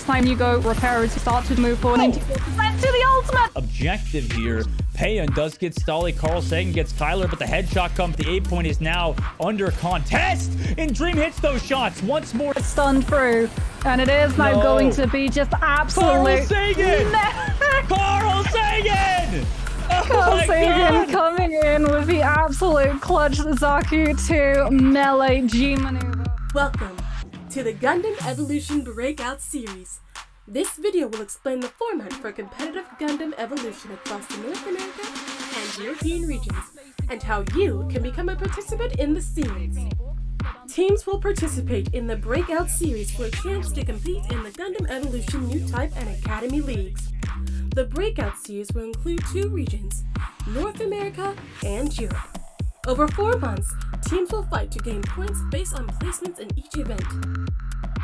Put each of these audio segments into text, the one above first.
next time you go repair to start to move forward 94% to the ultimate. Objective here. Payan does get Stolly. Carl Sagan gets Kyler, but the headshot comes. The 8 point is now under contest. And Dream hits those shots once more. Stunned through. And it is now going to be just absolute. Carl Sagan! Carl Sagan! Oh Carl Sagan coming in with the absolute clutch Zaku to melee G maneuver. Welcome to the Gundam Evolution Breakout Series. This video will explain the format for competitive Gundam Evolution across the North America and European regions, and how you can become a participant in the series. Teams will participate in the Breakout Series for a chance to compete in the Gundam Evolution Newtype and Academy Leagues. The Breakout Series will include 2 regions, North America and Europe. Over 4 months, teams will fight to gain points based on placements in each event.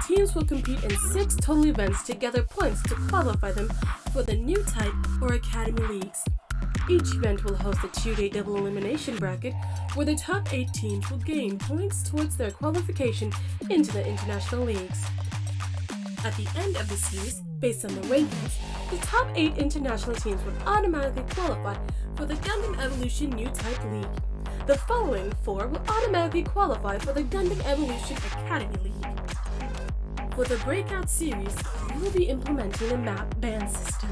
Teams will compete in 6 total events to gather points to qualify them for the Newtype or Academy Leagues. Each event will host a 2-day double elimination bracket where the top 8 teams will gain points towards their qualification into the international leagues. At the end of the series, based on the rankings, the top 8 international teams would automatically qualify for the Gundam Evolution Newtype League. The following 4 will automatically qualify for the Gundam Evolution Academy League. For the Breakout Series, we will be implementing a map ban system.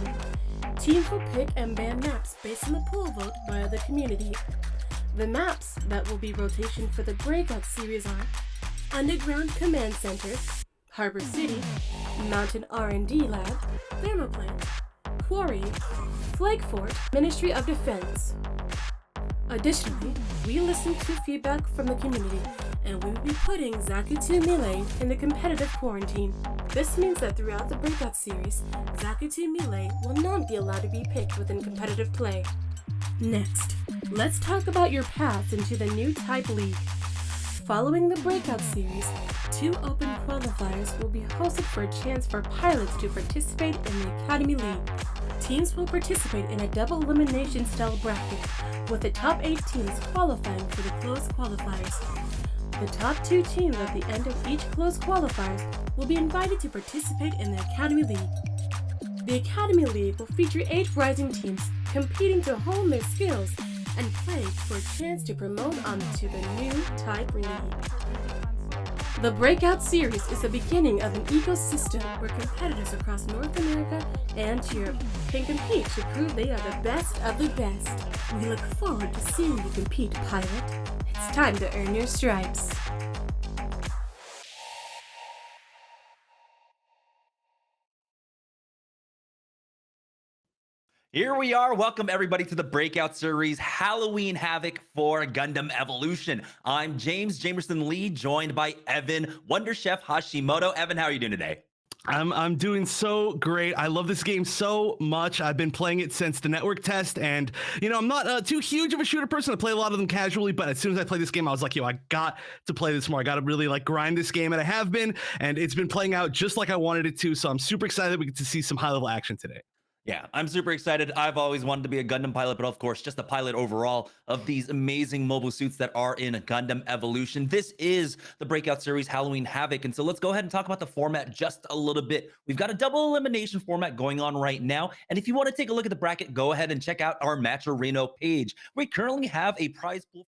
Teams will pick and ban maps based on the poll vote via the community. The maps that will be rotation for the Breakout Series are Underground Command Center, Harbor City, Mountain R&D Lab, Thermoplant, Quarry, Flag Fort, Ministry of Defense. Additionally, we listened to feedback from the community, and we will be putting Zaku2 Melee in the competitive quarantine. This means that throughout the Breakout Series, Zaku2 Melee will not be allowed to be picked within competitive play. Next, let's talk about your path into the Newtype League. Following the Breakout Series, 2 open qualifiers will be hosted for a chance for pilots to participate in the Academy League. Teams will participate in a double elimination style bracket, with the top 8 teams qualifying for the closed qualifiers. The top 2 teams at the end of each closed qualifiers will be invited to participate in the Academy League. The Academy League will feature 8 rising teams competing to hone their skills and play for a chance to promote onto the Newtype League. The Breakout Series is the beginning of an ecosystem where competitors across North America and Europe can compete to prove they are the best of the best. We look forward to seeing you compete, pilot. It's time to earn your stripes. Here we are. Welcome everybody to the Breakout Series Halloween Havoc for Gundam Evolution. I'm James Jamerson Lee, joined by Evan Wonder Chef Hashimoto. Evan, how are you doing today? I'm doing so great. I love this game so much. I've been playing it since the network test, and you know, I'm not too huge of a shooter person. I play a lot of them casually, but as soon as I play this game, I was like, yo, I got to play this more. I got to really like grind this game, and I have been, and it's been playing out just like I wanted it to. So I'm super excited that we get to see some high-level action today. Yeah, I'm super excited. I've always wanted to be a Gundam pilot, but of course, just a pilot overall of these amazing mobile suits that are in Gundam Evolution. This is the Breakout Series Halloween Havoc, and so let's go ahead and talk about the format just a little bit. We've got a double elimination format going on right now, and if you want to take a look at the bracket, go ahead and check out our Match Arena page. We currently have a prize pool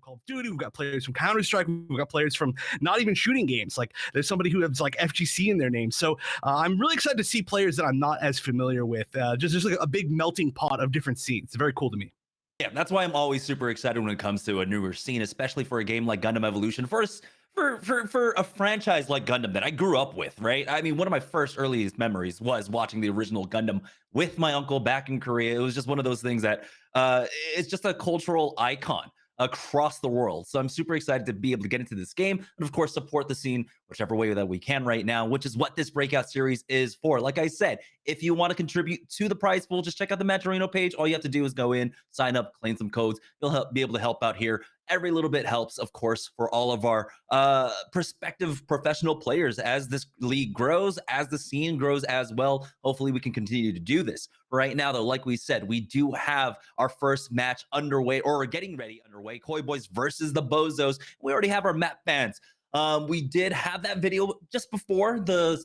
Call of Duty, we've got players from Counter-Strike, we've got players from not even shooting games. Like there's somebody who has like FGC in their name. So I'm really excited to see players that I'm not as familiar with. Just like a big melting pot of different scenes. It's very cool to me. Yeah, that's why I'm always super excited when it comes to a newer scene, especially for a game like Gundam Evolution. First, for a franchise like Gundam that I grew up with, right? I mean, one of my first earliest memories was watching the original Gundam with my uncle back in Korea. It was just one of those things that it's just a cultural icon across the world. So I'm super excited to be able to get into this game and of course support the scene whichever way that we can right now, which is what this breakout series is for. Like I said, if you want to contribute to the prize pool, just check out the Matcherino page. All you have to do is go in, sign up, claim some codes. You'll be able to help out here. Every little bit helps, of course, for all of our prospective professional players as this league grows, as the scene grows as well. Hopefully we can continue to do this. Right now, though, like we said, we do have our first match underway, or getting ready underway. Koi Boys versus the BOZOS. We already have our map bans. We did have that video just before the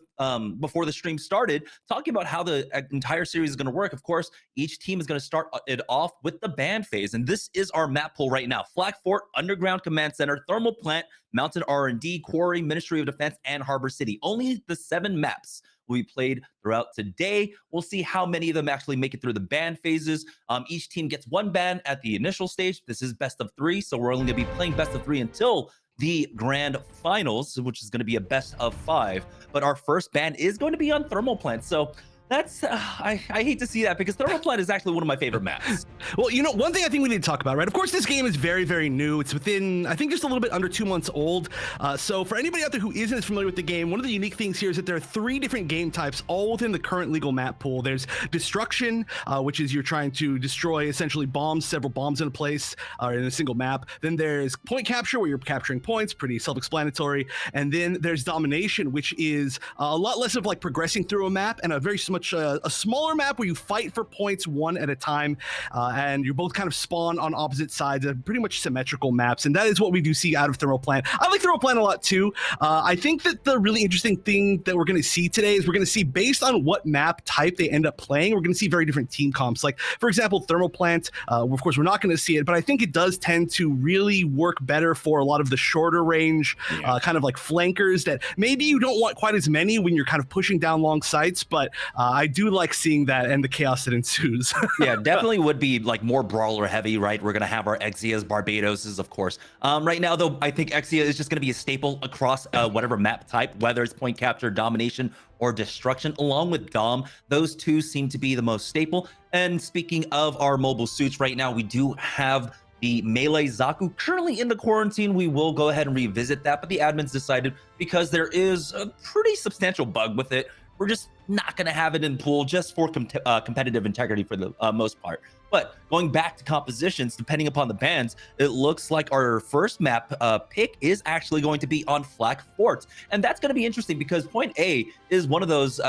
stream started, talking about how the entire series is going to work. Of course, each team is going to start it off with the ban phase, and this is our map pool right now: Flag Fort, Underground Command Center, Thermal Plant, Mountain R&D, Quarry, Ministry of Defense, and Harbor City. Only the 7 maps will be played throughout today. We'll see how many of them actually make it through the ban phases. Each team gets 1 ban at the initial stage. This is best of 3, so we're only going to be playing best of 3 until the grand finals, which is going to be a best of 5. But our first ban is going to be on Thermal Plant. So that's I hate to see that, because Thermal Plant is actually one of my favorite maps. Well, you know, one thing I think we need to talk about, right? Of course, this game is very, very new. It's within, I think, just a little bit under 2 months old. So for anybody out there who isn't as familiar with the game, one of the unique things here is that there are 3 different game types, all within the current legal map pool. There's Destruction, which is you're trying to destroy essentially bombs, several bombs in a place or in a single map. Then there's Point Capture, where you're capturing points, pretty self-explanatory. And then there's Domination, which is a lot less of like progressing through a map and a very much a smaller map where you fight for points 1 at a time, and you both kind of spawn on opposite sides of pretty much symmetrical maps, and that is what we do see out of Thermal Plant. I like Thermal Plant a lot too. I think that the really interesting thing that we're going to see today is we're going to see, based on what map type they end up playing, we're going to see very different team comps. Like, for example, Thermal Plant, of course we're not going to see it, but I think it does tend to really work better for a lot of the shorter range, kind of like flankers that maybe you don't want quite as many when you're kind of pushing down long sights, but I do like seeing that and the chaos that ensues. Yeah, definitely would be like more brawler heavy, right? We're going to have our Exias, Barbadoses, of course. Right now, though, I think Exia is just going to be a staple across whatever map type, whether it's Point Capture, Domination, or Destruction, along with Dom. Those 2 seem to be the most staple. And speaking of our mobile suits, right now, we do have the Melee Zaku currently in the quarantine. We will go ahead and revisit that, but the admins decided, because there is a pretty substantial bug with it, we're just not going to have it in pool, just for competitive integrity for the most part. But going back to compositions, depending upon the bans, it looks like our first map pick is actually going to be on Flag Fort. And that's going to be interesting, because Point A is one of those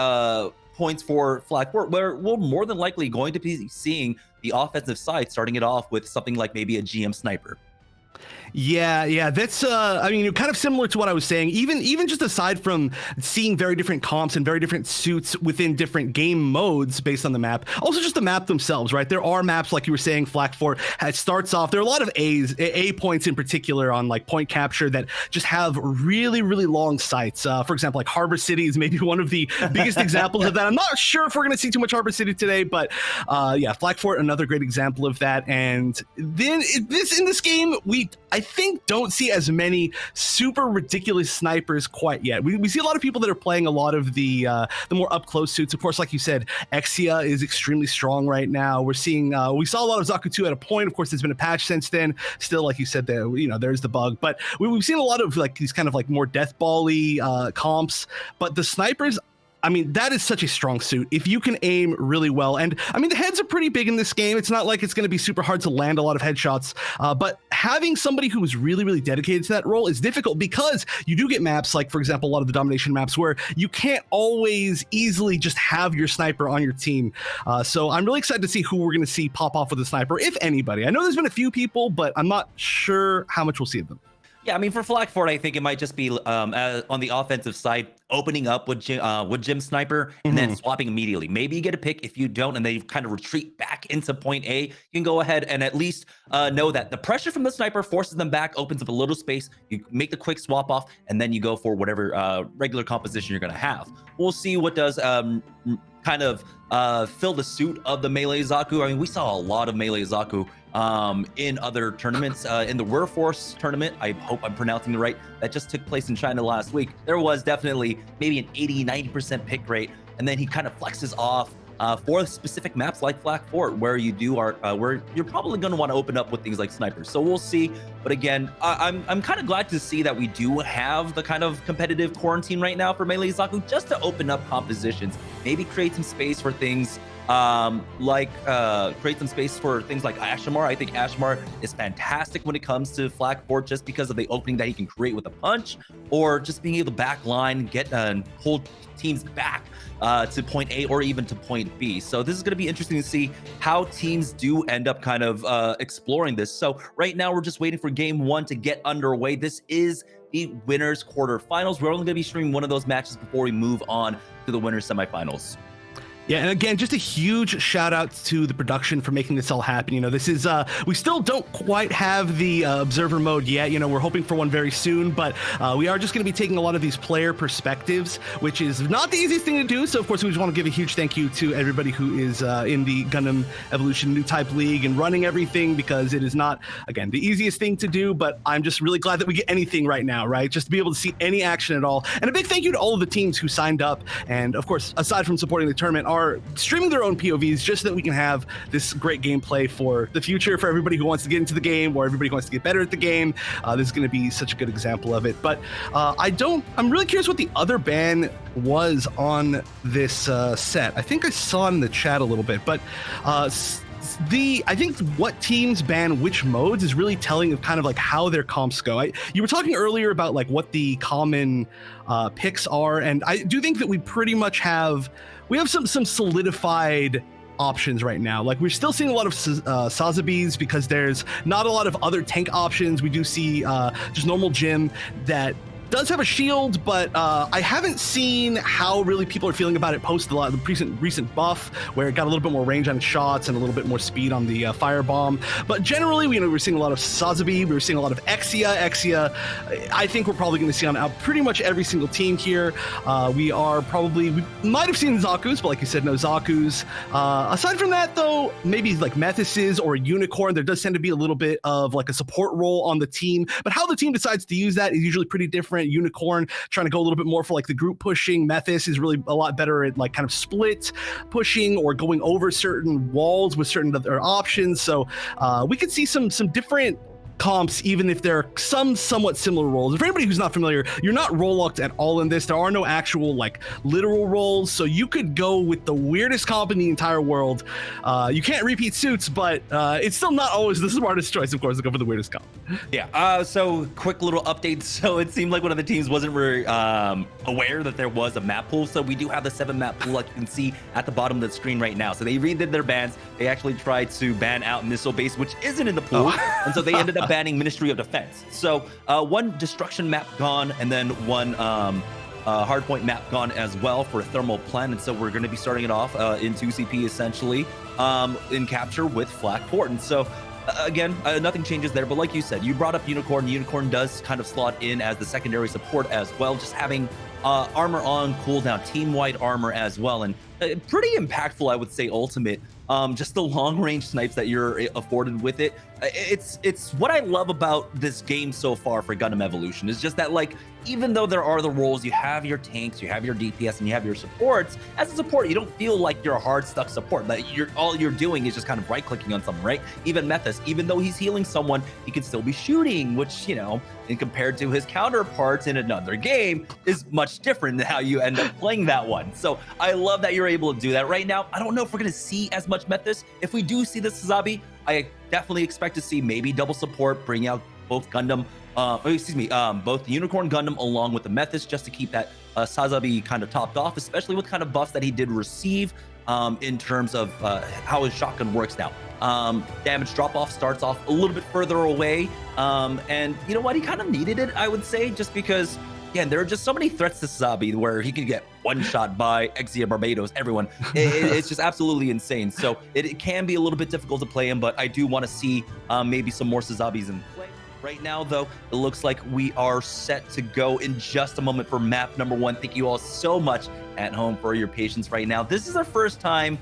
points for Flag Fort where we're more than likely going to be seeing the offensive side starting it off with something like maybe a GM sniper. Yeah, that's I mean, kind of similar to what I was saying. Even just aside from seeing very different comps and very different suits within different game modes based on the map, also just the map themselves, right? There are maps, like you were saying, Flag Fort, it starts off, there are a lot of A points in particular on like Point Capture that just have really, really long sights. For example, like Harbor City is maybe one of the biggest examples of that. I'm not sure if we're going to see too much Harbor City today, but yeah, Flag Fort, another great example of that. And then in this game, I think don't see as many super ridiculous snipers quite yet. We see a lot of people that are playing a lot of the more up close suits. Of course, like you said, Exia is extremely strong right now. We're seeing we saw a lot of Zaku 2 at a point. Of course, there's been a patch since then. Still, like you said, there's the bug, but we've seen a lot of like these kind of like more death ball-y comps. But the snipers, I mean, that is such a strong suit if you can aim really well. And I mean, the heads are pretty big in this game. It's not like it's going to be super hard to land a lot of headshots, but having somebody who is really, really dedicated to that role is difficult, because you do get maps like, for example, a lot of the Domination maps where you can't always easily just have your sniper on your team. So I'm really excited to see who we're going to see pop off with a sniper, if anybody. I know there's been a few people, but I'm not sure how much we'll see of them. Yeah, I mean, for Flag Fort, I think it might just be on the offensive side, opening up with Jim Sniper and then swapping immediately. Maybe you get a pick. If you don't, and they kind of retreat back into point A, you can go ahead and at least know that the pressure from the sniper forces them back, opens up a little space. You make the quick swap off, and then you go for whatever regular composition you're going to have. We'll see what does kind of fill the suit of the Melee Zaku. I mean, we saw a lot of Melee Zaku in other tournaments. In the Werforce tournament, I hope I'm pronouncing it right, that just took place in China last week, there was definitely maybe an 80-90% pick rate, and then he kind of flexes off for specific maps like Flag Fort, where you do where you're probably going to want to open up with things like snipers. So we'll see. But again, I'm kind of glad to see that we do have the kind of competitive quarantine right now for Melee Zaku, just to open up compositions, maybe create some space for things create some space for things like Ashmar. I think Ashmar is fantastic when it comes to Flag Fort, just because of the opening that he can create with a punch, or just being able to backline, get and hold teams back to point A or even to point B. So this is going to be interesting to see how teams do end up kind of exploring this. So right now we're just waiting for game one to get underway. This is the winners quarterfinals. We're only going to be streaming one of those matches before we move on to the winners semifinals. Yeah, and again, just a huge shout out to the production for making this all happen. You know, this is, we still don't quite have the observer mode yet. You know, we're hoping for one very soon, but we are just going to be taking a lot of these player perspectives, which is not the easiest thing to do. So, of course, we just want to give a huge thank you to everybody who is in the Gundam Evolution Newtype League and running everything, because it is not, again, the easiest thing to do, but I'm just really glad that we get anything right now, right? Just to be able to see any action at all. And a big thank you to all of the teams who signed up. And, of course, aside from supporting the tournament, are streaming their own POVs, just so that we can have this great gameplay for the future, for everybody who wants to get into the game, or everybody who wants to get better at the game. This is going to be such a good example of it. But I'm really curious what the other ban was on this set. I think I saw it in the chat a little bit, but I think what teams ban which modes is really telling of kind of like how their comps go. You were talking earlier about like what the common picks are, and I do think that we pretty much have some solidified options right now. Like, we're still seeing a lot of Sazabis, because there's not a lot of other tank options. We do see just normal Jim that does have a shield, but I haven't seen how really people are feeling about it post the recent buff, where it got a little bit more range on shots and a little bit more speed on the firebomb. But generally, we're seeing a lot of Sazabi, we're seeing a lot of Exia. I think we're probably going to see on pretty much every single team here. We might have seen Zaku's, but like you said, no Zaku's. Aside from that, though, maybe like Methuses or Unicorn, there does tend to be a little bit of like a support role on the team, but how the team decides to use that is usually pretty different. Unicorn trying to go a little bit more for like the group pushing. Methus is really a lot better at like kind of split pushing or going over certain walls with certain other options. So we could see some different comps, even if there are some somewhat similar roles. For anybody who's not familiar, you're not role locked at all in this. There are no actual like literal roles, so you could go with the weirdest comp in the entire world. You can't repeat suits, but it's still not always the smartest choice, of course, to go for the weirdest comp. Yeah, so quick little update. So it seemed like one of the teams wasn't very aware that there was a map pool. So we do have the 7 map pool, like you can see at the bottom of the screen right now. So they redid their bans. They actually tried to ban out Missile Base, which isn't in the pool. And so they ended up banning Ministry of Defense. So one destruction map gone, and then one hardpoint map gone as well for thermal plant. And so we're going to be starting it off in 2CP essentially in capture with Flag Fort. And so again, nothing changes there, but like you said, you brought up Unicorn. Unicorn does kind of slot in as the secondary support as well, just having armor on cooldown, team-wide armor as well, and pretty impactful, I would say, ultimate. Just the long-range snipes that you're afforded with it. It's what I love about this game so far for Gundam Evolution, is just that, like, even though there are the roles, you have your tanks, you have your DPS, and you have your supports. As a support, you don't feel like you're a hard stuck support. Like, all you're doing is just kind of right-clicking on someone, right? Even Methus, even though he's healing someone, he can still be shooting, which, you know, and compared to his counterparts in another game, is much different than how you end up playing that one. So I love that you're able to do that. Right now, I don't know if we're going to see as much Methus. If we do see the Sazabi, I definitely expect to see maybe double support, bring out both Gundam, both the Unicorn Gundam along with the Methus, just to keep that Sazabi kind of topped off, especially with kind of buffs that he did receive in terms of how his shotgun works now. Damage drop-off starts off a little bit further away. And you know what? He kind of needed it, I would say, just because, again, there are just so many threats to Sazabi where he could get one shot by Exia, Barbados, everyone. It's just absolutely insane. So it can be a little bit difficult to play him, but I do want to see maybe some more Sazabis in play. Right now, though, it looks like we are set to go in just a moment for map number 1. Thank you all so much at home for your patience right now. This is our first time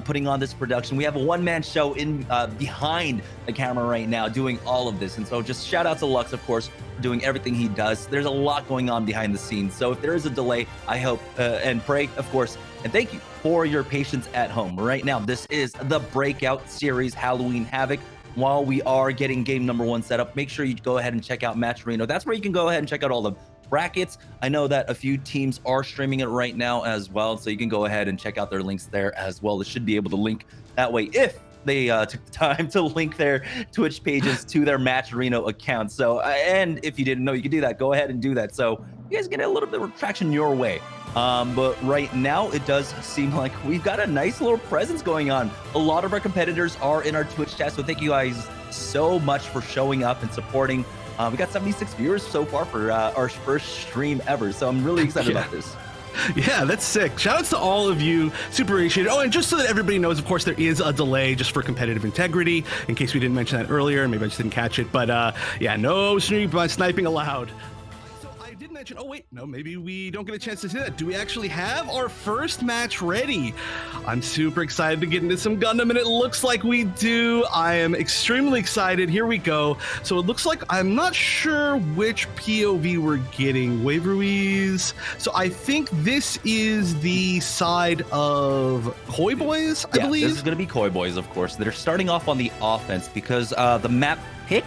putting on this production. We have a one-man show in behind the camera right now doing all of this. And so just shout out to Lux, of course, for doing everything he does. There's a lot going on behind the scenes. So if there is a delay, I hope and pray, of course, and thank you for your patience at home. Right now, this is the Breakout Series Halloween Havoc. While we are getting game number 1 set up, make sure you go ahead and check out Matcherino. That's where you can go ahead and check out all the brackets. I know that a few teams are streaming it right now as well, so you can go ahead and check out their links there as well. It should be able to link that way if they took the time to link their Twitch pages to their Matcherino account. So, and if you didn't know you could do that, go ahead and do that. So you guys get a little bit of traction your way. But right now, it does seem like we've got a nice little presence going on. A lot of our competitors are in our Twitch chat, so thank you guys so much for showing up and supporting. We got 76 viewers so far for our first stream ever, so I'm really excited about this. Yeah, that's sick. Shoutouts to all of you. Super appreciated. Oh, and just so that everybody knows, of course, there is a delay just for competitive integrity, in case we didn't mention that earlier. Maybe I just didn't catch it. But yeah, no sniping allowed. Oh wait, no, maybe we don't get a chance to see that. Do we actually have our first match ready? I'm super excited to get into some Gundam, and it looks like we do. I am extremely excited. Here we go. So it looks like I'm not sure which POV we're getting. Wave Ruiz. So I think this is the side of Koi Boys, I believe. This is going to be Koi Boys, of course. They're starting off on the offense because the map pick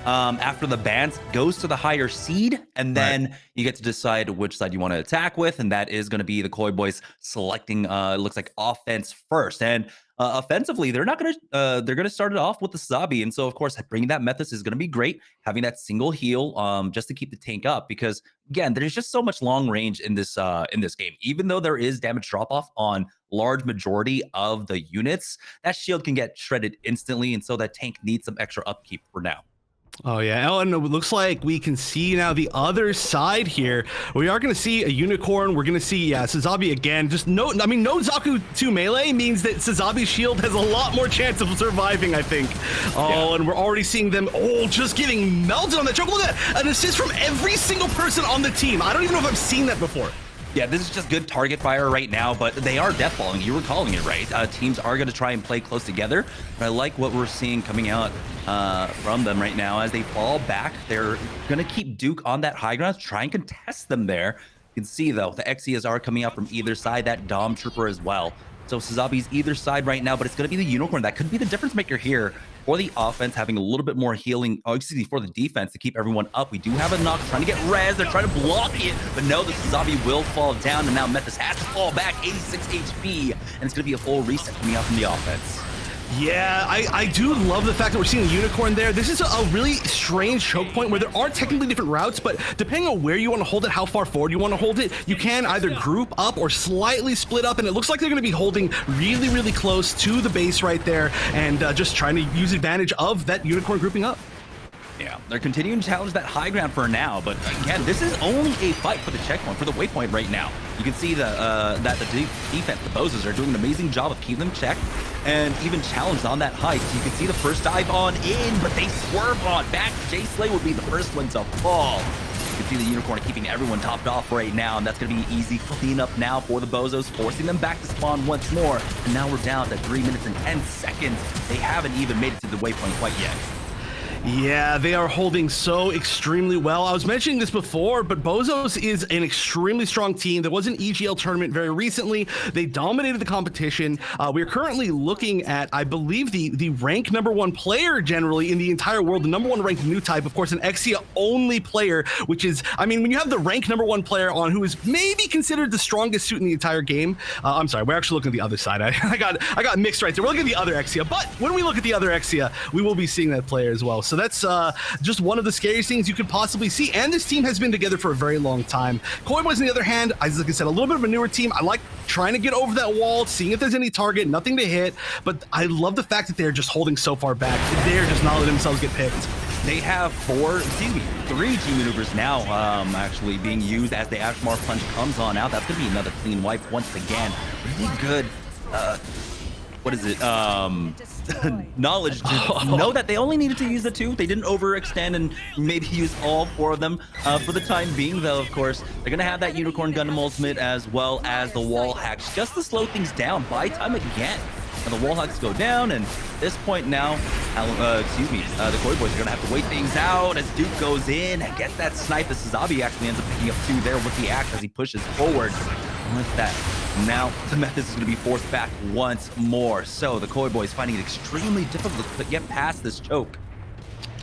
after the bans goes to the higher seed, and then you get to decide which side you want to attack with, and that is going to be the Koi Boys selecting it looks like offense first. And offensively, they're not going to they're going to start it off with the Sabi, and so of course bringing that Methus is going to be great, having that single heal just to keep the tank up, because again, there's just so much long range in this game. Even though there is damage drop off on large majority of the units, that shield can get shredded instantly, and so that tank needs some extra upkeep for now. Oh yeah, oh, and it looks like we can see now the other side here. We are going to see a unicorn. We're going to see Sazabi again. Just no Zaku 2 melee means that Sazabi's shield has a lot more chance of surviving, I think. Oh, and we're already seeing them just getting melted on that choke. Look at that, an assist from every single person on the team. I don't even know if I've seen that before. Yeah, this is just good target fire right now, but they are death falling. You were calling it right. Teams are going to try and play close together. But I like what we're seeing coming out from them right now. As they fall back, they're going to keep Duke on that high ground, try and contest them there. You can see, though, the Exias are coming out from either side, that Dom Trooper as well. So Sazabi's either side right now, but it's going to be the Unicorn. That could be the difference maker here for the offense, having a little bit more healing, for the defense to keep everyone up. We do have a knock, trying to get res, they're trying to block it, but no, the Sazabi will fall down, and now Methus has to fall back, 86 HP, and it's going to be a full reset coming out from the offense. Yeah, I do love the fact that we're seeing a unicorn there. This is a really strange choke point where there are technically different routes, but depending on where you want to hold it, how far forward you want to hold it, you can either group up or slightly split up, and it looks like they're going to be holding really, really close to the base right there, and just trying to use advantage of that unicorn grouping up. Yeah, they're continuing to challenge that high ground for now, but again, this is only a fight for the checkpoint, for the waypoint right now. You can see that the defense, the BOZOS, are doing an amazing job of keeping them checked and even challenged on that height. So you can see the first dive on in, but they swerve on back. Jay Slay would be the first one to fall. You can see the Unicorn keeping everyone topped off right now, and that's going to be easy cleanup now for the BOZOS, forcing them back to spawn once more. And now we're down to 3 minutes and 10 seconds. They haven't even made it to the waypoint quite yet. Yeah, they are holding so extremely well. I was mentioning this before, but BOZOS is an extremely strong team. There was an EGL tournament very recently. They dominated the competition. We're currently looking at, I believe, the rank #1 player generally in the entire world, the #1 ranked new type, of course, an Exia only player, which is, I mean, when you have the rank #1 player on who is maybe considered the strongest suit in the entire game. I'm sorry, we're actually looking at the other side. I got mixed right there. We're looking at the other Exia, but when we look at the other Exia, we will be seeing that player as well. So that's just one of the scariest things you could possibly see. And this team has been together for a very long time. Koi Boys, on the other hand, like I said, a little bit of a newer team. I like trying to get over that wall, seeing if there's any target, nothing to hit. But I love the fact that they're just holding so far back. They're just not letting themselves get picked. They have 3 G maneuvers now actually being used as the Ashmar Punch comes on out. That's going to be another clean wipe once again. Really good, what is it, knowledge to know that they only needed to use the 2. They didn't overextend and maybe use all 4 of them. For the time being, though, of course, they're going to have that Unicorn Gundam Ultimate as well as the wall hacks just to slow things down. Buy time again. And the wall hacks go down, and at this point now, the Koi Boys are going to have to wait things out as Duke goes in and gets that snipe. The Suzabi actually ends up picking up 2 there with the axe as he pushes forward. With that, now the Mephis is going to be forced back once more. So the Koi Boys finding it extremely difficult to get past this choke.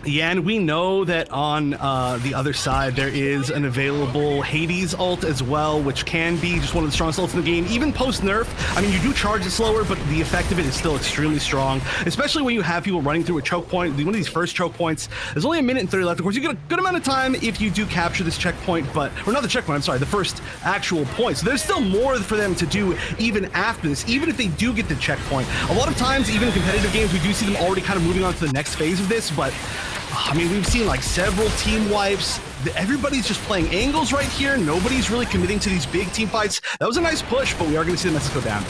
Yeah, and we know that on the other side, there is an available Hades ult as well, which can be just one of the strongest ults in the game, even post-nerf. I mean, you do charge it slower, but the effect of it is still extremely strong, especially when you have people running through a choke point. One of these first choke points, there's only 1 minute and 30 left. Of course, you get a good amount of time if you do capture this checkpoint, or not the checkpoint, I'm sorry, the first actual point. So there's still more for them to do even after this, even if they do get the checkpoint. A lot of times, even in competitive games, we do see them already kind of moving on to the next phase of this, but I mean, we've seen like several team wipes. Everybody's just playing angles right here. Nobody's really committing to these big team fights. That was a nice push, but we are going to see the message go down.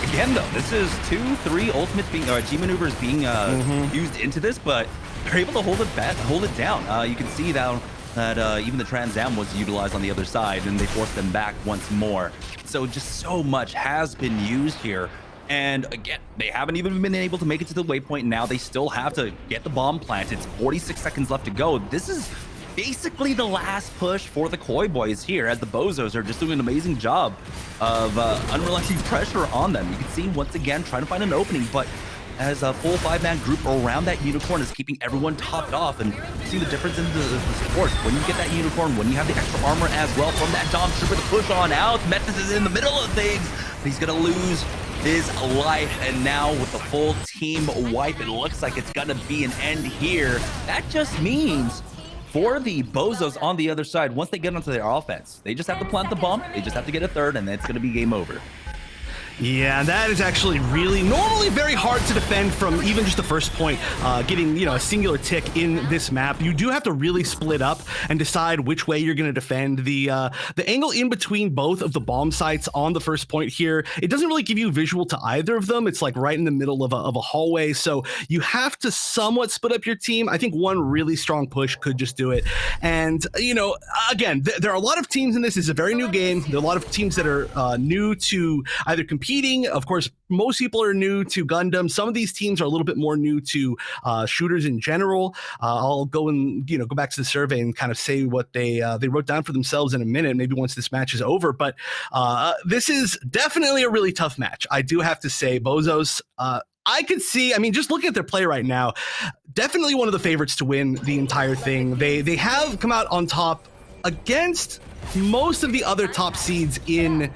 Again, though, this is 2, 3 ultimates being, G maneuvers being used into this, but they're able to hold it down. You can see that even the Trans Am was utilized on the other side, and they forced them back once more. So just so much has been used here. And again, they haven't even been able to make it to the waypoint. Now they still have to get the bomb planted. It's 46 seconds left to go. This is basically the last push for the Koi Boys here, as the BOZOS are just doing an amazing job of unrelenting pressure on them. You can see once again trying to find an opening, but as a full 5-man group around that Unicorn is keeping everyone topped off, and see the difference in the support. When you get that Unicorn, when you have the extra armor as well from that Dom Trooper to push on out, Mephis is in the middle of things. He's gonna lose his life, and now with the full team wipe, it looks like it's gonna be an end here. That just means for the BOZOS on the other side, once they get onto their offense, they just have to plant the bomb, they just have to get a third, and then it's gonna be game over. Yeah, that is actually normally very hard to defend from even just the first point, getting, a singular tick in this map. You do have to really split up and decide which way you're going to defend. The angle in between both of the bomb sites on the first point here, it doesn't really give you visual to either of them. It's like right in the middle of a hallway, so you have to somewhat split up your team. I think one really strong push could just do it. And, again, there are a lot of teams in this. It's a very new game. There are a lot of teams that are new to either competing. Of course, most people are new to Gundam. Some of these teams are a little bit more new to shooters in general. I'll go and go back to the survey and kind of say what they wrote down for themselves in a minute, maybe once this match is over. But this is definitely a really tough match. I do have to say, BOZOS, I could see, just looking at their play right now, definitely one of the favorites to win the entire thing. They have come out on top against most of the other top seeds in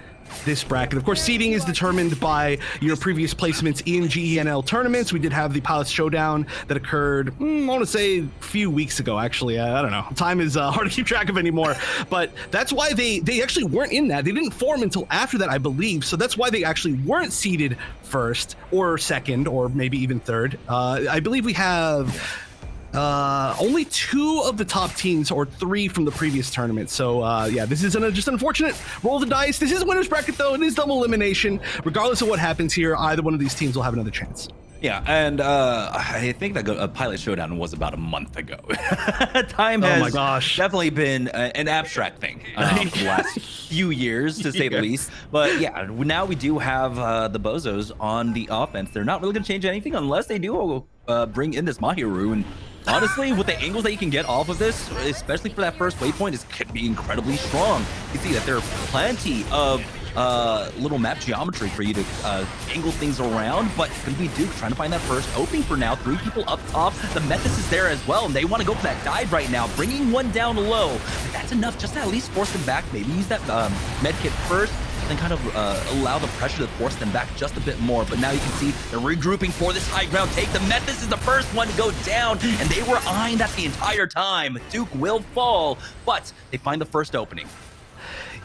this bracket. Of course, seeding is determined by your previous placements in GENL tournaments. We did have the Pilots Showdown that occurred, I want to say a few weeks ago, actually. I don't know. Time is hard to keep track of anymore. But that's why they actually weren't in that. They didn't form until after that, I believe. So that's why they actually weren't seeded first or second or maybe even third. I believe we have only 2 of the top teams, or 3 from the previous tournament. So yeah, this is just an unfortunate roll of the dice. This is a winner's bracket, though. It is double elimination. Regardless of what happens here, either one of these teams will have another chance. Yeah, and I think that a Pilot Showdown was about a month ago. Time has, oh my gosh, definitely been an abstract thing for the last few years, to say the least. But yeah, now we do have the BOZOS on the offense. They're not really going to change anything unless they do bring in this Mahiru. And honestly, with the angles that you can get off of this, especially for that first waypoint, is could be incredibly strong. You see that there are plenty of little map geometry for you to angle things around, but it's going to be Duke trying to find that first opening for now. 3 people up top. The Mephis is there as well, and they want to go for that dive right now, bringing one down low. But that's enough just to at least force them back. Maybe use that med kit first. then kind of allow the pressure to force them back just a bit more. But now you can see they're regrouping for this high ground take. The Mephis is the first one to go down, and they were eyeing that the entire time. Duke will fall, but they find the first opening.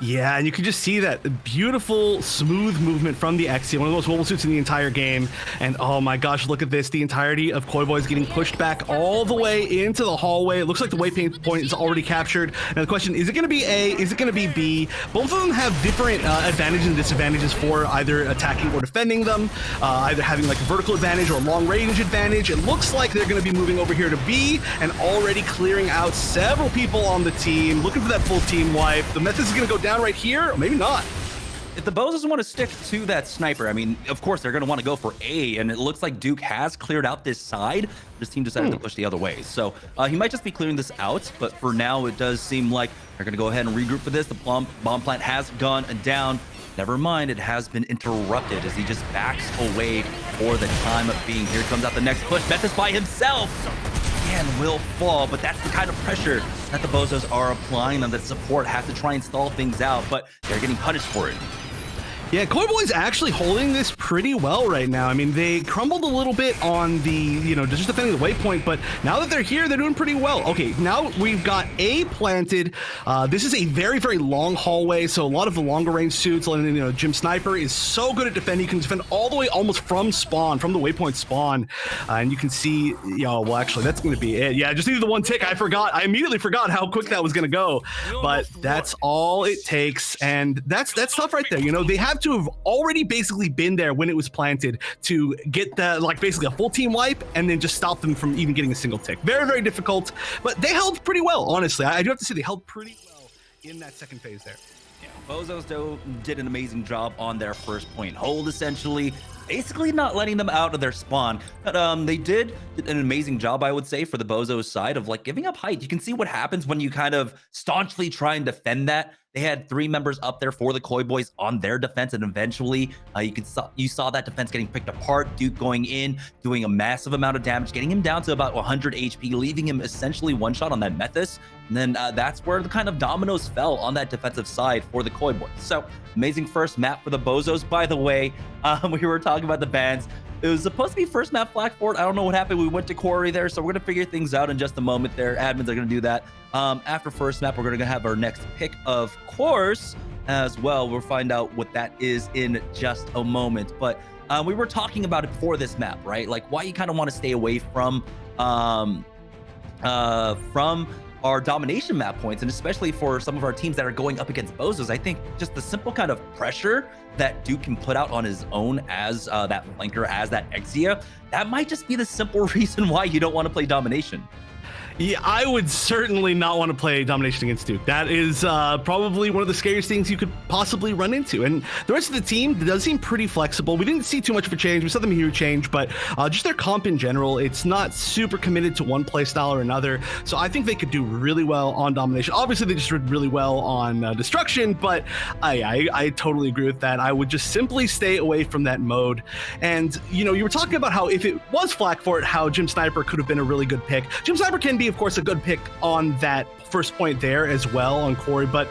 Yeah, and you can just see that beautiful, smooth movement from the Exia, one of those mobile suits in the entire game. And oh my gosh, look at this. The entirety of Koi Boy is getting pushed back all the way into the hallway. It looks like the waypoint point is already captured. Now the question, is it going to be A? Is it going to be B? Both of them have different advantages and disadvantages for either attacking or defending them, either having like a vertical advantage or a long range advantage. It looks like they're going to be moving over here to B and already clearing out several people on the team, looking for that full team wipe. The Mephis is going to go down right here, or maybe not. If the BOZOS want to stick to that sniper, I mean, of course they're going to want to go for A, and it looks like Duke has cleared out this side. This team decided to push the other way, so he might just be clearing this out, but for now it does seem like they're going to go ahead and regroup for this. The bomb plant has gone down. Never mind, it has been interrupted as he just backs away for the time of being. Here comes out the next push. Mephis by himself again will fall, but that's the kind of pressure that the BOZOS are applying them, that support has to try and stall things out, but they're getting punished for it. Yeah, Koi Boy's actually holding this pretty well right now. I mean, they crumbled a little bit on the, you know, just defending the waypoint, but now that they're here, they're doing pretty well. Okay, now we've got A planted. This is a very, very long hallway, so a lot of the longer range suits, you know, Jim Sniper is so good at defending. You can defend all the way almost from spawn, from the waypoint spawn, and you can see, you know, well, actually, that's going to be it. Yeah, I just needed the one tick. I immediately forgot how quick that was going to go, but that's all it takes, and that's tough right there. You know, they have to have already basically been there when it was planted to get the, like, basically a full team wipe and then just stop them from even getting a single tick. Very, very difficult, but they held pretty well, honestly. I do have to say they held pretty well in that second phase there. Yeah, BOZOS did an amazing job on their first point hold, essentially. Basically not letting them out of their spawn, but they did an amazing job, I would say, for the BOZOS side of, like, giving up height. You can see what happens when you kind of staunchly try and defend that. They had 3 members up there for the Koi Boys on their defense, and eventually you saw that defense getting picked apart. Duke going in, doing a massive amount of damage, getting him down to about 100 HP, leaving him essentially one shot on that Mephis. And then that's where the kind of dominoes fell on that defensive side for the Koi Boys. So amazing first map for the BOZOS. By the way, we were talking about the bans. It was supposed to be first map Black Fort. I don't know what happened. We went to Quarry there, so we're going to figure things out in just a moment there. Admins are going to do that. After first map, we're going to have our next pick, of course, as well. We'll find out what that is in just a moment. But we were talking about it before this map, right? Like, why you kind of want to stay away from our domination map points, and especially for some of our teams that are going up against BOZOS. I think just the simple kind of pressure that Duke can put out on his own as that flanker, as that Exia, that might just be the simple reason why you don't want to play domination. Yeah, I would certainly not want to play domination against Duke. That is probably one of the scariest things you could possibly run into. And the rest of the team does seem pretty flexible. We didn't see too much of a change. We saw them here change, but just their comp in general, it's not super committed to one play style or another. So I think they could do really well on domination. Obviously, they just did really well on destruction, but I totally agree with that. I would just simply stay away from that mode. And, you know, you were talking about how if it was Flak Fort, how Jim Sniper could have been a really good pick. Jim Sniper can be, of course, a good pick on that first point there as well on Quarry, but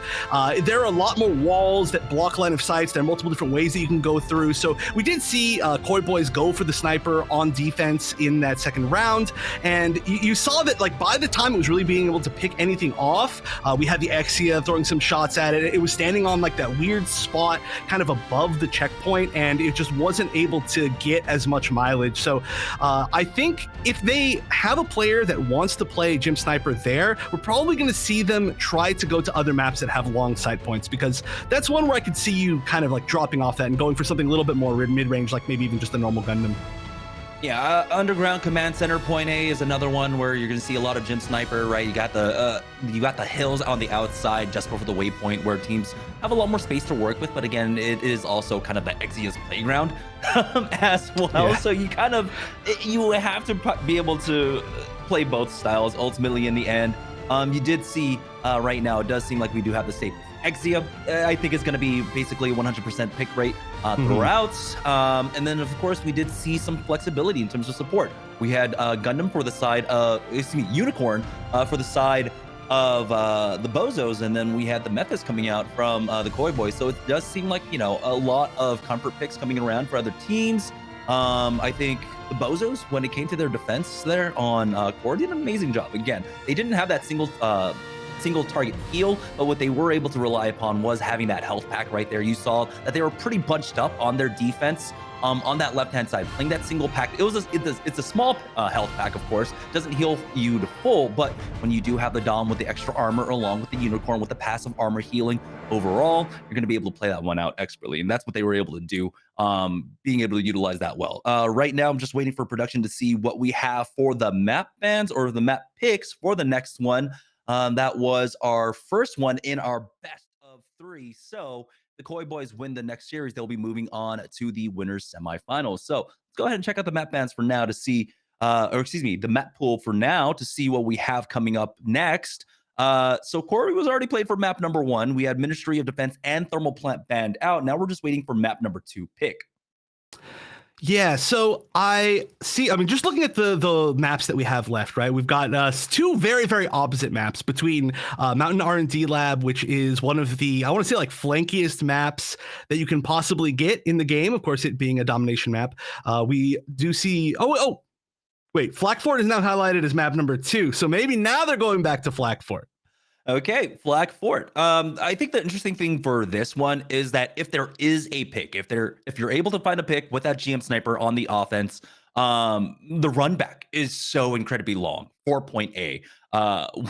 there are a lot more walls that block line of sights. There are multiple different ways that you can go through. So we did see Koi Boys go for the sniper on defense in that second round, and you saw that, like, by the time it was really being able to pick anything off, we had the Exia throwing some shots at it. It was standing on, like, that weird spot kind of above the checkpoint, and it just wasn't able to get as much mileage. So I think if they have a player that wants to play Jim Sniper there, we're probably going to see them try to go to other maps that have long sight points, because that's one where I could see you kind of like dropping off that and going for something a little bit more mid-range, like maybe even just a normal Gundam. Yeah, Underground Command Center Point A is another one where you're going to see a lot of Jim Sniper, right? You got the hills on the outside just before the waypoint where teams have a lot more space to work with, but again, it is also kind of the Exia's playground as well. Yeah. So you kind of, you have to be able to play both styles ultimately in the end. You did see right now, it does seem like we do have the same Exia. I think it's going to be basically 100% pick rate throughout. And then, of course, we did see some flexibility in terms of support. We had Gundam for the side, Unicorn for the side of the BOZOS, and then we had the Methas coming out from the Koi Boys. So it does seem like, you know, a lot of comfort picks coming around for other teams. I think the BOZOS, when it came to their defense there on core, did an amazing job. Again, they didn't have that single target heal, but what they were able to rely upon was having that health pack right there. You saw that they were pretty bunched up on their defense. On that left-hand side, playing that single pack, it's a small health pack, of course, doesn't heal you to full, but when you do have the Dom with the extra armor along with the Unicorn with the passive armor healing overall, you're going to be able to play that one out expertly, and that's what they were able to do, being able to utilize that well. Right now, I'm just waiting for production to see what we have for the map bans or the map picks for the next one. That was our first one in our best of 3, so the Koi Boys win the next series, they'll be moving on to the winners semifinals. So let's go ahead and check out the map bans for now to see, the map pool for now to see what we have coming up next. So Corey was already played for map number 1. We had Ministry of Defense and Thermal Plant banned out. Now we're just waiting for map number 2 pick. Yeah, so I mean, just looking at the maps that we have left, right? We've got 2 very, very opposite maps between Mountain R&D Lab, which is one of the, I want to say, like, flankiest maps that you can possibly get in the game. Of course, it being a domination map. We do see, wait, Flak Fort is now highlighted as map number 2. So maybe now they're going back to Flak Fort. Okay, Flak Fort. I think the interesting thing for this one is that if there is a pick, if you're able to find a pick with that GM sniper on the offense, the run back is so incredibly long, 4.A,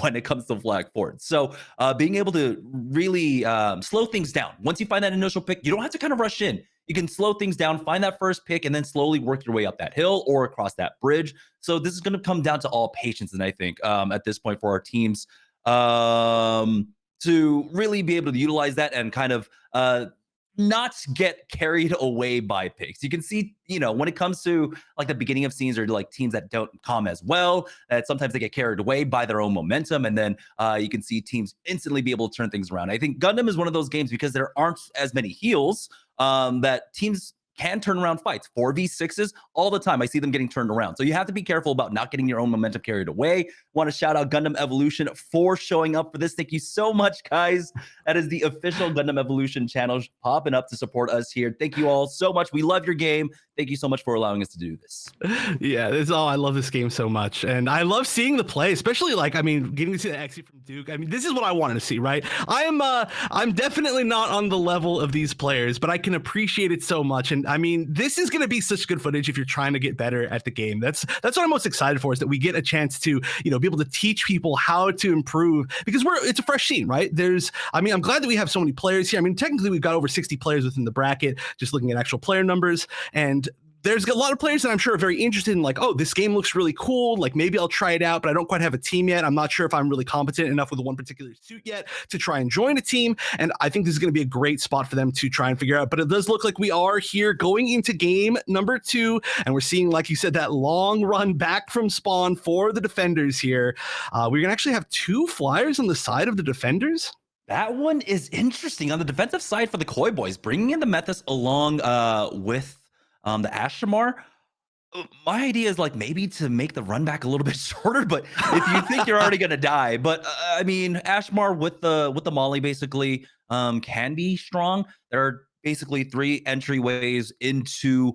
when it comes to Flak Fort. So being able to really slow things down. Once you find that initial pick, you don't have to kind of rush in. You can slow things down, find that first pick, and then slowly work your way up that hill or across that bridge. So this is going to come down to all patience, and I think at this point for our teams, to really be able to utilize that and kind of not get carried away by picks. You can see, you know, when it comes to like the beginning of scenes or like teams that don't come as well, that sometimes they get carried away by their own momentum, and then you can see teams instantly be able to turn things around. I think Gundam is one of those games because there aren't as many heals that teams can turn around fights. 4v6s all the time. I see them getting turned around. So you have to be careful about not getting your own momentum carried away. Want to shout out Gundam Evolution for showing up for this. Thank you so much, guys. That is the official Gundam Evolution channel popping up to support us here. Thank you all so much. We love your game. Thank you so much for allowing us to do this. Yeah, I love this game so much. And I love seeing the play, especially like, I mean, getting to see the Xe from Duke. I mean, this is what I wanted to see, right? I'm definitely not on the level of these players, but I can appreciate it so much. And I mean, this is going to be such good footage if you're trying to get better at the game. That's what I'm most excited for, is that we get a chance to, you know, be able to teach people how to improve, because it's a fresh scene, right? I'm glad that we have so many players here. I mean, technically we've got over 60 players within the bracket, just looking at actual player numbers. And there's a lot of players that I'm sure are very interested in, like, oh, this game looks really cool. Like, maybe I'll try it out, but I don't quite have a team yet. I'm not sure if I'm really competent enough with one particular suit yet to try and join a team. And I think this is going to be a great spot for them to try and figure out. But it does look like we are here going into game number 2. And we're seeing, like you said, that long run back from spawn for the defenders here. We're going to actually have 2 flyers on the side of the defenders. That one is interesting. On the defensive side for the Koi Boys, bringing in the Methas along with the Ashimar. My idea is like maybe to make the run back a little bit shorter, but if you think you're already gonna die, but I mean, Ashimar with the Molly basically can be strong. There are basically 3 entryways into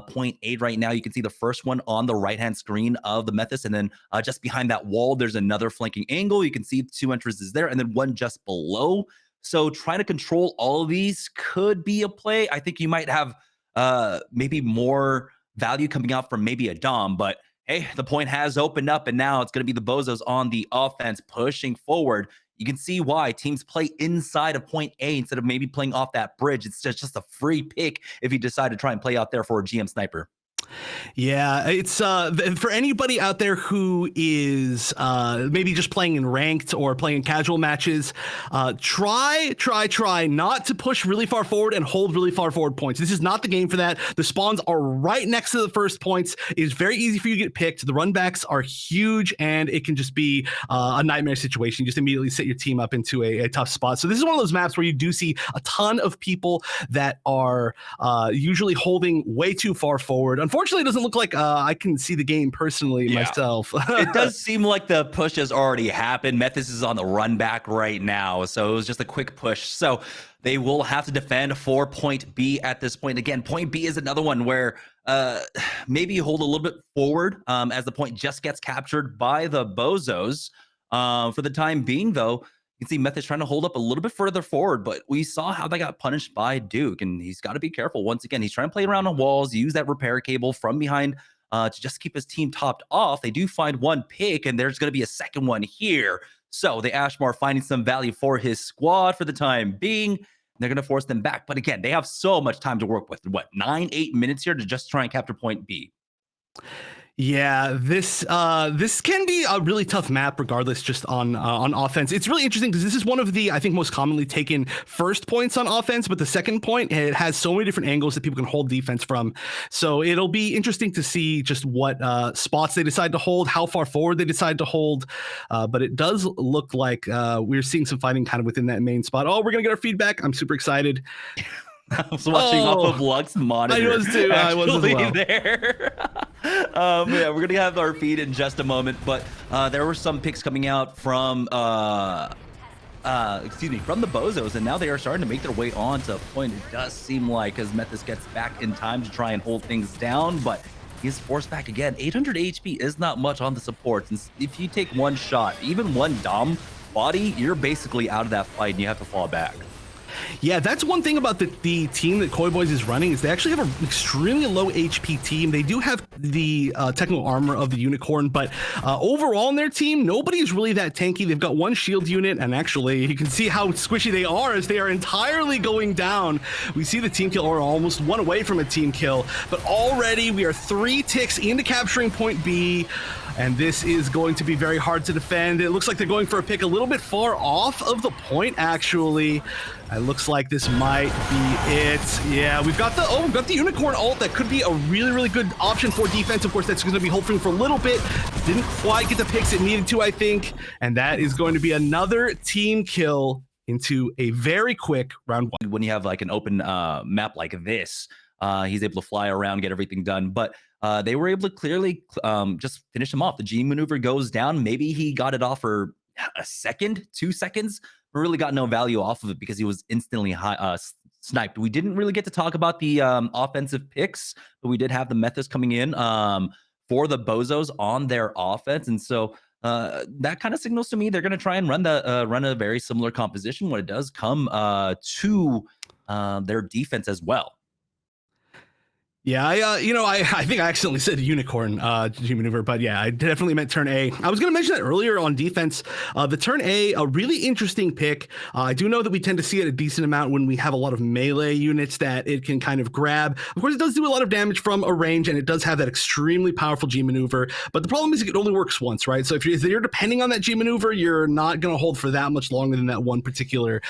point 8 right now. You can see the first one on the right-hand screen of the Methas, and then just behind that wall, there's another flanking angle. You can see 2 entrances there, and then one just below. So trying to control all of these could be a play. I think you might have maybe more value coming out from maybe a Dom, but hey, the point has opened up, and now it's going to be the BOZOS on the offense pushing forward. You can see why teams play inside of point A instead of maybe playing off that bridge. It's just a free pick if you decide to try and play out there for a GM sniper. Yeah, it's for anybody out there who is maybe just playing in ranked or playing in casual matches, try not to push really far forward and hold really far forward points. This is not the game for that. The spawns are right next to the first points. It's very easy for you to get picked. The run backs are huge, and it can just be a nightmare situation. You just immediately set your team up into a tough spot. So this is one of those maps where you do see a ton of people that are usually holding way too far forward. Unfortunately, unfortunately, it doesn't look like I can see the game personally myself. It does seem like the push has already happened. Metis is on the run back right now, so it was just a quick push. So they will have to defend for point B at this point. Again, point B is another one where maybe you hold a little bit forward as the point just gets captured by the BOZOS. For the time being, though, you can see Method trying to hold up a little bit further forward, but we saw how they got punished by Duke, and he's got to be careful. Once again, he's trying to play around on walls, use that repair cable from behind to just keep his team topped off. They do find one pick, and there's going to be a second one here. So the Ashmore finding some value for his squad for the time being. They're going to force them back. But again, they have so much time to work with. What, 9-8 minutes here to just try and capture point B? Yeah, this can be a really tough map, regardless. Just on offense, it's really interesting because this is one of the, I think, most commonly taken first points on offense. But the second point, it has so many different angles that people can hold defense from. So it'll be interesting to see just what spots they decide to hold, how far forward they decide to hold. But it does look like we're seeing some fighting kind of within that main spot. Oh, we're gonna get our feedback. I'm super excited. I was watching off of Lux's monitor. I was too. I was as well. There. Yeah, we're gonna have our feed in just a moment, but there were some picks coming out from from the BOZOS, and now they are starting to make their way on to a point. It does seem like as Methis gets back in time to try and hold things down, but he's forced back again. 800 HP is not much on the supports, and if you take one shot, even one Dom body, you're basically out of that fight, and you have to fall back. Yeah, that's one thing about the team that Koi Boys is running is they actually have an extremely low HP team. They do have the technical armor of the Unicorn, but overall in their team, nobody's really that tanky. They've got one shield unit, and actually you can see how squishy they are as they are entirely going down. We see the team kill, or almost one away from a team kill, but already we are 3 ticks into capturing point B. And this is going to be very hard to defend. It looks like they're going for a pick a little bit far off of the point, actually. It looks like this might be it. Yeah, we've got the Unicorn ult. That could be a really, really good option for defense. Of course, that's going to be holding for a little bit. Didn't quite get the picks it needed to, I think. And that is going to be another team kill into a very quick round 1. When you have like an open map like this, he's able to fly around, get everything done. But they were able to clearly just finish him off. The G maneuver goes down. Maybe he got it off for a second, 2 seconds, but really got no value off of it because he was instantly sniped. We didn't really get to talk about the offensive picks, but we did have the Methis coming in for the BOZOS on their offense. And so that kind of signals to me they're going to try and run a very similar composition when it does come to their defense as well. Yeah, I think I accidentally said Unicorn G maneuver, but yeah, I definitely meant turn A. I was going to mention that earlier on defense. The turn A, a really interesting pick. I do know that we tend to see it a decent amount when we have a lot of melee units that it can kind of grab. Of course, it does do a lot of damage from a range, and it does have that extremely powerful G maneuver. But the problem is it only works once, right? So if you're depending on that G maneuver, you're not going to hold for that much longer than that one particular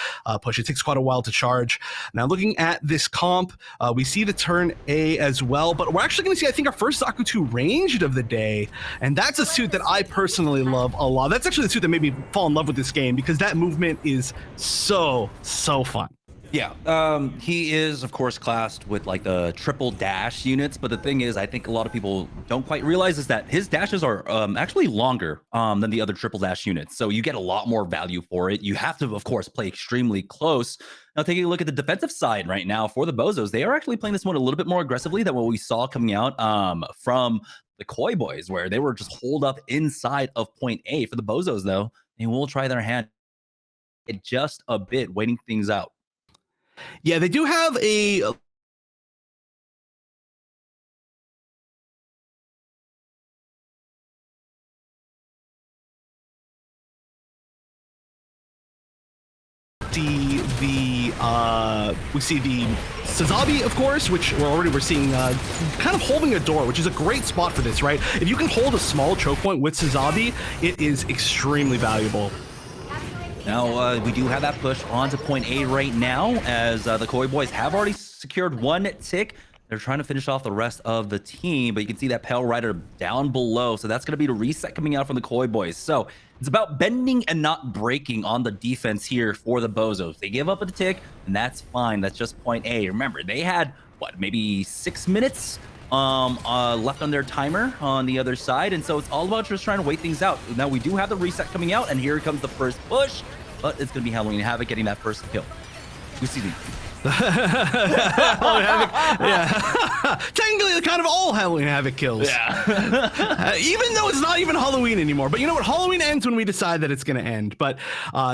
push. It takes quite a while to charge. Now, looking at this comp, we see the turn A as well, but we're actually going to see, I think, our first Zaku 2 ranged of the day, and that's a suit that I personally love a lot. That's actually the suit that made me fall in love with this game because that movement is so fun. Yeah, he is, of course, classed with like the triple dash units, but the thing is, I think a lot of people don't quite realize is that his dashes are actually longer than the other triple dash units, so you get a lot more value for it. You have to, of course, play extremely close. Now, taking a look at the defensive side right now for the BOZOS, they are actually playing this one a little bit more aggressively than what we saw coming out from the Koi Boys, where they were just holed up inside of point A. For the BOZOS, though, they will try their hand just a bit, waiting things out. Yeah, they do have a we see the Sazabi, of course, which we're seeing kind of holding a door, which is a great spot for this, right? If you can hold a small choke point with Sazabi, it is extremely valuable. Now, we do have that push onto point A right now, as the Koi Boys have already secured one tick. They're trying to finish off the rest of the team, but you can see that Pale Rider down below. So that's going to be the reset coming out from the Koi Boys. So it's about bending and not breaking on the defense here for the BOZOS. They give up a tick, and that's fine. That's just point A. Remember, they had, what, maybe 6 minutes left on their timer on the other side, and so it's all about just trying to wait things out. Now we do have the reset coming out, and here comes the first push, but it's gonna be Halloween Havoc getting that first kill. Excuse me. Halloween Havoc, yeah. Technically, kind of all Halloween Havoc kills. Yeah. Even though it's not even Halloween anymore. But you know what? Halloween ends when we decide that it's going to end. But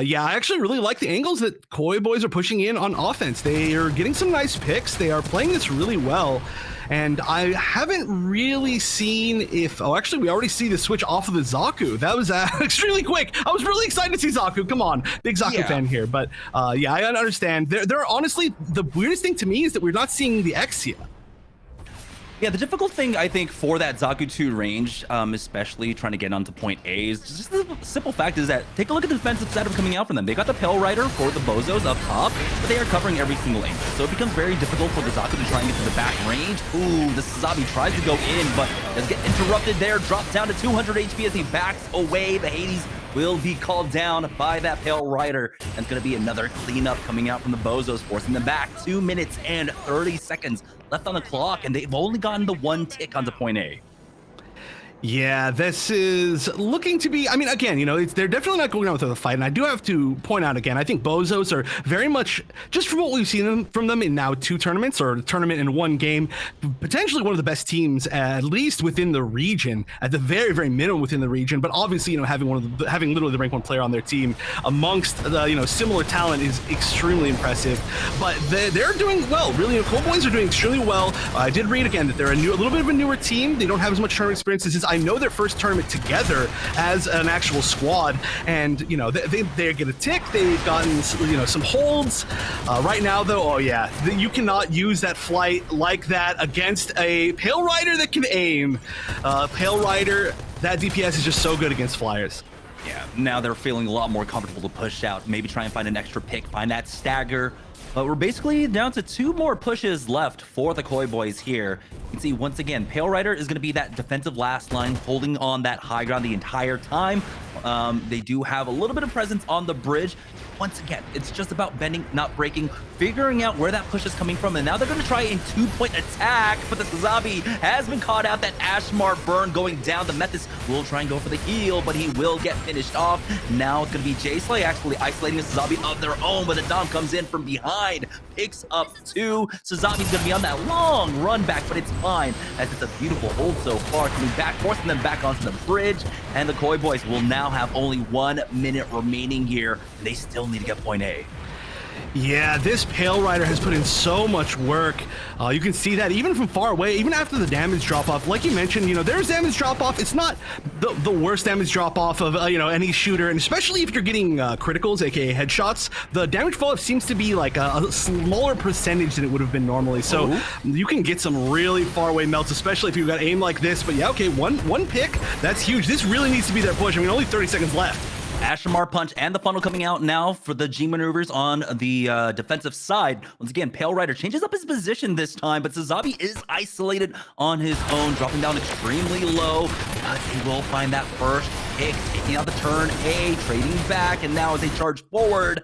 yeah, I actually really like the angles that Koi Boys are pushing in on offense. They are getting some nice picks. They are playing this really well. And I haven't really seen if... Oh, actually, we already see the switch off of the Zaku. That was extremely quick. I was really excited to see Zaku. Come on. Big Zaku fan here. But yeah, I understand. There are honestly... The weirdest thing to me is that we're not seeing the X yet. Yeah, the difficult thing, I think, for that Zaku 2 range, especially trying to get onto point A, is just the simple fact is that take a look at the defensive setup coming out from them. They got the Pale Rider for the BOZOS up top, but they are covering every single angle. So it becomes very difficult for the Zaku to try and get to the back range. Ooh, the Sazabi tries to go in, but does get interrupted there, drops down to 200 HP as he backs away. The Hades will be called down by that Pale Rider. And it's going to be another cleanup coming out from the BOZOS, forcing them back. 2 minutes and 30 seconds left on the clock, and they've only gotten the 1 tick onto point A. Yeah, this is looking to be, I mean, again, you know, they're definitely not going out without a fight. And I do have to point out again, I think BOZOS are very much, just from what we've seen from them in now 2 tournaments, or a tournament in 1 game, potentially one of the best teams, at least within the region, at the very, very minimum within the region. But obviously, you know, having literally the rank 1 player on their team amongst the, you know, similar talent is extremely impressive. But they're doing well, really. The Cold Boys are doing extremely well. I did read again that they're a little bit of a newer team. They don't have as much tournament experience as I know their first tournament together as an actual squad, and you know they get a tick. They've gotten, you know, some holds. Right now though, oh yeah, you cannot use that flight like that against a Pale Rider that can aim. Pale Rider, that DPS is just so good against flyers. Yeah, now they're feeling a lot more comfortable to push out, maybe try and find an extra pick, find that stagger. But we're basically down to 2 more pushes left for the Koi Boys here. You can see, once again, Pale Rider is going to be that defensive last line, holding on that high ground the entire time. They do have a little bit of presence on the bridge. Once again, it's just about bending, not breaking, figuring out where that push is coming from. And now they're going to try a 2-point attack, but the Sazabi has been caught out. That Ashmar burn going down. The Metis will try and go for the heal, but he will get finished off. Now it's going to be J-Slay actually isolating the Sazabi of their own, but the Dom comes in from behind, picks up 2. Sazabi's going to be on that long run back, but it's fine, as it's a beautiful hold so far, coming back, forcing them back onto the bridge. And the Koi Boys will now have only 1 minute remaining here, and they still need to get point A. Yeah, this Pale Rider has put in so much work. You can see that even from far away, even after the damage drop-off. Like you mentioned, you know, there's damage drop-off. It's not the worst damage drop-off of, you know, any shooter, and especially if you're getting criticals, aka headshots, the damage fall-off seems to be like a smaller percentage than it would have been normally. So you can get some really far-away melts, especially if you've got aim like this. But yeah, okay, one pick, that's huge. This really needs to be their push. I mean, only 30 seconds left. Ashmar punch and the funnel coming out now for the G maneuvers on the defensive side. Once again, Pale Rider changes up his position this time, but Sazabi is isolated on his own, dropping down extremely low. He will find that first pick, taking out the turn A, trading back, and now as they charge forward,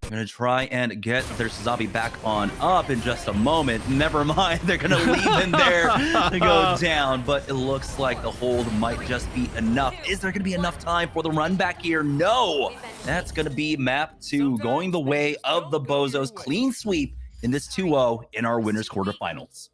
they're going to try and get their Sazabi back on up in just a moment. Never mind, they're going to leave him there to go down, but it looks like the hold might just be enough. Is there going to be enough time for the run back here? No! That's going to be map 2, going the way of the BOZOS. Clean sweep in this 2-0 in our winners quarterfinals.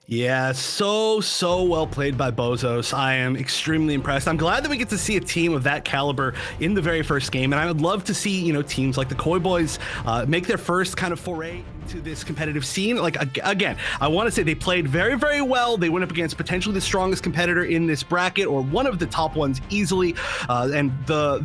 Yeah, so well played by BOZOS. I am extremely impressed. I'm glad that we get to see a team of that caliber in the very first game, and I would love to see, you know, teams like the Koi Boys make their first kind of foray to this competitive scene. Like, again, I want to say they played very, very well. They went up against potentially the strongest competitor in this bracket, or one of the top ones easily. And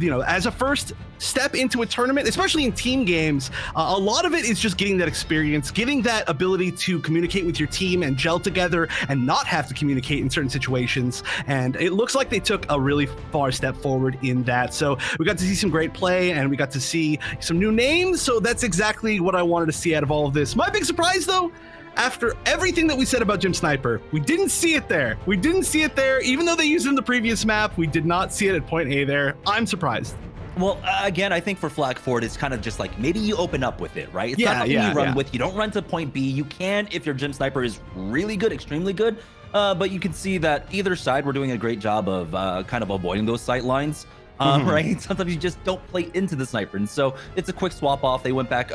you know, as a first step into a tournament, especially in team games, a lot of it is just getting that experience, getting that ability to communicate with your team and gel together and not have to communicate in certain situations. And it looks like they took a really far step forward in that. So we got to see some great play, and we got to see some new names. So that's exactly what I wanted to see out of all of this. My big surprise, though, after everything that we said about Jim Sniper, we didn't see it there. We didn't see it there. Even though they used it in the previous map, we did not see it at point A there. I'm surprised. Well, again, I think for Flag Forward, it's kind of just like, maybe you open up with it, right? It's not something you run with. You don't run to point B. You can, if your Gym Sniper is really good, extremely good, But you can see that either side, we're doing a great job of kind of avoiding those sight lines. Right? Sometimes you just don't play into the sniper. And so it's a quick swap off. They went back.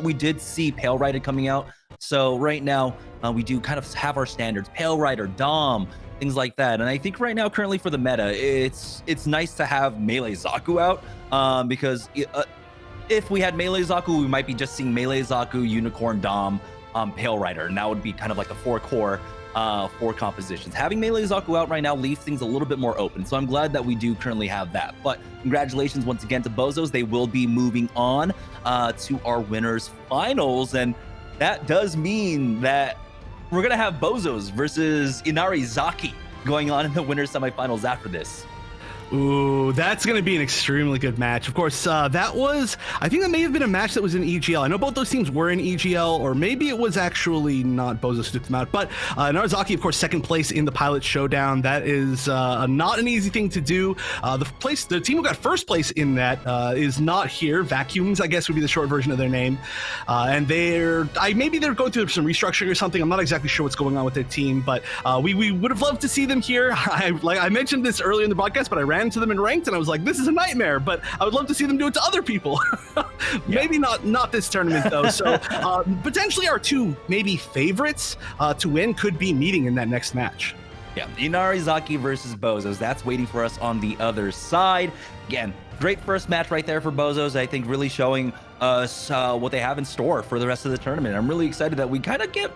We did see Pale Rider coming out. So right now, we do kind of have our standards. Pale Rider, Dom, things like that. And I think right now, currently for the meta, it's nice to have Melee Zaku out because if we had Melee Zaku, we might be just seeing Melee Zaku, Unicorn, Dom, Pale Rider. And that would be kind of like a 4-core 4 compositions. Having Melee Zaku out right now leaves things a little bit more open. So I'm glad that we do currently have that. But congratulations once again to BOZOS. They will be moving on to our winners finals. And that does mean that we're going to have BOZOS versus Inarizaki going on in the winners semifinals after this. Ooh, that's going to be an extremely good match. Of course, I think that may have been a match that was in EGL. I know both those teams were in EGL, or maybe it was actually not BOZOS who took them out. But Inarizaki, of course, second place in the Pilot Showdown. That is not an easy thing to do. The team who got first place in that is not here. Vacuums, I guess, would be the short version of their name. And maybe they're going through some restructuring or something. I'm not exactly sure what's going on with their team, but we would have loved to see them here. I mentioned this earlier in the broadcast, but I ran to them in ranked and I was like, this is a nightmare, but I would love to see them do it to other people. Maybe not this tournament though. So potentially our two maybe favorites to win could be meeting in that next match. Yeah, Inarizaki versus BOZOS. That's waiting for us on the other side. Again, great first match right there for BOZOS. I think really showing us what they have in store for the rest of the tournament. I'm really excited that we kind of get,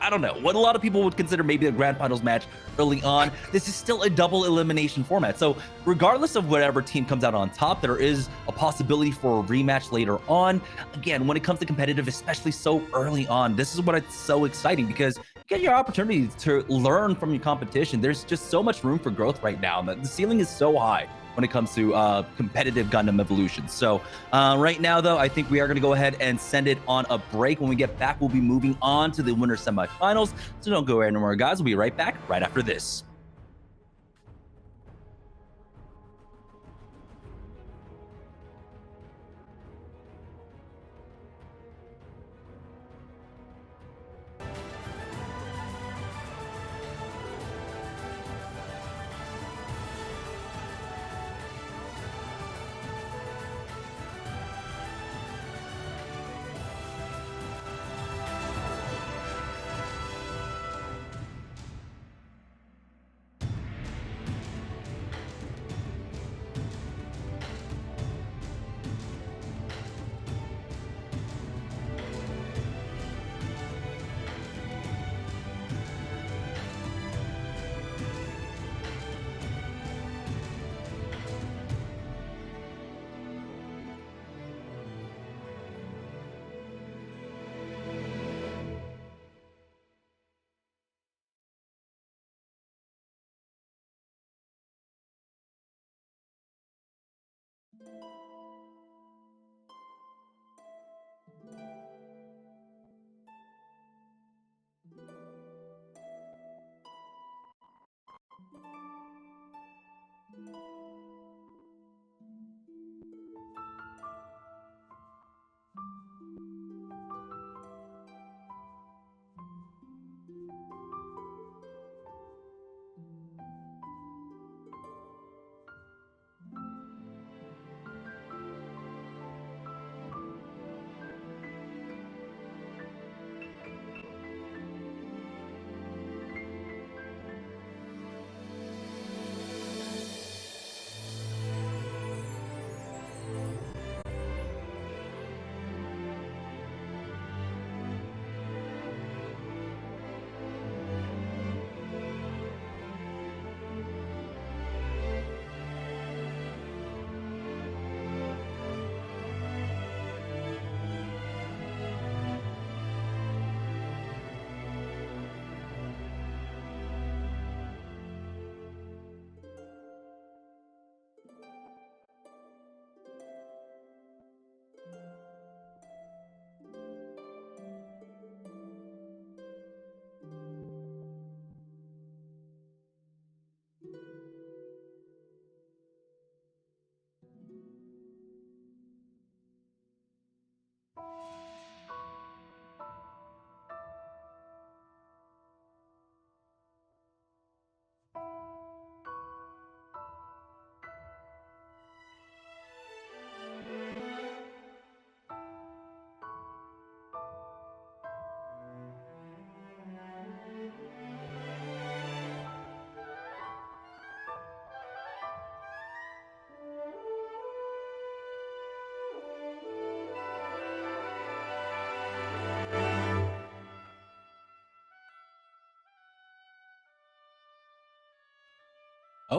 I don't know, what a lot of people would consider maybe a grand finals match early on. This is still a double elimination format. So regardless of whatever team comes out on top, there is a possibility for a rematch later on. Again, when it comes to competitive, especially so early on, this is what it's so exciting because you get your opportunity to learn from your competition. There's just so much room for growth right now. The ceiling is so high when it comes to competitive Gundam Evolution. So right now, though, I think we are going to go ahead and send it on a break. When we get back, we'll be moving on to the winner semifinals. So don't go anywhere, guys. We'll be right back right after this.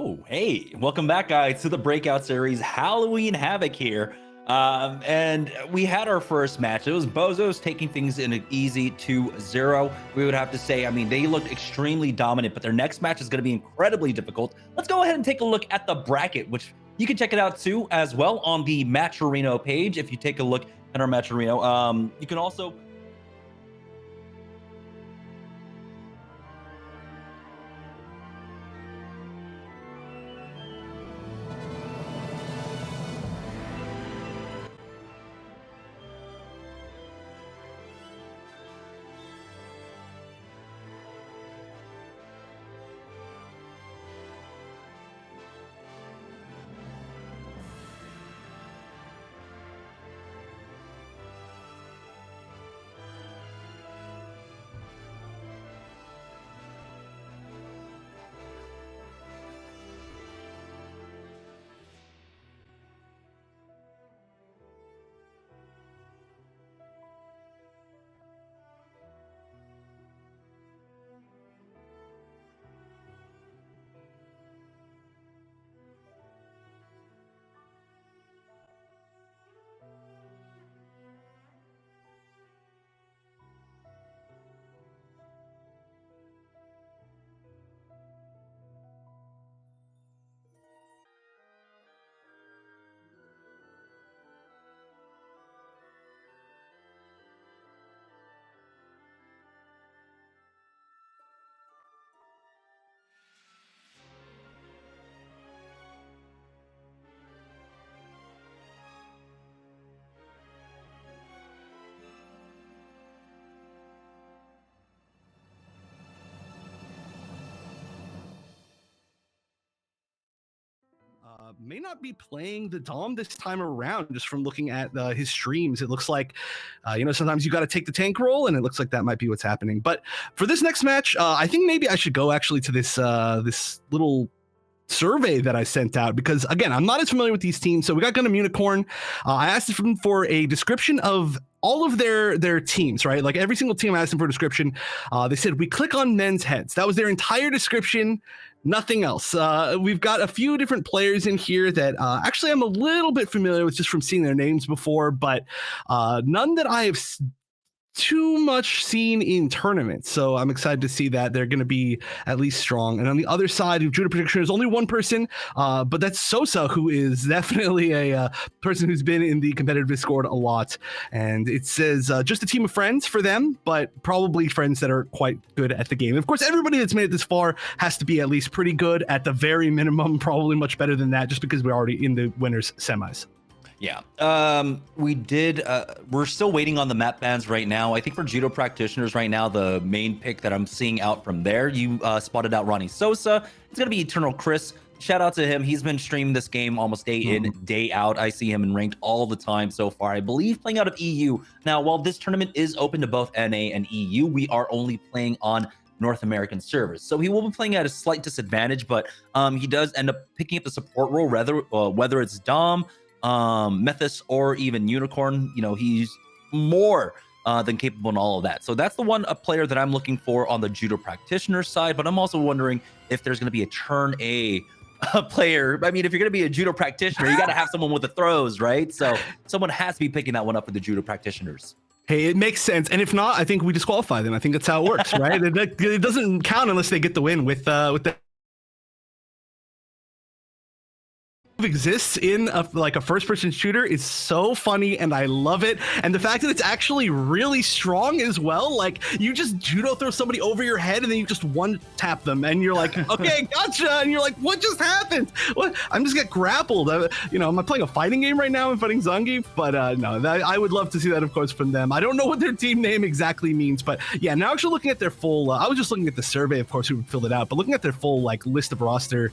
Oh, hey, welcome back, guys, to the Breakout Series Halloween Havoc here. And we had our first match. It was BOZOS taking things in an easy 2-0. We would have to say, I mean, they looked extremely dominant, but their next match is going to be incredibly difficult. Let's go ahead and take a look at the bracket, which you can check it out too as well on the Matcherino page. If you take a look at our Matcherino, you can also may not be playing the Dom this time around. Just from looking at his streams, it looks like sometimes you got to take the tank role, and it looks like that might be what's happening. But for this next match, I think maybe I should go actually to this this little survey that I sent out, because again, I'm not as familiar with these teams. So we got Gundam Unicorn. I asked them for a description of all of their teams, right? Like every single team I asked them for a description. They said, we click on men's heads. That was their entire description. Nothing else. We've got a few different players in here that actually I'm a little bit familiar with just from seeing their names before, but none that I have too much seen in tournaments. So I'm excited to see that they're going to be at least strong. And on the other side of Judo prediction, there's only one person, but that's Sosa, who is definitely a person who's been in the competitive Discord a lot. And it says just a team of friends for them, but probably friends that are quite good at the game. Of course, everybody that's made it this far has to be at least pretty good at the very minimum, probably much better than that, just because we're already in the winners semis. Yeah, we're still waiting on the map bans right now. I think for Judo practitioners right now, the main pick that I'm seeing out from there, you spotted out Ronnie Sosa. It's going to be Eternal Chris. Shout out to him. He's been streaming this game almost day in, day out. I see him in ranked all the time so far. I believe playing out of EU. Now, while this tournament is open to both NA and EU, we are only playing on North American servers. So he will be playing at a slight disadvantage, but he does end up picking up the support role, whether it's Dom, Methus, or even Unicorn. He's more than capable in all of that. So that's a player that I'm looking for on the Judo practitioner side, but I'm also wondering if there's going to be a turn A player. I mean, if you're going to be a Judo practitioner, you got to have someone with the throws, right? So someone has to be picking that one up for the Judo practitioners. Hey, it makes sense. And if not, I think we disqualify them. I think that's how it works, right? It doesn't count unless they get the win with the exists in a first-person shooter is so funny, and I love it. And the fact that it's actually really strong as well, like you just judo throw somebody over your head and then you just one tap them and you're like, okay, gotcha, and you're like, what just happened? What? I'm just get grappled. Am I playing a fighting game right now? I'm fighting Zangief, but no, I would love to see that, of course, from them. I don't know what their team name exactly means, but yeah, now actually looking at their full, I was just looking at the survey, of course, who filled it out, but looking at their full list of roster,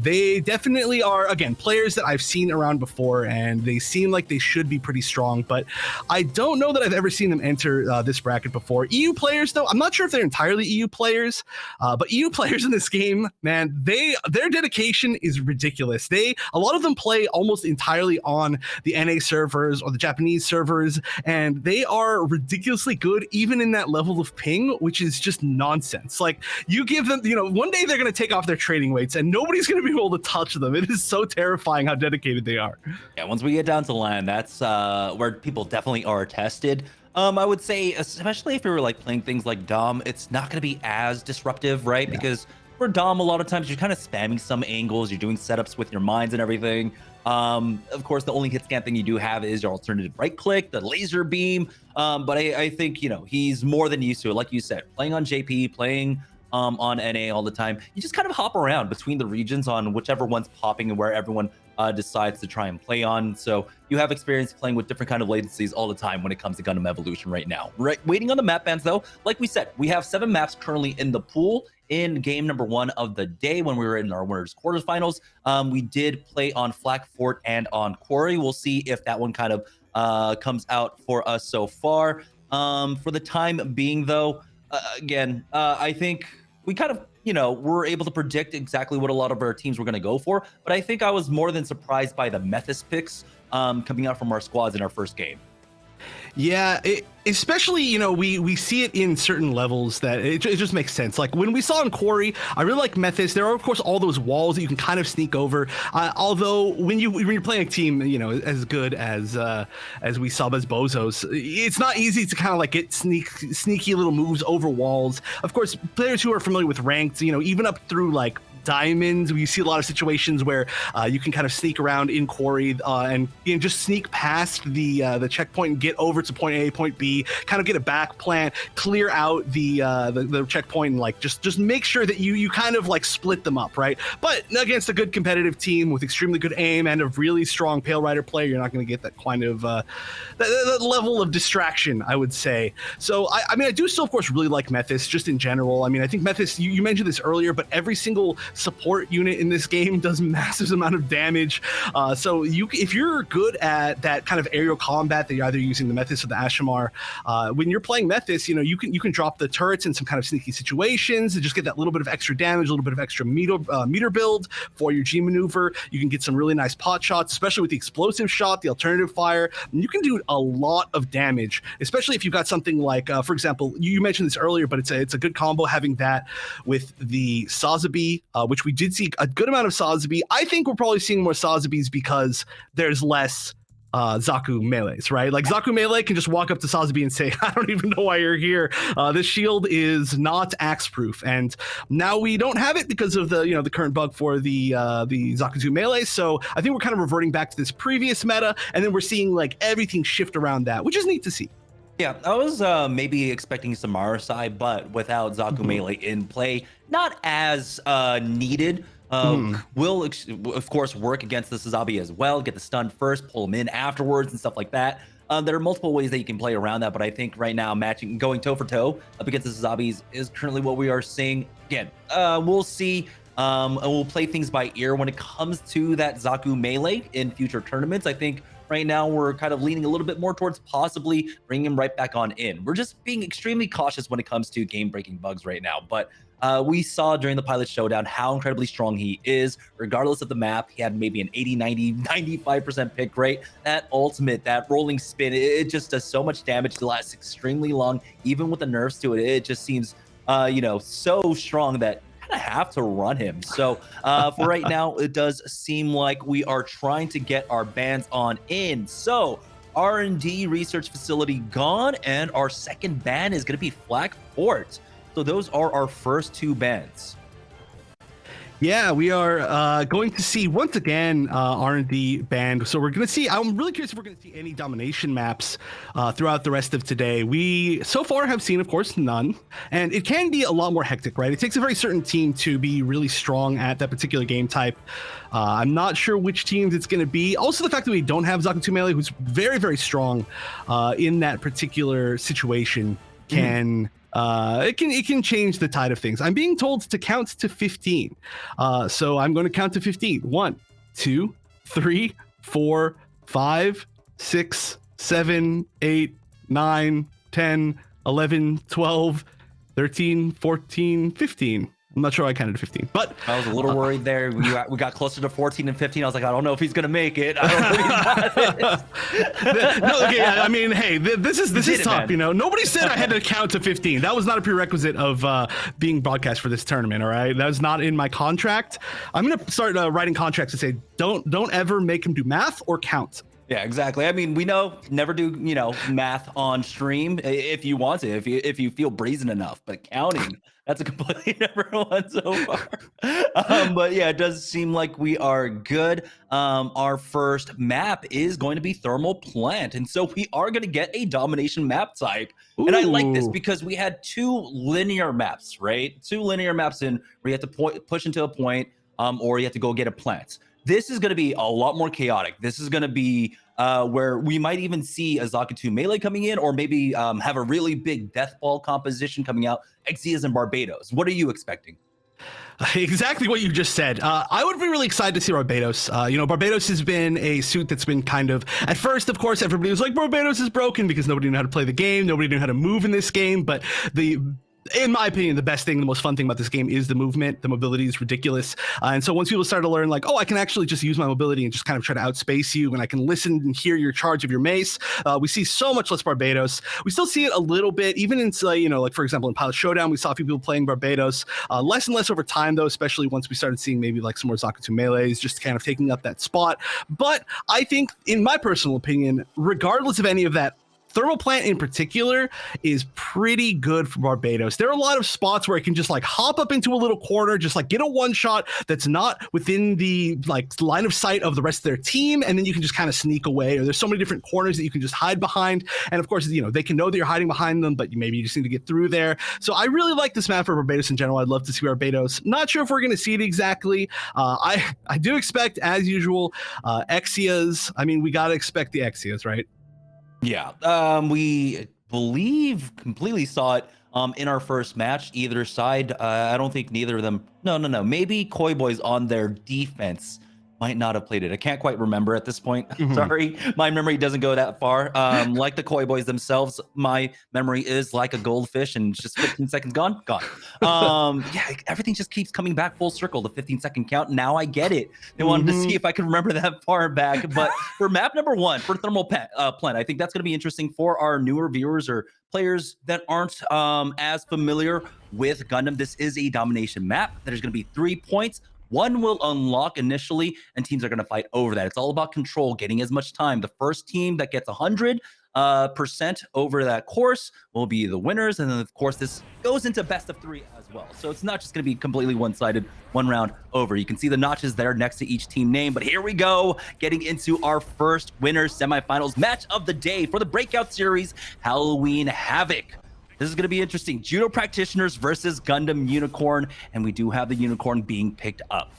they definitely are, again, again, players that I've seen around before, and they seem like they should be pretty strong, but I don't know that I've ever seen them enter this bracket before. EU players, though, I'm not sure if they're entirely EU players, but EU players in this game, man, their dedication is ridiculous. A lot of them play almost entirely on the NA servers or the Japanese servers, and they are ridiculously good even in that level of ping, which is just nonsense. Like, you give them, one day they're going to take off their trading weights and nobody's going to be able to touch them. It is so terrifying how dedicated they are. Yeah, once we get down to LAN, that's where people definitely are tested. I would say, especially if you're like playing things like Dom, it's not going to be as disruptive, right? Yeah. Because for Dom, a lot of times you're kind of spamming some angles, you're doing setups with your mines and everything. Of course, the only hit scan thing you do have is your alternative right click, the laser beam. But I think, he's more than used to it. Like you said, playing on JP, playing on NA all the time, you just kind of hop around between the regions on whichever one's popping and where everyone decides to try and play on. So you have experience playing with different kind of latencies all the time when it comes to Gundam Evolution right now. Right, waiting on the map bans though, like we said, we have 7 maps currently in the pool. In game number 1 of the day, when we were in our winners quarterfinals, we did play on Flak Fort and on Quarry. We'll see if that one kind of comes out for us so far. For the time being though, again, I think we kind of, we're able to predict exactly what a lot of our teams were going to go for. But I think I was more than surprised by the Methis picks coming out from our squads in our first game. Yeah, especially, we see it in certain levels that it just makes sense. Like when we saw in Quarry, I really like Methis. There are, of course, all those walls that you can kind of sneak over. Although when you're playing a team, as good as we saw as BOZOS, it's not easy to kind of like get sneaky little moves over walls. Of course, players who are familiar with ranked, even up through like diamonds, we see a lot of situations where you can kind of sneak around in Quarry and just sneak past the checkpoint and get over to point A, point B, kind of get a back plant, clear out the checkpoint, and like just make sure that you kind of like split them up, right? But against a good competitive team with extremely good aim and a really strong Pale Rider player, you're not going to get that kind of that level of distraction, I would say. So I mean, I do still, of course, really like Methis just in general. I mean, I think Methis, you mentioned this earlier, but every single support unit in this game does massive amount of damage. So if you're good at that kind of aerial combat, that you're either using the Methis or the Ashamar, when you're playing Methis, you can drop the turrets in some kind of sneaky situations and just get that little bit of extra damage, a little bit of extra meter build for your G maneuver. You can get some really nice pot shots, especially with the explosive shot, the alternative fire. And you can do a lot of damage, especially if you've got something like, for example, you mentioned this earlier, but it's a good combo having that with the Sazabi, which we did see a good amount of Sazabi. I think we're probably seeing more Sazabis because there's less Zaku melees, right? Like Zaku melee can just walk up to Sazabi and say, I don't even know why you're here. This shield is not axe proof, and now we don't have it because of the current bug for the Zaku melee. So I think we're kind of reverting back to this previous meta, and then we're seeing like everything shift around that, which is neat to see. Yeah, I was maybe expecting some Marasai, but without Zaku melee in play, not as needed. Will, of course, work against the Sazabi as well, get the stun first, pull him in afterwards, and stuff like that. There are multiple ways that you can play around that, but I think right now going toe for toe up against the Sazabis is currently what we are seeing. Again, we'll see. And we'll play things by ear when it comes to that Zaku melee in future tournaments. I think right now we're kind of leaning a little bit more towards possibly bringing him right back on in. We're just being extremely cautious when it comes to game-breaking bugs right now. But we saw during the pilot showdown how incredibly strong he is. Regardless of the map, he had maybe an 80, 90, 95% pick rate. That ultimate, that rolling spin, it just does so much damage. It lasts extremely long. Even with the nerfs to it, it just seems, so strong that have to run him. So for right now, it does seem like we are trying to get our bans on in. So R&D research facility gone, and our second ban is going to be Flak Fort. So those are our first 2 bans. Yeah, we are going to see once again R&D banned. So we're going to see. I'm really curious if we're going to see any domination maps throughout the rest of today. We so far have seen, of course, none, and it can be a lot more hectic, right? It takes a very certain team to be really strong at that particular game type. I'm not sure which teams it's going to be. Also, the fact that we don't have Zaku melee, who's very, very strong in that particular situation, can. It can change the tide of things. I'm being told to count to 15. So I'm going to count to 15. 1, 2, 3, 4, 5, 6, 7, 8, 9, 10, 11, 12, 13, 14, 15. I'm not sure I counted to 15, but I was a little worried there. We got closer to 14 and 15. I was like, I don't know if he's gonna make it. I don't know if he's got it. No, okay, I mean, hey, this is tough, man. you know. Nobody said I had to count to 15. That was not a prerequisite of being broadcast for this tournament. All right, that was not in my contract. I'm gonna start writing contracts to say don't ever make him do math or count. Yeah, exactly. I mean, we know never do, you know, math on stream if you want to, if you feel brazen enough, but counting, that's a completely different one so far. But yeah, it does seem like we are good. Our first map is going to be Thermal Plant. And so we are going to get a domination map type. Ooh. And I like this because we had 2 linear maps, right? 2 linear maps in where you have to push into a point or you have to go get a plant. This is going to be a lot more chaotic. This is going to be where we might even see a Zakutu melee coming in, or maybe have a really big death ball composition coming out. Exias and Barbados. What are you expecting? Exactly what you just said. I would be really excited to see Barbados. You know, Barbados has been a suit that's been kind of, at first, of course, everybody was like, Barbados is broken because nobody knew how to play the game. Nobody knew how to move in this game. But in my opinion, the best thing, the most fun thing about this game is the movement. The mobility is ridiculous. And so once people start to learn like, oh, I can actually just use my mobility and just kind of try to outspace you, and I can listen and hear your charge of your mace, we see so much less Barbados. We still see it a little bit, even in, you know, like for example, in Pilot Showdown, we saw a few people playing Barbados. Less and less over time, though, especially once we started seeing maybe like some more Zakutu melees, just kind of taking up that spot. But I think, in my personal opinion, regardless of any of that, Thermal Plant in particular is pretty good for Barbados. There are a lot of spots where it can just like hop up into a little corner, just like get a one shot that's not within the like line of sight of the rest of their team, and then you can just kind of sneak away. Or there's so many different corners that you can just hide behind. And of course, you know, they can know that you're hiding behind them, but maybe you just need to get through there. So I really like this map for Barbados in general. I'd love to see Barbados. Not sure if we're going to see it exactly. I do expect, as usual, Exias. I mean, we got to expect the Exias, right? Yeah, we believe completely saw it in our first match. Either side, I don't think neither of them. No. Maybe Koi Boys on their defense might not have played it. I can't quite remember at this point. Sorry, my memory doesn't go that far. Like the Koi Boys themselves, my memory is like a goldfish, and it's just 15 seconds gone. Yeah, everything just keeps coming back full circle. The 15-second count. Now I get it. They wanted to see if I could remember that far back. But for map number 1, for Thermal Plant, I think that's going to be interesting for our newer viewers or players that aren't as familiar with Gundam. This is a domination map. There's going to be 3 points. 1 will unlock initially, and teams are going to fight over that. It's all about control, getting as much time. The first team that gets 100% over that course will be the winners. And then, of course, this goes into best of 3 as well. So it's not just going to be completely one-sided, 1 round over. You can see the notches there next to each team name. But here we go, getting into our first winners semifinals match of the day for the Breakout Series, Halloween Havoc. This is going to be interesting. Judo practitioners versus Gundam Unicorn, and we do have the Unicorn being picked up.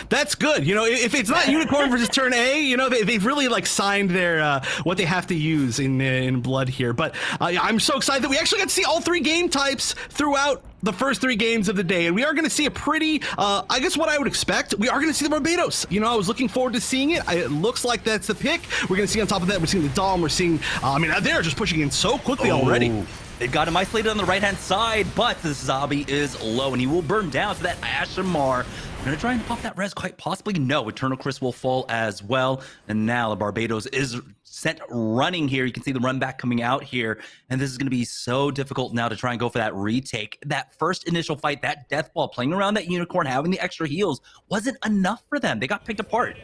That's good. You know, if it's not Unicorn versus Turn A, you know, they've really like signed their what they have to use in blood here. But I'm so excited that we actually got to see all 3 game types throughout the first 3 games of the day, and we are going to see a pretty I guess what I would expect, we are going to see the Barbados. You know, I was looking forward to seeing it. It looks like that's the pick. We're going to see on top of that, we're seeing the Dom, we're seing I mean, they're just pushing in so quickly already. They've got him isolated on the right-hand side, but the Zabi is low, and he will burn down to that Ashamar. Gonna try and pop that res, quite possibly. No, Eternal Chris will fall as well. And now the Barbados is sent running here. You can see the run back coming out here. And this is gonna be so difficult now to try and go for that retake. That first initial fight, that death ball, playing around that Unicorn, having the extra heals, wasn't enough for them. They got picked apart.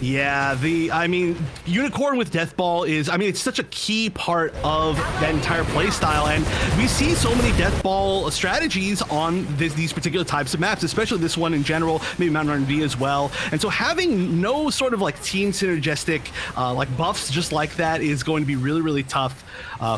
Yeah, I mean, Unicorn with Death Ball is, I mean, it's such a key part of that entire play style, and we see so many Death Ball strategies on these particular types of maps, especially this one in general, maybe Mount R&D as well. And so having no sort of like team synergistic like buffs just like that is going to be really, really tough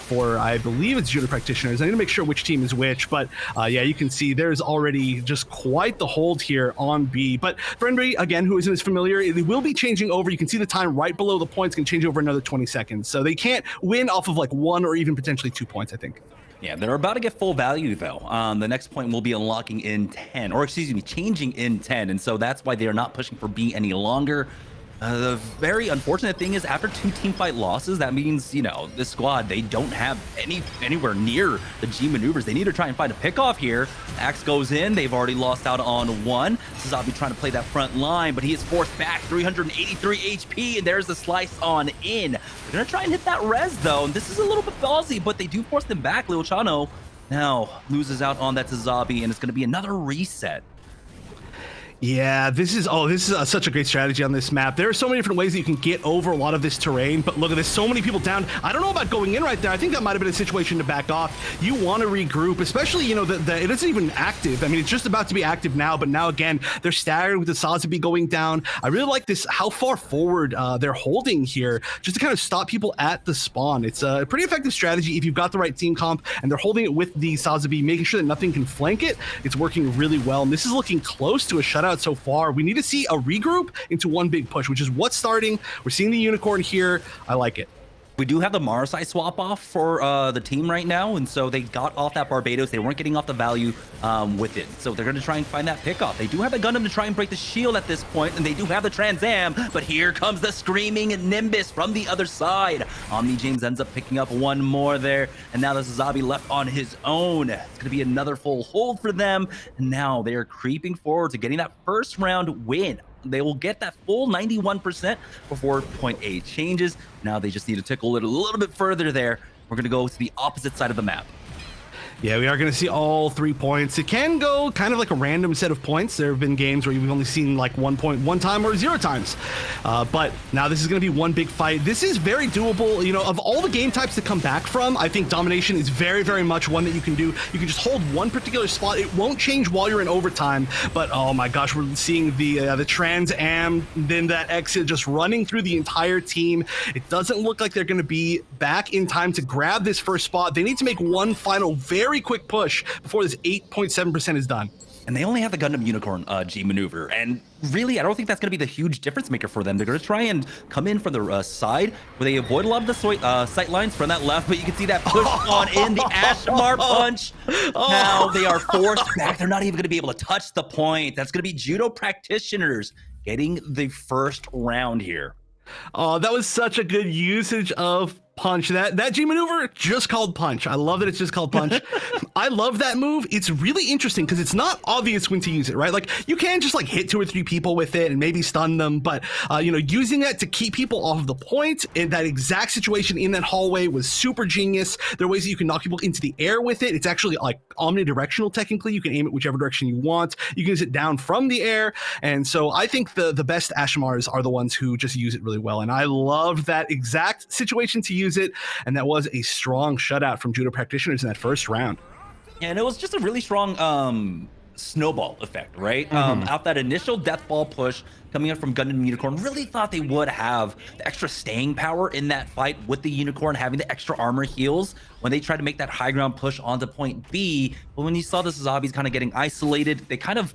for, I believe it's Judo practitioners. I need to make sure which team is which, but yeah, you can see there's already just quite the hold here on B. But for anybody, again, who isn't as familiar, it will be changing over. You can see the time right below the points can change over another 20 seconds. So they can't win off of like 1 or even potentially 2 points, I think. Yeah, they're about to get full value though. The next point will be unlocking in 10, or excuse me, changing in 10. And so that's why they are not pushing for B any longer. The very unfortunate thing is after 2 team fight losses, that means, you know, this squad, they don't have anywhere near the G maneuvers. They need to try and find a pickoff here. Axe goes in. They've already lost out on 1. Sazabi trying to play that front line, but he is forced back 383 HP, and there's the slice on in. They're going to try and hit that res, though, and this is a little bit ballsy, but they do force them back. Lil Chano now loses out on that Sazabi, and it's going to be another reset. Yeah, this is such a great strategy on this map. There are so many different ways that you can get over a lot of this terrain, but look at this, so many people down. I don't know about going in right there. I think that might have been a situation to back off. You want to regroup, especially, you know, it isn't even active. I mean, it's just about to be active now, but now again, they're staggered with the Sazabi going down. I really like this, how far forward they're holding here, just to kind of stop people at the spawn. It's a pretty effective strategy if you've got the right team comp, and they're holding it with the Sazabi, making sure that nothing can flank it. It's working really well, and this is looking close to a shutout so far. We need to see a regroup into one big push, which is what's starting. We're seeing the unicorn here. I like it. We do have the Marasai swap off for the team right now, and so they got off that Barbados. They weren't getting off the value with it, so they're going to try and find that pickoff. They do have a Gundam to try and break the shield at this point, and they do have the Trans Am, but here comes the screaming Nimbus from the other side. Omni James ends up picking up one more there, and now the Sazabi left on his own. It's going to be another full hold for them, and now they are creeping forward to getting that first round win. They will get that full 91% before point A changes. Now they just need to tickle it a little bit further there. We're going to go to the opposite side of the map. Yeah, we are going to see all 3 points. It can go kind of like a random set of points. There have been games where you've only seen like 1 point 1 time or 0 times. But now this is going to be one big fight. This is very doable. You know, of all the game types to come back from, I think domination is very, very much one that you can do. You can just hold one particular spot. It won't change while you're in overtime. But oh my gosh, we're seeing the Trans Am, then that exit just running through the entire team. It doesn't look like they're going to be back in time to grab this first spot. They need to make one final very quick push before this 8.7% is done. And they only have the Gundam Unicorn G maneuver. And really, I don't think that's going to be the huge difference maker for them. They're going to try and come in for the side where they avoid a lot of the sight lines from that left, but you can see that push on in, the Ashmar punch. Now they are forced back. They're not even going to be able to touch the point. That's going to be Judo practitioners getting the first round here. Oh, that was such a good usage of punch. That G maneuver just called punch. I love that it's just called punch. I love that move. It's really interesting because it's not obvious when to use it, right? Like you can just like hit 2 or 3 people with it and maybe stun them, but you know, using that to keep people off of the point in that exact situation in that hallway was super genius. There are ways that you can knock people into the air with it. It's actually like omnidirectional technically. You can aim it whichever direction you want. You can use it down from the air. And so I think the best Ashmars are the ones who just use it really well. And I love that exact situation to use it, and that was a strong shutout from Judo practitioners in that first round. Yeah, and it was just a really strong snowball effect, right? Out that initial death ball push coming up from Gundam Unicorn, really thought they would have the extra staying power in that fight with the Unicorn having the extra armor heals when they tried to make that high ground push onto point B. But when you saw the Sazabis kind of getting isolated, they kind of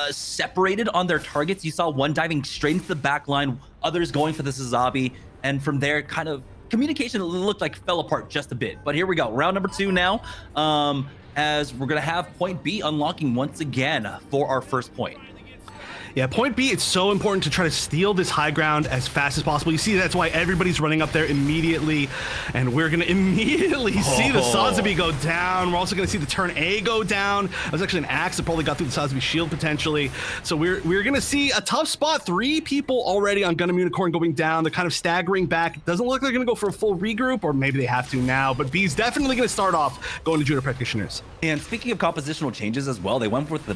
separated on their targets. You saw one diving straight into the back line, others going for the Sazabi, and from there kind of communication looked like fell apart just a bit. But here we go, round number 2 now, as we're gonna have point B unlocking once again for our first point. Yeah, point B, it's so important to try to steal this high ground as fast as possible. You see, that's why everybody's running up there immediately, and we're gonna immediately see the Sazabi go down. We're also gonna see the turn A go down. That was actually an axe that probably got through the Sazabi shield potentially. So we're gonna see a tough spot. 3 people already on Gundam Unicorn going down. They're kind of staggering back. It doesn't look like they're gonna go for a full regroup, or maybe they have to now, but B's definitely gonna start off going to Judo practitioners. And speaking of compositional changes as well, they went for the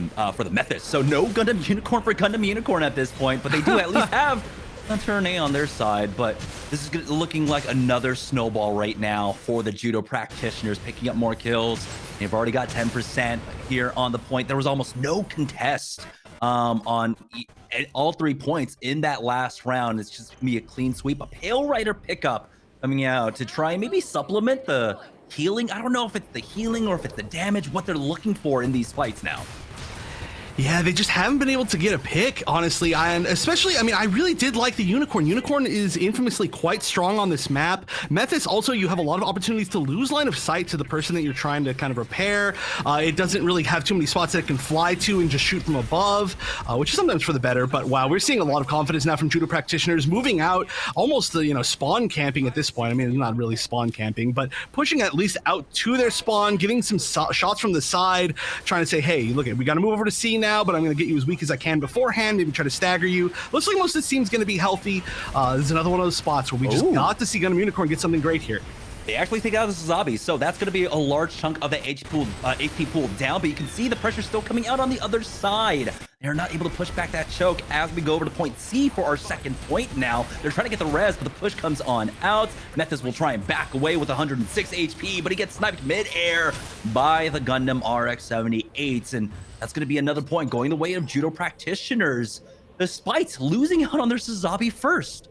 Mephis. So no Gundam Unicorn for Gundam Unicorn at this point, but they do at least have a turn A on their side. But this is looking like another snowball right now for the Judo practitioners, picking up more kills. They've already got 10% here on the point. There was almost no contest on all 3 points in that last round. It's just gonna be a clean sweep. A Pale Rider pickup coming out to try and maybe supplement the healing. I don't know if it's the healing or if it's the damage, what they're looking for in these fights now. Yeah, they just haven't been able to get a pick, honestly. And especially, I mean, I really did like the Unicorn. Unicorn is infamously quite strong on this map. Methis, also, you have a lot of opportunities to lose line of sight to the person that you're trying to kind of repair. It doesn't really have too many spots that it can fly to and just shoot from above, which is sometimes for the better. But wow, we're seeing a lot of confidence now from Judo practitioners, moving out almost the, spawn camping at this point. I mean, not really spawn camping, but pushing at least out to their spawn, getting some shots from the side, trying to say, hey, look, we got to move over to C now, but I'm going to get you as weak as I can beforehand, maybe try to stagger you. Looks like most of this team's going to be healthy. This is another one of those spots where we just got to see Gundam Unicorn get something great here. They actually take out the Suzabi, so that's going to be a large chunk of the HP pool down, but you can see the pressure still coming out on the other side. They're not able to push back that choke as we go over to point C for our second point now. They're trying to get the res, but the push comes on out. Methis will try and back away with 106 HP, but he gets sniped mid-air by the Gundam RX-78s, and that's going to be another point going the way of Judo practitioners, despite losing out on their Suzabi first.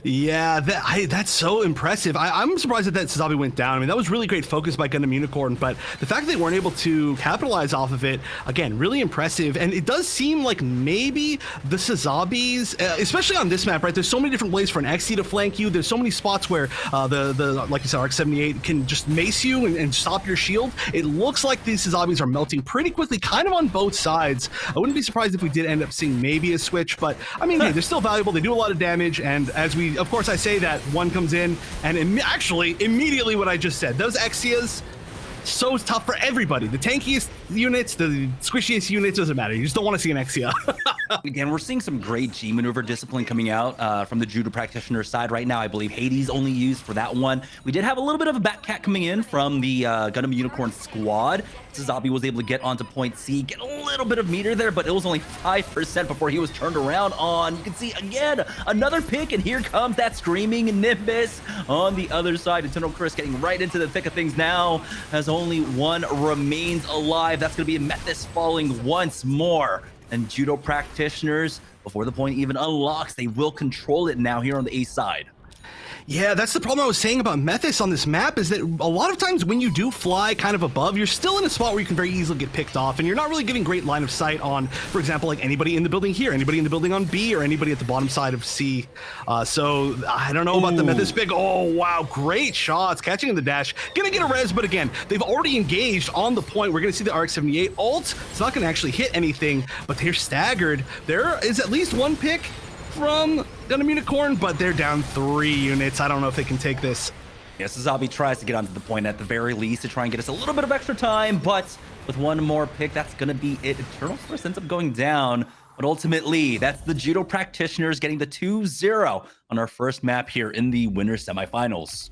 Yeah, that's so impressive. I'm surprised that Suzabi went down. I mean, that was really great focus by Gundam Unicorn, but the fact that they weren't able to capitalize off of it, again, really impressive. And it does seem like maybe the Suzabis, especially on this map, right? There's so many different ways for an XC to flank you. There's so many spots where the like you said, RX-78 can just mace you and stop your shield. It looks like these Suzabis are melting pretty quickly, kind of on both sides. I wouldn't be surprised if we did end up seeing maybe a switch, but I mean, hey, they're still valuable. They do a lot of damage, and as we, of course, I say that, one comes in, and actually, immediately what I just said, those Exias, so tough for everybody. The tankiest units, the squishiest units, doesn't matter. You just don't want to see an Exia. Again, we're seeing some great G maneuver discipline coming out from the Judo practitioner side right now. I believe Hades only used for that one. We did have a little bit of a back cat coming in from the Gundam Unicorn squad. Suzabi was able to get onto point C, get a little bit of meter there, but it was only 5% before he was turned around on. You can see, again, another pick, and here comes that screaming Nimbus on the other side. Eternal Chris getting right into the thick of things now, as only one remains alive. That's going to be Methis falling once more. And Judo practitioners, before the point even unlocks, they will control it now here on the A side. Yeah, that's the problem I was saying about Methis on this map, is that a lot of times when you do fly kind of above, you're still in a spot where you can very easily get picked off, and you're not really getting great line of sight on, for example, like anybody in the building here, anybody in the building on B, or anybody at the bottom side of C. So I don't know about the Methis big. Oh, wow, great shots, catching in the dash. Gonna get a res, but again, they've already engaged on the point. We're gonna see the RX-78 ult. It's not gonna actually hit anything, but they're staggered. There is at least one pick from Gundam Unicorn, but they're down 3 units. I don't know if they can take this. Yes, Suzabi tries to get onto the point at the very least to try and get us a little bit of extra time, but with one more pick, that's going to be it. Eternal Force ends up going down, but ultimately, that's the Judo practitioners getting the 2-0 on our first map here in the winner semifinals.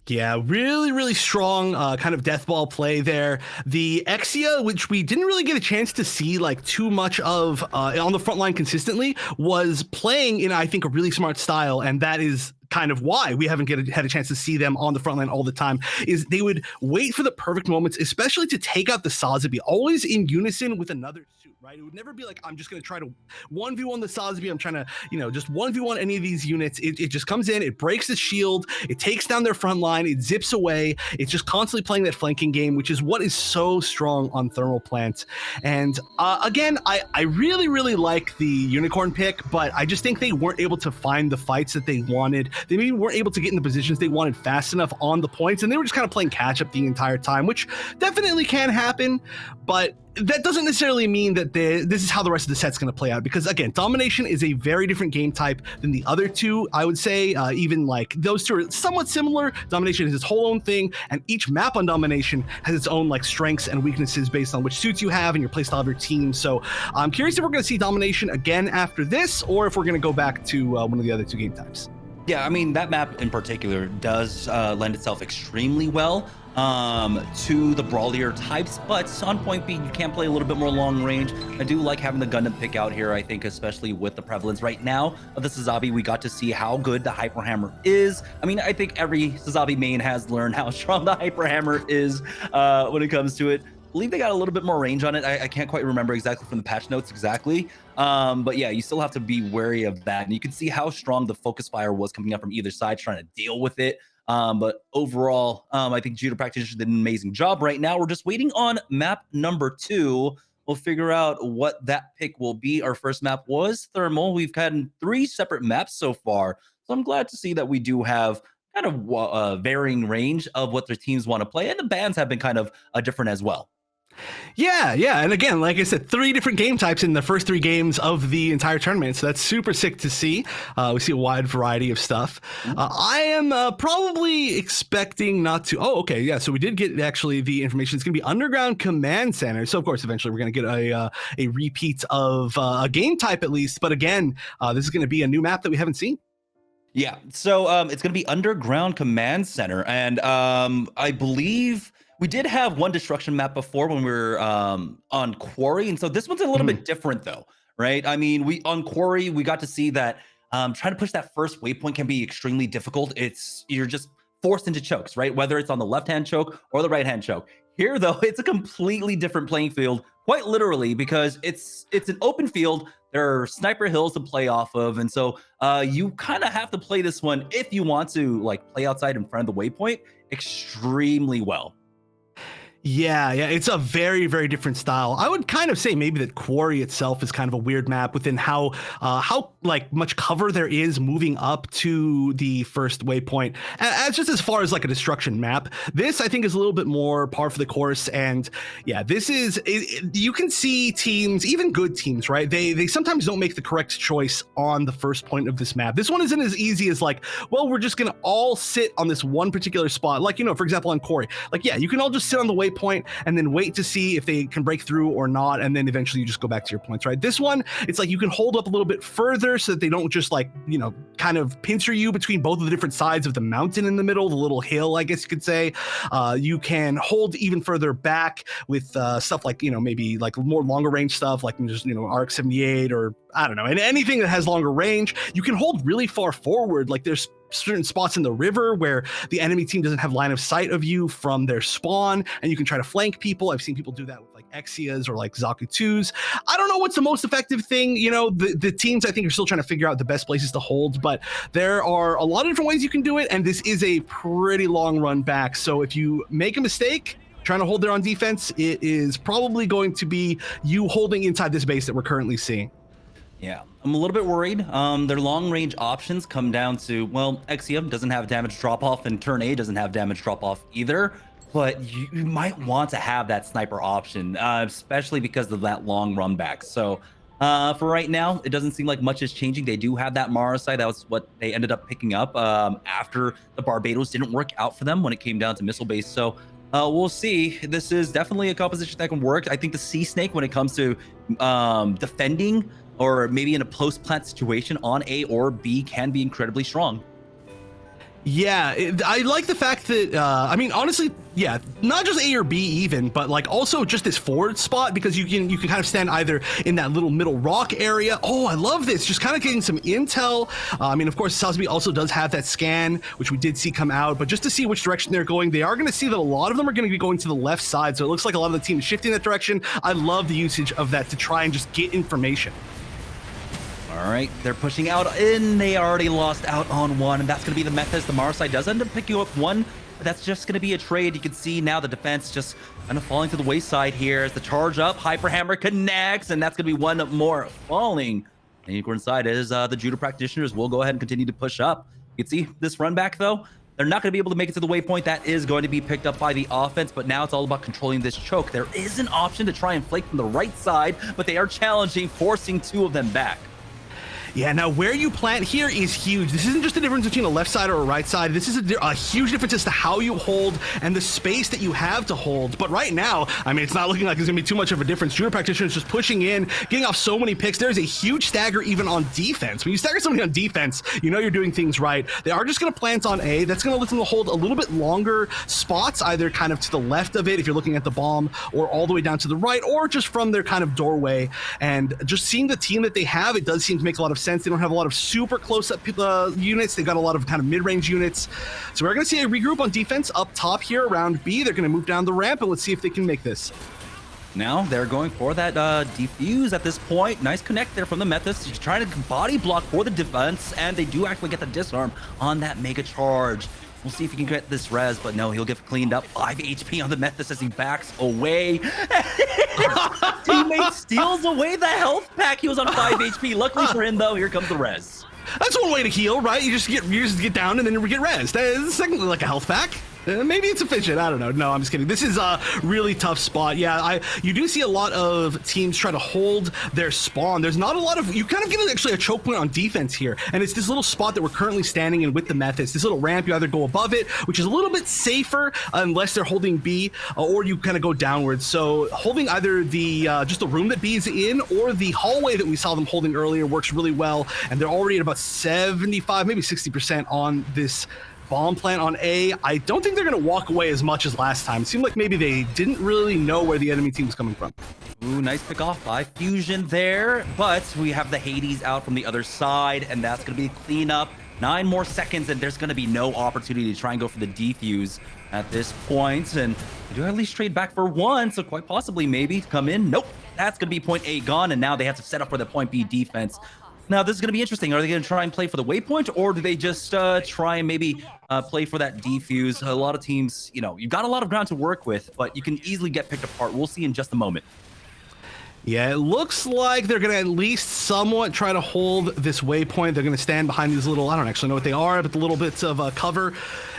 Yeah, really, really strong kind of death ball play there. The Exia, which we didn't really get a chance to see like too much of on the front line consistently, was playing in, I think, a really smart style, and that is kind of why we haven't had a chance to see them on the front line all the time. Is they would wait for the perfect moments, especially to take out the Sazabi, always in unison with another suit, right? It would never be like, I'm just going to try to 1v1 the Sazabi. I'm trying to, just 1v1 any of these units. It just comes in, it breaks the shield, it takes down their front line, it zips away. It's just constantly playing that flanking game, which is what is so strong on Thermal Plant. And again, I really, really like the Unicorn pick, but I just think they weren't able to find the fights that they wanted. They maybe weren't able to get in the positions they wanted fast enough on the points, and they were just kind of playing catch up the entire time, which definitely can happen, but that doesn't necessarily mean that this is how the rest of the set's going to play out, because again, domination is a very different game type than the other two. I would say even like those two are somewhat similar. Domination is its whole own thing, and each map on domination has its own like strengths and weaknesses based on which suits you have and your playstyle of your team. So I'm curious if we're going to see domination again after this, or if we're going to go back to one of the other two game types. Yeah, I mean, that map in particular does lend itself extremely well to the brawlier types, but on point B, you can play a little bit more long range. I do like having the Gundam pick out here, I think, especially with the prevalence right now of the Suzabi. We got to see how good the Hyper Hammer is. I mean, I think every Suzabi main has learned how strong the Hyper Hammer is when it comes to it. I believe they got a little bit more range on it. I can't quite remember exactly from the patch notes exactly. But yeah, you still have to be wary of that. And you can see how strong the focus fire was coming up from either side, trying to deal with it. But overall, I think Judo practitioners did an amazing job. Right now, we're just waiting on map number 2, we'll figure out what that pick will be. Our first map was Thermal. We've had 3 separate maps so far, so I'm glad to see that we do have kind of varying range of what their teams want to play, and the bans have been kind of different as well. Yeah, and again, like I said, 3 different game types in the first 3 games of the entire tournament, so that's super sick to see. We see a wide variety of stuff. I am probably expecting not to... Oh, okay, yeah, so we did get actually the information. It's going to be Underground Command Center, so of course, eventually we're going to get a repeat of a game type at least, but again, this is going to be a new map that we haven't seen. Yeah, so it's going to be Underground Command Center, and I believe... we did have one destruction map before when we were on Quarry, and so this one's a little bit different though, right? I mean, on Quarry, we got to see that trying to push that first waypoint can be extremely difficult. You're just forced into chokes, right? Whether it's on the left-hand choke or the right-hand choke. Here, though, it's a completely different playing field, quite literally, because it's an open field. There are sniper hills to play off of, and so you kind of have to play this one if you want to like play outside in front of the waypoint extremely well. Yeah, it's a very, very different style. I would kind of say maybe that Quarry itself is kind of a weird map within how like much cover there is moving up to the first waypoint. As far as like a destruction map, this I think is a little bit more par for the course. And yeah, this is you can see teams, even good teams, right? They sometimes don't make the correct choice on the first point of this map. This one isn't as easy as like, well, we're just gonna all sit on this one particular spot. Like, you know, for example, on Quarry, like, yeah, you can all just sit on the waypoint and then wait to see if they can break through or not, and then eventually you just go back to your points, right? This one, it's like you can hold up a little bit further so that they don't just like, you know, kind of pincer you between both of the different sides of the mountain in the middle, the little hill, I guess you could say. You can hold even further back with stuff like, you know, maybe like more longer range stuff like just, you know, RX-78 or I don't know, and anything that has longer range. You can hold really far forward, like there's certain spots in the river where the enemy team doesn't have line of sight of you from their spawn, and you can try to flank people. I've seen people do that with like Exias or like Zaku 2s. I don't know what's the most effective thing. You know, the teams I think are still trying to figure out the best places to hold, but there are a lot of different ways you can do it, and this is a pretty long run back. So if you make a mistake trying to hold there on defense, it is probably going to be you holding inside this base that we're currently seeing. Yeah, I'm a little bit worried. Their long-range options come down to, well, Exia doesn't have damage drop-off, and Turn A doesn't have damage drop-off either, but you might want to have that sniper option, especially because of that long run back. So for right now, it doesn't seem like much is changing. They do have that Mara side. That was what they ended up picking up after the Barbados didn't work out for them when it came down to missile base. So we'll see. This is definitely a composition that can work. I think the Sea Snake, when it comes to defending or maybe in a post-plant situation on A or B, can be incredibly strong. Yeah, I like the fact that, I mean, honestly, yeah, not just A or B even, but like also just this forward spot, because you can kind of stand either in that little middle rock area. Oh, I love this. Just kind of getting some intel. I mean, of course, Sosby also does have that scan, which we did see come out, but just to see which direction they're going, they are going to see that a lot of them are going to be going to the left side. So it looks like a lot of the team is shifting that direction. I love the usage of that to try and just get information. All right, they're pushing out, and they already lost out on one, and that's going to be the Mephis. The Mars side does end up picking up one, but that's just going to be a trade. You can see now the defense just kind of falling to the wayside here as the charge up. Hyper Hammer connects, and that's going to be one more falling. And Unicorn side is the Judo practitioners will go ahead and continue to push up. You can see this run back, though. They're not going to be able to make it to the waypoint. That is going to be picked up by the offense, but now it's all about controlling this choke. There is an option to try and flank from the right side, but they are challenging, forcing 2 of them back. Yeah, now where you plant here is huge. This isn't just a difference between a left side or a right side. This is a huge difference as to how you hold and the space that you have to hold. But right now, I mean, it's not looking like there's going to be too much of a difference. Judo practitioners just pushing in, getting off so many picks. There's a huge stagger even on defense. When you stagger somebody on defense, you know you're doing things right. They are just going to plant on A. That's going to let them hold a little bit longer spots, either kind of to the left of it if you're looking at the bomb, or all the way down to the right, or just from their kind of doorway. And just seeing the team that they have, it does seem to make a lot of sense. They don't have a lot of super close-up units. They've got a lot of kind of mid-range units. So we're going to see a regroup on defense up top here around B. They're going to move down the ramp, and let's see if they can make this. Now they're going for that defuse at this point. Nice connect there from the Mephis. He's trying to body block for the defense, and they do actually get the disarm on that mega charge. We'll see if he can get this res, but no, he'll get cleaned up. 5 HP on the Methus as he backs away. Teammate steals away the health pack. He was on 5 HP. Luckily for him, though, here comes the res. That's one way to heal, right? You just get down and then you get res. That is technically like a health pack. Maybe it's efficient. I don't know. No, I'm just kidding. This is a really tough spot. Yeah, you do see a lot of teams try to hold their spawn. There's not a lot of, you kind of get actually a choke point on defense here. And it's this little spot that we're currently standing in with the Methus. This little ramp, you either go above it, which is a little bit safer unless they're holding B, or you kind of go downwards. So holding either the just the room that B is in or the hallway that we saw them holding earlier works really well. And they're already at about 75, maybe 60% on this bomb plant on A. I don't think they're going to walk away as much as last time. It seemed like maybe they didn't really know where the enemy team was coming from. Ooh, nice pick off by Fusion there, but we have the Hades out from the other side, and that's going to be cleanup. 9 more seconds, and there's going to be no opportunity to try and go for the defuse at this point, and they do at least trade back for 1, so quite possibly maybe come in. Nope, that's going to be point A gone, and now they have to set up for the point B defense. Now, this is going to be interesting. Are they going to try and play for the waypoint, or do they just try and maybe play for that defuse? A lot of teams, you know, you've got a lot of ground to work with, but you can easily get picked apart. We'll see in just a moment. Yeah, it looks like they're going to at least somewhat try to hold this waypoint. They're going to stand behind these little, I don't actually know what they are, but the little bits of cover.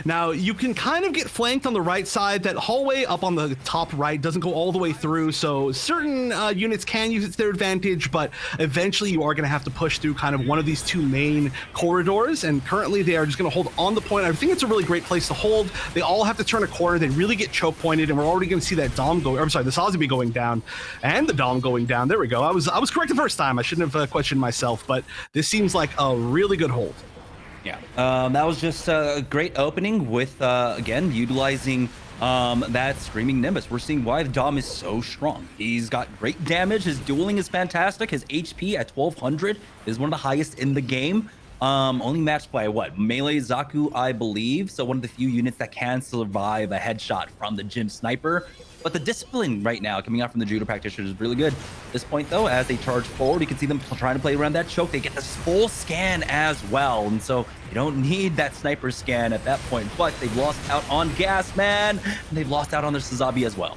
Now, you can kind of get flanked on the right side. That hallway up on the top right doesn't go all the way through, so certain units can use it to their advantage, but eventually you are going to have to push through kind of one of these 2 main corridors, and currently they are just going to hold on the point. I think it's a really great place to hold. They all have to turn a corner. They really get choke pointed, and we're already going to see that Dom go, I'm sorry, the Sazabi going down, and the Dom going down. There we go. I was correct the first time. I shouldn't have questioned myself, but this seems like a really good hold. Yeah, that was just a great opening with, again, utilizing that Screaming Nimbus. We're seeing why the Dom is so strong. He's got great damage. His dueling is fantastic. His HP at 1200 is one of the highest in the game. Only matched by what? Melee Zaku, I believe. So one of the few units that can survive a headshot from the gym sniper. But the discipline right now coming out from the Judo practitioners is really good. At this point, though, as they charge forward, you can see them trying to play around that choke. They get this full scan as well. And so you don't need that sniper scan at that point. But they've lost out on Gas Man, and they've lost out on their Sazabi as well.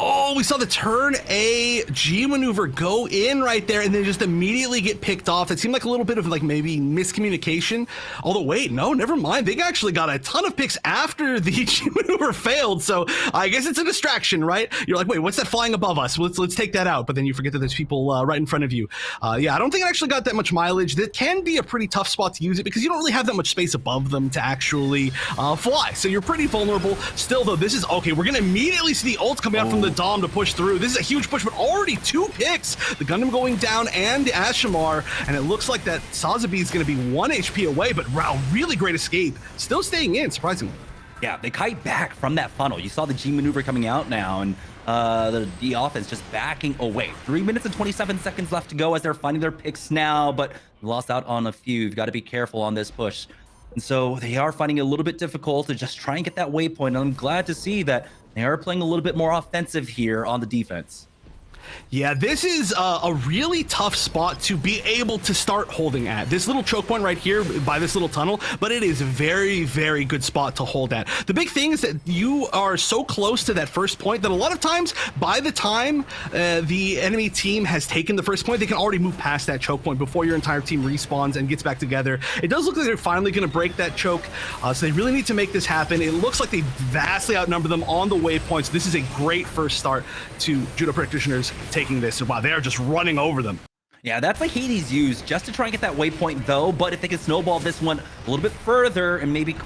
Oh, we saw the turn A G maneuver go in right there and then just immediately get picked off. It seemed like a little bit of like maybe miscommunication. Although, wait, no, never mind. They actually got a ton of picks after the G maneuver failed. So I guess it's a distraction, right? You're like, wait, what's that flying above us? Let's take that out. But then you forget that there's people right in front of you. Yeah, I don't think it actually got that much mileage. That can be a pretty tough spot to use it because you don't really have that much space above them to actually fly. So you're pretty vulnerable. Still, though, this is okay. We're going to immediately see the ult coming out from the Dom to push through. This is a huge push, but already 2 picks. The Gundam going down and the Ashamar, and it looks like that Sazabi is going to be 1 HP away, but wow, really great escape. Still staying in, surprisingly. Yeah, they kite back from that funnel. You saw the G maneuver coming out now, and the offense just backing away. 3 minutes and 27 seconds left to go as they're finding their picks now, but lost out on a few. You've got to be careful on this push. And so they are finding it a little bit difficult to just try and get that waypoint. And I'm glad to see that they are playing a little bit more offensive here on the defense. Yeah, this is a really tough spot to be able to start holding at. This little choke point right here by this little tunnel, but it is a very, very good spot to hold at. The big thing is that you are so close to that first point that a lot of times, by the time the enemy team has taken the first point, they can already move past that choke point before your entire team respawns and gets back together. It does look like they're finally going to break that choke, so they really need to make this happen. It looks like they vastly outnumber them on the waypoints. This is a great first start to Judo practitioners taking this. Wow, they are just running over them. Yeah, that's what Hades used just to try and get that waypoint though, but if they can snowball this one a little bit further and maybe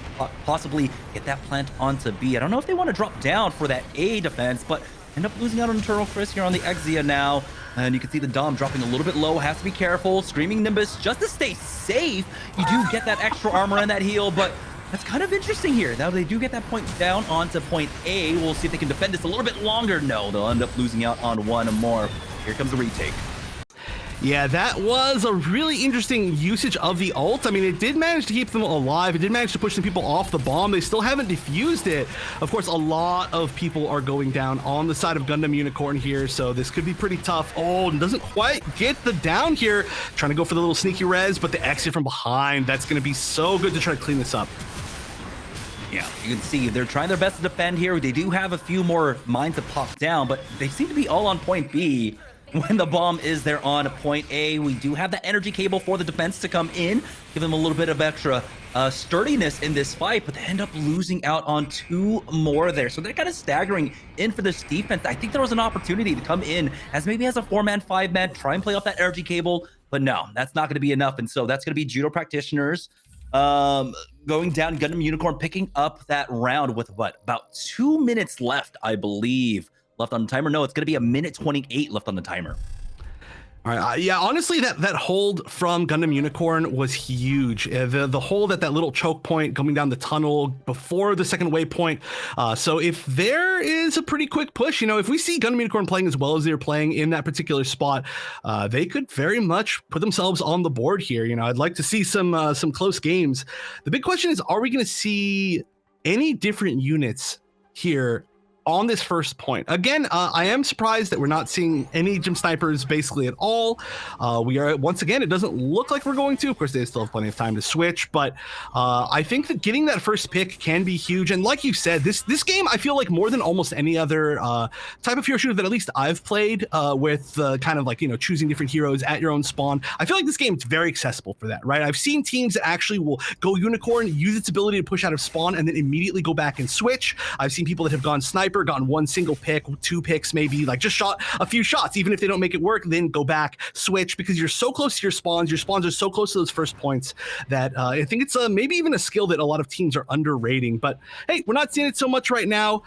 possibly get that plant onto B. I don't know if they want to drop down for that A defense, but end up losing out on Eternal Frisk here on the Exia now. And you can see the Dom dropping a little bit low, has to be careful. Screaming Nimbus just to stay safe. You do get that extra armor and that heal, but that's kind of interesting here. Now they do get that point down onto point A. We'll see if they can defend this a little bit longer. No, they'll end up losing out on one more. Here comes the retake. Yeah, that was a really interesting usage of the ult. I mean, it did manage to keep them alive. It did manage to push some people off the bomb. They still haven't defused it. Of course, a lot of people are going down on the side of Gundam Unicorn here, so this could be pretty tough. Oh, doesn't quite get the down here. Trying to go for the little sneaky res, but the exit from behind. That's going to be so good to try to clean this up. Yeah, you can see they're trying their best to defend here. They do have a few more mines to pop down, but they seem to be all on point B. When the bomb is there on point A, we do have the energy cable for the defense to come in, give them a little bit of extra sturdiness in this fight, but they end up losing out on 2 more there. So they're kind of staggering in for this defense. I think there was an opportunity to come in as maybe as a 4-man, 5-man, try and play off that energy cable, but no, that's not going to be enough. And so that's going to be Judo practitioners going down. Gundam Unicorn picking up that round with what, about 2 minutes left, I believe, left on the timer. No, it's going to be 1:28 left on the timer. All right, yeah, honestly, that hold from Gundam Unicorn was huge. The hold at that little choke point coming down the tunnel before the second waypoint. So if there is a pretty quick push, you know, if we see Gundam Unicorn playing as well as they're playing in that particular spot, they could very much put themselves on the board here. You know, I'd like to see some close games. The big question is, are we going to see any different units here on this first point? Again, I am surprised that we're not seeing any gym snipers basically at all. We are, once again, it doesn't look like we're going to. Of course, they still have plenty of time to switch, but I think that getting that first pick can be huge. And like you said, this game, I feel like more than almost any other type of hero shooter that at least I've played with kind of like, you know, choosing different heroes at your own spawn. I feel like this game is very accessible for that, right? I've seen teams that actually will go Unicorn, use its ability to push out of spawn, and then immediately go back and switch. I've seen people that have gone sniper, gone 1 single pick, 2 picks, maybe like just shot a few shots, even if they don't make it work, then go back, switch, because you're so close to your spawns are so close to those first points that I think it's maybe even a skill that a lot of teams are underrating. But hey, we're not seeing it so much right now.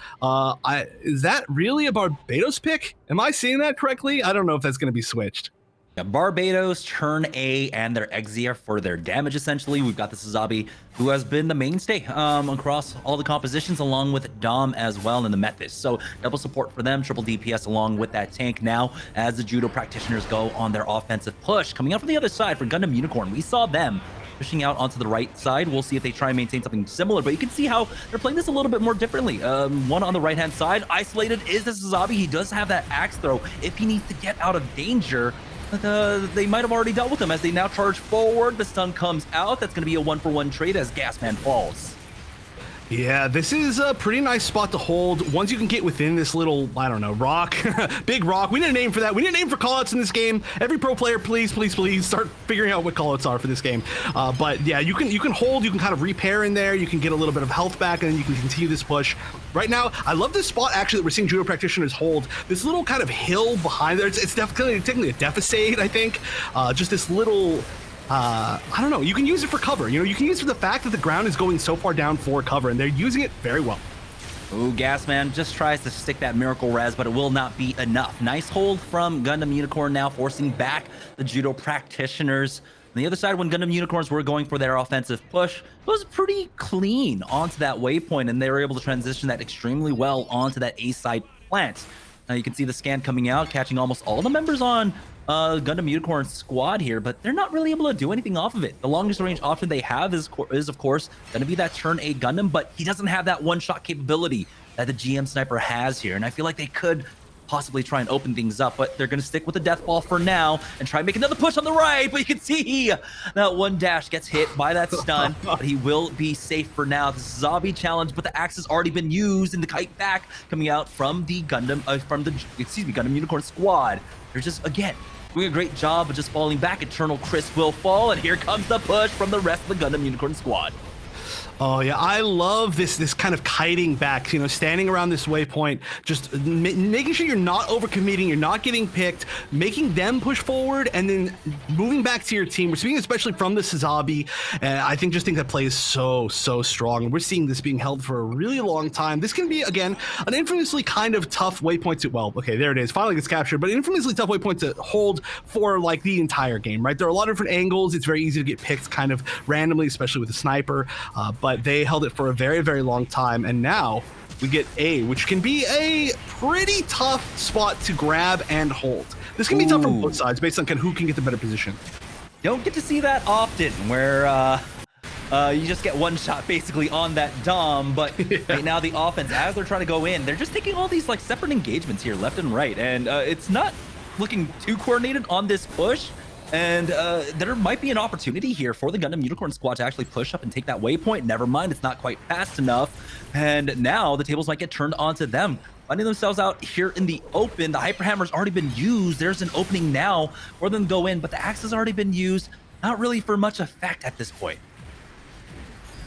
Is that really a Barbados pick? Am I seeing that correctly? I don't know if that's going to be switched. Yeah, Barbados, turn A, and their Exia for their damage, essentially. We've got the Suzabi, who has been the mainstay across all the compositions, along with Dom as well in the Methis. So double support for them, triple DPS along with that tank now as the Judo practitioners go on their offensive push. Coming out from the other side for Gundam Unicorn, we saw them pushing out onto the right side. We'll see if they try and maintain something similar, but you can see how they're playing this a little bit more differently. One on the right-hand side, isolated is the Suzabi. He does have that axe throw if he needs to get out of danger. But they might have already dealt with him as they now charge forward. The stun comes out. That's going to be a 1-for-1 trade as Gasman falls. Yeah, this is a pretty nice spot to hold. Once you can get within this little, I don't know, rock, big rock. We need a name for that. We need a name for callouts in this game. Every pro player, please start figuring out what callouts are for this game. But yeah, you can hold, you can kind of repair in there. You can get a little bit of health back, and then you can continue this push. Right now, I love this spot actually that we're seeing Judo practitioners hold. This little kind of hill behind there. It's definitely technically a deficit, I think. Just this little, I don't know, you can use it for cover. You know, you can use it for the fact that the ground is going so far down for cover, and they're using it very well. Ooh, Gasman just tries to stick that miracle res, but it will not be enough. Nice hold from Gundam Unicorn now, forcing back the Judo practitioners. On the other side, when Gundam Unicorns were going for their offensive push, it was pretty clean onto that waypoint, and they were able to transition that extremely well onto that A-side plant. Now you can see the scan coming out, catching almost all the members on Gundam Unicorn squad here, but they're not really able to do anything off of it. The longest range option they have is of course going to be that turn A Gundam, but he doesn't have that one-shot capability that the GM sniper has here, and I feel like they could possibly try and open things up, but they're going to stick with the death ball for now and try and make another push on the right. But you can see that one dash gets hit by that stun, but he will be safe for now. This is a zombie challenge, but the axe has already been used in the kite back coming out from the Gundam Gundam Unicorn squad. They're just, again, doing a great job of just falling back. Eternal Chris will fall, and here comes the push from the rest of the Gundam Unicorn squad. Oh yeah, I love this kind of kiting back, you know, standing around this waypoint, just making sure you're not overcommitting, you're not getting picked, making them push forward, and then moving back to your team. We're seeing especially from the Suzabi, and I think that play is so strong. And we're seeing this being held for a really long time. This can be, again, an infamously kind of tough waypoint to, well, okay, there it is, finally gets captured, but an infamously tough waypoint to hold for like the entire game, right? There are a lot of different angles. It's very easy to get picked kind of randomly, especially with a sniper, but they held it for a very long time, and now we get A, which can be a pretty tough spot to grab and hold. This can be tough from both sides based on kind of who can get the better position. Don't get to see that often where you just get one shot basically on that Dom, but right now the offense, as they're trying to go in, they're just taking all these like separate engagements here left and right, and it's not looking too coordinated on this push. And there might be an opportunity here for the Gundam Unicorn squad to actually push up and take that waypoint. Never mind, it's not quite fast enough. And now the tables might get turned onto them. Finding themselves out here in the open. The Hyper Hammer's already been used. There's an opening now for them to go in, but the axe has already been used. Not really for much effect at this point.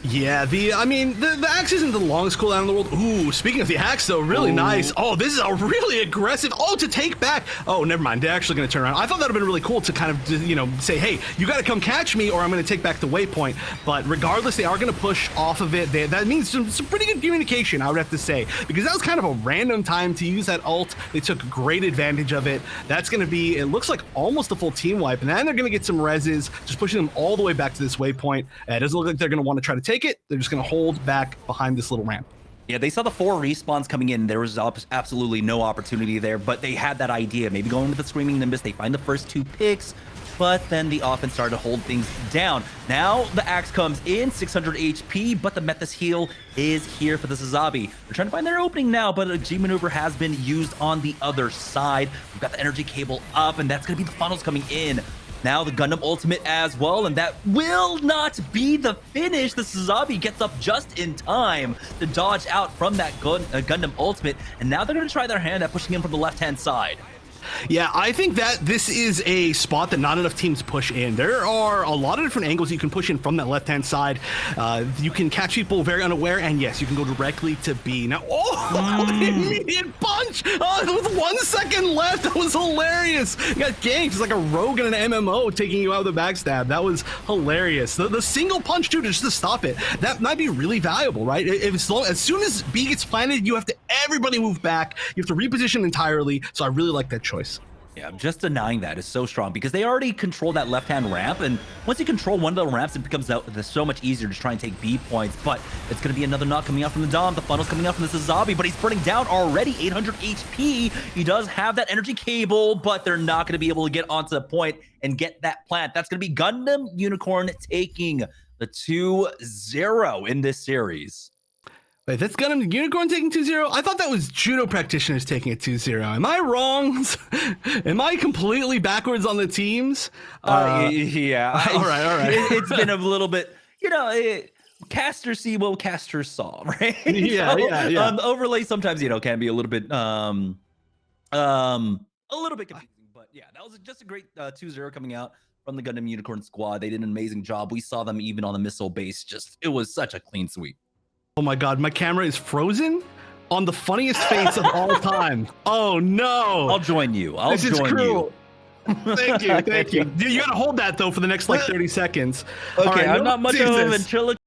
Yeah, the axe isn't the longest cooldown in the world. Ooh, speaking of the axe though, really nice. Oh, this is a really aggressive. Oh, to take back. Oh, never mind. They're actually going to turn around. I thought that would have been really cool to kind of, you know, say, hey, you got to come catch me or I'm going to take back the waypoint. But regardless, they are going to push off of it. That means some pretty good communication, I would have to say, because that was kind of a random time to use that ult. They took great advantage of it. That's going to be, it looks like almost a full team wipe. And then they're going to get some reses, just pushing them all the way back to this waypoint. It doesn't look like they're going to want to try to take it. They're just going to hold back behind this little ramp. Yeah, they saw the 4 respawns coming in. There was absolutely no opportunity there, but they had that idea. Maybe going with the Screaming Nimbus, they find the first 2 picks, but then the offense started to hold things down. Now the axe comes in, 600 HP, but the Methus heal is here for the Sazabi. They're trying to find their opening now, but a G maneuver has been used on the other side. We've got the energy cable up, and that's going to be the funnels coming in. Now the Gundam ultimate as well, and that will not be the finish. The Sazabi gets up just in time to dodge out from that Gundam ultimate, and now they're going to try their hand at pushing in from the left-hand side. Yeah, I think that this is a spot that not enough teams push in. There are a lot of different angles you can push in from that left-hand side. You can catch people very unaware, and yes, you can go directly to B. Now, the immediate punch! With 1 second left, that was hilarious! You got ganked. It's like a rogue in an MMO taking you out with a backstab. That was hilarious. The single punch, too, just to stop it, that might be really valuable, right? As soon as B gets planted, you have to everybody move back. You have to reposition entirely, so I really like that choice. Yeah, just denying that is so strong because they already control that left-hand ramp, and once you control one of the ramps, it becomes so much easier to try and take B points, but it's going to be another knock coming out from the Dom. The funnel's coming out from the Sazabi, but he's burning down already, 800 HP. He does have that energy cable, but they're not going to be able to get onto the point and get that plant. That's going to be Gundam Unicorn taking the 2-0 in this series. Wait, that's Gundam Unicorn taking 2-0? I thought that was Judo Practitioners taking it 2-0. Am I wrong? Am I completely backwards on the teams? Yeah. All right. It's been a little bit, you know, caster see what caster saw, right? Yeah, so, yeah. The overlay sometimes, you know, can be a little bit confusing. But yeah, that was just a great 2-0 coming out from the Gundam Unicorn squad. They did an amazing job. We saw them even on the missile base. It was such a clean sweep. Oh my god, my camera is frozen on the funniest face of all time. Oh no. I'll join you. This is cruel. Thank you. You gotta hold that though for the next like 30 seconds. Okay, right, I'm not much of a ventriloquist.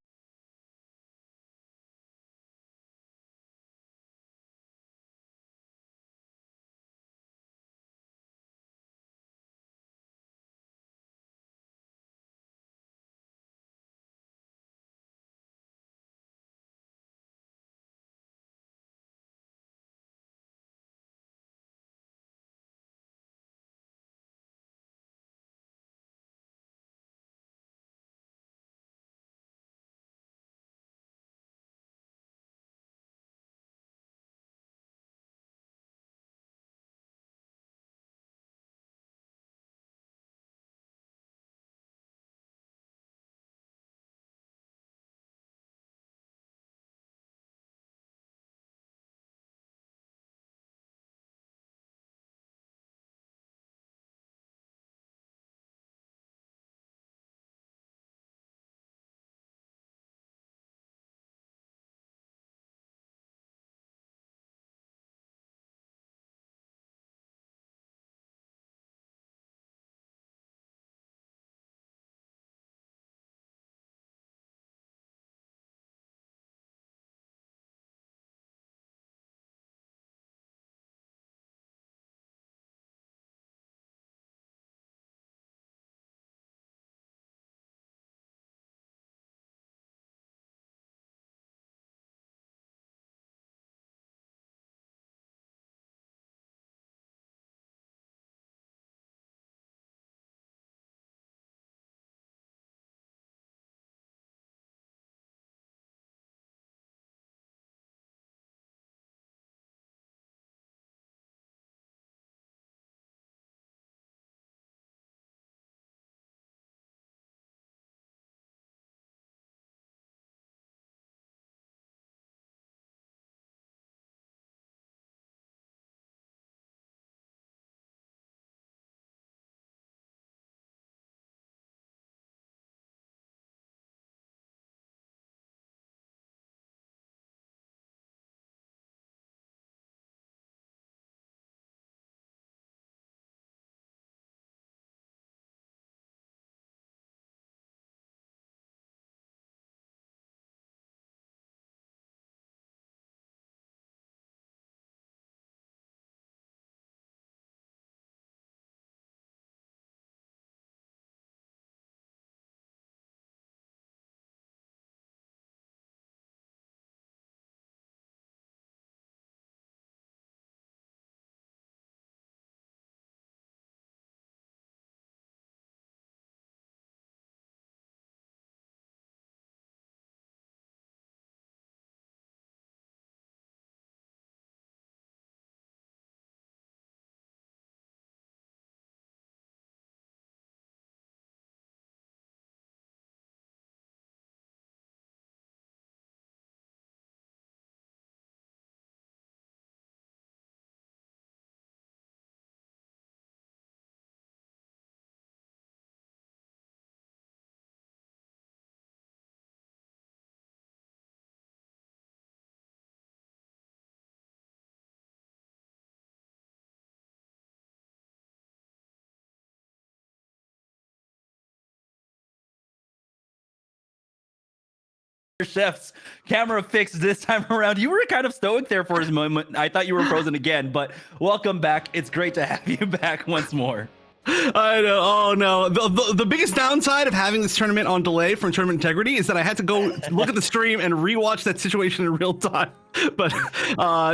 Chef's camera fixed this time around. You were kind of stoic there for a moment. I thought you were frozen again, but welcome back. It's great to have you back once more. I know. Oh no. The biggest downside of having this tournament on delay from tournament integrity is that I had to go look at the stream and rewatch that situation in real time. But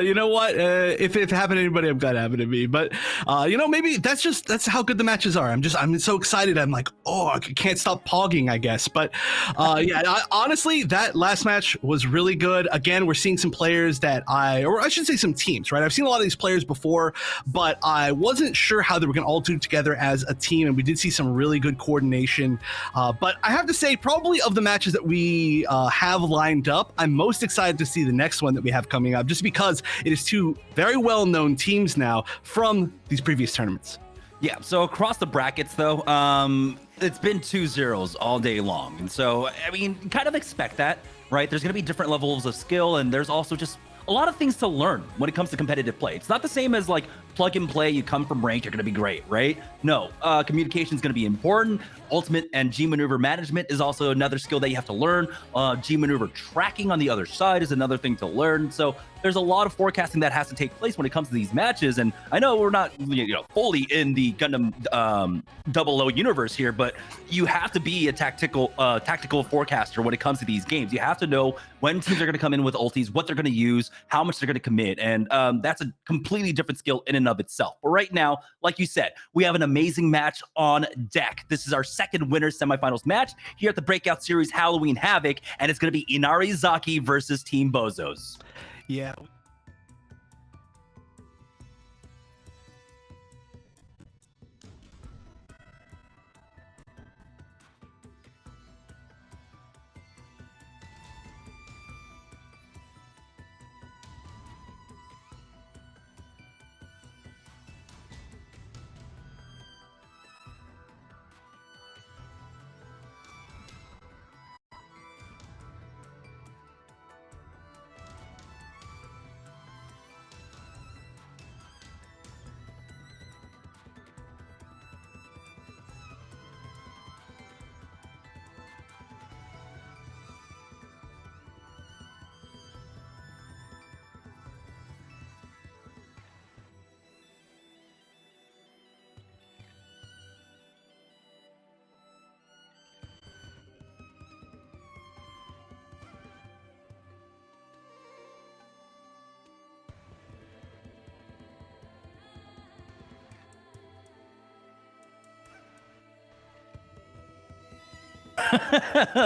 you know what? If it happened to anybody, I'm glad it happened to me. But you know, maybe that's how good the matches are. I'm so excited. I'm like, oh, I can't stop pogging, I guess. But yeah, honestly, that last match was really good. Again, we're seeing some players that or I should say some teams, right? I've seen a lot of these players before, but I wasn't sure how they were going to all do together as a team, and we did see some really good coordination. But I have to say, probably of the matches that we have lined up, I'm most excited to see the next one that we have coming up, just because it is two very well-known teams now from these previous tournaments. Yeah, so across the brackets, though, it's been 2-0s all day long. And so, I mean, kind of expect that, right? There's going to be different levels of skill, and there's also just a lot of things to learn when it comes to competitive play. It's not the same as like plug and play, you come from ranked, you're going to be great, right? No, communication is going to be important. Ultimate and G maneuver management is also another skill that you have to learn. G maneuver tracking on the other side is another thing to learn. So there's a lot of forecasting that has to take place when it comes to these matches. And I know we're not, fully in the Gundam 00 universe here, but you have to be a tactical forecaster when it comes to these games. You have to know when teams are going to come in with ultis, what they're going to use, how much they're going to commit, and that's a completely different skill in and of itself. But right now, like you said, we have an amazing match on deck. This is our second winners semifinals match here at the Breakout Series Halloween Havoc, and it's going to be Inarizaki versus Team BOZOS. Yeah.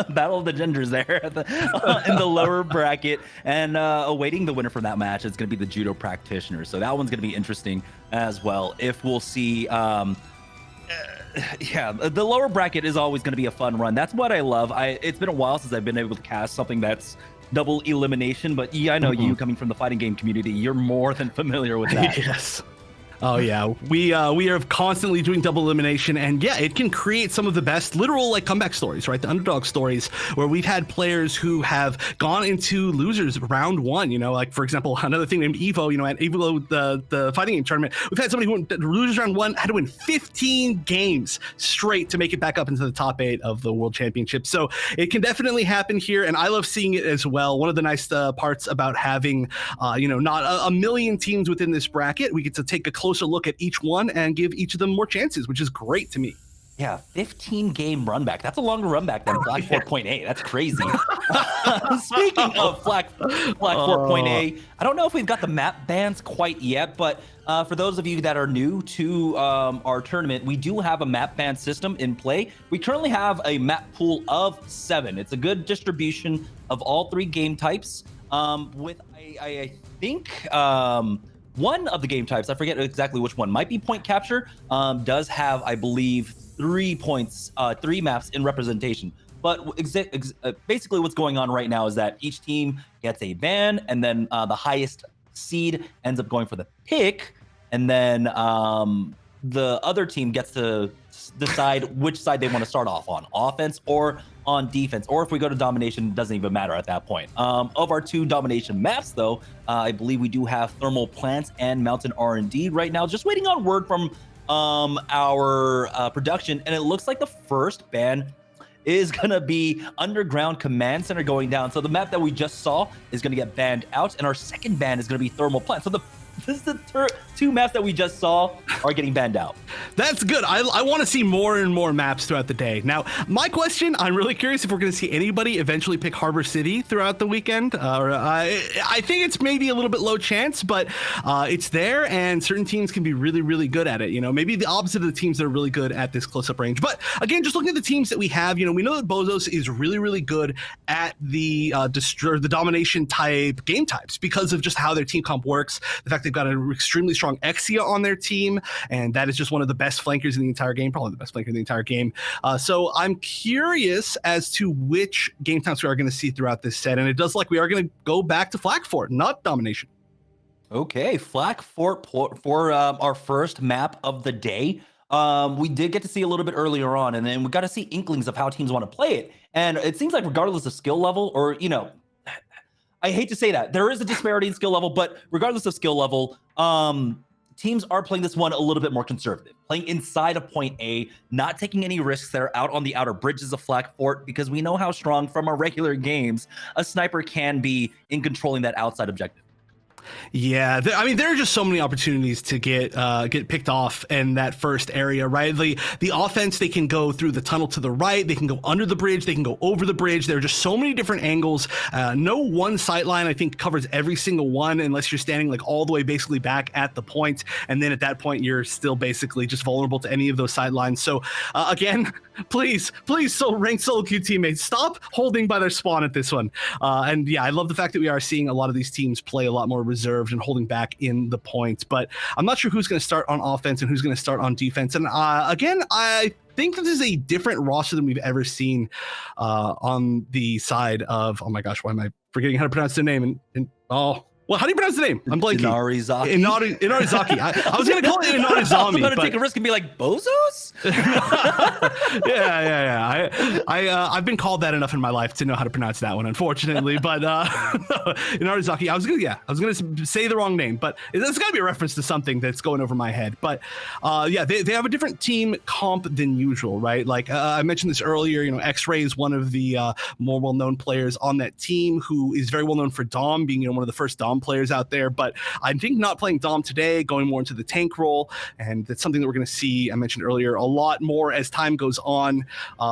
Battle of the genders there in the lower bracket, and awaiting the winner from that match is going to be the Judo practitioner. So that one's going to be interesting as well. If we'll see, yeah, the lower bracket is always going to be a fun run. That's what I love. It's been a while since I've been able to cast something that's double elimination, but yeah, I know you coming from the fighting game community, you're more than familiar with that. Yes. Oh yeah, we are constantly doing double elimination, and yeah, it can create some of the best literal like comeback stories, right? The underdog stories where we've had players who have gone into losers round one. Like for example, another thing named Evo. At Evo, the fighting game tournament, we've had somebody who went losers round one, had to win 15 games straight to make it back up into the top 8 of the World Championship. So it can definitely happen here, and I love seeing it as well. One of the nice parts about having, not a million teams within this bracket, we get to take a closer look at each one and give each of them more chances, which is great to me. Yeah, 15 game run back. That's a longer run back than Flag 4.8. That's crazy. Speaking of Flag 4.8, I don't know if we've got the map bans quite yet, but for those of you that are new to our tournament, we do have a map ban system in play. We currently have a map pool of 7. It's a good distribution of all 3 game types with, I think, one of the game types, I forget exactly which one, might be point capture, does have, I believe, 3 maps in representation. But basically what's going on right now is that each team gets a ban, and then the highest seed ends up going for the pick, and then the other team gets to decide which side they want to start off on, offense or on defense, or if we go to domination, it doesn't even matter at that point. Of our 2 domination maps, though, I believe we do have thermal plants and mountain R&D right now. Just waiting on word from our production, and it looks like the first ban is going to be Underground Command Center going down. So the map that we just saw is going to get banned out, and our second ban is going to be Thermal Plant. So this is the two maps that we just saw are getting banned out. That's good. I want to see more and more maps throughout the day. Now, my question, I'm really curious if we're going to see anybody eventually pick Harbor City throughout the weekend. I think it's maybe a little bit low chance, but it's there, and certain teams can be really, really good at it. You know, maybe the opposite of the teams that are really good at this close-up range. But again, just looking at the teams that we have, you know, we know that BOZOS is really, really good at the domination type game types because of just how their team comp works. The fact they've got an extremely strong Exia on their team, and that is just one of the best flankers in the entire game, probably the best flanker in the entire game. So I'm curious as to which game types we are going to see throughout this set, and it does like we are going to go back to Flak Fort, not domination. Okay, Flak Fort for our first map of the day. We did get to see a little bit earlier on, and then we got to see inklings of how teams want to play it. And it seems like regardless of skill level, or, you know, I hate to say that, there is a disparity in skill level, but regardless of skill level, teams are playing this one a little bit more conservative, playing inside of point A, not taking any risks that are out on the outer bridges of Flak Fort, because we know how strong from our regular games a sniper can be in controlling that outside objective. Yeah, I mean, there are just so many opportunities to get picked off in that first area, right? The offense, they can go through the tunnel to the right, they can go under the bridge, they can go over the bridge. There are just so many different angles. No one sight line, I think, covers every single one unless you're standing like all the way basically back at the point. And then at that point, you're still basically just vulnerable to any of those sidelines. So again, please, ranked solo queue teammates, stop holding by their spawn at this one. And yeah, I love the fact that we are seeing a lot of these teams play a lot more reserved and holding back in the points, but I'm not sure who's going to start on offense and who's going to start on defense. And again, I think this is a different roster than we've ever seen on the side of, oh my gosh, why am I forgetting how to pronounce their name? Well, how do you pronounce the name? I'm blanking. Inarizaki. Inarizaki. I was going to call it Inarizami. I was going to take a risk and be like, BOZOS? Yeah. I've been called that enough in my life to know how to pronounce that one, unfortunately. But Inarizaki, I was going to say the wrong name, but there's got to be a reference to something that's going over my head. But yeah, they have a different team comp than usual, right? Like I mentioned this earlier, you know, X-Ray is one of the more well-known players on that team who is very well-known for Dom, being, you know, one of the first Dom players out there, but I think not playing Dom today, going more into the tank role, and that's something that we're going to see, I mentioned earlier, a lot more as time goes on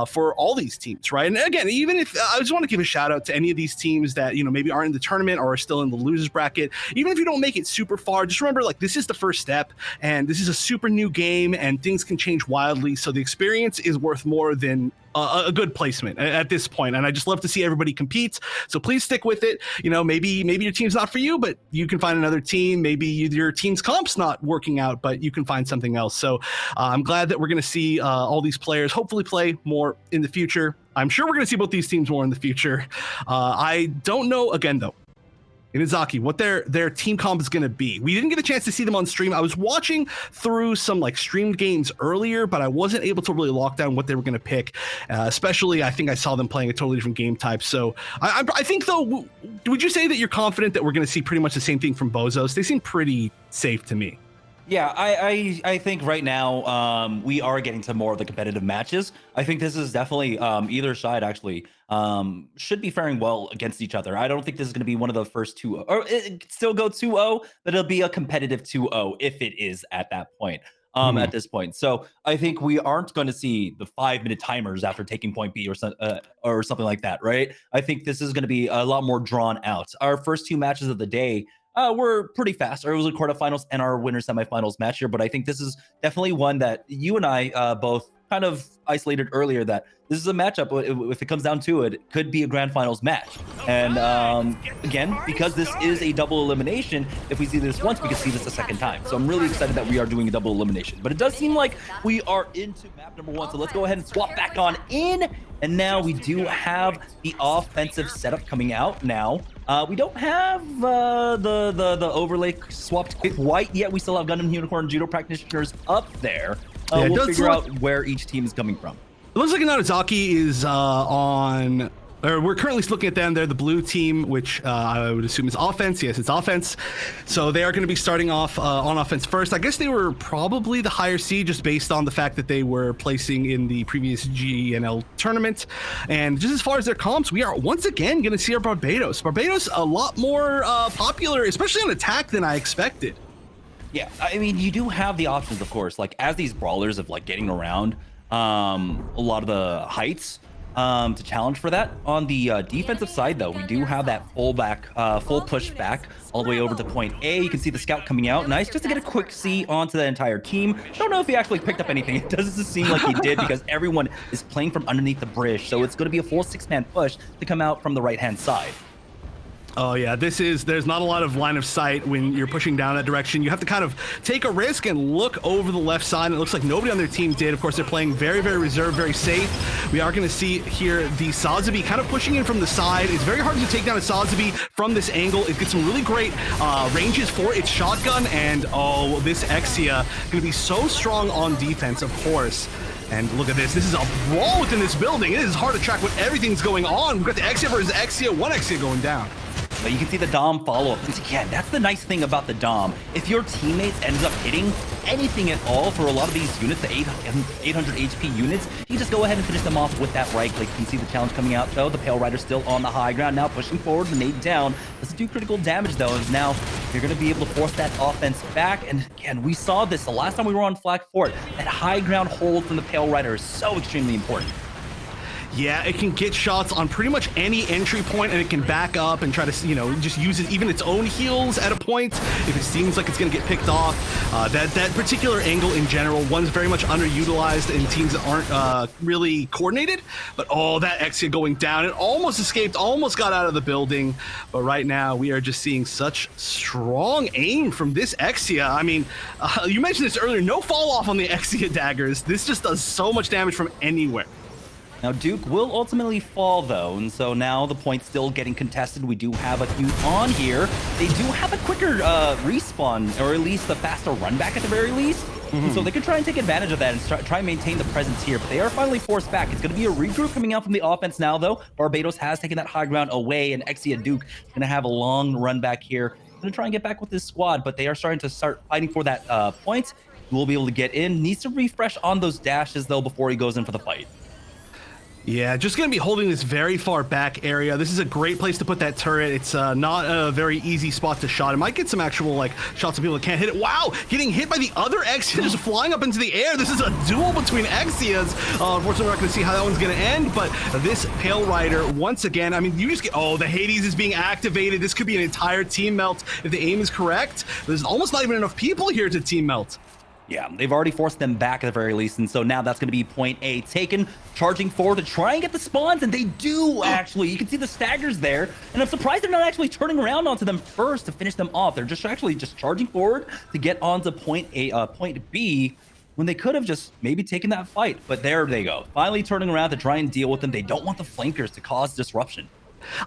for all these teams, right? And again, even if I just want to give a shout out to any of these teams that, you know, maybe aren't in the tournament or are still in the losers bracket, even if you don't make it super far, just remember, like, this is the first step, and this is a super new game, and things can change wildly, so the experience is worth more than a good placement at this point. And I just love to see everybody compete. So please stick with it. You know, maybe your team's not for you, but you can find another team. Maybe your team's comp's not working out, but you can find something else. So I'm glad that we're going to see all these players hopefully play more in the future. I'm sure we're going to see both these teams more in the future. I don't know, again, though, Inarizaki, what their team comp is going to be. We didn't get a chance to see them on stream. I was watching through some like streamed games earlier, but I wasn't able to really lock down what they were going to pick. Especially, I think I saw them playing a totally different game type. So I think, though, would you say that you're confident that we're going to see pretty much the same thing from BOZOS? They seem pretty safe to me. Yeah, I think right now we are getting to more of the competitive matches. I think this is definitely either side actually should be faring well against each other. I don't think this is going to be one of the first 2-0, or it could still go 2-0, but it'll be a competitive 2-0 if it is at that point. At this point, so I think we aren't going to see the 5-minute timers after taking point B or something like that, right? I think this is going to be a lot more drawn out. Our first 2 matches of the day were pretty fast. It was a quarterfinals and our winner semifinals match here, but I think this is definitely one that you and I both kind of isolated earlier, that this is a matchup, if it comes down to it, it could be a grand finals match. And again, because this is a double elimination, if we see this once, we can see this a second time. So I'm really excited that we are doing a double elimination. But it does seem like we are into map number 1. So let's go ahead and swap back on in. And now we do have the offensive setup coming out now. We don't have the overlay swapped quite yet. We still have Gundam Unicorn Judo practitioners up there. We'll figure out where each team is coming from. It looks like Inarizaki is on or we're currently looking at them. They're the blue team, which I would assume is offense. Yes, it's offense. So they are going to be starting off on offense first. I guess they were probably the higher seed just based on the fact that they were placing in the previous GNL tournament. And just as far as their comps, we are once again going to see our Barbados. Barbados a lot more popular, especially on attack, than I expected. Yeah, I mean, you do have the options, of course, like as these brawlers of like getting around a lot of the heights. To challenge for that. On the defensive side, though, we do have that full push back all the way over to point A. You can see the scout coming out. Nice, just to get a quick see onto the entire team. Don't know if he actually picked up anything. It doesn't seem like he did because everyone is playing from underneath the bridge. So it's going to be a full 6-man push to come out from the right-hand side. Oh yeah, there's not a lot of line of sight when you're pushing down that direction. You have to kind of take a risk and look over the left side, and it looks like nobody on their team did. Of course, they're playing very, very reserved, very safe. We are going to see here the Sazabi kind of pushing in from the side. It's very hard to take down a Sazabi from this angle. It gets some really great ranges for its shotgun, and oh, this Exia going to be so strong on defense, of course. And look at this. This is a brawl within this building. It is hard to track what everything's going on. We've got the Exia versus Exia, one Exia going down. But you can see the Dom follow-up. And again, that's the nice thing about the Dom. If your teammates ends up hitting anything at all for a lot of these units, the 800 HP units, you just go ahead and finish them off with that right click. You can see the challenge coming out, though. The Pale Rider still on the high ground, now pushing forward, the nade down. Doesn't do critical damage, though, and now you're going to be able to force that offense back. And again, we saw this the last time we were on Flag Fort. That high ground hold from the Pale Rider is so extremely important. Yeah, it can get shots on pretty much any entry point, and it can back up and try to, you know, just use it, even its own heals at a point if it seems like it's going to get picked off. That particular angle in general, one's very much underutilized in teams that aren't really coordinated. But oh, that Exia going down, it almost escaped, almost got out of the building. But right now, we are just seeing such strong aim from this Exia. I mean, you mentioned this earlier, no fall off on the Exia daggers. This just does so much damage from anywhere. Now, Duke will ultimately fall, though, and so now the point's still getting contested. We do have a few on here. They do have a quicker respawn, or at least a faster run back at the very least. And so they can try and take advantage of that and try and maintain the presence here, but they are finally forced back. It's going to be a regroup coming out from the offense now, though. Barbados has taken that high ground away, and Exia Duke going to have a long run back here. Going to try and get back with this squad, but they are starting to start fighting for that point. He will be able to get in. Needs to refresh on those dashes, though, before he goes in for the fight. Yeah, just going to be holding this very far back area. This is a great place to put that turret. It's not a very easy spot to shot. It might get some actual like shots of people that can't hit it. Wow, getting hit by the other Exia just flying up into the air. This is a duel between Exias. Unfortunately, we're not going to see how that one's going to end, but this Pale Rider, once again, I mean, you just get, oh, the Hades is being activated. This could be an entire team melt if the aim is correct. There's almost not even enough people here to team melt. Yeah, they've already forced them back at the very least, and so now that's going to be point A taken, charging forward to try and get the spawns, and they do actually. You can see the staggers there, and I'm surprised they're not actually turning around onto them first to finish them off. They're just actually just charging forward to get onto point B, when they could have just maybe taken that fight. But there they go, finally turning around to try and deal with them. They don't want the flankers to cause disruption.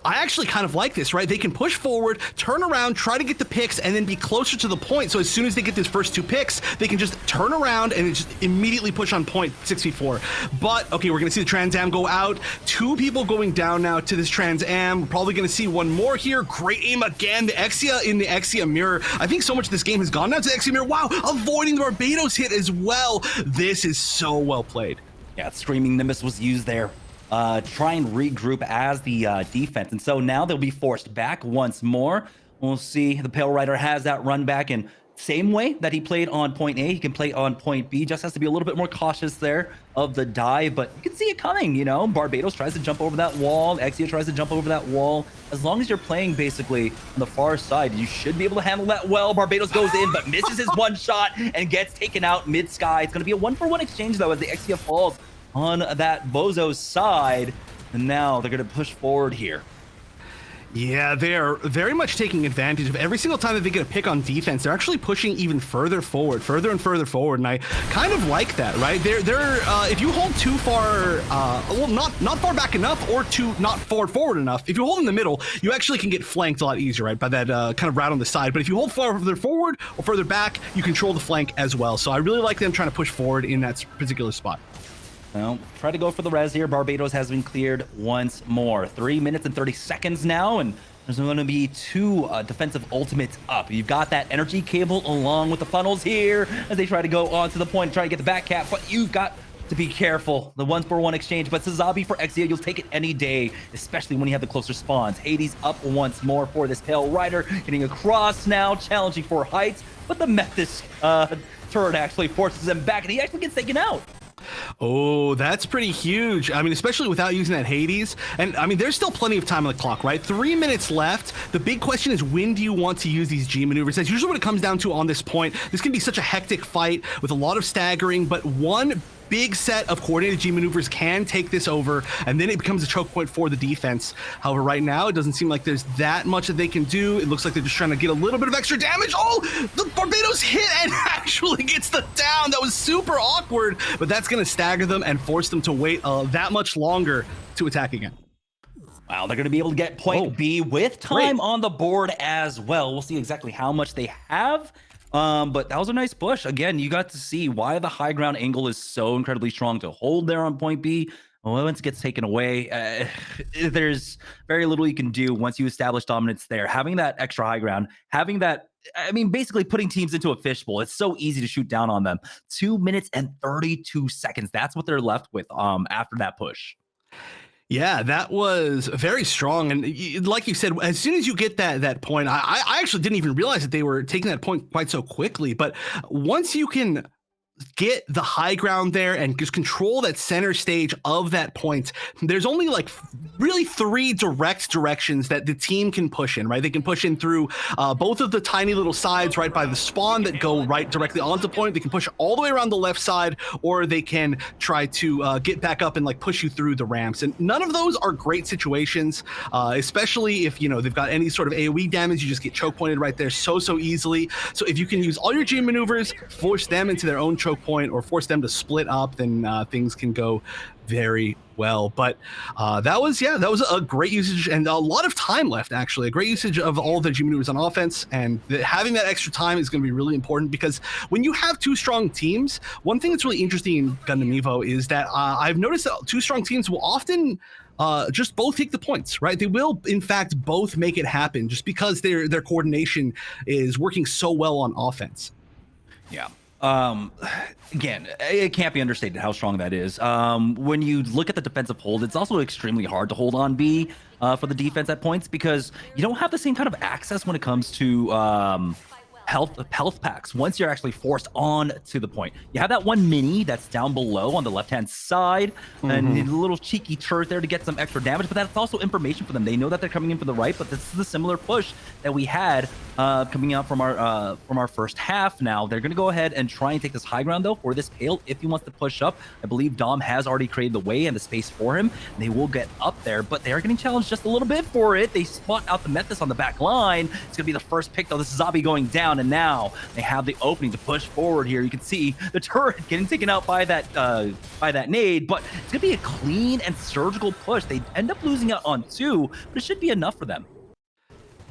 I actually kind of like this, right? They can push forward, turn around, try to get the picks, and then be closer to the point. So as soon as they get these first two picks, they can just turn around and just immediately push on point 6v4. But, okay, we're going to see the Trans Am go out. Two people going down now to this Trans Am. We're probably going to see one more here. Great aim again. The Exia in the Exia mirror. I think so much of this game has gone down to the Exia mirror. Wow, avoiding the Barbados hit as well. This is so well played. Yeah, Screaming Nimbus was used there. Try and regroup as the defense. And so now they'll be forced back once more. We'll see the Pale Rider has that run back, and same way that he played on point A, he can play on point B. Just has to be a little bit more cautious there of the dive, but you can see it coming, you know. Barbados tries to jump over that wall. Exia tries to jump over that wall. As long as you're playing basically on the far side, you should be able to handle that well. Barbados goes in, but misses his one shot and gets taken out mid-sky. It's going to be a 1-for-1 exchange, though, as the Exia falls on that BOZOS side, and now they're going to push forward here. Yeah, they're very much taking advantage of every single time that they get a pick on defense. They're actually pushing even further forward, further and further forward, and I kind of like that, right? They're if you hold too far, well, not far back enough, or too not forward enough. If you hold in the middle, you actually can get flanked a lot easier, right? By that kind of route on the side. But if you hold farther forward or further back, you control the flank as well. So I really like them trying to push forward in that particular spot. Well, try to go for the res here. Barbados has been cleared once more. 3 minutes and 30 seconds now, and there's going to be 2 defensive ultimates up. You've got that energy cable along with the funnels here as they try to go onto the point and try to get the back cap, but you've got to be careful. The 1-for-1 exchange, but Sazabi for Exia, you'll take it any day, especially when you have the closer spawns. Hades up once more for this Pale Rider, getting across now, challenging for heights, but the Methus turret actually forces him back, and he actually gets taken out. Oh, that's pretty huge. I mean, especially without using that Hades. And I mean, there's still plenty of time on the clock, right? 3 minutes left. The big question is, when do you want to use these G maneuvers? That's usually what it comes down to on this point. This can be such a hectic fight with a lot of staggering, but one big set of coordinated G maneuvers can take this over, and then it becomes a choke point for the defense. However, right now, it doesn't seem like there's that much that they can do. It looks like they're just trying to get a little bit of extra damage. Oh, the Barbados hit and actually gets the down. That was super awkward, but that's going to stagger them and force them to wait that much longer to attack again. Wow, they're going to be able to get point B with time on the board as well. We'll see exactly how much they have. But that was a nice push. Again, you got to see why the high ground angle is so incredibly strong to hold there on point B. Well, once it gets taken away, there's very little you can do once you establish dominance there. Having that extra high ground, having that, I mean, basically putting teams into a fishbowl. It's so easy to shoot down on them. 2 minutes and 32 seconds. That's what they're left with after that push. Yeah, that was very strong. And like you said, as soon as you get that point, I actually didn't even realize that they were taking that point quite so quickly. But once you can get the high ground there and just control that center stage of that point, there's only like really 3 direct directions that the team can push in, right? They can push in through both of the tiny little sides right by the spawn that go right directly onto point. They can push all the way around the left side, or they can try to get back up and like push you through the ramps. And none of those are great situations, especially if, you know, they've got any sort of AoE damage. You just get choke pointed right there so easily. So if you can use all your G maneuvers, force them into their own choke point, or force them to split up, then things can go very well. But that was a great usage and a lot of time left, actually. A great usage of all of the G maneuvers on offense, and having that extra time is going to be really important, because when you have 2 strong teams, one thing that's really interesting in Gundam Evo is that I've noticed that 2 strong teams will often just both take the points, right? They will, in fact, both make it happen, just because their coordination is working so well on offense. Yeah. Again, it can't be understated how strong that is. When you look at the defensive hold, it's also extremely hard to hold on B for the defense at points, because you don't have the same kind of access when it comes to health packs once you're actually forced on to the point. You have that one mini that's down below on the left-hand side, and a little cheeky turret there to get some extra damage, but that's also information for them. They know that they're coming in from the right, but this is a similar push that we had coming out from our first half. Now they're going to go ahead and try and take this high ground though for this Pale if he wants to push up. I believe Dom has already created the way and the space for him, and they will get up there, but they are getting challenged just a little bit for it. They spot out the Methus on the back line. It's going to be the first pick though. This is Zabi going down, and now they have the opening to push forward here. You can see the turret getting taken out by that nade, but it's gonna be a clean and surgical push. They end up losing out on 2, but it should be enough for them.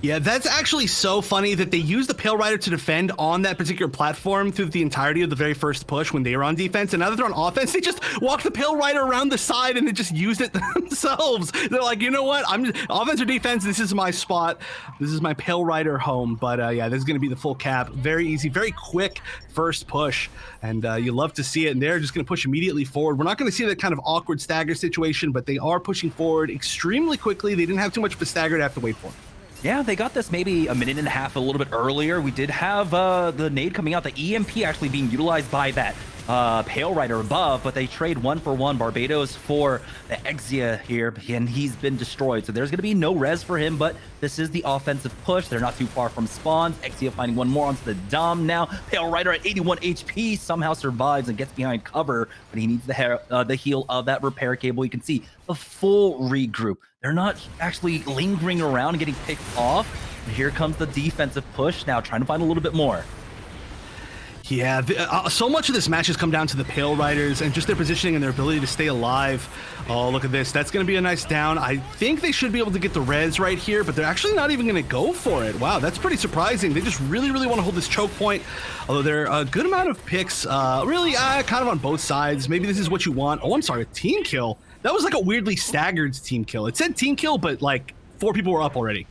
Yeah, that's actually so funny that they used the Pale Rider to defend on that particular platform through the entirety of the very first push when they were on defense, and now that they're on offense, they just walked the Pale Rider around the side and they just used it themselves. They're like, you know what? I'm just offense or defense. This is my spot. This is my Pale Rider home. But yeah, this is going to be the full cap. Very easy, very quick first push, and you love to see it. And they're just going to push immediately forward. We're not going to see that kind of awkward stagger situation, but they are pushing forward extremely quickly. They didn't have too much of a stagger to have to wait for. Yeah, they got this maybe a minute and a half, a little bit earlier. We did have the nade coming out, the EMP actually being utilized by that Pale Rider above, but they trade 1-for-1 Barbados for the Exia here, and he's been destroyed. So there's going to be no res for him, but this is the offensive push. They're not too far from spawns. Exia finding one more onto the Dom now. Pale Rider at 81 HP somehow survives and gets behind cover, but he needs the heal of that repair cable. You can see the full regroup. They're not actually lingering around and getting picked off. And here comes the defensive push now, trying to find a little bit more. Yeah, so much of this match has come down to the Pale Riders and just their positioning and their ability to stay alive. Oh, look at this. That's going to be a nice down. I think they should be able to get the res right here, but they're actually not even going to go for it. Wow, that's pretty surprising. They just really want to hold this choke point, although there are a good amount of picks, really kind of on both sides. Maybe this is what you want. Oh, I'm sorry, a team kill. That was like a weirdly staggered team kill. It said team kill, but like 4 people were up already.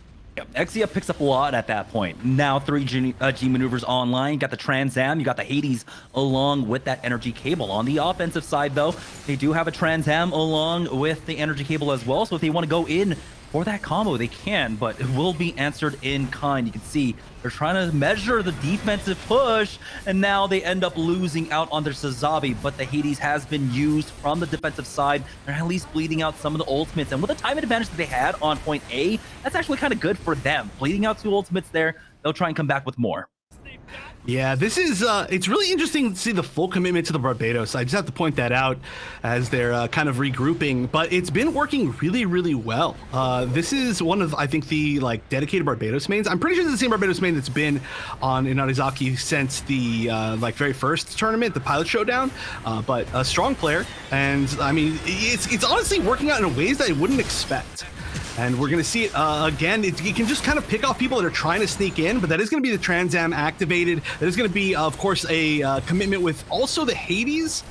Exia picks up a lot at that point. Now 3 G maneuvers online. You got the Trans Am, you got the Hades along with that energy cable. On the offensive side, though, they do have a Trans Am along with the energy cable as well. So if they want to go in for that combo, they can, but it will be answered in kind. You can see they're trying to measure the defensive push, and now they end up losing out on their Sazabi, but the Hades has been used from the defensive side. They're at least bleeding out some of the ultimates, and with the time advantage that they had on point A, that's actually kind of good for them. Bleeding out 2 ultimates there, they'll try and come back with more. Yeah, this is, it's really interesting to see the full commitment to the Barbados. I just have to point that out as they're kind of regrouping, but it's been working really well. This is one of, I think, the like dedicated Barbados mains. I'm pretty sure it's the same Barbados main that's been on Inarizaki since the like very first tournament, the Pilot Showdown, but a strong player. And I mean, it's honestly working out in ways that I wouldn't expect. And we're going to see it again. You can just kind of pick off people that are trying to sneak in, but that is going to be the Trans Am activated. That is going to be, of course, a commitment with also the Hades.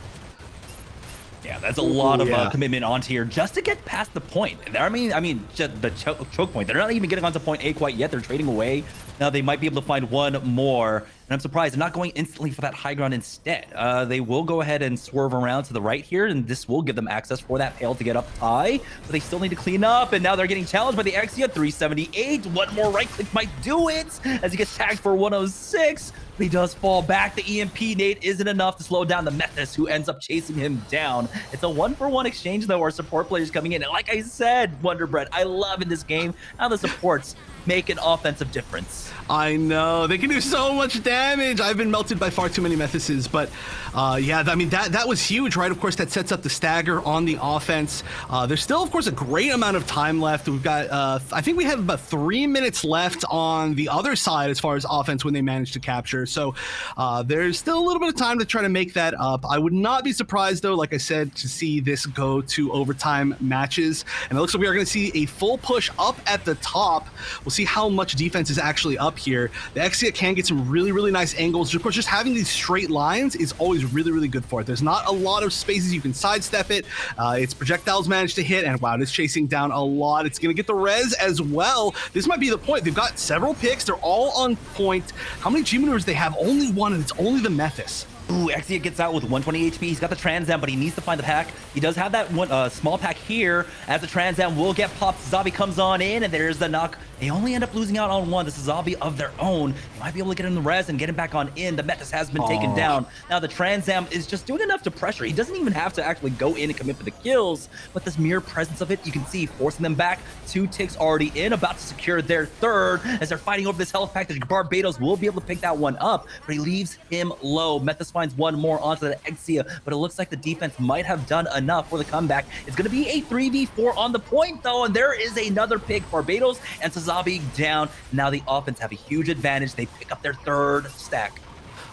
Yeah, that's a lot of commitment onto here just to get past the point. I mean, just the choke point. They're not even getting onto point A quite yet. They're trading away. Now they might be able to find one more. And I'm surprised they're not going instantly for that high ground instead. They will go ahead and swerve around to the right here, and this will give them access for that Pale to get up high. But they still need to clean up, and now they're getting challenged by the Exia. 378. One more right click might do it as he gets tagged for 106. But he does fall back. The EMP nade isn't enough to slow down the Methus, who ends up chasing him down. It's a 1-for-1 exchange, though. Our support players coming in. And like I said, Wonder Bread, I love in this game how the supports make an offensive difference. I know, they can do so much damage. I've been melted by far too many Methuses, but yeah, I mean, that was huge, right? Of course, that sets up the stagger on the offense. There's still, of course, a great amount of time left. We've got, I think we have about 3 minutes left on the other side as far as offense when they manage to capture. So there's still a little bit of time to try to make that up. I would not be surprised, though, like I said, to see this go to overtime matches. And it looks like we are going to see a full push up at the top. We'll see how much defense is actually up here. The Exia can get some really nice angles. Of course, just having these straight lines is always really good for it. There's not a lot of spaces you can sidestep it. Its projectiles managed to hit, and wow, it's chasing down a lot. It's going to get the res as well. This might be the point. They've got several picks. They're all on point. How many G maneuvers they have? Only one, and it's only the Methus. Ooh, Exia gets out with 120 HP. He's got the Trans Am, but he needs to find the pack. He does have that one small pack here, as the Trans Am will get popped. Zabi comes on in, and there's the knock. They only end up losing out on one. This is Zabi of their own. They might be able to get him the res and get him back on in. The Methus has been taken down. Now the Trans Am is just doing enough to pressure. He doesn't even have to actually go in and commit for the kills, but this mere presence of it, you can see, forcing them back. 2 ticks already in, about to secure their third. As they're fighting over this health pack, the Barbados will be able to pick that one up, but he leaves him low. Methus finds one more onto the Exia, but it looks like the defense might have done enough for the comeback. It's going to be a 3v4 on the point, though, and there is another pick. Barbados and Sazabi down. Now the offense have a huge advantage. They pick up their third stack.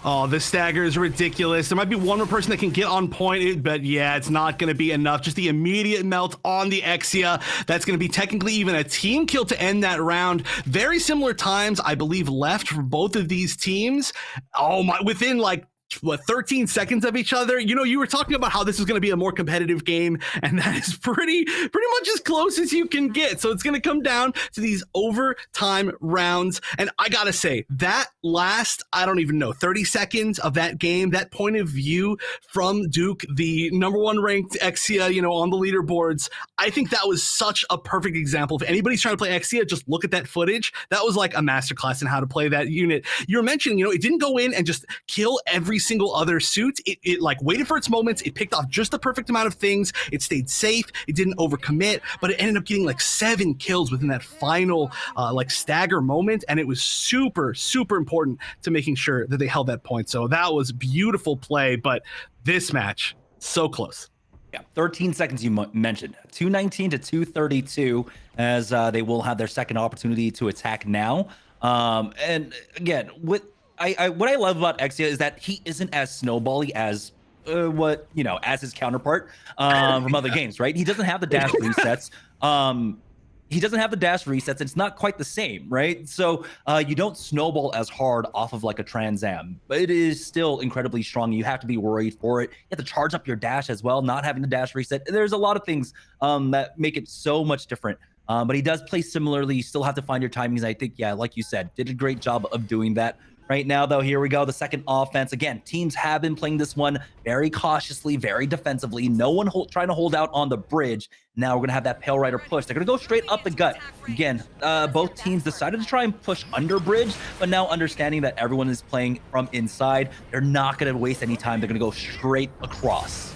Oh, this stagger is ridiculous. There might be one more person that can get on point, but yeah, it's not going to be enough. Just the immediate melt on the Exia. That's going to be technically even a team kill to end that round. Very similar times, I believe, left for both of these teams. Oh my, within like, what, 13 seconds of each other. You know, you were talking about how this is going to be a more competitive game, and that is pretty much as close as you can get. So it's going to come down to these overtime rounds. And I gotta say, that last, I don't even know, 30 seconds of that game, that point of view from Duke, the #1 ranked Exia, you know, on the leaderboards, I think that was such a perfect example. If anybody's trying to play Exia, just look at that footage. That was like a masterclass in how to play that unit. You were mentioning, you know, it didn't go in and just kill every single other suit. It like waited for its moments. It picked off just the perfect amount of things. It stayed safe. It didn't overcommit, but it ended up getting like 7 kills within that final like stagger moment. And it was super important to making sure that they held that point. So that was beautiful play, but this match, so close. Yeah, 13 seconds you mentioned. 219 to 232 as they will have their second opportunity to attack now. And again, with what I love about Exia is that he isn't as snowbally as as his counterpart from other games, right? He doesn't have the dash resets. He doesn't have the dash resets. It's not quite the same, right? So you don't snowball as hard off of like a Trans Am, but it is still incredibly strong. You have to be worried for it. You have to charge up your dash as well, not having the dash reset. There's a lot of things that make it so much different. But he does play similarly. You still have to find your timings. I think, yeah, like you said, did a great job of doing that. Right now, though, here we go. The second offense. Again, teams have been playing this one very cautiously, very defensively. No one trying to hold out on the bridge. Now we're going to have that Pale Rider push. They're going to go straight up the gut. Again, both teams decided to try and push under bridge, but now understanding that everyone is playing from inside, they're not going to waste any time. They're going to go straight across.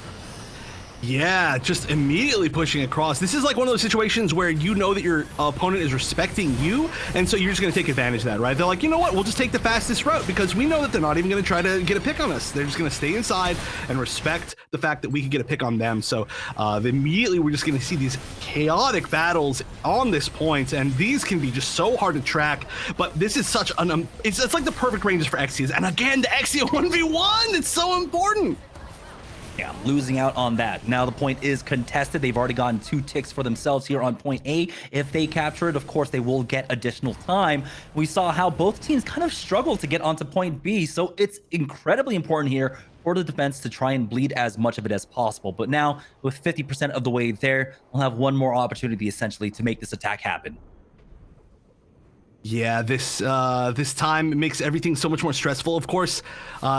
Yeah, just immediately pushing across. This is like one of those situations where you know that your opponent is respecting you, and so you're just going to take advantage of that, right? They're like, you know what, we'll just take the fastest route because we know that they're not even going to try to get a pick on us. They're just going to stay inside and respect the fact that we can get a pick on them. So immediately we're just going to see these chaotic battles on this point, and these can be just so hard to track, but this is such an, it's like the perfect ranges for Exias. And again, the Exia 1v1, it's so important. Yeah, losing out on that. Now the point is contested. They've already gotten 2 ticks for themselves here on point A. If they capture it, of course, they will get additional time. We saw how both teams kind of struggled to get onto point B, so it's incredibly important here for the defense to try and bleed as much of it as possible. But now, with 50% of the way there, we'll have one more opportunity, essentially, to make this attack happen. Yeah, this time makes everything so much more stressful. Of course,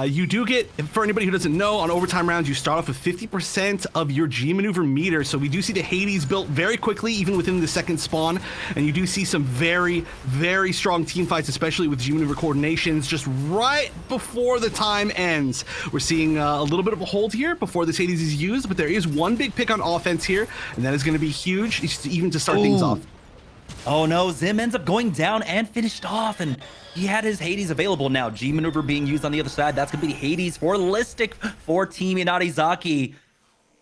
you do get, for anybody who doesn't know, on overtime rounds, you start off with 50% of your G maneuver meter. So we do see the Hades built very quickly, even within the second spawn. And you do see some very, very strong team fights, especially with G maneuver coordinations, just right before the time ends. We're seeing a little bit of a hold here before this Hades is used, but there is one big pick on offense here, and that is going to be huge, even to start things off. Oh no, Zim ends up going down and finished off, and he had his Hades available now. G maneuver being used on the other side. That's going to be Hades for Listic for Team Inarizaki.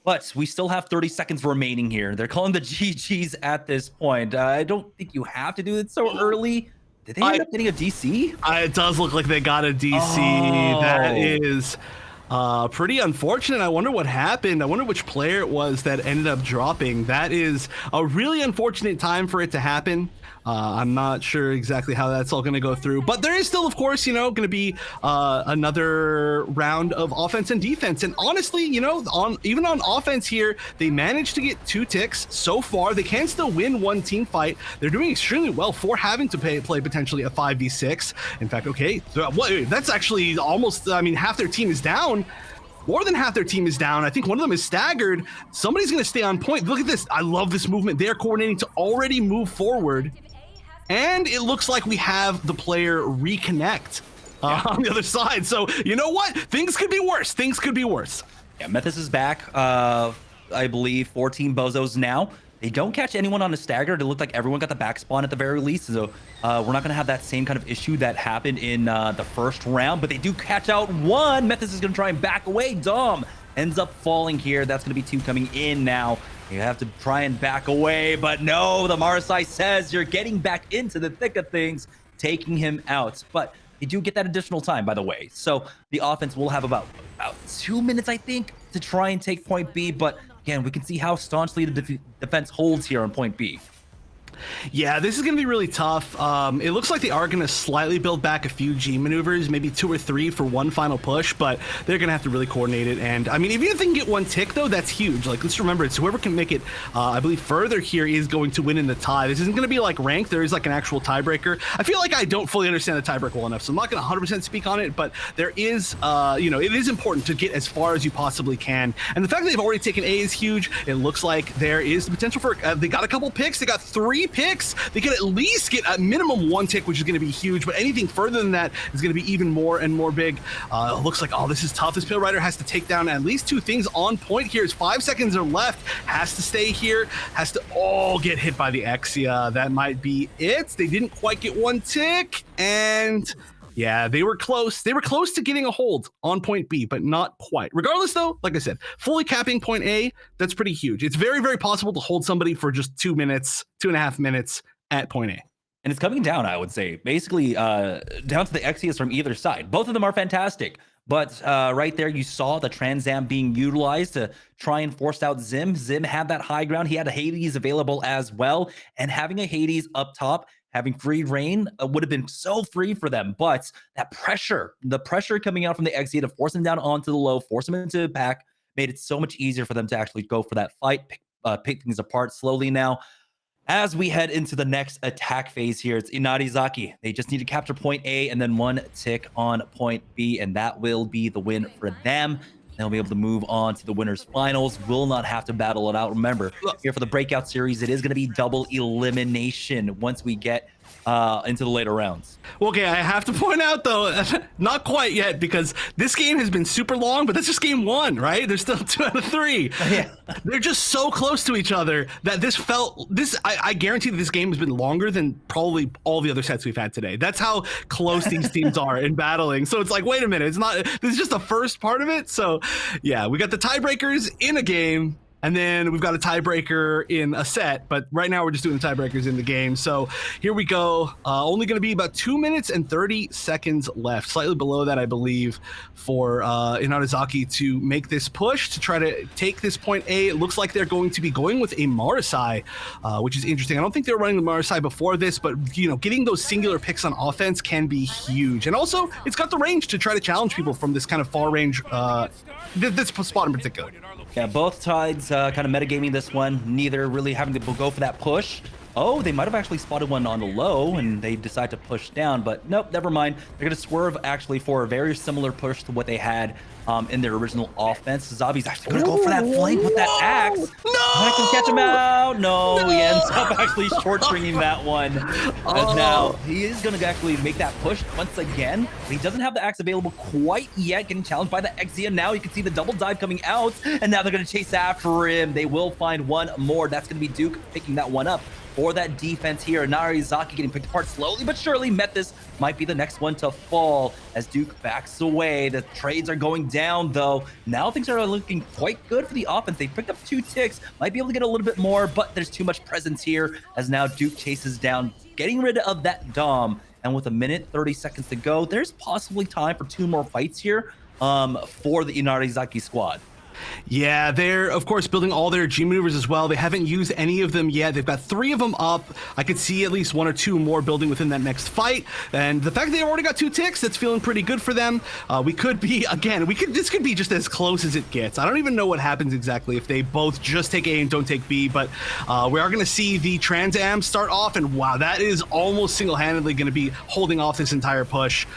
But we still have 30 seconds remaining here. They're calling the GGs at this point. I don't think you have to do it so early. Did they end up getting a DC? It does look like they got a DC. Oh. That is pretty unfortunate. I wonder what happened. I wonder which player it was that ended up dropping. That is a really unfortunate time for it to happen. I'm not sure exactly how that's all going to go through, but there is still, of course, going to be another round of offense and defense. And honestly, even on offense here, they managed to get 2 ticks so far. They can still win one team fight. They're doing extremely well for having to play potentially a 5v6. In fact, okay, so that's actually almost, half their team is down. More than half their team is down. I think one of them is staggered. Somebody's going to stay on point. Look at this. I love this movement. They're coordinating to already move forward. And it looks like we have the player reconnect on the other side. So, you know what? Things could be worse. Things could be worse. Yeah, Methus is back. I believe 14 BOZOS now. They don't catch anyone on a stagger. It looked like everyone got the back spawn at the very least. So we're not going to have that same kind of issue that happened in the first round. But they do catch out one. Methus is going to try and back away. Dom ends up falling here. That's going to be 2 coming in now. You have to try and back away, but no, the Marseille says you're getting back into the thick of things, taking him out. But you do get that additional time, by the way. So the offense will have about 2 minutes, I think, to try and take point B. But again, we can see how staunchly the defense holds here on point B. Yeah, this is going to be really tough. It looks like they are going to slightly build back a few G maneuvers, maybe 2 or 3 for one final push, but they're going to have to really coordinate it. And even if they can get 1 tick, though, that's huge. Like, let's remember, it's whoever can make it, I believe, further here is going to win in the tie. This isn't going to be like ranked. There is like an actual tiebreaker. I feel like I don't fully understand the tiebreaker well enough, so I'm not going to 100% speak on it, but there is, it is important to get as far as you possibly can. And the fact that they've already taken A is huge. It looks like there is the potential for, they got a couple picks. They got 3 picks. They could at least get a minimum 1 tick, which is going to be huge, but anything further than that is going to be even more and more big. It looks like, this is tough. This Pale Rider has to take down at least 2 things on point here. As 5 seconds are left, has to stay here, has to get hit by the Exia. That might be it. They didn't quite get 1 tick, and yeah, they were close. They were close to getting a hold on point B, but not quite. Regardless, though, like I said, fully capping point A, that's pretty huge. It's very, very possible to hold somebody for just 2 minutes, 2.5 minutes at point A. and it's coming down, I would say, basically down to the Exias from either side. Both of them are fantastic. But right there, you saw the Trans Am being utilized to try and force out Zim. Zim had that high ground. He had a Hades available as well. And having a Hades up top, having free reign would have been so free for them. But that pressure, the pressure coming out from the Exia to force him down onto the low, force him into the back, made it so much easier for them to actually go for that fight, pick things apart slowly now. As we head into the next attack phase here, it's Inarizaki. They just need to capture point A and then one tick on point B, and that will be the win for them. They'll be able to move on to the winners finals. Will not have to battle it out. Remember, here for the breakout series, it is going to be double elimination once we get into the later rounds. Okay, I have to point out though, not quite yet, because this game has been super long, but that's just game 1, right? There's still 2 out of 3. Yeah. They're just so close to each other that I guarantee that this game has been longer than probably all the other sets we've had today. That's how close these teams are in battling. So it's like, wait a minute, this is just the first part of it. So yeah, we got the tiebreakers in a game, and then we've got a tiebreaker in a set, but right now we're just doing the tiebreakers in the game. So here we go. Only going to be about 2 minutes and 30 seconds left, slightly below that, I believe, for Inarizaki to make this push to try to take this point A. It looks like they're going to be going with a Marasai, which is interesting. I don't think they were running the Marasai before this, but getting those singular picks on offense can be huge. And also, it's got the range to try to challenge people from this kind of far range, this spot in particular. Yeah, both sides kind of metagaming this one, neither really having to go for that push. Oh, they might have actually spotted one on the low and they decide to push down, but nope, never mind. They're going to swerve actually for a very similar push to what they had in their original offense. Zabi's actually going to go for that flank with that axe. No! I can catch him out. No, he ends up actually short stringing that one. As now he is going to actually make that push once again. But he doesn't have the axe available quite yet, getting challenged by the Exia. Now you can see the double dive coming out, and now they're going to chase after him. They will find one more. That's going to be Duke picking that one up. For that defense here, Inarizaki getting picked apart slowly but surely. Metis might be the next one to fall as Duke backs away. The trades are going down though. Now things are looking quite good for the offense. They picked up 2 ticks, might be able to get a little bit more, but there's too much presence here as now Duke chases down, getting rid of that Dom. And with 1 minute 30 seconds to go, there's possibly time for 2 more fights here for the Inarizaki squad. Yeah, they're, of course, building all their G maneuvers as well. They haven't used any of them yet. They've got 3 of them up. I could see at least 1 or 2 more building within that next fight. And the fact that they've already got 2 ticks, that's feeling pretty good for them. We could be, again, this could be just as close as it gets. I don't even know what happens exactly if they both just take A and don't take B, but we are going to see the Trans Am start off, and wow, that is almost single-handedly going to be holding off this entire push.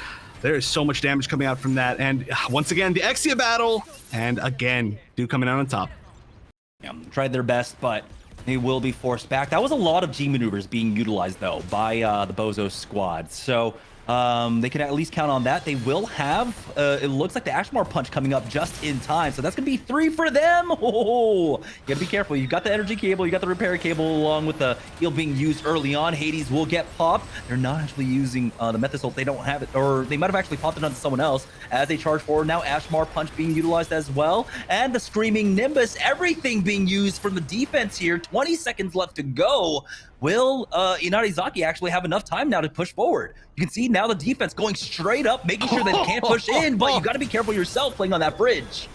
There is so much damage coming out from that. And once again, the Exia battle. And again, Duke coming out on top. Yeah, tried their best, but they will be forced back. That was a lot of G maneuvers being utilized, though, by the BOZOS squad. So they can at least count on that. They will have, it looks like the Ashmore punch coming up just in time. So that's going to be 3 for them. Oh, you got to be careful. You got the energy cable. You got the repair cable along with the heal being used early on. Hades will get popped. They're not actually using the Metis ult. They don't have it, or they might have actually popped it onto someone else as they charge forward. Now Ashmore punch being utilized as well. And the Screaming Nimbus, everything being used from the defense here. 20 seconds left to go. Will Inarizaki actually have enough time now to push forward? You can see now the defense going straight up, making sure they can't push in, but you got to be careful yourself playing on that bridge.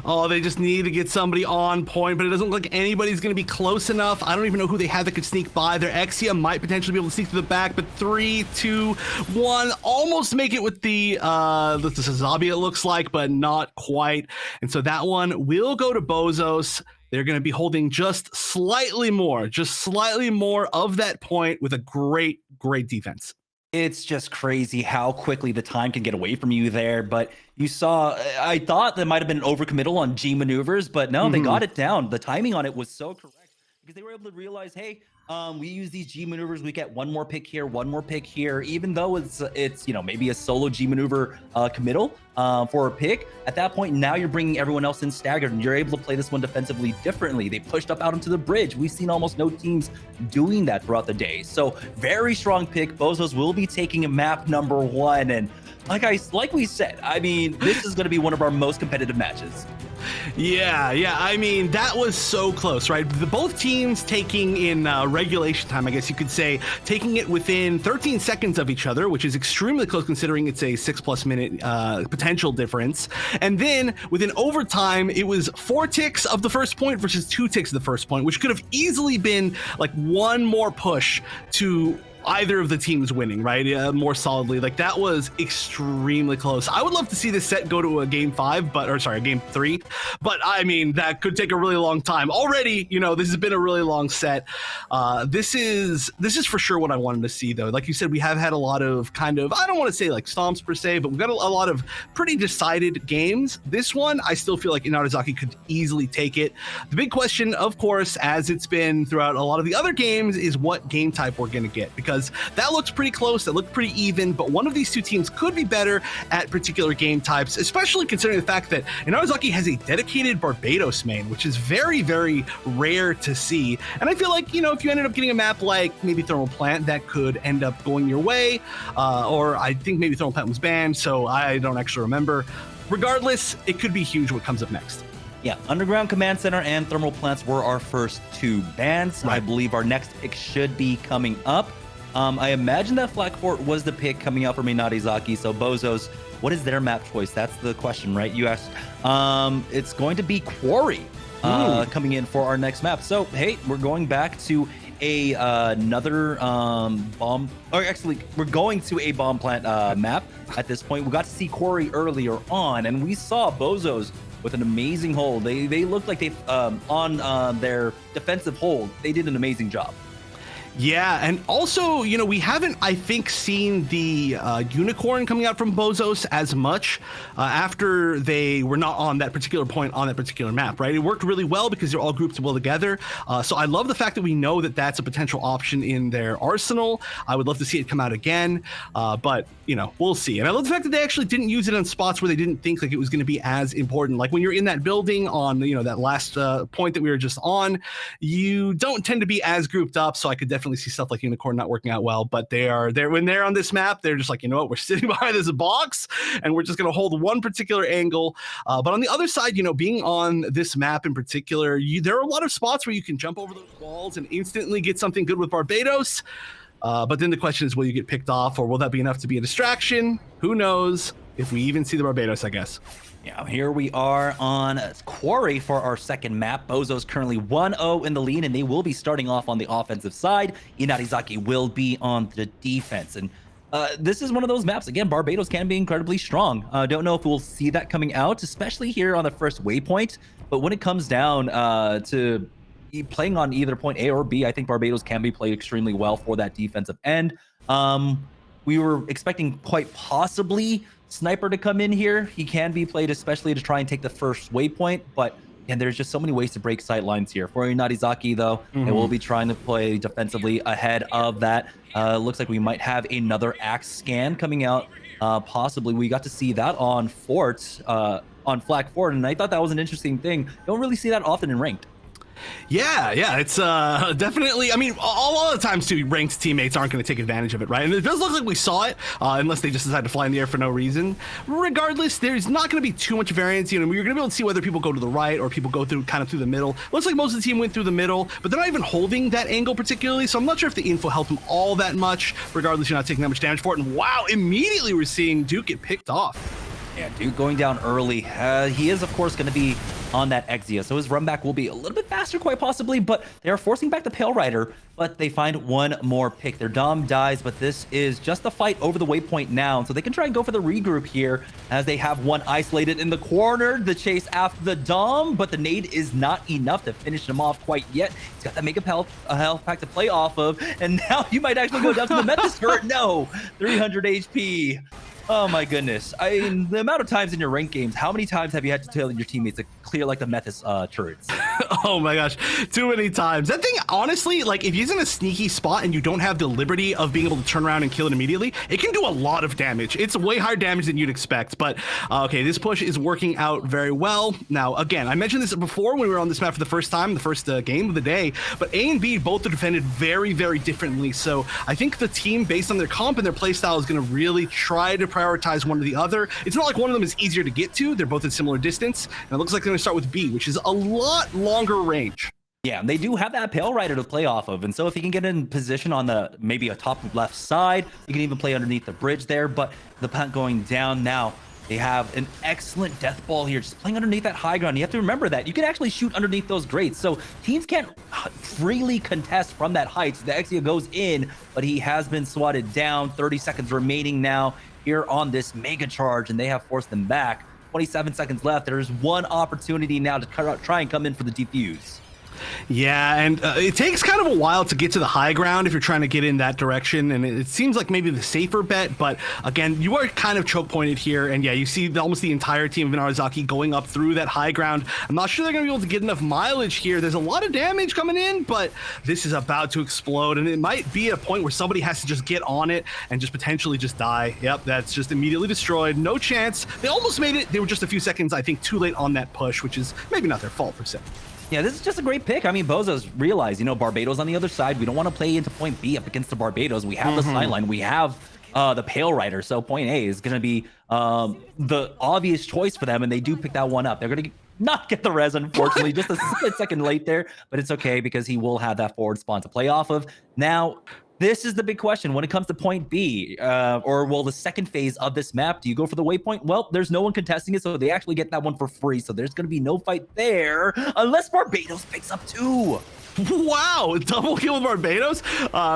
Oh, they just need to get somebody on point, but it doesn't look like anybody's going to be close enough. I don't even know who they have that could sneak by. Their Exia might potentially be able to sneak to the back, but 3, 2, 1, almost make it with the Sazabi, it looks like, but not quite. And so that one will go to BOZOS. They're going to be holding just slightly more of that point with a great defense. It's just crazy how quickly the time can get away from you there. But you saw, I thought there might have been an overcommittal on G maneuvers, but no, they got it down. The timing on it was so correct because they were able to realize, hey, we use these G maneuvers, we get 1 more pick here, 1 more pick here, even though it's maybe a solo G maneuver committal for a pick. At that point, now you're bringing everyone else in staggered, and you're able to play this one defensively differently. They pushed up out into the bridge. We've seen almost no teams doing that throughout the day. So very strong pick. BOZOS will be taking a map number 1, and like we said, I mean, this is going to be one of our most competitive matches. Yeah. I mean, that was so close, right? Both teams taking in regulation time, I guess you could say, taking it within 13 seconds of each other, which is extremely close considering it's a 6+ minute potential difference. And then within overtime, it was 4 ticks of the first point versus 2 ticks of the first point, which could have easily been like one more push to either of the teams winning, right? More solidly. Like, that was extremely close. I would love to see this set go to a game 5, a game 3, but I mean, that could take a really long time. Already, this has been a really long set. This is for sure what I wanted to see, though. Like you said, we have had a lot of I don't want to say like stomps per se, but we've got a lot of pretty decided games. This one, I still feel like Inarizaki could easily take it. The big question, of course, as it's been throughout a lot of the other games, is what game type we're going to get, because that looks pretty close, that looked pretty even, but one of these two teams could be better at particular game types, especially considering the fact that Inarizaki has a dedicated Barbados main, which is very, very rare to see. And I feel like, if you ended up getting a map like maybe Thermal Plant, that could end up going your way, or I think maybe Thermal Plant was banned, so I don't actually remember. Regardless, it could be huge what comes up next. Yeah, Underground Command Center and Thermal Plants were our first 2 bans. Right. I believe our next pick should be coming up. I imagine that Flak Fort was the pick coming out from Inarizaki. So BOZOS, what is their map choice? That's the question, right? You asked. It's going to be Quarry coming in for our next map. So, hey, we're going back to another bomb, or actually, we're going to a bomb plant map at this point. We got to see Quarry earlier on, and we saw BOZOS with an amazing hold. They looked like they on their defensive hold, they did an amazing job. Yeah, and also, we haven't, I think, seen the unicorn coming out from BOZOS as much after they were not on that particular point on that particular map, right? It worked really well because they're all grouped well together. So I love the fact that we know that that's a potential option in their arsenal. I would love to see it come out again, but, we'll see. And I love the fact that they actually didn't use it on spots where they didn't think like it was going to be as important. Like when you're in that building on, that last point that we were just on, you don't tend to be as grouped up, so I could definitely see stuff like Unicorn not working out well, but when they're on this map, they're just like, we're sitting behind this box and we're just going to hold one particular angle. But on the other side, being on this map in particular, there are a lot of spots where you can jump over those walls and instantly get something good with Barbados. But then the question is, will you get picked off, or will that be enough to be a distraction? Who knows if we even see the Barbados, I guess. Yeah, here we are on Quarry for our second map. BOZOS currently 1-0 in the lead, and they will be starting off on the offensive side. Inarizaki will be on the defense. And this is one of those maps. Again, Barbados can be incredibly strong. Don't know if we'll see that coming out, especially here on the first waypoint. But when it comes down to playing on either point A or B, I think Barbados can be played extremely well for that defensive end. We were expecting quite possibly Sniper to come in here. He can be played especially to try and take the first waypoint, but and there's just so many ways to break sight lines here. For Inarizaki, though, they will be trying to play defensively ahead of that. Looks like we might have another Axe scan coming out. Possibly. We got to see that on Fort, on Flak Fort, and I thought that was an interesting thing. Don't really see that often in ranked. Yeah, it's definitely, I mean, a lot of times too, ranked teammates aren't going to take advantage of it, right? And it does look like we saw it, unless they just decide to fly in the air for no reason. Regardless, there's not going to be too much variance. You're going to be able to see whether people go to the right or people go through the middle. Looks like most of the team went through the middle, but they're not even holding that angle particularly, so I'm not sure if the info helped them all that much. Regardless, you're not taking that much damage for it, and wow, immediately we're seeing Duke get picked off. Yeah, Duke going down early. He is, of course, going to be on that Exia, so his run back will be a little bit faster, quite possibly, but they are forcing back the Pale Rider, but they find one more pick. Their Dom dies, but this is just a fight over the waypoint now, so they can try and go for the regroup here, as they have one isolated in the corner, the chase after the Dom, but the nade is not enough to finish him off quite yet. He's got that Mega health pack to play off of, and now you might actually go down to the Metis turret. No, 300 HP. Oh my goodness. I mean, the amount of times in your ranked games, how many times have you had to tell your teammates to clear like the Metis turrets? Oh my gosh, too many times. That thing, honestly, like if he's in a sneaky spot and you don't have the liberty of being able to turn around and kill it immediately, it can do a lot of damage. It's way higher damage than you'd expect, but okay, this push is working out very well. Now, again, I mentioned this before when we were on this map for the first time, the first game of the day, but A and B both are defended very, very differently. So I think the team, based on their comp and their playstyle, is going to really try to prioritize one or the other. It's not like one of them is easier to get to. They're both at similar distance. And it looks like they're going to start with B, which is a lot longer range. Yeah, they do have that Pale Rider to play off of, and so if he can get in position on the maybe a top left side, you can even play underneath the bridge there. But the punt going down now, they have an excellent death ball here, just playing underneath that high ground. You have to remember that you can actually shoot underneath those grates, so teams can't freely contest from that height. So the Exia goes in, but he has been swatted down. 30 seconds remaining now here on this mega charge, and they have forced them back. 27 seconds left. There's one opportunity now to try and come in for the defuse. Yeah, and it takes kind of a while to get to the high ground if you're trying to get in that direction, and it seems like maybe the safer bet, but again, you are kind of choke pointed here, and yeah, you see almost the entire team of Inarizaki going up through that high ground. I'm not sure they're going to be able to get enough mileage here. There's a lot of damage coming in, but this is about to explode, and it might be a point where somebody has to just get on it and just potentially just die. Yep, that's just immediately destroyed. No chance. They almost made it. They were just a few seconds, I think, too late on that push, which is maybe not their fault per se. Yeah, this is just a great pick. I mean, BOZOS realized, you know, Barbados on the other side. We don't want to play into point B up against the Barbados. We have the sideline. We have the Pale Rider. So point A is going to be the obvious choice for them, and they do pick that one up. They're going to not get the res, unfortunately, just a split second late there, but it's okay because he will have that forward spawn to play off of. Now, this is the big question when it comes to point B, or well, the second phase of this map. Do you go for the waypoint? Well, there's no one contesting it, so they actually get that one for free. So there's going to be no fight there unless Barbados picks up 2. Wow, double kill with Barbados.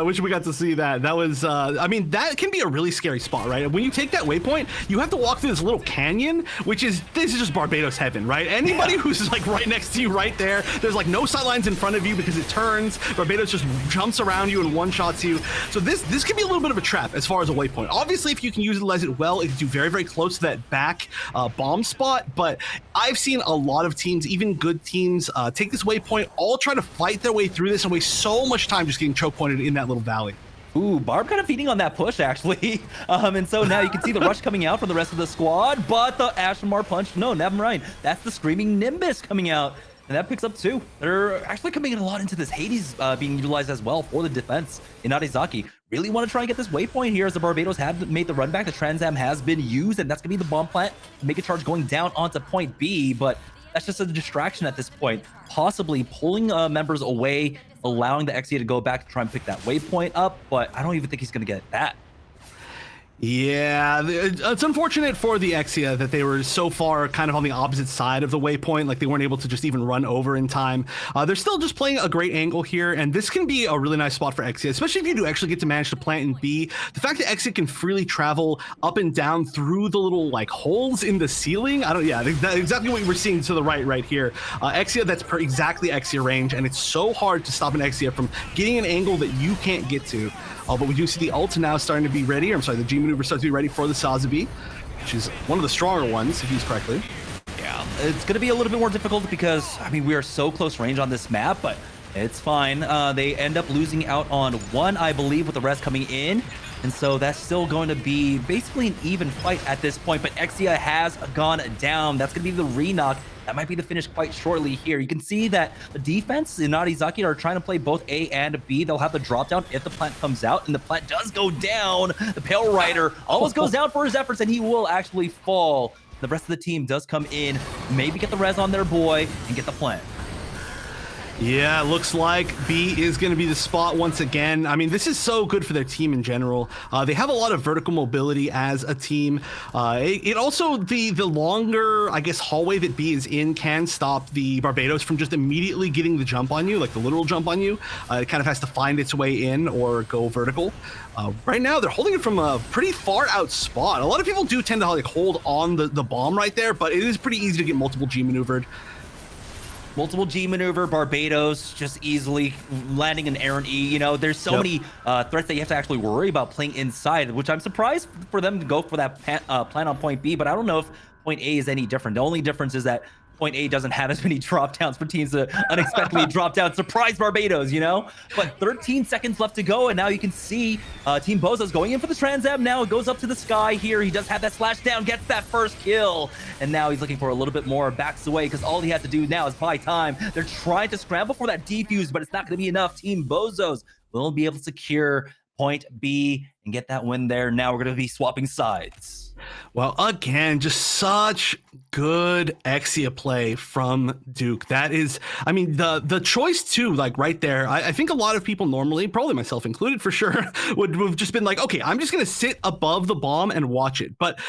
Wish we got to see that. That was, I mean, that can be a really scary spot, right? When you take that waypoint, you have to walk through this little canyon, this is just Barbados heaven, right? Anybody who's like right next to you, right there, there's like no sidelines in front of you because it turns. Barbados just jumps around you and one-shots you. So this can be a little bit of a trap as far as a waypoint. Obviously, if you can utilize it well, it can do very, very close to that back bomb spot. But I've seen a lot of teams, even good teams, take this waypoint, all try to fight their way through this and waste so much time just getting choke pointed in that little valley. Ooh, Barb kind of feeding on that push, actually. And so now you can see the rush coming out from the rest of the squad, but the Ashmar punch, no, never mind. That's the Screaming Nimbus coming out, and that picks up 2. They're actually coming in a lot into this Hades being utilized as well for the defense. Inarizaki really want to try and get this waypoint here as the Barbados have made the run back. The Trans Am has been used, and that's going to be the bomb plant. Make a charge going down onto point B, but that's just a distraction at this point, possibly pulling members away, allowing the Exia to go back to try and pick that waypoint up, but I don't even think he's going to get that. Yeah, it's unfortunate for the Exia that they were so far kind of on the opposite side of the waypoint, like they weren't able to just even run over in time. They're still just playing a great angle here, and this can be a really nice spot for Exia, especially if you do actually get to manage to plant in B. The fact that Exia can freely travel up and down through the little like holes in the ceiling, that's exactly what you were seeing to the right here. Exia, that's exactly Exia range, and it's so hard to stop an Exia from getting an angle that you can't get to. But we do see the ult now starting to be ready. I'm sorry, the G maneuver starts to be ready for the Sazabi, which is one of the stronger ones, if used correctly. Yeah, it's going to be a little bit more difficult because, I mean, we are so close range on this map, but it's fine. They end up losing out on 1, I believe, with the rest coming in. And so that's still going to be basically an even fight at this point. But Exia has gone down. That's going to be the re-knock. That might be the finish quite shortly here. You can see that the defense in Inarizaki are trying to play both A and B. They'll have the drop down if the plant comes out, and the plant does go down. The Pale Rider almost goes down for his efforts, and he will actually fall. The rest of the team does come in, maybe get the res on their boy, and get the plant. Yeah, looks like B is going to be the spot once again. I mean, this is so good for their team in general. They have a lot of vertical mobility as a team. It also, the longer, I guess, hallway that B is in can stop the Barbados from just immediately getting the jump on you, like the literal jump on you. It kind of has to find its way in or go vertical. Right now, they're holding it from a pretty far out spot. A lot of people do tend to like hold on the bomb right there, but it is pretty easy to get multiple G maneuvered. Multiple G maneuver, Barbados just easily landing an Aaron E. You know, there's so many threats that you have to actually worry about playing inside, which I'm surprised for them to go for that plan on point B, but I don't know if point A is any different. The only difference is that point A doesn't have as many drop downs for teams to unexpectedly drop down. Surprise Barbados, you know? But 13 seconds left to go, and now you can see Team BOZOS going in for the Trans Am. Now it goes up to the sky here. He does have that slash down, gets that first kill, and now he's looking for a little bit more, backs away, because all he has to do now is buy time. They're trying to scramble for that defuse, but it's not going to be enough. Team BOZOS will be able to secure point B and get that win there. Now we're going to be swapping sides. Well, again, just such good Exia play from Duke. That is, I mean, the choice too, like right there. I think a lot of people normally, probably myself included for sure, would have just been like, okay, I'm just going to sit above the bomb and watch it. But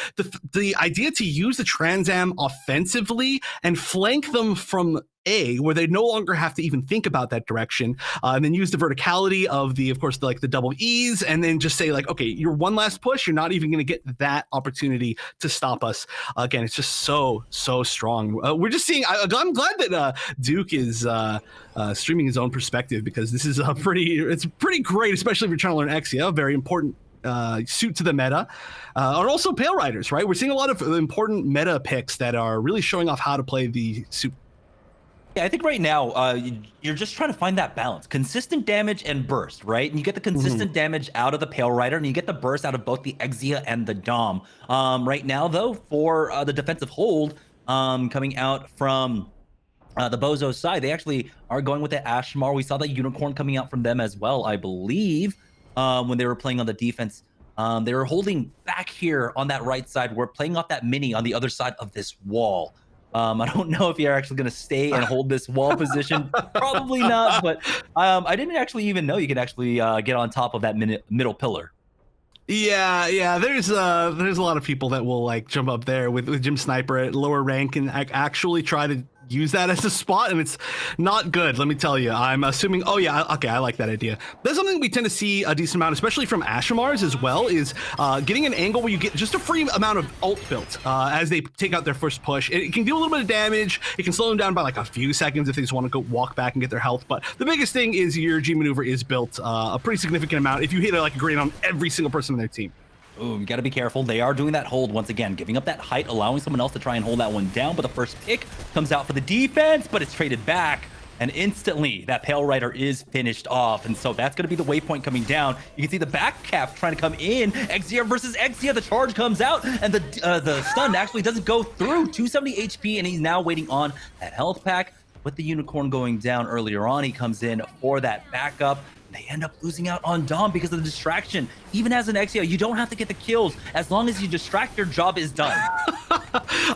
the idea to use the Trans Am offensively and flank them from A, where they no longer have to even think about that direction, and then use the verticality of of course, like the double E's, and then just say like, okay, your one last push, you're not even going to get that opportunity to stop us. Again, it's just so strong. We're just seeing. I'm glad that Duke is streaming his own perspective, because this is it's pretty great, especially if you're trying to learn Exia, very important suit to the meta, and also Pale Riders, right? We're seeing a lot of important meta picks that are really showing off how to play the suit. Yeah, I think right now you're just trying to find that balance, consistent damage and burst, right? And you get the consistent damage out of the Pale Rider, and you get the burst out of both the Exia and the Dom. Right now, though, for the defensive hold coming out from the BOZOS side, they actually are going with the Ashmar. We saw that Unicorn coming out from them as well, I believe, when they were playing on the defense. They were holding back here on that right side. We're playing off that mini on the other side of this wall. I don't know if you're actually going to stay and hold this wall position. Probably not, but I didn't actually even know you could actually get on top of that middle pillar. Yeah, there's a lot of people that will like jump up there with Jim Sniper at lower rank and actually try to use that as a spot, and it's not good, let me tell you. I'm assuming, oh yeah, okay, I like that idea. That's something we tend to see a decent amount, especially from Ashamars as well, is getting an angle where you get just a free amount of ult built as they take out their first push. It can do a little bit of damage, it can slow them down by like a few seconds if they just want to go walk back and get their health, but the biggest thing is your G maneuver is built a pretty significant amount if you hit it like a grenade on every single person on their team. Ooh, you got to be careful. They are doing that hold once again, giving up that height, allowing someone else to try and hold that one down. But the first pick comes out for the defense, but it's traded back. And instantly, that Pale Rider is finished off. And so that's going to be the waypoint coming down. You can see the back cap trying to come in. Exia versus Exia. The charge comes out, and the stun actually doesn't go through. 270 HP, and he's now waiting on that health pack. With the Unicorn going down earlier on, he comes in for that backup. They end up losing out on Dom because of the distraction. Even as an Exia, you don't have to get the kills. As long as you distract, your job is done.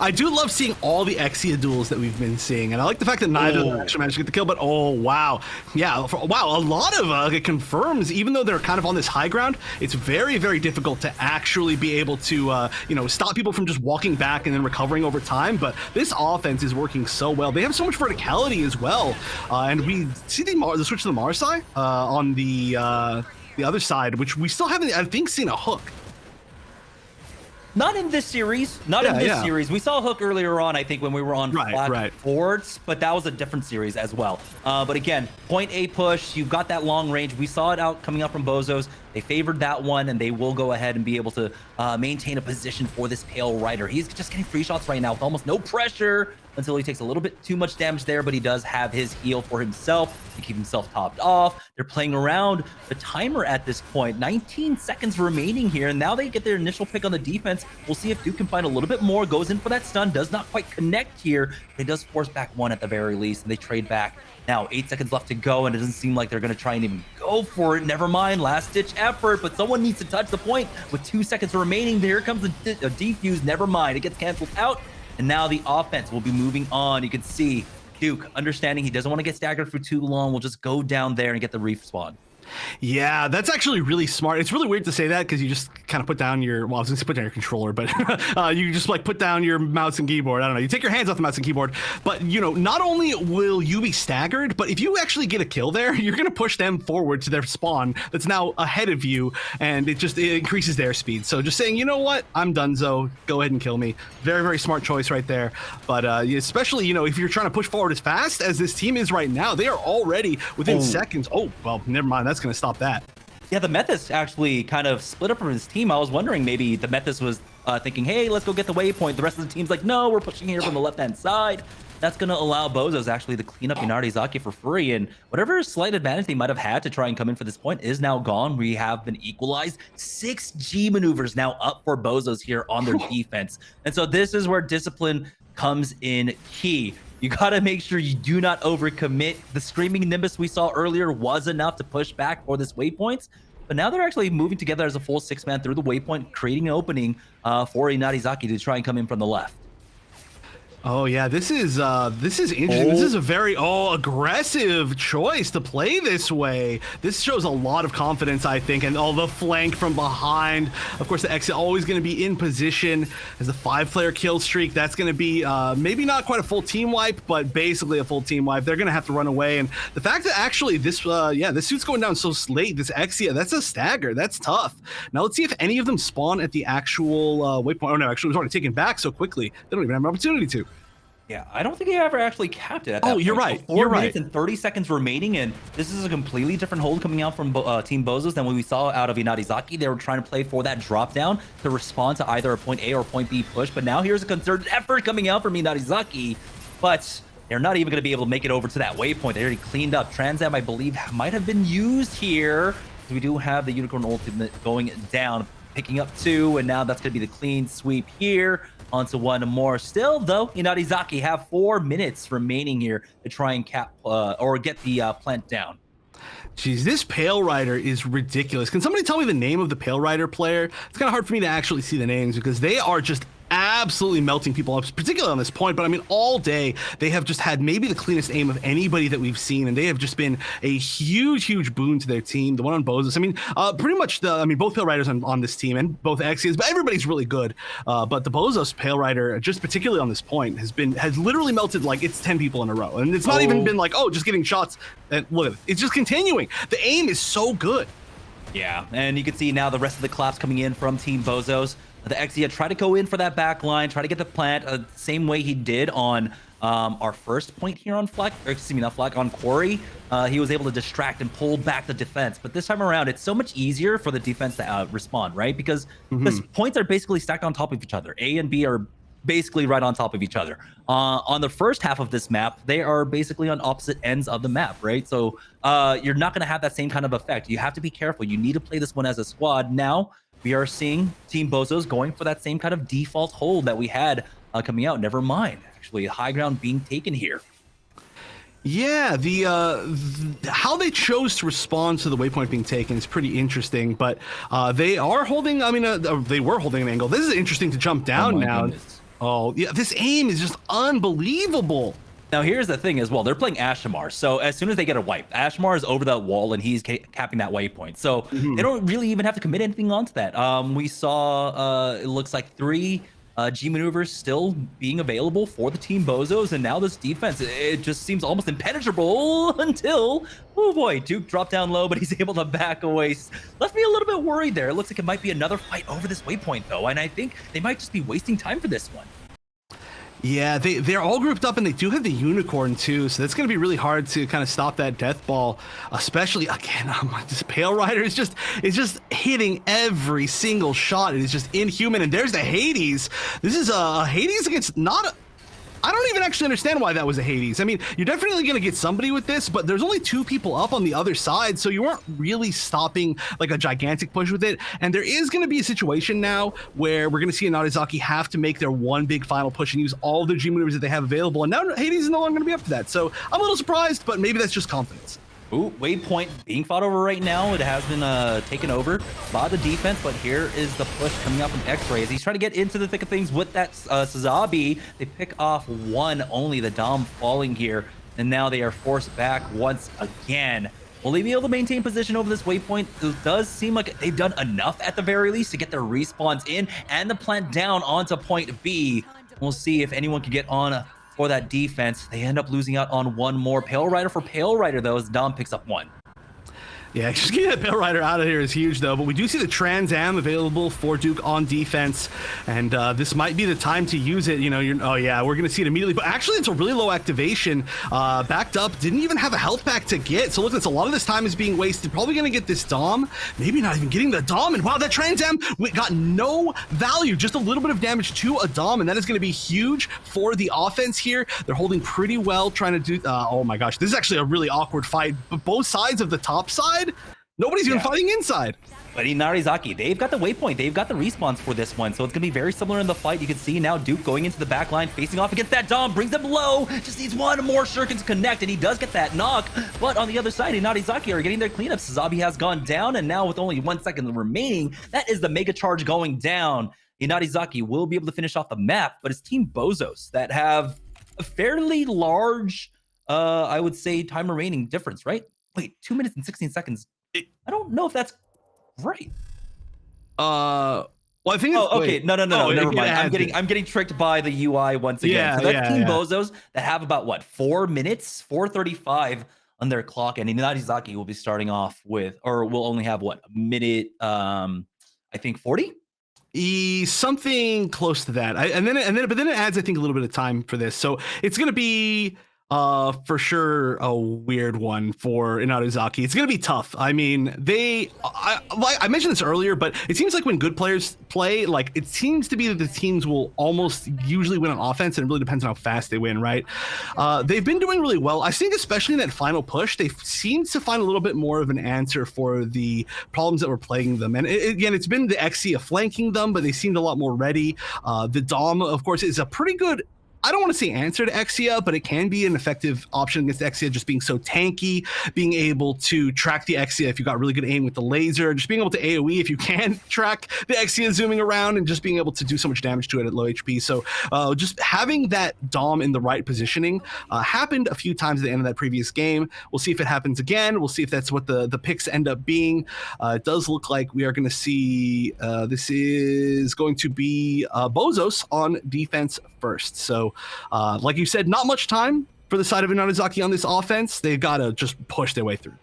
I do love seeing all the Exia duels that we've been seeing, and I like the fact that neither of them actually managed to get the kill, but oh, wow. Yeah, wow, a lot of it confirms, even though they're kind of on this high ground, it's very, very difficult to actually be able to, stop people from just walking back and then recovering over time, but this offense is working so well. They have so much verticality as well, and we see the switch to the Marsai on the other side, which we still haven't, I think, seen a hook. Not in this series. Not in this series. We saw a hook earlier on, I think, when we were on flat boards, but that was a different series as well. But again, point A push, you've got that long range. We saw it out coming up from BOZOS. They favored that one, and they will go ahead and be able to maintain a position for this Pale Rider. He's just getting free shots right now with almost no pressure until he takes a little bit too much damage there, but he does have his heal for himself to keep himself topped off. They're playing around the timer at this point. 19 seconds remaining here, and now they get their initial pick on the defense. We'll see if Duke can find a little bit more. Goes in for that stun, does not quite connect here. He does force back one at the very least, and they trade back. Now, 8 seconds left to go, and it doesn't seem like they're going to try and even go for it. Never mind, last-ditch effort, but someone needs to touch the point. With 2 seconds remaining, here comes a defuse. Never mind, it gets canceled out, and now the offense will be moving on. You can see Duke, understanding he doesn't want to get staggered for too long, will just go down there and get the respawn. Yeah, that's actually really smart. It's really weird to say that because you just kind of put down your, well, I was going to put down your controller, but you just like put down your mouse and keyboard. I don't know. You take your hands off the mouse and keyboard, but not only will you be staggered, but if you actually get a kill there, you're going to push them forward to their spawn that's now ahead of you, and it increases their speed. So just saying, you know what, I'm donezo, go ahead and kill me. Very, very smart choice right there. But especially, if you're trying to push forward as fast as this team is right now, they are already within seconds. Oh, well, never mind. That's going to stop that. Yeah, the Methus actually kind of split up from his team. I was wondering maybe the Methus was thinking, hey, let's go get the waypoint. The rest of the team's like, no, we're pushing here from the left-hand side. That's going to allow BOZOS actually to clean up Inarizaki for free. And whatever slight advantage they might have had to try and come in for this point is now gone. We have been equalized. 6 G maneuvers now up for BOZOS here on their defense. And so this is where discipline comes in key. You got to make sure you do not overcommit. The Screaming Nimbus we saw earlier was enough to push back for this waypoint. but now they're actually moving together as a full 6-man through the waypoint, creating an opening for Inarizaki to try and come in from the left. Oh yeah, this is interesting. This is a very aggressive choice to play this way. This shows a lot of confidence, I think, and the flank from behind. Of course, the exit always going to be in position as a 5-player kill streak. That's going to be maybe not quite a full team wipe, but basically a full team wipe. They're going to have to run away, and the fact that actually this suit's going down so late, this Exia, that's a stagger. That's tough. Now let's see if any of them spawn at the actual waypoint. Oh no, actually it was already taken back so quickly. They don't even have an opportunity to. Yeah, I don't think he ever actually capped it at that point. You're right. So 4 minutes and 30 seconds remaining, and this is a completely different hold coming out from Team BOZOS than what we saw out of Inarizaki. They were trying to play for that drop down to respond to either a point A or point B push, but now here's a concerted effort coming out from Inarizaki, but they're not even going to be able to make it over to that waypoint. They already cleaned up. Transam, I believe, might have been used here. We do have the Unicorn ultimate going down, picking up 2, and now that's going to be the clean sweep here. Onto 1 more. Still, though, Inarizaki have 4 minutes remaining here to try and cap or get the plant down. Jeez, this Pale Rider is ridiculous. Can somebody tell me the name of the Pale Rider player? It's kind of hard for me to actually see the names because they are just absolutely melting people up, particularly on this point. But I mean, all day they have just had maybe the cleanest aim of anybody that we've seen, and they have just been a huge boon to their team. The one on BOZOS, I mean, pretty much both Pale Riders on this team and both Exias, but everybody's really good. But the BOZOS Pale Rider, just particularly on this point, has literally melted like it's 10 people in a row, and it's not even been like just getting shots. And look at it, it's just continuing. The aim is so good. Yeah, and you can see now the rest of the claps coming in from Team BOZOS. The Exia try to go in for that back line, try to get the plant, same way he did on our first point here on Flag, or excuse me, not Flag, on Quarry. He was able to distract and pull back the defense. But this time around, it's so much easier for the defense to respond, right? Because the points are basically stacked on top of each other. A and B are basically right on top of each other. On the first half of this map, they are basically on opposite ends of the map, right? So you're not going to have that same kind of effect. You have to be careful. You need to play this one as a squad. Now, we are seeing Team BOZOS going for that same kind of default hold that we had coming out. Never mind, actually, high ground being taken here. Yeah, how they chose to respond to the waypoint being taken is pretty interesting, but they are holding, I mean, they were holding an angle. This is interesting to jump down now. Goodness. Oh, yeah, this aim is just unbelievable. Now, here's the thing as well. They're playing Ashimar, so as soon as they get a wipe, Ashimar is over that wall, and he's capping that waypoint. So they don't really even have to commit anything onto that. We saw, it looks like 3 G maneuvers still being available for the Team BOZOS, and now this defense, it just seems almost impenetrable until, oh boy, Duke dropped down low, but he's able to back away. Left me a little bit worried there. It looks like it might be another fight over this waypoint, though, and I think they might just be wasting time for this one. Yeah, they're all grouped up, and they do have the Unicorn too, so that's going to be really hard to kind of stop that death ball, especially again. This Pale Rider is just hitting every single shot. It is just inhuman, and there's the Hades. This is a Hades against not. I don't even actually understand why that was a Hades. I mean, you're definitely going to get somebody with this, but there's only 2 people up on the other side, so you weren't really stopping like a gigantic push with it. And there is going to be a situation now where we're going to see Inarizaki have to make their one big final push and use all the G maneuvers that they have available. And now Hades is no longer going to be up to that. So I'm a little surprised, but maybe that's just confidence. Ooh, waypoint being fought over right now. It has been taken over by the defense, but here is the push coming out from X-Ray as he's trying to get into the thick of things with that Sazabi. They pick off 1 only, the Dom falling here, and now they are forced back once again. Will they be able to maintain position over this waypoint? It does seem like they've done enough at the very least to get their respawns in and the plant down onto point B. We'll see if anyone can get on for that defense. They end up losing out on 1 more. Pale Rider for Pale Rider, though, as Dom picks up 1. Yeah, just getting that Pale Rider out of here is huge, though. But we do see the Trans Am available for Duke on defense, and this might be the time to use it. You know, oh yeah, we're going to see it immediately. But actually, it's a really low activation. Backed up, didn't even have a health pack to get. So look, it's a lot of this time is being wasted. Probably going to get this Dom. Maybe not even getting the Dom. And wow, that Trans Am got no value. Just a little bit of damage to a Dom, and that is going to be huge for the offense here. They're holding pretty well, trying to do. Oh my gosh, this is actually a really awkward fight. But both sides of the top side. Nobody's even fighting inside. But Inarizaki, they've got the waypoint. They've got the respawns for this one. So it's going to be very similar in the fight. You can see now Duke going into the back line, facing off against that Dom, brings him low. Just needs one more shuriken to connect, and he does get that knock. But on the other side, Inarizaki are getting their cleanups. Sazabi has gone down, and now with only 1 second remaining, that is the Mega Charge going down. Inarizaki will be able to finish off the map, but it's Team BOZOS that have a fairly large, I would say, time remaining difference, right? Wait, 2 minutes and 16 seconds. I don't know if that's right. Well, I think it's, okay. No, never mind. I'm getting tricked by the UI once again. Yeah, so that's Team BOZOS that have about what, 4 minutes, 4:35 on their clock, and Inarizaki will be starting off with, or will only have what, a minute, I think 40. Something close to that. But then it adds, I think, a little bit of time for this. So it's gonna be for sure a weird one for Inarizaki. It's gonna be tough. I mean, I mentioned this earlier, but it seems like when good players play, like it seems to be that the teams will almost usually win on offense, and it really depends on how fast they win, right? They've been doing really well. I think especially in that final push, they seem to find a little bit more of an answer for the problems that were plaguing them. And again, it's been the Exia flanking them, but they seemed a lot more ready. The Dom, of course, is a pretty good, I don't want to say answer to Exia, but it can be an effective option against Exia, just being so tanky, being able to track the Exia if you got really good aim with the laser, just being able to AoE if you can track the Exia zooming around, and just being able to do so much damage to it at low HP. So just having that Dom in the right positioning happened a few times at the end of that previous game. We'll see if it happens again. We'll see if that's what the picks end up being. It does look like we are going to see this is going to be BOZOS on defense first. So like you said, not much time for the side of Inarizaki on this offense. They've got to just push their way through.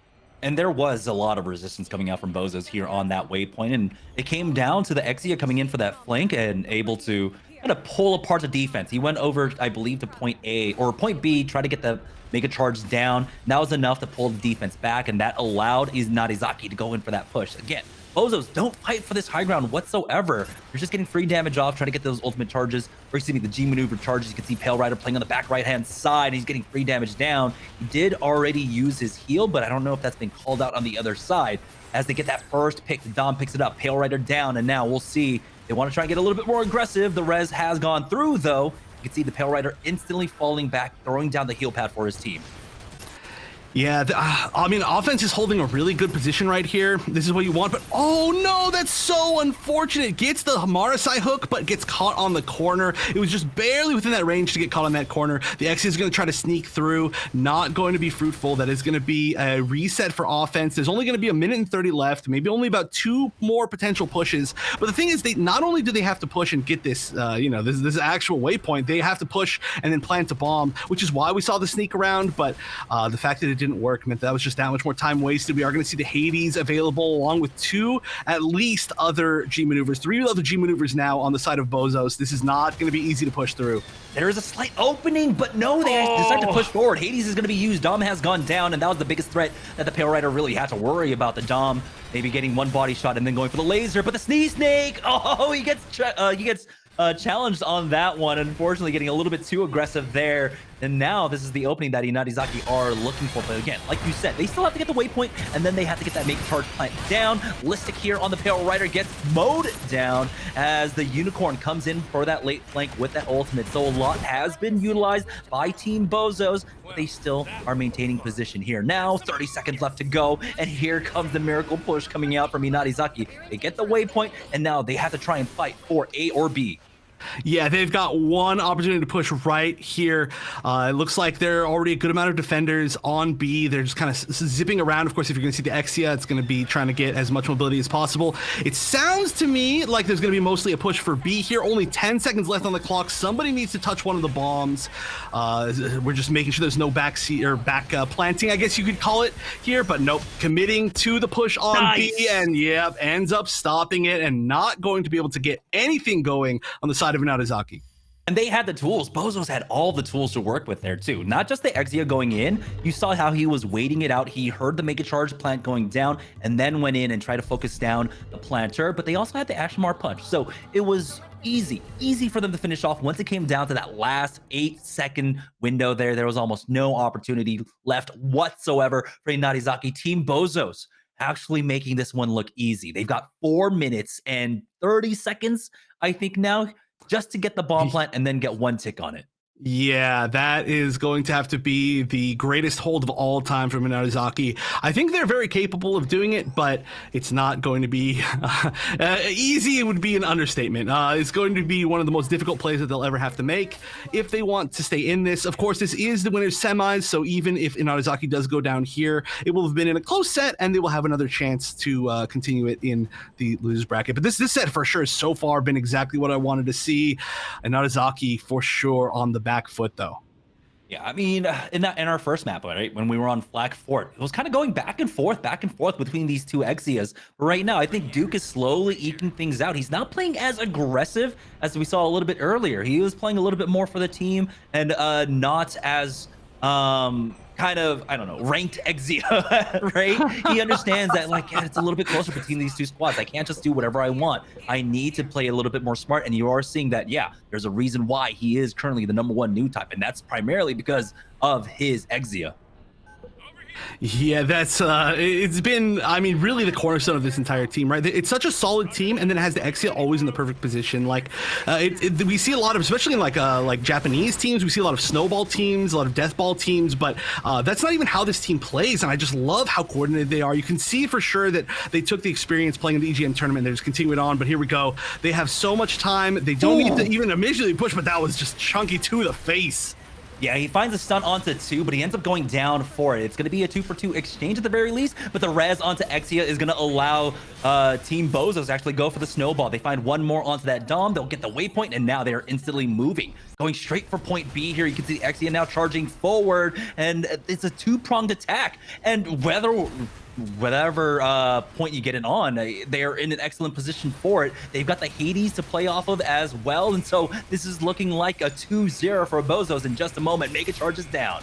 And there was a lot of resistance coming out from BOZOS here on that waypoint, and it came down to the Exia coming in for that flank and able to kind of pull apart the defense. He went over, I believe, to point A or point B, try to get the Mega Charge down. And that was enough to pull the defense back, and that allowed Inarizaki to go in for that push. Again, BOZOS don't fight for this high ground whatsoever. They're just getting free damage off, trying to get those ultimate charges, or excuse me, the G maneuver charges. You can see Pale Rider playing on the back right-hand side, and he's getting free damage down. He did already use his heal, but I don't know if that's been called out on the other side. As they get that first pick, the Dom picks it up, Pale Rider down, and now we'll see. They want to try and get a little bit more aggressive. The res has gone through, though. You can see the Pale Rider instantly falling back, throwing down the heal pad for his team. Yeah, I mean, offense is holding a really good position right here. This is what you want, but oh no, that's so unfortunate. Gets the Hamarasai hook, but gets caught on the corner. It was just barely within that range to get caught on that corner. The X is going to try to sneak through, not going to be fruitful. That is going to be a reset for offense. There's only going to be 1:30 left, maybe only about 2 more potential pushes. But the thing is, they not only do they have to push and get this, this actual waypoint, they have to push and then plant a bomb, which is why we saw the sneak around. But the fact that it didn't work meant that was just that much more time wasted. We are going to see the Hades available along with 2 at least other G maneuvers, 3 other G maneuvers now on the side of BOZOS. This is not going to be easy to push through. There is a slight opening, but no, they decide to push forward. Hades is going to be used. Dom has gone down, and that was the biggest threat that the Pale Rider really had to worry about. The Dom maybe getting one body shot and then going for the laser, but the Sneeze Snake, oh, he gets challenged on that one, unfortunately getting a little bit too aggressive there. And now this is the opening that Inarizaki are looking for. But again, like you said, they still have to get the waypoint, and then they have to get that Mega Charge plant down. Listic here on the Pale Rider gets mowed down as the Unicorn comes in for that late flank with that ultimate. So a lot has been utilized by Team BOZOS, but they still are maintaining position here. Now 30 seconds left to go, and here comes the miracle push coming out from Inarizaki. They get the waypoint, and now they have to try and fight for A or B. Yeah, they've got one opportunity to push right here. It looks like there are already a good amount of defenders on B. They're just kind of zipping around. Of course, if you're going to see the Exia, it's going to be trying to get as much mobility as possible. It sounds to me like there's going to be mostly a push for B here. Only 10 seconds left on the clock. Somebody needs to touch one of the bombs. We're just making sure there's no back planting, I guess you could call it here. But nope, committing to the push on B, and yep, ends up stopping it and not going to be able to get anything going on the side of Inarizaki. And they had the tools. BOZOS had all the tools to work with there too. Not just the Exia going in. You saw how he was waiting it out. He heard the Mega Charge plant going down and then went in and tried to focus down the planter. But they also had the Ashmar punch. So it was easy for them to finish off. Once it came down to that last 8-second window there was almost no opportunity left whatsoever for Inarizaki. Team BOZOS actually making this one look easy. They've got 4 minutes and 30 seconds, I think now, just to get the bomb plant and then get 1 tick on it. Yeah, that is going to have to be the greatest hold of all time from Inarizaki. I think they're very capable of doing it, but it's not going to be easy. It would be an understatement. It's going to be one of the most difficult plays that they'll ever have to make if they want to stay in this. Of course, this is the winner's semis, so even if Inarizaki does go down here, it will have been in a close set, and they will have another chance to continue it in the loser's bracket. But this set for sure has so far been exactly what I wanted to see. Inarizaki for sure on the back foot though. Yeah, I mean, in our first map, right, when we were on Flag Fort, it was kind of going back and forth between these two Exias. But right now, I think Duke is slowly eking things out. He's not playing as aggressive as we saw a little bit earlier. He was playing a little bit more for the team and not as kind of, I don't know, ranked Exia, right? He understands that, like, yeah, it's a little bit closer between these two squads. I can't just do whatever I want. I need to play a little bit more smart. And you are seeing that, yeah, there's a reason why he is currently the #1 new type, and that's primarily because of his Exia. Yeah, that's it's been, I mean, really the cornerstone of this entire team, right? It's such a solid team, and then it has the Exia always in the perfect position. Like we see a lot of, especially in like Japanese teams, we see a lot of snowball teams, a lot of deathball teams, but that's not even how this team plays. And I just love how coordinated they are. You can see for sure that they took the experience playing in the EGM tournament and they're just continuing on. But here we go. They have so much time. They don't need to even immediately push, but that was just chunky to the face. Yeah, he finds a stun onto 2, but he ends up going down for it. It's going to be a 2-for-2 exchange at the very least, but the res onto Exia is going to allow Team BOZOS to actually go for the snowball. They find one more onto that Dom. They'll get the waypoint, and now they're instantly moving. Going straight for point B here. You can see Exia now charging forward, and it's a 2-pronged attack. And whatever point you get it on, they're in an excellent position for it. They've got the Hades to play off of as well, and so this is looking like a 2-0 for BOZOS in just a moment. Mega charges down.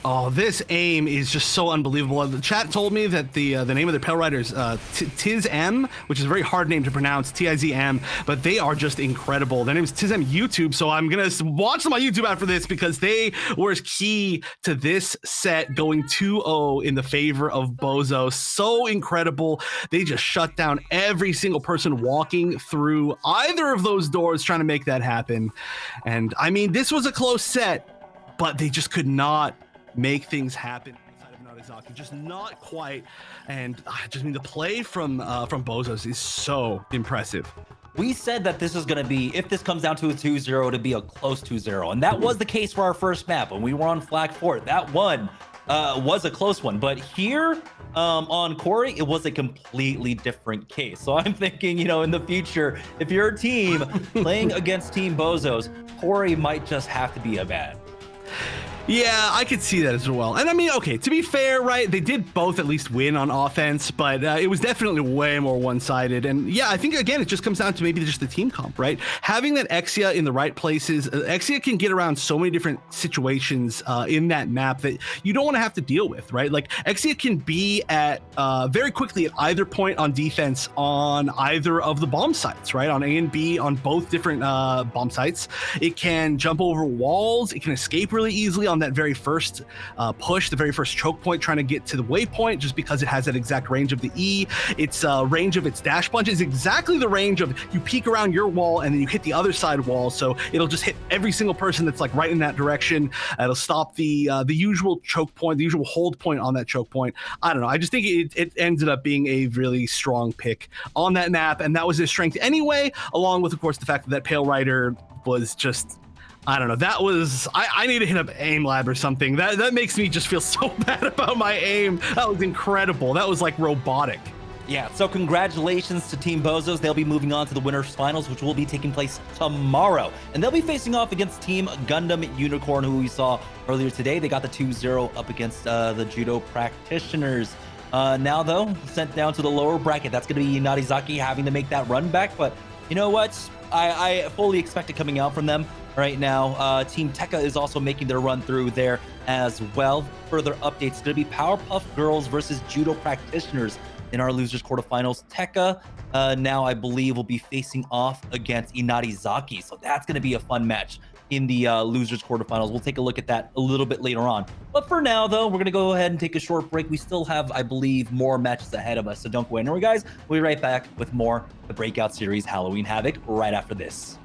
Oh, this aim is just so unbelievable. The chat told me that the name of their Pale Rider is Tizm, which is a very hard name to pronounce, Tizm, but they are just incredible. Their name is Tizm YouTube, so I'm going to watch them on YouTube after this because they were key to this set going 2-0 in the favor of BOZOS. So incredible. They just shut down every single person walking through either of those doors trying to make that happen. And I mean, this was a close set, but they just could not make things happen inside of Inarizaki, just not quite. And I just mean the play from BOZOS is so impressive. We said that this is going to be, if this comes down to a 2-0, to be a close 2-0, and that was the case for our first map when we were on Flag Fort. That one was a close one, but here on Corey, it was a completely different case. So I'm thinking, you know, in the future, if you're a team playing against Team BOZOS, Corey might just have to be a bad. Yeah, I could see that as well. And I mean, okay, to be fair, right, they did both at least win on offense, but it was definitely way more one-sided. And yeah, I think, again, it just comes down to maybe just the team comp, right? Having that Exia in the right places, Exia can get around so many different situations in that map that you don't want to have to deal with, right? Like, Exia can be at very quickly at either point on defense on either of the bomb sites, right? On A and B, on both different bomb sites. It can jump over walls. It can escape really easily on that very first push, the very first choke point, trying to get to the waypoint, just because it has that exact range of the E. Its range of its dash punch is exactly the range of you peek around your wall and then you hit the other side wall, so it'll just hit every single person that's like right in that direction. It'll stop the usual choke point, the usual hold point on that choke point. I don't know. I just think it ended up being a really strong pick on that map, and that was his strength anyway, along with, of course, the fact that Pale Rider was just, I don't know. That was, I need to hit up aim lab or something. That makes me just feel so bad about my aim. That was incredible. That was like robotic. Yeah, so congratulations to Team BOZOS. They'll be moving on to the winners finals, which will be taking place tomorrow. And they'll be facing off against Team Gundam Unicorn, who we saw earlier today. They got the 2-0 up against the Judo practitioners. Now, though, sent down to the lower bracket. That's going to be Inarizaki having to make that run back. But you know what? I fully expect it coming out from them. Right now, Team Tekka is also making their run through there as well. Further updates, going to be Powerpuff Girls versus Judo Practitioners in our losers quarterfinals. Tekka now, I believe, will be facing off against Inarizaki, so that's going to be a fun match in the losers quarterfinals. We'll take a look at that a little bit later on. But for now, though, we're going to go ahead and take a short break. We still have, I believe, more matches ahead of us, so don't go anywhere, guys. We'll be right back with more the Breakout Series Halloween Havoc right after this.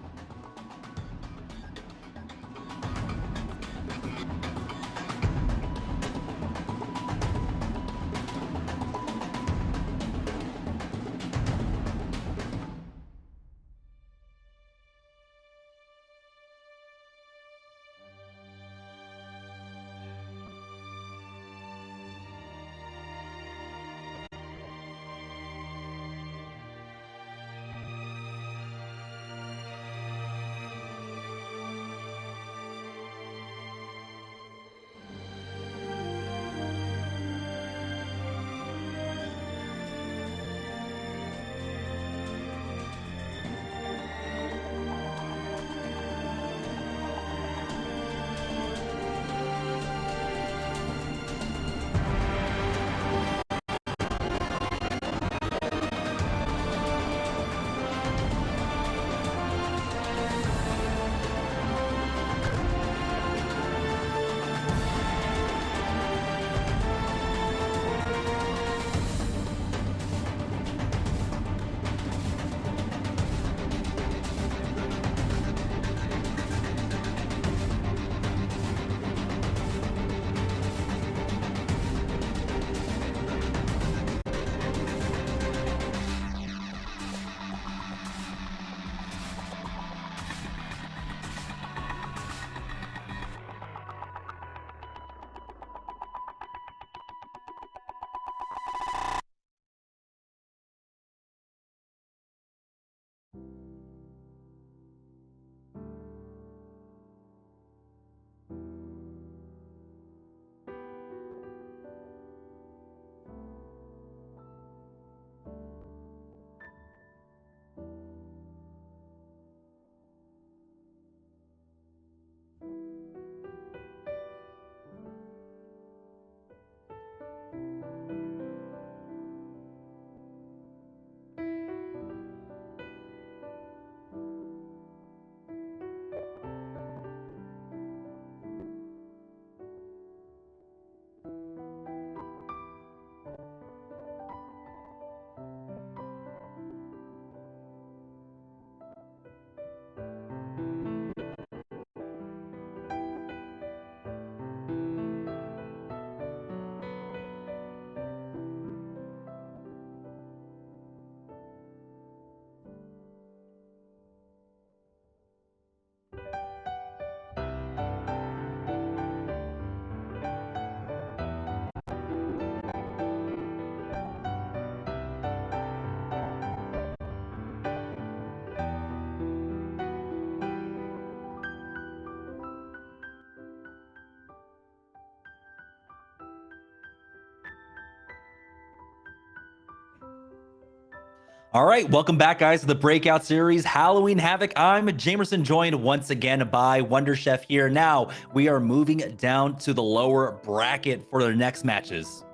All right, welcome back, guys, to the Breakout Series Halloween Havoc. I'm Jamerson, joined once again by Wonder Chef here. Now, we are moving down to the lower bracket for the next matches.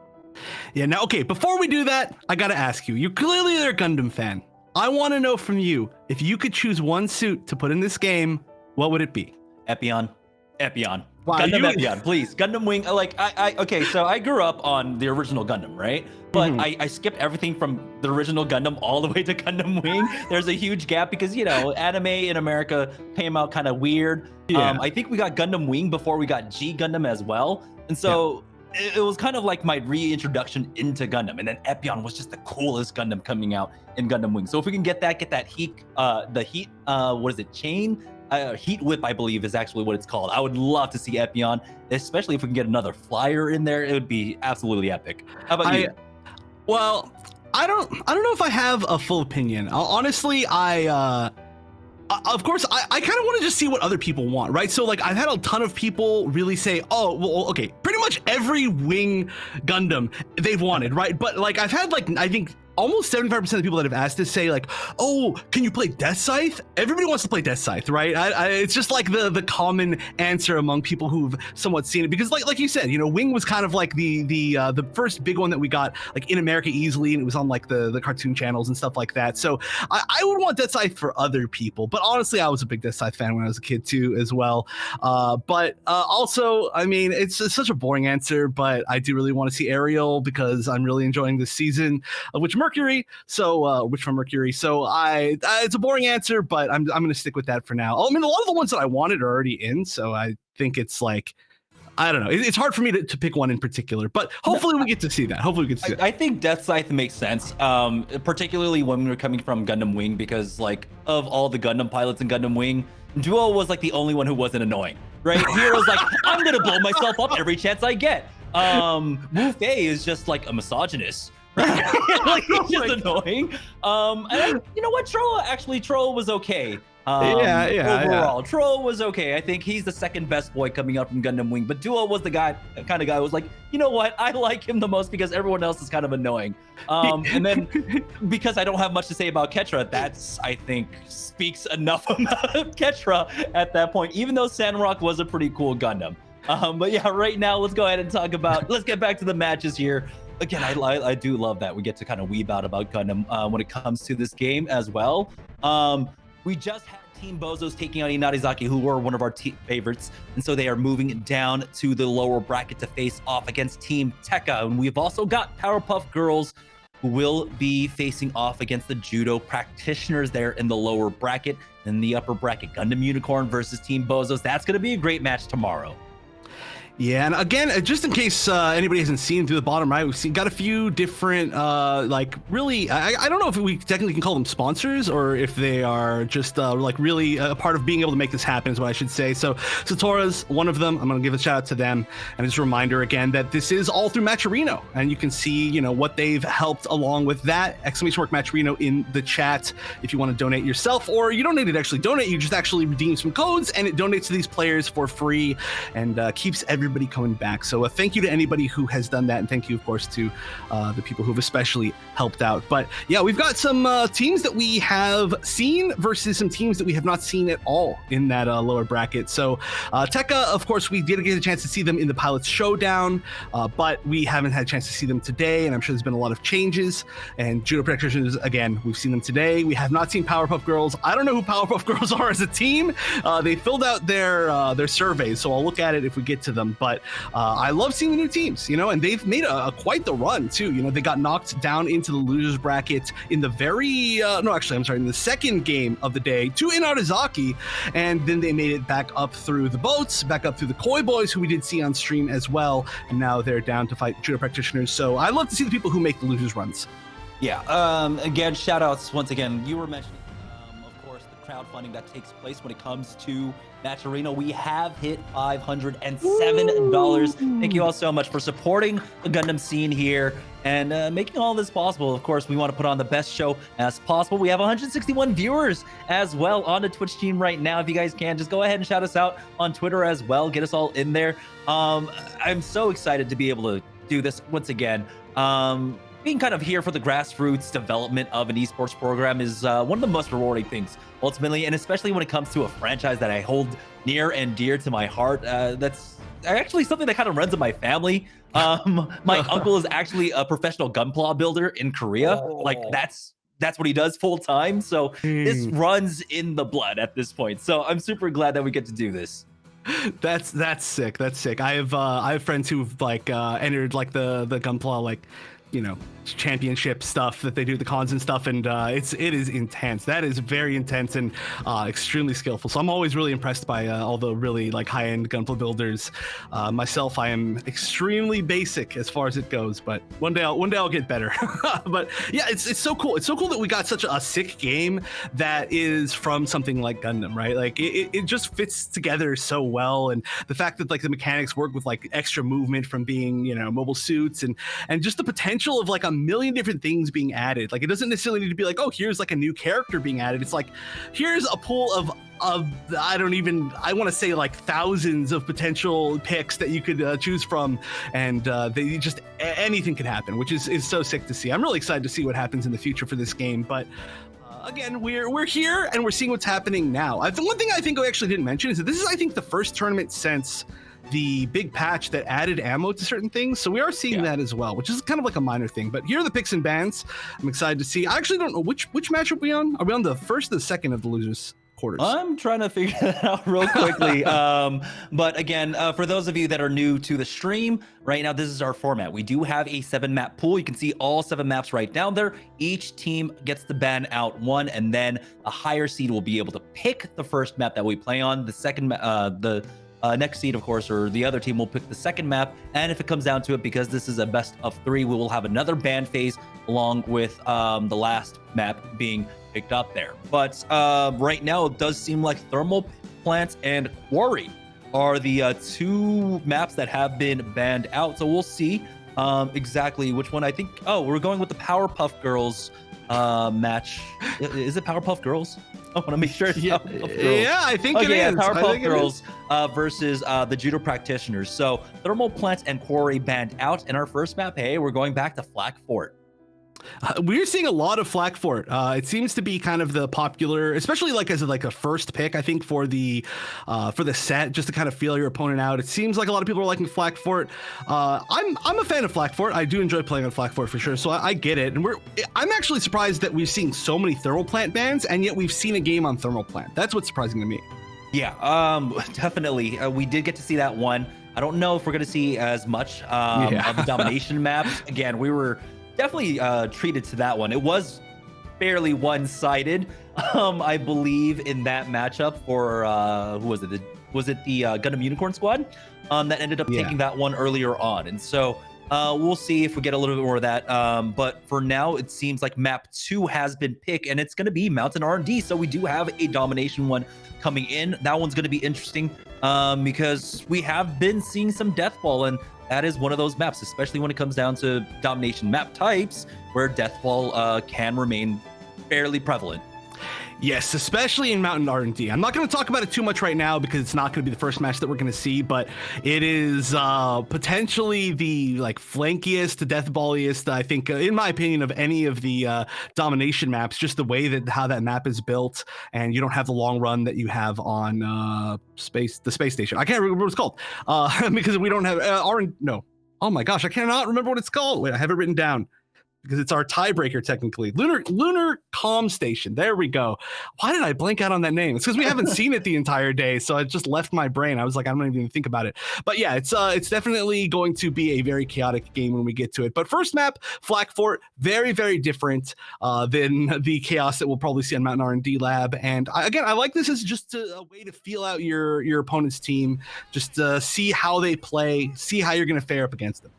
Yeah, now, okay, before we do that, I gotta ask you, you're clearly a Gundam fan. I want to know from you, if you could choose one suit to put in this game, what would it be? Epion. Epion. Wow, Gundam Epion, please. Gundam Wing. Okay, so I grew up on the original Gundam, right? But I skipped everything from the original Gundam all the way to Gundam Wing. There's a huge gap because, you know, anime in America came out kind of weird. Yeah. I think we got Gundam Wing before we got G Gundam as well. And so it was kind of like my reintroduction into Gundam. And then Epion was just the coolest Gundam coming out in Gundam Wing. So if we can get that heat, what is it, chain? Heat Whip, I believe, is actually what it's called. I would love to see Epion, especially if we can get another flyer in there. It would be absolutely epic. How about you? Well, I don't know if I have a full opinion. Honestly, of course, I kind of want to just see what other people want, right? So, like, I've had a ton of people really say, oh, well, okay, pretty much every Wing Gundam they've wanted, right? But, like, I've had, like, I think almost 75% of the people that have asked this say like, oh, can you play Death Scythe? Everybody wants to play Death Scythe, right? It's just like the common answer among people who've somewhat seen it, because like you said, you know, Wing was kind of like the first big one that we got like in America easily, and it was on like the cartoon channels and stuff like that. So I would want Death Scythe for other people, but honestly, I was a big Death Scythe fan when I was a kid too as well. But also, I mean, it's such a boring answer, but I do really want to see Ariel because I'm really enjoying this season of Witch from Mercury. So it's a boring answer, but I'm going to stick with that for now. I mean, a lot of the ones that I wanted are already in, so I think it's like, I don't know. It's hard for me to pick one in particular, but hopefully we get to see that. I think Death Scythe makes sense, particularly when we were coming from Gundam Wing, because like of all the Gundam pilots in Gundam Wing, Duo was like the only one who wasn't annoying, right? Hero's like, I'm gonna blow myself up every chance I get. Wu Fei is just like a misogynist. Right? Like, he's just annoying. And you know what? Troll was okay. Overall, Troll was okay. I think he's the second best boy coming out from Gundam Wing, but Duo was the kind of guy who was like, you know what? I like him the most because everyone else is kind of annoying. And then because I don't have much to say about Ketra, that's, I think, speaks enough about Ketra at that point, even though Sandrock was a pretty cool Gundam. But yeah, right now, let's go ahead and talk about, let's get back to the matches here. Again, I do love that we get to kind of weeb out about Gundam when it comes to this game as well. We just had Team BOZOS taking on Inarizaki, who were one of our favorites, and so they are moving down to the lower bracket to face off against Team Tekka. And we've also got Powerpuff Girls, who will be facing off against the Judo practitioners there in the lower bracket. In the upper bracket, Gundam Unicorn versus Team BOZOS. That's going to be a great match tomorrow. Yeah, and again, just in case anybody hasn't seen through the bottom right, we've got a few different, like really, I don't know if we technically can call them sponsors or if they are just like really a part of being able to make this happen is what I should say. So Satora's one of them. I'm going to give a shout out to them. And just a reminder again that this is all through Matcherino, and you can see, you know, what they've helped along with that. Exclamation mark Matcherino in the chat if you want to donate yourself, or you don't need to actually donate, you just actually redeem some codes and it donates to these players for free and keeps everybody coming back. So thank you to anybody who has done that, and thank you of course to the people who have especially helped out. But yeah, we've got some teams that we have seen versus some teams that we have not seen at all in that lower bracket. So Tekka, of course, we did get a chance to see them in the Pilots Showdown, but we haven't had a chance to see them today, and I'm sure there's been a lot of changes. And Judo practitioners, again, we've seen them today. We have not seen Powerpuff Girls. I don't know who Powerpuff Girls are as a team. They filled out their surveys, so I'll look at it if we get to them. But I love seeing the new teams, you know, and they've made a quite the run too. You know, they got knocked down into the losers bracket in the in the second game of the day to Inarizaki, and then they made it back up through the boats, back up through the Koi Boys, who we did see on stream as well, and now they're down to fight Judo practitioners. So I love to see the people who make the losers runs. Yeah. Again, shout outs once again. You were mentioning, of course, the crowdfunding that takes place when it comes to Matcherino. We have hit $507. Thank you all so much for supporting the Gundam scene here and making all this possible. Of course, we want to put on the best show as possible. We have 161 viewers as well on the Twitch team right now. If you guys can, just go ahead and shout us out on Twitter as well. Get us all in there. I'm so excited to be able to do this once again. Being kind of here for the grassroots development of an esports program is one of the most rewarding things, ultimately, and especially when it comes to a franchise that I hold near and dear to my heart. That's actually something that kind of runs in my family. My uncle is actually a professional gunpla builder in Korea. Like that's what he does full time. So this runs in the blood at this point. So I'm super glad that we get to do this. That's sick. That's sick. I have friends who've like entered like the gunpla, like, you know, championship stuff that they do, the cons and stuff, and it is intense. That is very intense and extremely skillful. So I'm always really impressed by all the really like high-end gunpla builders. Myself, I am extremely basic as far as it goes, but one day I'll get better. But yeah, it's so cool. It's so cool that we got such a sick game that is from something like Gundam, right? Like it just fits together so well, and the fact that like the mechanics work with like extra movement from being, you know, mobile suits and just the potential of like a million different things being added. Like, it doesn't necessarily need to be like, oh, here's like a new character being added. It's like, here's a pool of I want to say like thousands of potential picks that you could choose from, and anything could happen, which is so sick to see. I'm really excited to see what happens in the future for this game, but again, we're here and we're seeing what's happening now. The one thing I think I actually didn't mention is that this is, I think, the first tournament since the big patch that added ammo to certain things. So we are seeing that as well, which is kind of like a minor thing. But here are the picks and bans. I'm excited to see. I actually don't know which match are we on? Are we on the first or the second of the losers quarters? I'm trying to figure that out real quickly. But again, for those of you that are new to the stream, right now, this is our format. We do have a 7-map pool. You can see all 7 maps right down there. Each team gets to ban out one, and then a higher seed will be able to pick the first map that we play on. The second, next seed, of course, or the other team will pick the second map. And if it comes down to it, because this is a best of 3, we will have another ban phase along with the last map being picked up there. But right now, it does seem like Thermal Plants and Quarry are the 2 maps that have been banned out. So we'll see exactly which one. I think, we're going with the Powerpuff Girls match. Is it Powerpuff Girls? I want to make sure it's Powerpuff Girls. Yeah, I think it is. Powerpuff Girls versus the Judo Practitioners. So Thermal Plants and Quarry banned out in our first map. Hey, we're going back to Flak Fort. We're seeing a lot of Flak Fort. It seems to be kind of the popular, especially like as a first pick, I think, for the set, just to kind of feel your opponent out. It seems like a lot of people are liking Flak Fort. I'm a fan of Flak Fort. I do enjoy playing on Flak Fort for sure, so I get it. And I'm actually surprised that we've seen so many Thermal Plant bans, and yet we've seen a game on Thermal Plant. That's what's surprising to me. Yeah, definitely. We did get to see that one. I don't know if we're going to see as much of the domination maps. Again, we were definitely treated to that one. It was fairly one-sided, I believe, in that matchup for who was it? Was it the Gundam Unicorn Squad that ended up taking that one earlier on? And so we'll see if we get a little bit more of that. But for now, it seems like map 2 has been picked, and it's going to be Mountain R&D. So we do have a domination one coming in. That one's going to be interesting because we have been seeing some Deathball, and that is one of those maps, especially when it comes down to domination map types, where Deathball can remain fairly prevalent. Yes, especially in Mountain R&D. I'm not going to talk about it too much right now because it's not going to be the first match that we're going to see, but it is potentially the flankiest, deathballiest, I think, in my opinion, of any of the domination maps. Just the way that how that map is built, and you don't have the long run that you have on the space station. I can't remember what it's called because we don't have no. Oh my gosh, I cannot remember what it's called. Wait, I have it written down, because it's our tiebreaker technically. Lunar Comm Station. There we go. Why did I blank out on that name? It's because we haven't seen it the entire day, so it just left my brain. I was like, I don't even think about it. But yeah, it's definitely going to be a very chaotic game when we get to it. But first map, Flak Fort, very, very different than the chaos that we'll probably see on Mountain R&D Lab. And I like this as just a way to feel out your opponent's team, just see how they play, see how you're going to fare up against them.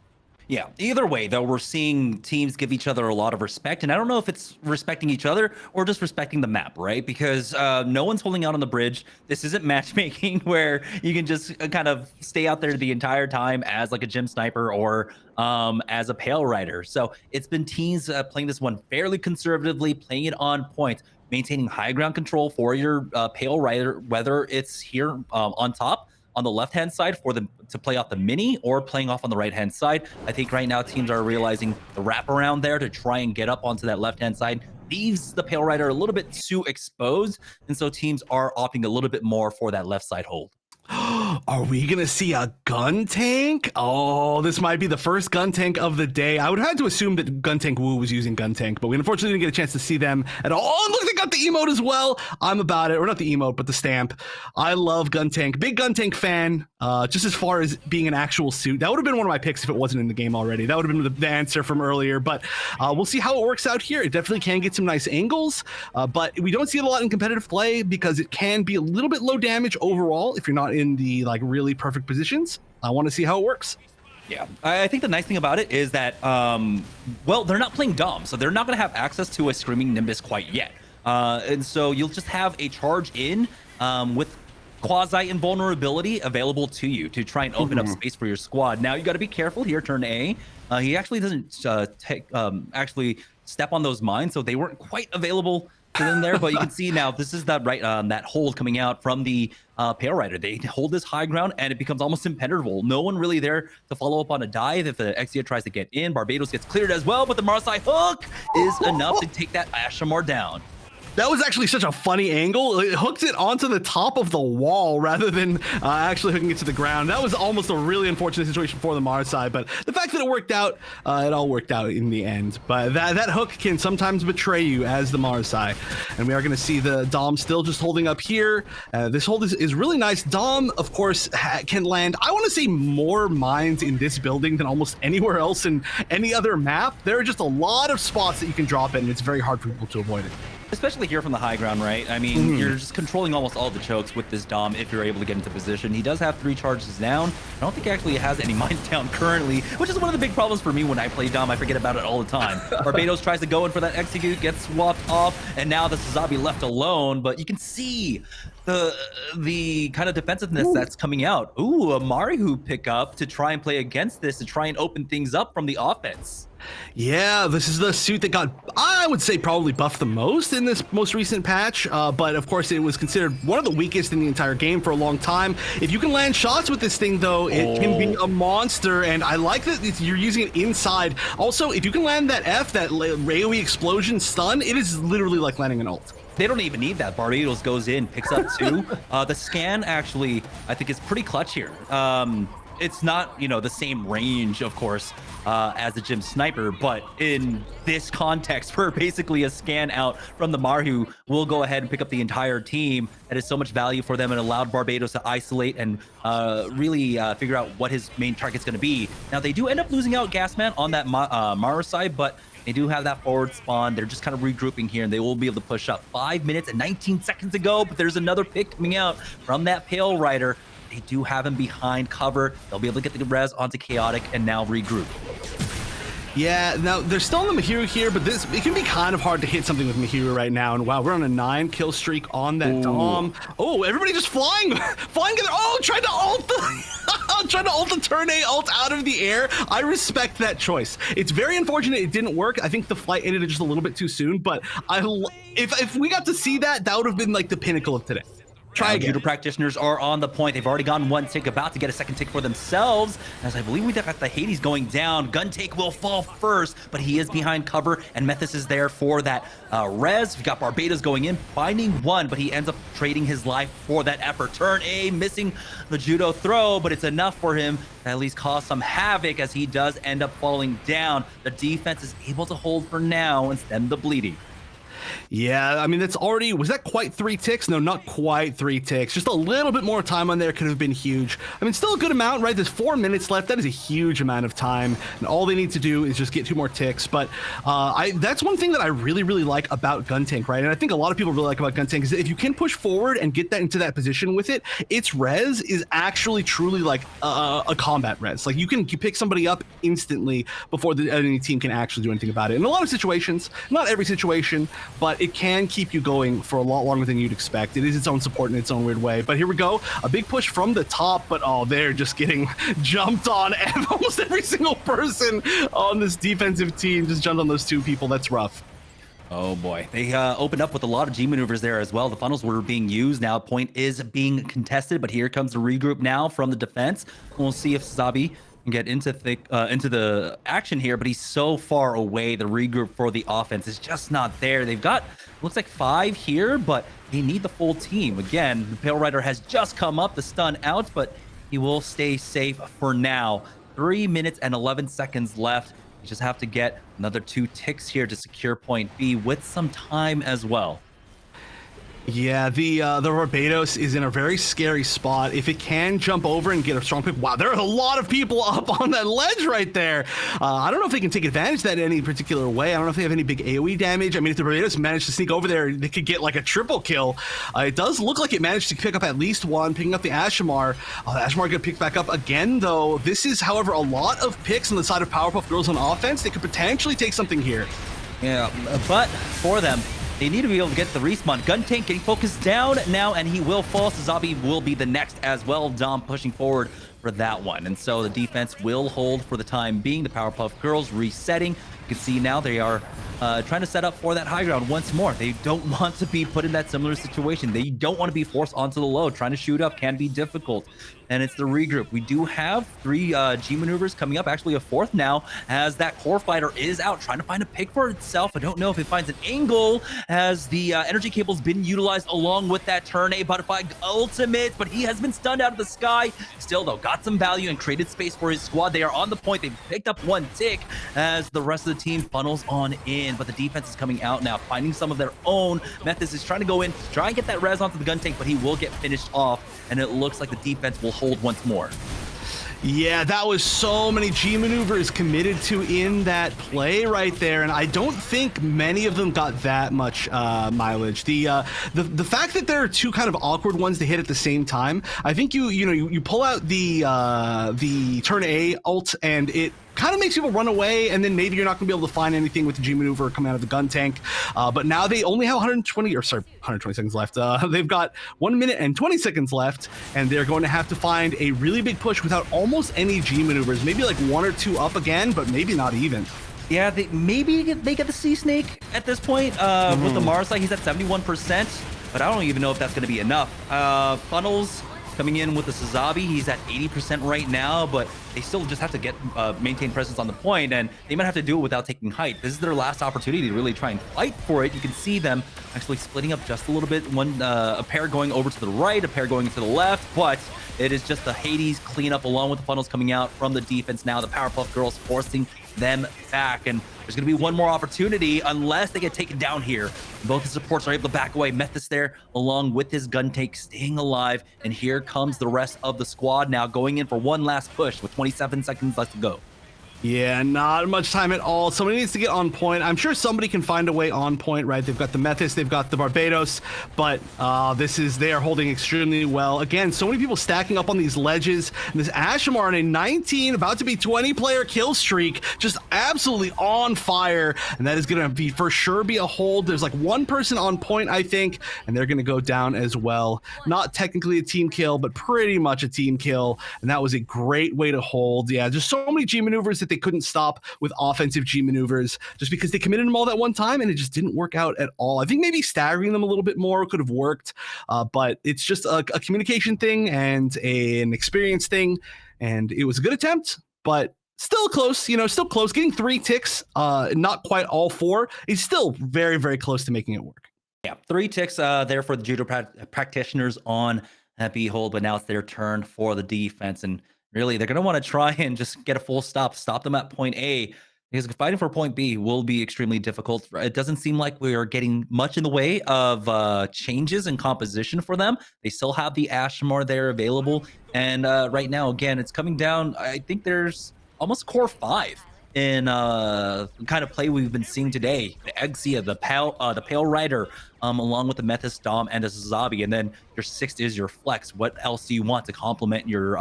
Yeah, either way, though, we're seeing teams give each other a lot of respect. And I don't know if it's respecting each other or just respecting the map, right? Because no one's holding out on the bridge. This isn't matchmaking where you can just kind of stay out there the entire time as like a gym sniper or as a pale rider. So it's been teams playing this one fairly conservatively, playing it on point, maintaining high ground control for your pale rider, whether it's here on top, on the left-hand side for them to play off the mini, or playing off on the right-hand side. I think right now teams are realizing the wraparound there to try and get up onto that left-hand side leaves the pale rider a little bit too exposed, and so teams are opting a little bit more for that left side hold. Are we gonna see a gun tank? Oh, this might be the first gun tank of the day. I would have had to assume that Gun Tank Woo was using gun tank, but we unfortunately didn't get a chance to see them at all. Oh, look, they got the emote as well. I'm about it, or not the emote, but the stamp. I love gun tank, big gun tank fan. Just as far as being an actual suit, that would have been one of my picks if it wasn't in the game already. That would have been the answer from earlier, but we'll see how it works out here. It definitely can get some nice angles, but we don't see it a lot in competitive play because it can be a little bit low damage overall if you're not in the really perfect positions. I want to see how it works. Yeah, I think the nice thing about it is that, well, they're not playing Dom, so they're not going to have access to a Screaming Nimbus quite yet. And so you'll just have a charge in with quasi invulnerability available to you to try and open up space for your squad. Now you got to be careful here. Turn A. He actually doesn't actually step on those mines, so they weren't quite available to them there. But you can see now this is that that hold coming out from the Pale Rider. They hold this high ground and it becomes almost impenetrable. No one really there to follow up on a dive. If the Exia tries to get in, Barbados gets cleared as well, but the Marseille hook is enough to take that Ashamar down. That was actually such a funny angle. It hooked it onto the top of the wall rather than actually hooking it to the ground. That was almost a really unfortunate situation for the Marseille, but the fact that it worked out, it all worked out in the end. But that hook can sometimes betray you as the Marseille. And we are going to see the Dom still just holding up here. This hold is really nice. Dom, of course, can land, I want to say, more mines in this building than almost anywhere else in any other map. There are just a lot of spots that you can drop in, and it's very hard for people to avoid it. Especially here from the high ground, right? I mean, you're just controlling almost all the chokes with this Dom if you're able to get into position. He does have 3 charges down. I don't think he actually has any mines down currently, which is one of the big problems for me when I play Dom. I forget about it all the time. Barbados tries to go in for that execute, gets swapped off, and now the Sazabi left alone. But you can see the kind of defensiveness that's coming out. Ooh, a Marihu pickup to try and play against this, to try and open things up from the offense. Yeah, this is the suit that got, I would say, probably buffed the most in this most recent patch, but of course it was considered one of the weakest in the entire game for a long time. If you can land shots with this thing, though, it can be a monster, and I like that you're using it inside. Also, if you can land that F, that AoE explosion stun, it is literally like landing an ult. They don't even need that. Barbados goes in, picks up 2. The scan actually, I think, is pretty clutch here. It's not, the same range, of course, as the Gym Sniper, but in this context, where basically a scan out from the Marhu will go ahead and pick up the entire team, that is so much value for them and allowed Barbados to isolate and really figure out what his main target's going to be. Now, they do end up losing out Gasman on that Mara side, but they do have that forward spawn. They're just kind of regrouping here, and they will be able to push up. 5 minutes and 19 seconds to go, but there's another pick coming out from that Pale Rider. They do have him behind cover. They'll be able to get the res onto Chaotic and now regroup. Yeah, now they're still on the Mahiru here, but it can be kind of hard to hit something with Mahiru right now. And wow, we're on a 9 kill streak on that Dom. Oh, everybody just flying together. Oh, tried to ult the turn A ult out of the air. I respect that choice. It's very unfortunate it didn't work. I think the flight ended just a little bit too soon, but if we got to see that, that would have been like the pinnacle of today. Try again. Judo practitioners are on the point. They've already gotten 1 tick, about to get a 2nd tick for themselves. As I believe we got the Hades going down. Gun take will fall first, but he is behind cover, and Methus is there for that res. We've got Barbados going in, finding 1, but he ends up trading his life for that effort. Turn A, missing the Judo throw, but it's enough for him to at least cause some havoc as he does end up falling down. The defense is able to hold for now and stem the bleeding. Yeah, I mean, that's already, was that quite 3 ticks? No, not quite 3 ticks. Just a little bit more time on there could have been huge. I mean, still a good amount, right? There's 4 minutes left. That is a huge amount of time. And all they need to do is just get 2 more ticks. But that's one thing that I really, really like about Guntank, right? And I think a lot of people really like about Guntank is that if you can push forward and get that into that position with it, its res is actually truly like a combat res. Like you pick somebody up instantly before any team can actually do anything about it. In a lot of situations, not every situation, but it can keep you going for a lot longer than you'd expect. It is its own support in its own weird way. But here we go, a big push from the top, but they're just getting jumped on. Almost every single person on this defensive team just jumped on those 2 people. That's rough. Oh boy, they opened up with a lot of G maneuvers there as well. The funnels were being used. Now point is being contested, but here comes the regroup now from the defense. We'll see if Sazabi can get into the action here, but he's so far away. The regroup for the offense is just not there. They've got, looks like 5 here, but they need the full team. Again, the Pale Rider has just come up, the stun out, but he will stay safe for now. 3 minutes and 11 seconds left. You just have to get another 2 ticks here to secure point B with some time as well. Yeah, the Barbados is in a very scary spot. If it can jump over and get a strong pick, wow, there are a lot of people up on that ledge right there. I don't know if they can take advantage of that in any particular way. I don't know if they have any big AoE damage. I mean, if the Barbados managed to sneak over there, they could get like a triple kill. It does look like it managed to pick up at least 1, picking up the Ashamar. The Ashamar gonna pick back up again, though. This is, however, a lot of picks on the side of Powerpuff Girls on offense. They could potentially take something here. Yeah, but for them, They need to be able to get the respawn. Gun Tank getting focused down now, and he will fall. Sazabi will be the next as well. Dom pushing forward for that one. And so the defense will hold for the time being. The Powerpuff Girls resetting. You can see now they are trying to set up for that high ground once more. They don't want to be put in that similar situation. They don't want to be forced onto the low. Trying to shoot up can be difficult. And it's the regroup. We do have 3 G maneuvers coming up, actually a 4th now, as that core fighter is out trying to find a pick for itself. I don't know if it finds an angle, as the energy cable's been utilized along with that turn A butterfly ultimate, but he has been stunned out of the sky. Still, though, got some value and created space for his squad. They are on the point. They've picked up 1 tick as the rest of the team funnels on in, but the defense is coming out now, finding some of their own. Methis is trying to go in, try and get that res onto the gun tank, but he will get finished off, and it looks like the defense will hold once more. Yeah, that was so many G maneuvers committed to in that play right there, and I don't think many of them got that much mileage. The fact that there are 2 kind of awkward ones to hit at the same time, I think you pull out the turn A ult, and it kind of makes people run away, and then maybe you're not going to be able to find anything with the G maneuver coming out of the gun tank. But now they only have 120 seconds left. They've got 1 minute and 20 seconds left, and they're going to have to find a really big push without almost any G maneuvers. Maybe like 1 or 2 up again, but maybe not even. Yeah, maybe they get the Sea Snake at this point. With the Marsai, he's at 71%, but I don't even know if that's going to be enough. Funnels coming in with the Sazabi, he's at 80% right now, but they still just have to get maintain presence on the point, and they might have to do it without taking height. This is their last opportunity to really try and fight for it. You can see them actually splitting up just a little bit. A pair going over to the right, a pair going to the left, but it is just the Hades cleanup along with the funnels coming out from the defense now. The Powerpuff Girls forcing them back, and there's going to be one more opportunity unless they get taken down here. Both the supports are able to back away. Methis there along with his gun tank staying alive, and here comes the rest of the squad now going in for one last push with 27 seconds left to go. Yeah, not much time at all. Somebody needs to get on point. I'm sure somebody can find a way on point, right? They've got the Methis, they've got the Barbados, but they are holding extremely well. Again, so many people stacking up on these ledges. And this Ashimar on a 19, about to be 20 player kill streak, just absolutely on fire. And that is going to be for sure be a hold. There's like 1 person on point, I think, and they're going to go down as well. Not technically a team kill, but pretty much a team kill. And that was a great way to hold. Yeah, just so many G maneuvers that they couldn't stop with offensive G maneuvers just because they committed them all that one time and it just didn't work out at all. I think maybe staggering them a little bit more could have worked, but it's just a communication thing and an experience thing, and it was a good attempt, but still close, still close. Getting 3 ticks, not quite all 4, is still very, very close to making it work. Yeah, 3 ticks there for the judo practitioners on that behold, but now it's their turn for the defense, and really, they're going to want to try and just get a full stop them at point A, because fighting for point B will be extremely difficult. It doesn't seem like we are getting much in the way of changes in composition for them. They still have the Ashimar there available, and right now, again, it's coming down. I think there's almost core 5 in kind of play we've been seeing today. The Exia, the Pale Rider, along with the Methis Dom and the Sazabi, and then your 6th is your Flex. What else do you want to complement your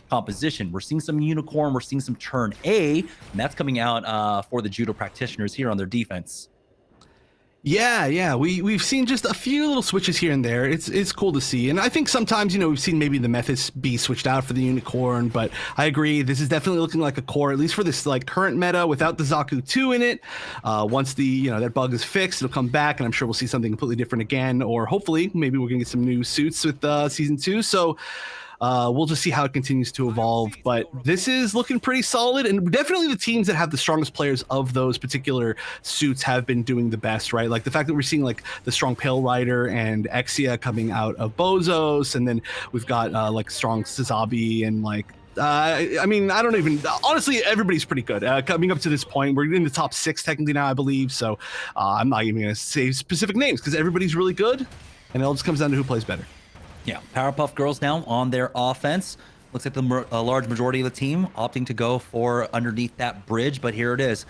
composition? We're seeing some Unicorn, we're seeing some turn A, and that's coming out for the judo practitioners here on their defense. Yeah, we've seen just a few little switches here and there. It's cool to see, and I think sometimes we've seen maybe the Methis be switched out for the Unicorn, but I agree this is definitely looking like a core, at least for this like current meta without the Zaku 2 in it. Once the that bug is fixed, it'll come back, and I'm sure we'll see something completely different again, or hopefully maybe we're gonna get some new suits with season 2. So we'll just see how it continues to evolve, but this is looking pretty solid, and definitely the teams that have the strongest players of those particular suits have been doing the best, right? Like the fact that we're seeing like the strong Pale Rider and Exia coming out of BOZOS, and then we've got like strong Sazabi and like I mean, I don't even, honestly, everybody's pretty good. Coming up to this point, we're in the top 6 technically now, I believe, so I'm not even going to say specific names because everybody's really good, and it all just comes down to who plays better. Yeah, Powerpuff Girls now on their offense. Looks like the large majority of the team opting to go for underneath that bridge, but here it is.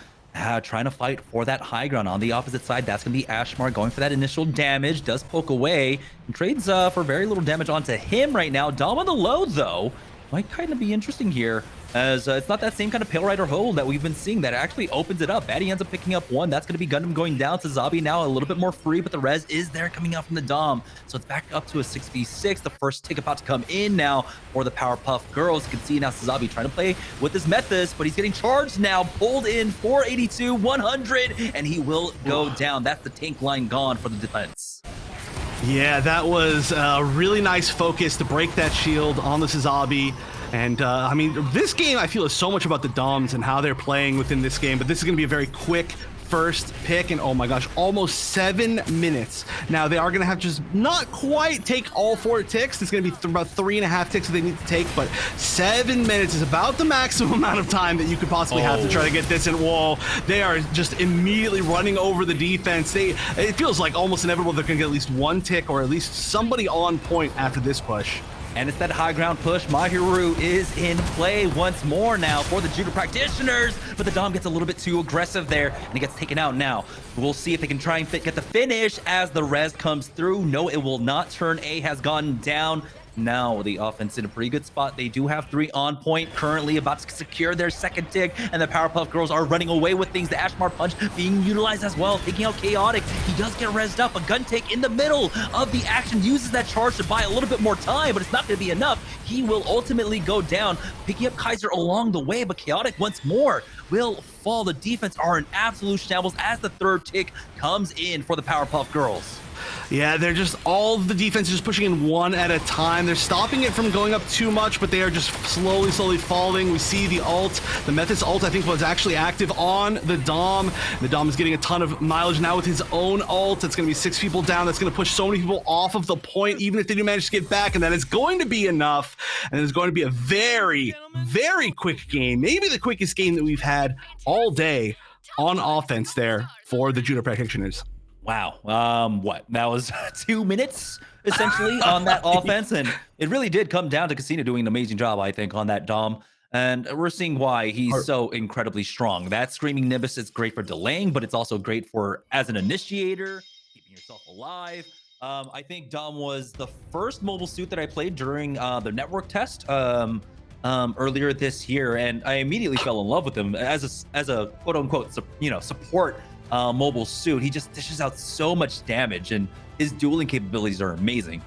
Trying to fight for that high ground on the opposite side. That's going to be Ashimar going for that initial damage. Does poke away and trades for very little damage onto him right now. Dom on the low, though. Might kind of be interesting here as it's not that same kind of Pale Rider hold that we've been seeing that actually opens it up. Baddie ends up picking up one. That's going to be Gundam going down. Sazabi now a little bit more free, but the res is there coming out from the Dom. So it's back up to a 6v6. The first tick about to come in now for the Powerpuff girls. You can see now Sazabi trying to play with his Methus, but he's getting charged now. Pulled in 482, 100, and he will go down. That's the tank line gone for the defense. Yeah, that was a really nice focus to break that shield on the Sazabi. And I mean, this game I feel is so much about the Doms and how they're playing within this game, but this is going to be a very quick first pick, and oh my gosh, almost 7 minutes. Now they are going to have to just not quite take all 4 ticks. It's going to be about 3.5 ticks that they need to take, but 7 minutes is about the maximum amount of time that you could possibly have to try to get this. And whoa, they are just immediately running over the defense. It feels like almost inevitable they're going to get at least 1 tick or at least somebody on point after this push. And it's that high ground push. Mahiru is in play once more now for the Judo practitioners, but the Dom gets a little bit too aggressive there, and he gets taken out now. We'll see if they can try and get the finish as the res comes through. No, it will not. Turn A has gone down. Now the offense in a pretty good spot. They do have 3 on point, currently about to secure their second tick, and the Powerpuff girls are running away with things. The Ashmar punch being utilized as well, taking out Chaotic. He does get rezzed up. A gun take in the middle of the action, uses that charge to buy a little bit more time, but it's not going to be enough. He will ultimately go down, picking up Kaiser along the way, but Chaotic once more will fall. The defense are in absolute shambles as the third tick comes in for the Powerpuff girls. Yeah, they're just all the defense is just pushing in one at a time. They're stopping it from going up too much, but they are just slowly falling. We see the ult. The Methus ult, I think, was actually active on the Dom. The Dom is getting a ton of mileage now with his own ult. It's going to be 6 people down. That's going to push so many people off of the point, even if they do manage to get back, and that is going to be enough. And it's going to be a very, very quick game. Maybe the quickest game that we've had all day on offense there for the Judo practitioners. Wow. What? That was 2 minutes essentially on that offense, and it really did come down to Casino doing an amazing job, I think, on that Dom. And we're seeing why he's so incredibly strong. That Screaming Nimbus is great for delaying, but it's also great for as an initiator, keeping yourself alive. I think Dom was the first mobile suit that I played during the network test earlier this year, and I immediately fell in love with him as a quote unquote support mobile suit. He just dishes out so much damage, and his dueling capabilities are amazing.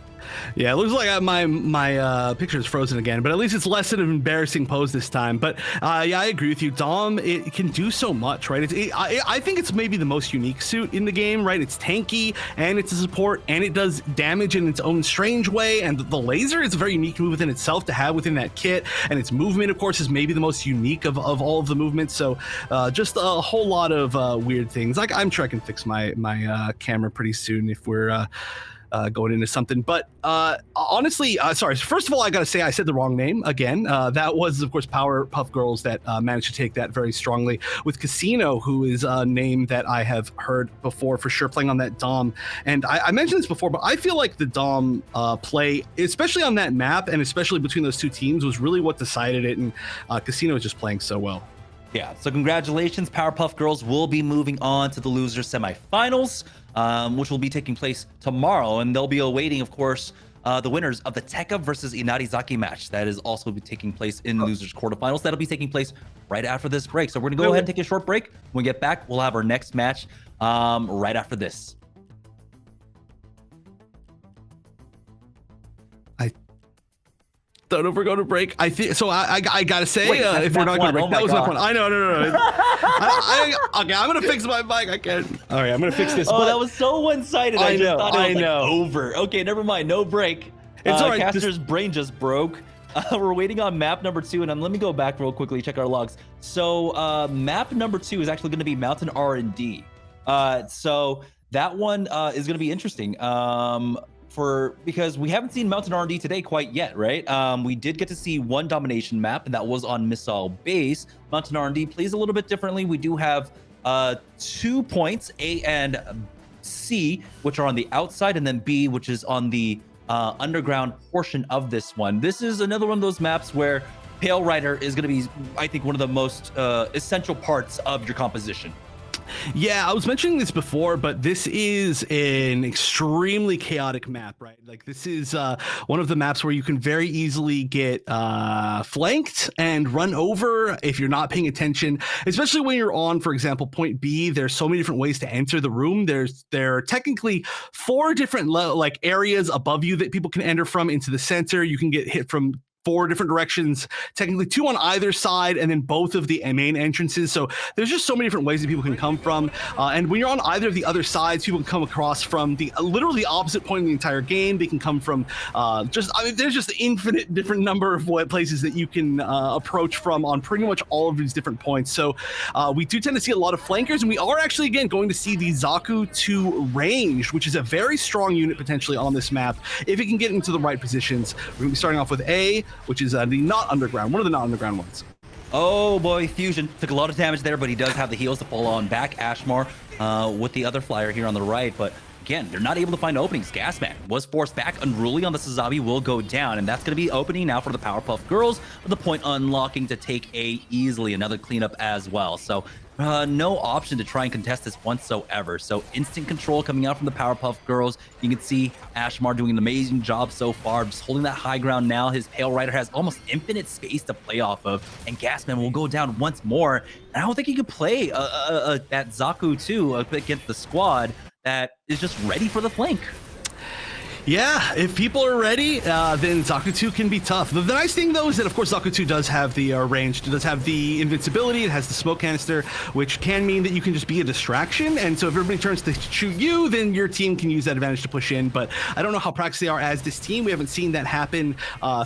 Yeah, it looks like my picture is frozen again, but at least it's less than an embarrassing pose this time. But yeah, I agree with you. Dom, it can do so much, right? I think it's maybe the most unique suit in the game, right? It's tanky, and it's a support, and it does damage in its own strange way. And the laser is a very unique move within itself to have within that kit. And its movement, of course, is maybe the most unique of all of the movements. So just a whole lot of weird things. Like, I'm sure I can fix my camera pretty soon if we're going into something. But honestly, sorry, first of all, I gotta say I said the wrong name again. That was, of course, Powerpuff Girls that managed to take that very strongly, with Casino, who is a name that I have heard before for sure, playing on that Dom. And I mentioned this before, but I feel like the Dom play, especially on that map and especially between those two teams, was really what decided it. And Casino is just playing so well. Yeah, so congratulations. Powerpuff Girls will be moving on to the loser semifinals, which will be taking place tomorrow. And they'll be awaiting, of course, the winners of the Tekka versus Inarizaki match. That is also be taking place in losers quarterfinals. That'll be taking place right after this break. So we're going to go ahead and take a short break. When we get back, we'll have our next match right after this. Don't know if we're going to break. I think so. I gotta say, Wait, if we're not going to break, that was my point. I know. Okay, I'm gonna fix my mic. I can't. All right, I'm gonna fix this. Oh, that was so one-sided. I just thought it was like over. Okay, never mind. No break. It's all right. Caster's brain just broke. We're waiting on map number 2, and let me go back real quickly, check our logs. So map number 2 is actually going to be Mountain R&D. So that one is going to be interesting. Because we haven't seen Mountain R&D today quite yet, right? We did get to see one domination map, and that was on Missile Base. Mountain R&D plays a little bit differently. We do have 2 points, A and C, which are on the outside, and then B, which is on the underground portion of this one. This is another one of those maps where Pale Rider is going to be, I think, one of the most essential parts of your composition. Yeah, I was mentioning this before, but this is an extremely chaotic map, right? Like this is one of the maps where you can very easily get flanked and run over if you're not paying attention, especially when you're on, for example, point B. There's so many different ways to enter the room. There are technically 4 different like areas above you that people can enter from into the center. You can get hit from 4 different directions, technically 2 on either side, and then both of the main entrances. So there's just so many different ways that people can come from. And when you're on either of the other sides, people can come across from the literally opposite point in the entire game. They can come from there's just an infinite different number of places that you can approach from on pretty much all of these different points. So we do tend to see a lot of flankers, and we are actually, again, going to see the Zaku 2 ranged, which is a very strong unit potentially on this map if it can get into the right positions. We're going to be starting off with A, which is the not underground, one of the not underground ones. Oh boy, Fusion took a lot of damage there, but he does have the heals to pull on back. Ashmar with the other flyer here on the right, but again, they're not able to find openings. Gasman was forced back. Unruly on the Sazabi will go down, and that's going to be opening now for the Powerpuff Girls, with the point unlocking to take A easily. Another cleanup as well. So no option to try and contest this whatsoever. So instant control coming out from the Powerpuff Girls. You can see Ashmar doing an amazing job so far, just holding that high ground now. His Pale Rider has almost infinite space to play off of, and Gasman will go down once more. And I don't think he could play that Zaku 2 against the squad that is just ready for the flank. Yeah, if people are ready, then Zaku 2 can be tough. The nice thing, though, is that, of course, Zaku 2 does have the range. It does have the invincibility. It has the smoke canister, which can mean that you can just be a distraction. And so if everybody turns to shoot you, then your team can use that advantage to push in. But I don't know how practiced they are as this team. We haven't seen that happen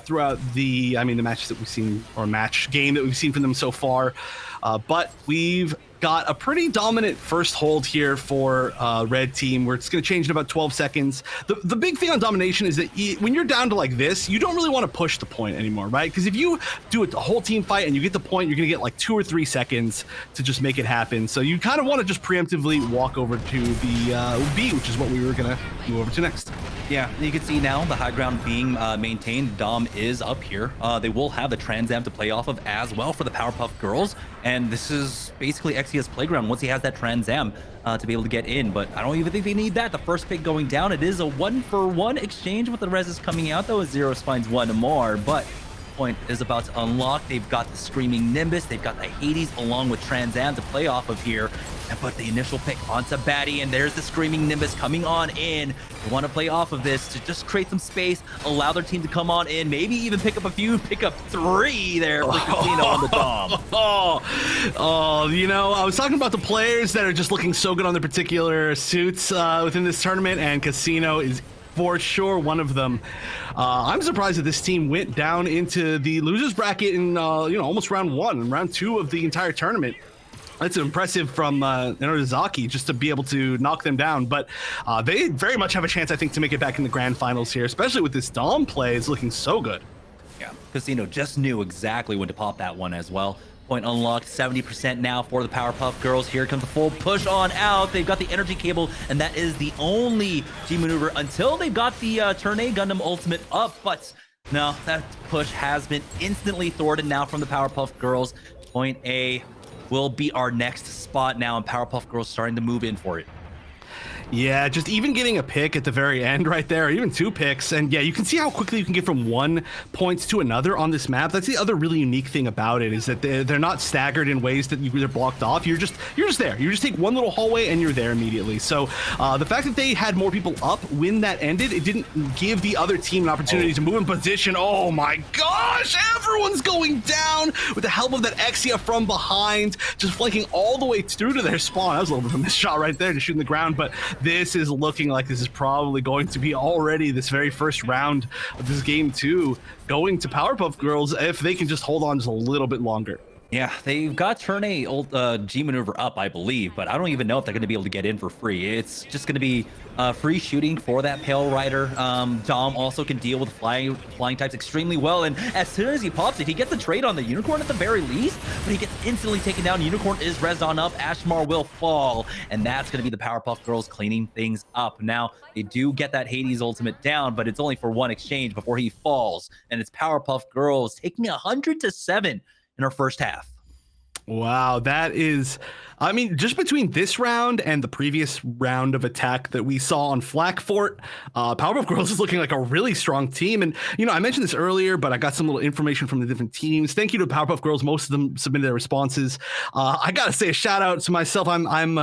throughout the matches that we've seen, or match game that we've seen from them so far. But we've got a pretty dominant first hold here for red team, where it's going to change in about 12 seconds. The big thing on domination is that when you're down to like this, you don't really want to push the point anymore, right? Because if you do a whole team fight and you get the point, you're going to get like 2 or 3 seconds to just make it happen. So you kind of want to just preemptively walk over to the B, which is what we were going to move over to next. Yeah, you can see now the high ground being maintained. Dom is up here. They will have the Trans Am to play off of as well for the Powerpuff Girls. And this is basically Exia's playground once he has that Trans Am to be able to get in. But I don't even think they need that. The first pick going down. It is a 1-for-1 exchange with the reses coming out, though, as Zero finds one more. But point is about to unlock. They've got the Screaming Nimbus. They've got the Hades along with Trans Am to play off of here. And put the initial pick onto Batty, and there's the Screaming Nimbus coming on in. They want to play off of this to just create some space, allow their team to come on in, maybe even pick up 3 there for Casino on the Dom. I was talking about the players that are just looking so good on their particular suits within this tournament, and Casino is for sure one of them. I'm surprised that this team went down into the losers bracket in almost round 1 and round 2 of the entire tournament. That's impressive from Inarizaki just to be able to knock them down. But they very much have a chance, I think, to make it back in the grand finals here, especially with this Dom play. It's looking so good. Yeah, Casino just knew exactly when to pop that one as well. Point unlocked, 70% now for the Powerpuff Girls. Here comes the full push on out. They've got the energy cable, and that is the only G maneuver until they've got the Turn A Gundam Ultimate up. But no, that push has been instantly thwarted now from the Powerpuff Girls. Point A will be our next spot now, and Powerpuff Girls starting to move in for it. Yeah, just even getting a pick at the very end right there, or even 2 picks. And yeah, you can see how quickly you can get from 1 point to another on this map. That's the other really unique thing about it, is that they're not staggered in ways that they're blocked off. You're just there. You just take one little hallway and you're there immediately. So the fact that they had more people up when that ended, it didn't give the other team an opportunity to move in position. Oh my gosh, everyone's going down with the help of that Exia from behind, just flanking all the way through to their spawn. That was a little bit of a missed shot right there to shoot in the ground, but this is looking like this is probably going to be already this very first round of this game 2 going to Powerpuff Girls if they can just hold on just a little bit longer. Yeah, they've got Turn A G maneuver up, I believe, but I don't even know if they're going to be able to get in for free. It's just going to be free shooting for that Pale Rider. Dom also can deal with flying types extremely well, and as soon as he pops it, he gets a trade on the Unicorn at the very least, but he gets instantly taken down. Unicorn is rezzed on up. Ashmar will fall, and that's going to be the Powerpuff Girls cleaning things up. Now, they do get that Hades ultimate down, but it's only for 1 exchange before he falls, and it's Powerpuff Girls taking 100-7 in our first half. Wow, that is, I mean, just between this round and the previous round of attack that we saw on Flak Fort, Powerpuff Girls is looking like a really strong team. And, you know, I mentioned this earlier, but I got some little information from the different teams. Thank you to Powerpuff Girls. Most of them submitted their responses. I got to say a shout out to myself. I'm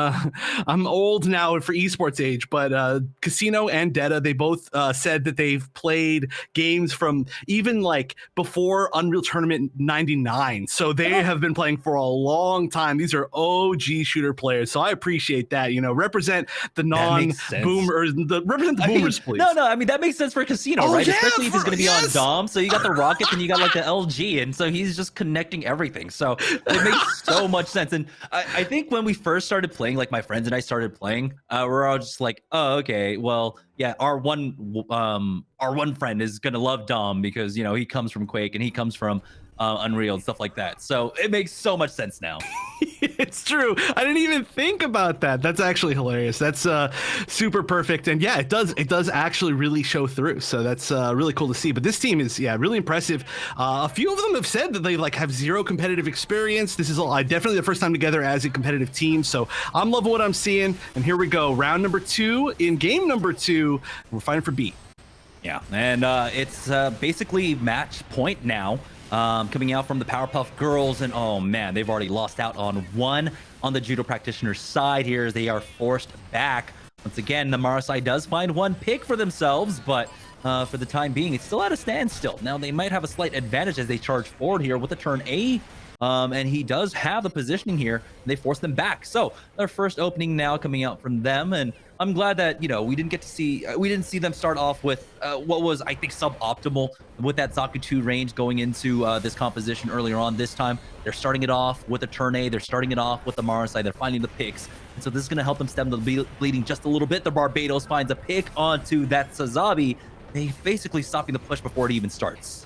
old now for esports age, but Casino and Detta, they both said that they've played games from even like before Unreal Tournament 99. So they have been playing for a long time. These are OG shooter players, so I appreciate that. You know, represent the non-boomers, represent the boomers, please. No, I mean that makes sense for Casino, right? Yeah, especially if he's going to be on Dom. So you got the Rockets and you got like the LG, and so he's just connecting everything. So it makes so much sense. And I think when we first started playing, like my friends and I started playing, we're all just like, oh, okay, well, yeah, our one friend is gonna love Dom because you know he comes from Quake and he comes from Unreal and stuff like that. So it makes so much sense now. It's true. I didn't even think about that. That's actually hilarious. That's super perfect. And yeah, it does actually really show through. So that's really cool to see. But this team is, yeah, really impressive. A few of them have said that they like have zero competitive experience. This is definitely the first time together as a competitive team. So I'm loving what I'm seeing. And here we go. Round number 2 in game number 2. We're fighting for B. Yeah, and it's basically match point now. Coming out from the Powerpuff Girls, and oh man, they've already lost out on one on the Judo Practitioner's side here as they are forced back. Once again, the Marasai does find one pick for themselves, but for the time being, it's still at a standstill. Now, they might have a slight advantage as they charge forward here with the turn A, and he does have the positioning here. They force them back. So their first opening now coming out from them, and I'm glad that, you know, we didn't see them start off with what was, I think, suboptimal with that Zaku 2 range going into this composition earlier on. This time, they're starting it off with a turn A. They're starting it off with the Marasai. They're finding the picks. And so this is going to help them stem the bleeding just a little bit. The Barbados finds a pick onto that Sazabi. They basically stopping the push before it even starts.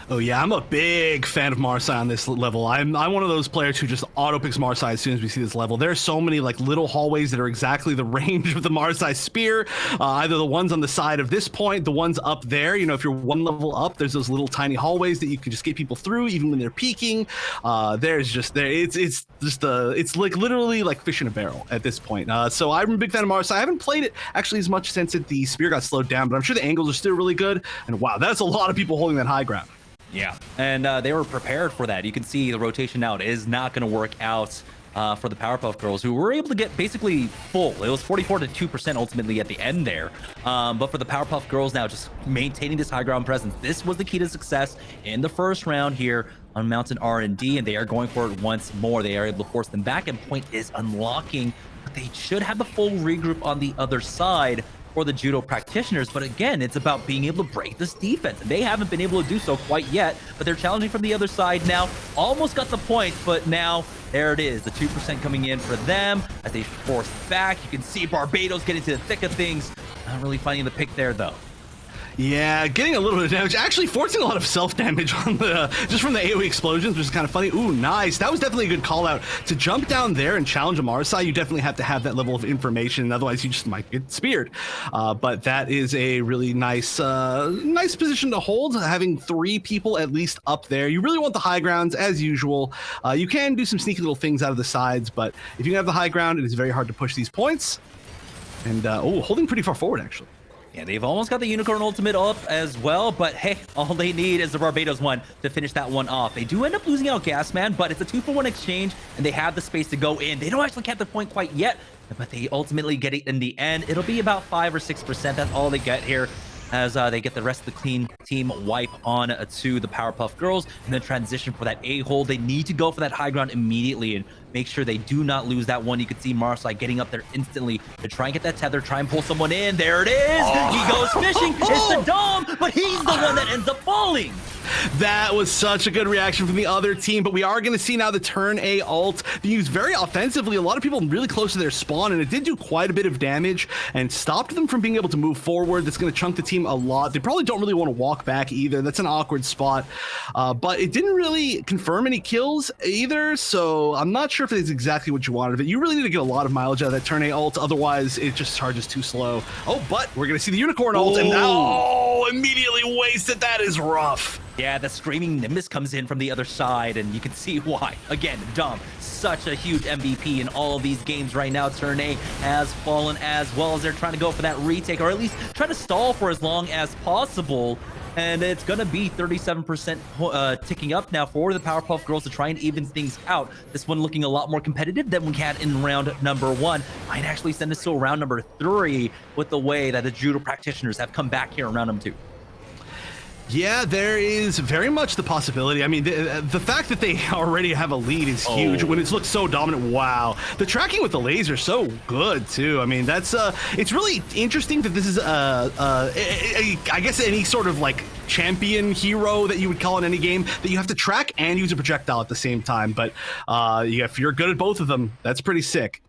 Oh yeah, I'm a big fan of Marasai on this level. I'm one of those players who just auto picks Marasai as soon as we see this level. There's so many like little hallways that are exactly the range of the Marasai spear. Either the ones on the side of this point, the ones up there. You know, if you're one level up, there's those little tiny hallways that you can just get people through, even when they're peeking. It's like literally like fish in a barrel at this point. So I'm a big fan of Marasai. I haven't played it actually as much since the spear got slowed down, but I'm sure the angles are still really good. And wow, that's a lot of people holding that high ground. Yeah, and they were prepared for that. You can see the rotation now is not going to work out for the Powerpuff Girls, who were able to get basically full. It was 44% ultimately at the end there. But for the Powerpuff Girls now, just maintaining this high ground presence, this was the key to success in the first round here on Mountain R&D, and they are going for it once more. They are able to force them back, and point is unlocking. But they should have the full regroup on the other side for the Judo Practitioners, but again, it's about being able to break this defense. They haven't been able to do so quite yet, but they're challenging from the other side now. Almost got the point, but now there it is. The 2% coming in for them as they force back. You can see Barbados get into the thick of things. Not really finding the pick there, though. Yeah, getting a little bit of damage, actually forcing a lot of self-damage on the just from the AoE explosions, which is kind of funny. Ooh, nice. That was definitely a good call out. To jump down there and challenge a Marasai, you definitely have to have that level of information, otherwise you just might get speared. But that is a really nice nice position to hold, having 3 people at least up there. You really want the high grounds, as usual. You can do some sneaky little things out of the sides, but if you have the high ground, it is very hard to push these points. And, holding pretty far forward, actually. Yeah, they've almost got the Unicorn Ultimate up as well, but hey, all they need is the Barbados one to finish that one off. They do end up losing out Gasman, but it's a 2-for-1 exchange, and they have the space to go in. They don't actually get the point quite yet, but they ultimately get it in the end. It'll be about 5 or 6%. That's all they get here, as they get the rest of the clean team wipe on to the Powerpuff Girls, and then transition for that A-hole. They need to go for that high ground immediately and make sure they do not lose that one. You can see Marasai getting up there instantly to try and get that tether, try and pull someone in. There it is! He goes fishing! It's the Dom, but he's the one that ends up falling! That was such a good reaction from the other team, but we are going to see now the turn A ult being used very offensively. A lot of people really close to their spawn, and it did do quite a bit of damage and stopped them from being able to move forward. That's going to chunk the team a lot. They probably don't really want to walk back either. That's an awkward spot, but it didn't really confirm any kills either, so I'm not sure if it's exactly what you wanted of it. You really need to get a lot of mileage out of that turn A ult, otherwise it just charges too slow. Oh, but we're going to see the Unicorn ult, and now immediately wasted. That is rough. Yeah, the screaming Nimbus comes in from the other side, and you can see why. Again, Dom, such a huge MVP in all of these games right now. Turn A has fallen as well as they're trying to go for that retake, or at least try to stall for as long as possible. And it's going to be 37% ticking up now for the Powerpuff Girls to try and even things out. This one looking a lot more competitive than we had in round number 1. Might actually send us to round number 3 with the way that the Judo practitioners have come back here in round number 2. Yeah, there is very much the possibility. I mean, the fact that they already have a lead is huge when it's looked so dominant. Wow. The tracking with the laser so good, too. I mean, that's it's really interesting that this is, I guess, any sort of like champion hero that you would call in any game that you have to track and use a projectile at the same time. But if you're good at both of them, that's pretty sick.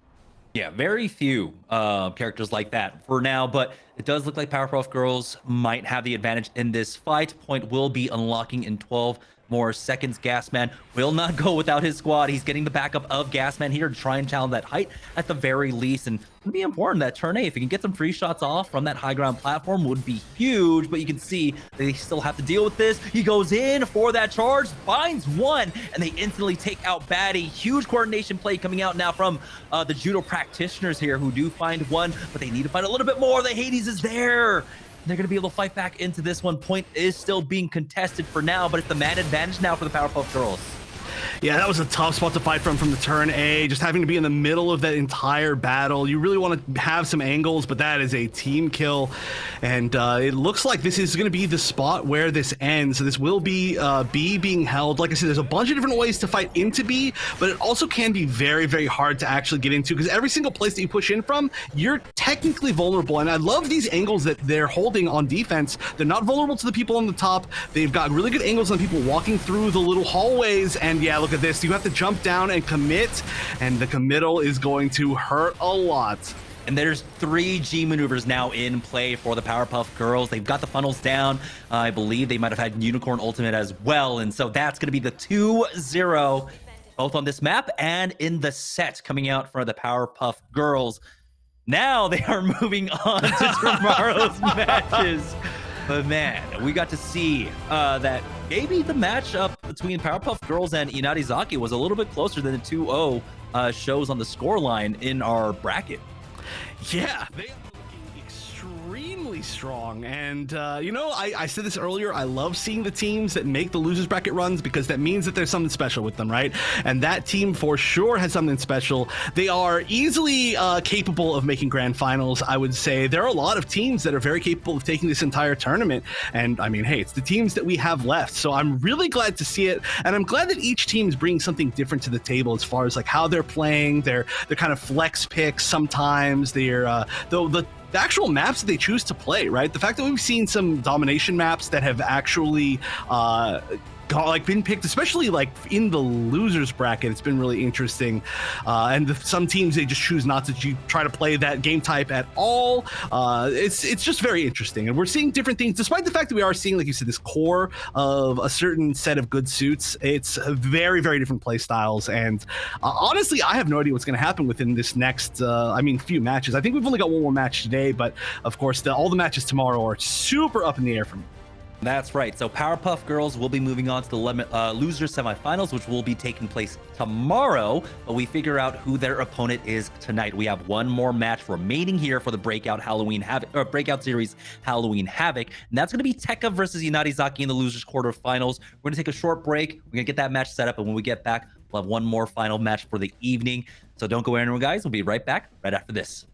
Yeah, very few characters like that for now, but it does look like Powerpuff Girls might have the advantage in this fight. Point will be unlocking in 12 more seconds. Gasman will not go without his squad. He's getting the backup of Gasman here to try and challenge that height at the very least. And it would be important that turn A, if you can get some free shots off from that high ground platform, would be huge. But you can see they still have to deal with this. He goes in for that charge, finds one, and they instantly take out Batty. Huge coordination play coming out now from the Judo practitioners here, who do find one, but they need to find a little bit more. The Hades is there. They're going to be able to fight back into this one. Point is still being contested for now, but it's the man advantage now for the Powerpuff Girls. Yeah, that was a tough spot to fight from the turn A, just having to be in the middle of that entire battle. You really want to have some angles, but that is a team kill. And it looks like this is going to be the spot where this ends. So this will be B being held. Like I said, there's a bunch of different ways to fight into B, but it also can be very, very hard to actually get into because every single place that you push in from, you're technically vulnerable. And I love these angles that they're holding on defense. They're not vulnerable to the people on the top. They've got really good angles on people walking through the little hallways. And yeah, look at this. You have to jump down and commit, and the committal is going to hurt a lot. And there's 3 G maneuvers now in play for the Powerpuff Girls. They've got the funnels down. I believe they might have had Unicorn Ultimate as well. And so that's going to be the 2-0, both on this map and in the set coming out for the Powerpuff Girls. Now they are moving on to tomorrow's matches. But man, we got to see that maybe the matchup between Powerpuff Girls and Inarizaki was a little bit closer than the 2-0 shows on the scoreline in our bracket. Yeah, they are looking extremely strong. And, you know, I said this earlier, I love seeing the teams that make the losers bracket runs because that means that there's something special with them, right? And that team for sure has something special. They are easily capable of making grand finals, I would say. There are a lot of teams that are very capable of taking this entire tournament. And, I mean, hey, it's the teams that we have left. So I'm really glad to see it. And I'm glad that each team's bringing something different to the table as far as, like, how they're playing, their kind of flex picks sometimes, their the actual maps that they choose to play, right? The fact that we've seen some domination maps that have actually been picked, especially like in the losers bracket, it's been really interesting. And some teams, they just choose not to try to play that game type at all. It's just very interesting, and we're seeing different things despite the fact that we are seeing, like you said, this core of a certain set of good suits. It's very, very different play styles, and honestly, I have no idea what's going to happen within this next few matches. I think we've only got one more match today, but of course all the matches tomorrow are super up in the air for me. That's right. So Powerpuff Girls will be moving on to the loser semifinals, which will be taking place tomorrow. But we figure out who their opponent is tonight. We have one more match remaining here for the Breakout Series Halloween Havoc, and that's going to be Tekka versus Inarizaki in the losers quarterfinals. We're going to take a short break. We're going to get that match set up, and when we get back, we'll have one more final match for the evening. So don't go anywhere, guys. We'll be right back right after this.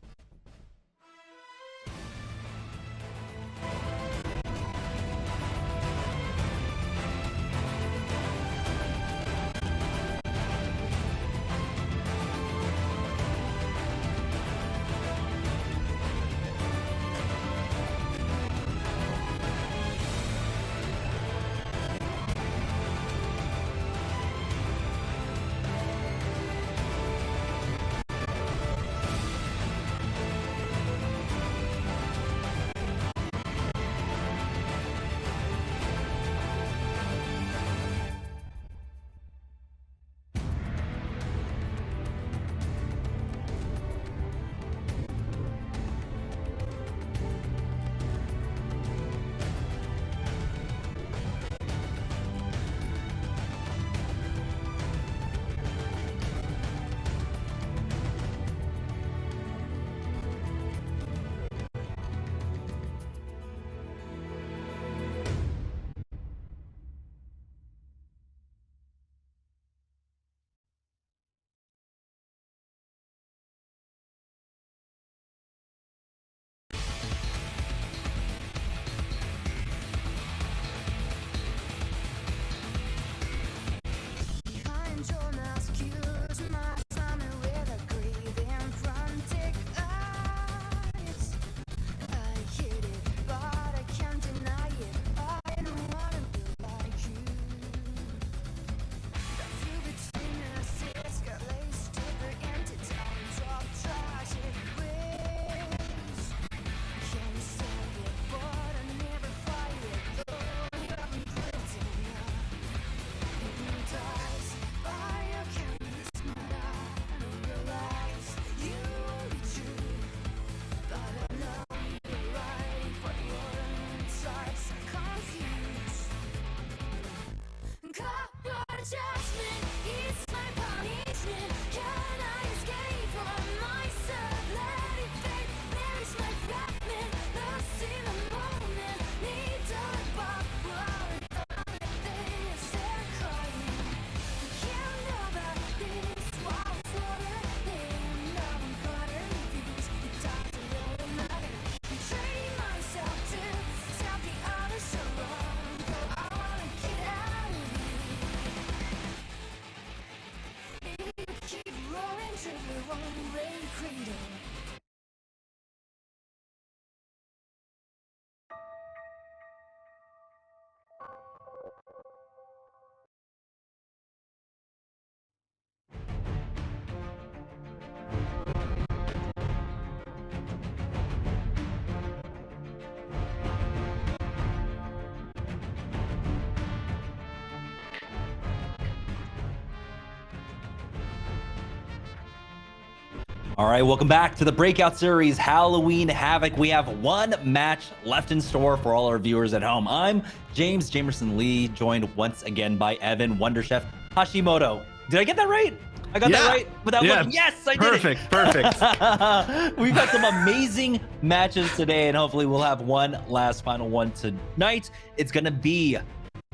All right, welcome back to the Breakout Series Halloween Havoc. We have one match left in store for all our viewers at home. I'm James Jamerson Lee, joined once again by Evan Wonderchef Hashimoto. Did I get that right? I got that right without looking. Yes, I did it. Perfect. We've got some amazing matches today, and hopefully we'll have one last final one tonight. It's gonna be,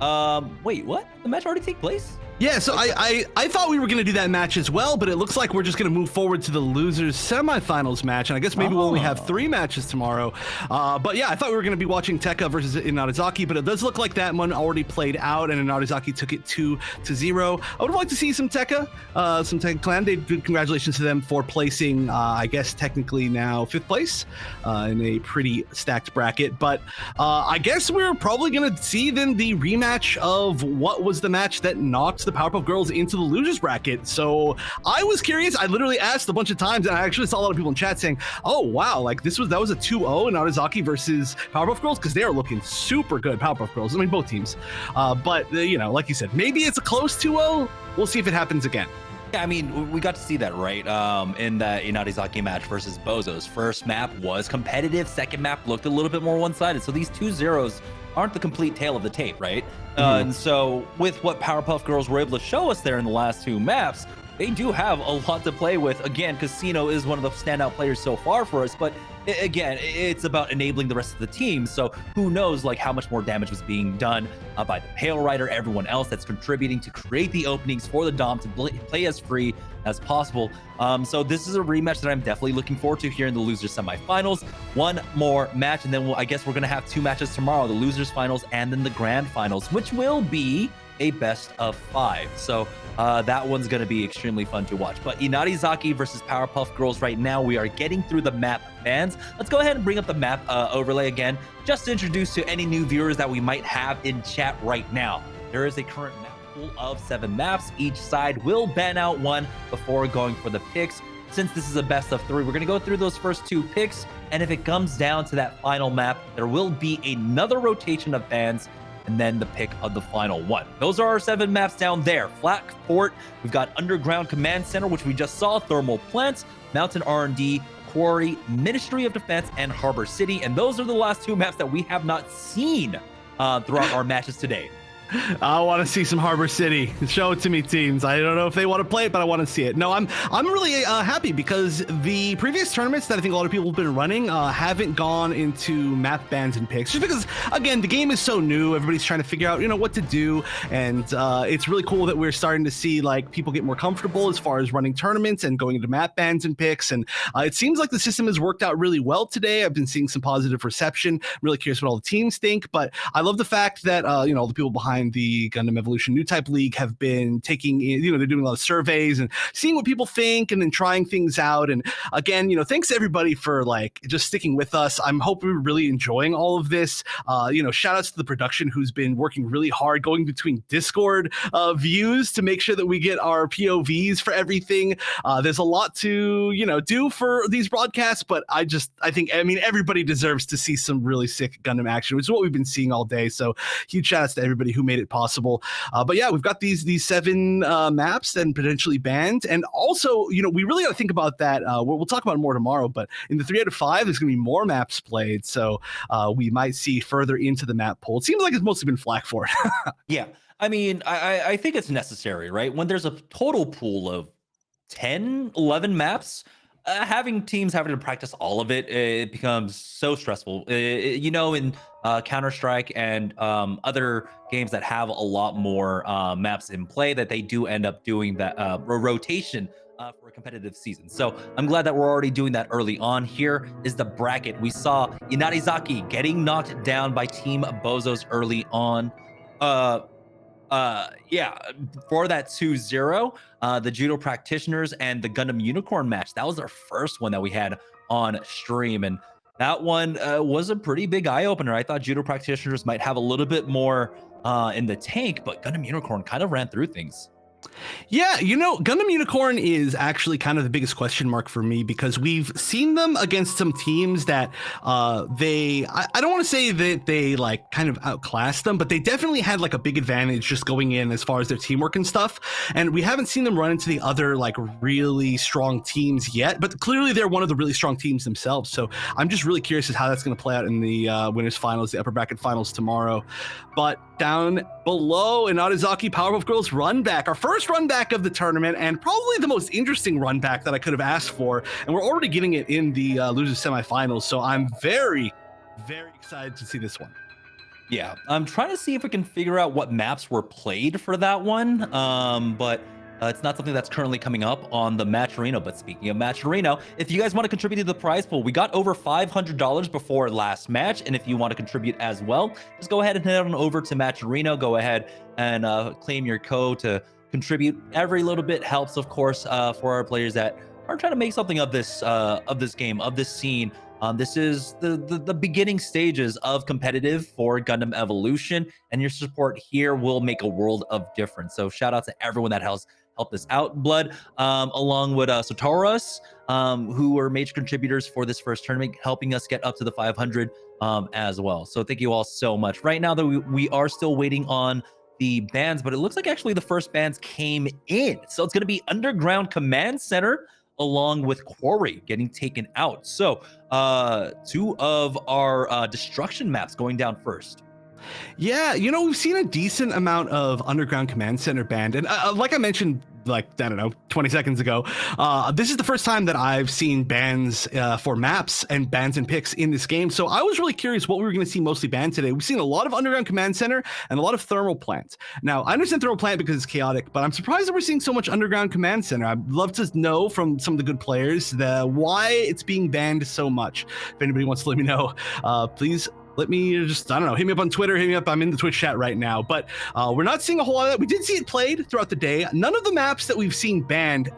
wait, what? The match already take place? Yeah, so I thought we were going to do that match as well, but it looks like we're just going to move forward to the losers semifinals match, and I guess maybe we'll only have 3 matches tomorrow. But yeah, I thought we were going to be watching Tekka versus Inarizaki, but it does look like that one already played out, and Inarizaki took it 2-0. I would like to see some Tekka clan. Congratulations to them for placing, I guess technically now 5th place in a pretty stacked bracket. But I guess we're probably going to see then the rematch of what was the match that knocked the Powerpuff Girls into the losers bracket. So I was curious. I literally asked a bunch of times, and I actually saw a lot of people in chat saying, "Oh wow, like that was a 2-0 in Inarizaki versus Powerpuff Girls," because they are looking super good. Powerpuff Girls. I mean, both teams. But you know, like you said, maybe it's a close 2-0. We'll see if it happens again. Yeah, I mean, we got to see that, right? In the Inarizaki match versus BOZOS. First map was competitive. Second map looked a little bit more one-sided. So these 2-0s aren't the complete tale of the tape, right? And so with what Powerpuff Girls were able to show us there in the last 2 maps, they do have a lot to play with. Again, Casino is one of the standout players so far for us, but again, it's about enabling the rest of the team. So who knows like how much more damage was being done by the Pale Rider, everyone else that's contributing to create the openings for the Dom to play as free as possible. So this is a rematch that I'm definitely looking forward to here in the losers semifinals. One more match, and then I guess we're gonna have 2 matches tomorrow, the losers finals and then the grand finals, which will be a best of 5. So that one's going to be extremely fun to watch. But Inarizaki versus Powerpuff Girls right now, we are getting through the map bans. Let's go ahead and bring up the map overlay again, just to introduce to any new viewers that we might have in chat right now. There is a current map pool of 7 maps. Each side will ban out 1 before going for the picks. Since this is a best of 3, we're going to go through those first 2 picks. And if it comes down to that final map, there will be another rotation of bans and then the pick of the final one. Those are our 7 maps down there. Flak Fort, we've got Underground Command Center, which we just saw, Thermal Plants, Mountain R&D, Quarry, Ministry of Defense, and Harbor City. And those are the last 2 maps that we have not seen throughout our matches today. I want to see some Harbor City. Show it to me, teams. I don't know if they want to play it, but I want to see it. No, I'm really happy because the previous tournaments that I think a lot of people have been running haven't gone into map bans and picks. Just because, again, the game is so new. Everybody's trying to figure out, what to do. And it's really cool that we're starting to see like people get more comfortable as far as running tournaments and going into map bans and picks. And it seems like the system has worked out really well today. I've been seeing some positive reception. I'm really curious what all the teams think. But I love the fact that, all the people behind the Gundam Evolution Newtype League have been taking, they're doing a lot of surveys and seeing what people think and then trying things out. And again, thanks everybody for like just sticking with us. I'm hoping we're really enjoying all of this. Shout outs to the production who's been working really hard going between Discord views to make sure that we get our POVs for everything. There's a lot to, do for these broadcasts, but I think everybody deserves to see some really sick Gundam action, which is what we've been seeing all day. So huge shout outs to everybody who made it possible. But yeah, we've got these 7 maps and potentially banned. And also, we really got to think about that. We'll talk about it more tomorrow, but in the 3 out of 5, there's going to be more maps played. So we might see further into the map pool. It seems like it's mostly been Flak Fort. Yeah. I think it's necessary, right? When there's a total pool of 10, 11 maps, having teams having to practice all of it, it becomes so stressful. In Counter-Strike and other games that have a lot more maps in play, that they do end up doing that rotation for a competitive season. So I'm glad that we're already doing that early on. Here is the bracket. We saw Inarizaki getting knocked down by Team BOZOS early on. For that 2-0, the Judo Practitioners and the Gundam Unicorn match, that was our first one that we had on stream, and that one was a pretty big eye-opener. I thought Judo Practitioners might have a little bit more in the tank, but Gundam Unicorn kind of ran through things. Yeah, Gundam Unicorn is actually kind of the biggest question mark for me because we've seen them against some teams that I don't want to say that they like kind of outclassed them, but they definitely had like a big advantage just going in as far as their teamwork and stuff. And we haven't seen them run into the other like really strong teams yet, but clearly they're one of the really strong teams themselves. So I'm just really curious as how that's going to play out in the winners finals, the upper bracket finals tomorrow. But down below, Inarizaki Powerpuff Girls run back, our first run back of the tournament, and probably the most interesting run back that I could have asked for. And we're already getting it in the losers semifinals. So I'm very, very excited to see this one. Yeah, I'm trying to see if we can figure out what maps were played for that one, but it's not something that's currently coming up on the Matcherino. But speaking of Matcherino, if you guys want to contribute to the prize pool, we got over $500 before last match, and if you want to contribute as well, just go ahead and head on over to Matcherino. Go ahead and claim your code to contribute. Every little bit helps, of course, for our players that are trying to make something of this game, of this scene. This is the beginning stages of competitive for Gundam Evolution, and your support here will make a world of difference. So shout out to everyone that helped us out. Blood, along with Sotoros, who were major contributors for this first tournament, helping us get up to the 500 as well. So thank you all so much. Right now, though, we are still waiting on the bands, but it looks like actually the first bands came in. So it's going to be Underground Command Center along with Quarry getting taken out. So two of our destruction maps going down first. Yeah, we've seen a decent amount of Underground Command Center banned. And like I mentioned, like, I don't know, 20 seconds ago, this is the first time that I've seen bans for maps and bans and picks in this game. So I was really curious what we were going to see mostly banned today. We've seen a lot of Underground Command Center and a lot of Thermal Plant. Now, I understand Thermal Plant because it's chaotic, but I'm surprised that we're seeing so much Underground Command Center. I'd love to know from some of the good players why it's being banned so much. If anybody wants to let me know, please let me just, I don't know, hit me up on Twitter, hit me up. I'm in the Twitch chat right now, but we're not seeing a whole lot of that. We did see it played throughout the day. None of the maps that we've seen banned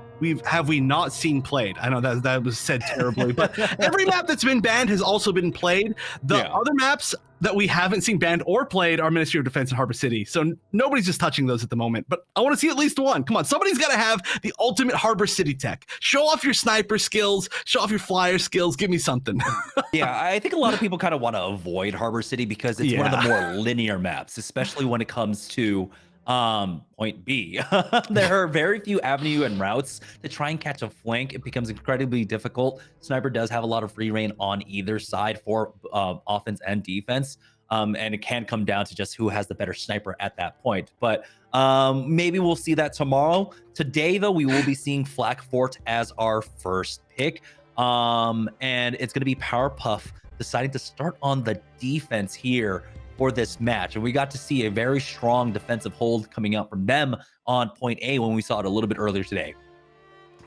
have we not seen played. I know that was said terribly, but every map that's been banned has also been played. The other maps that we haven't seen banned or played are Ministry of Defense and Harbor City. So nobody's just touching those at the moment, but I want to see at least one. Come on, somebody's got to have the ultimate Harbor City tech. Show off your sniper skills, show off your flyer skills, give me something. Yeah, I think a lot of people kind of want to avoid Harbor City because it's one of the more linear maps, especially when it comes to point B. There are very few avenue and routes to try and catch a flank. It becomes incredibly difficult. Sniper does have a lot of free reign on either side for offense and defense. And it can come down to just who has the better sniper at that point. But maybe we'll see that tomorrow. Today, though, we will be seeing Flak Fort as our first pick. And it's going to be Powerpuff deciding to start on the defense here for this match. And we got to see a very strong defensive hold coming out from them on point A when we saw it a little bit earlier today.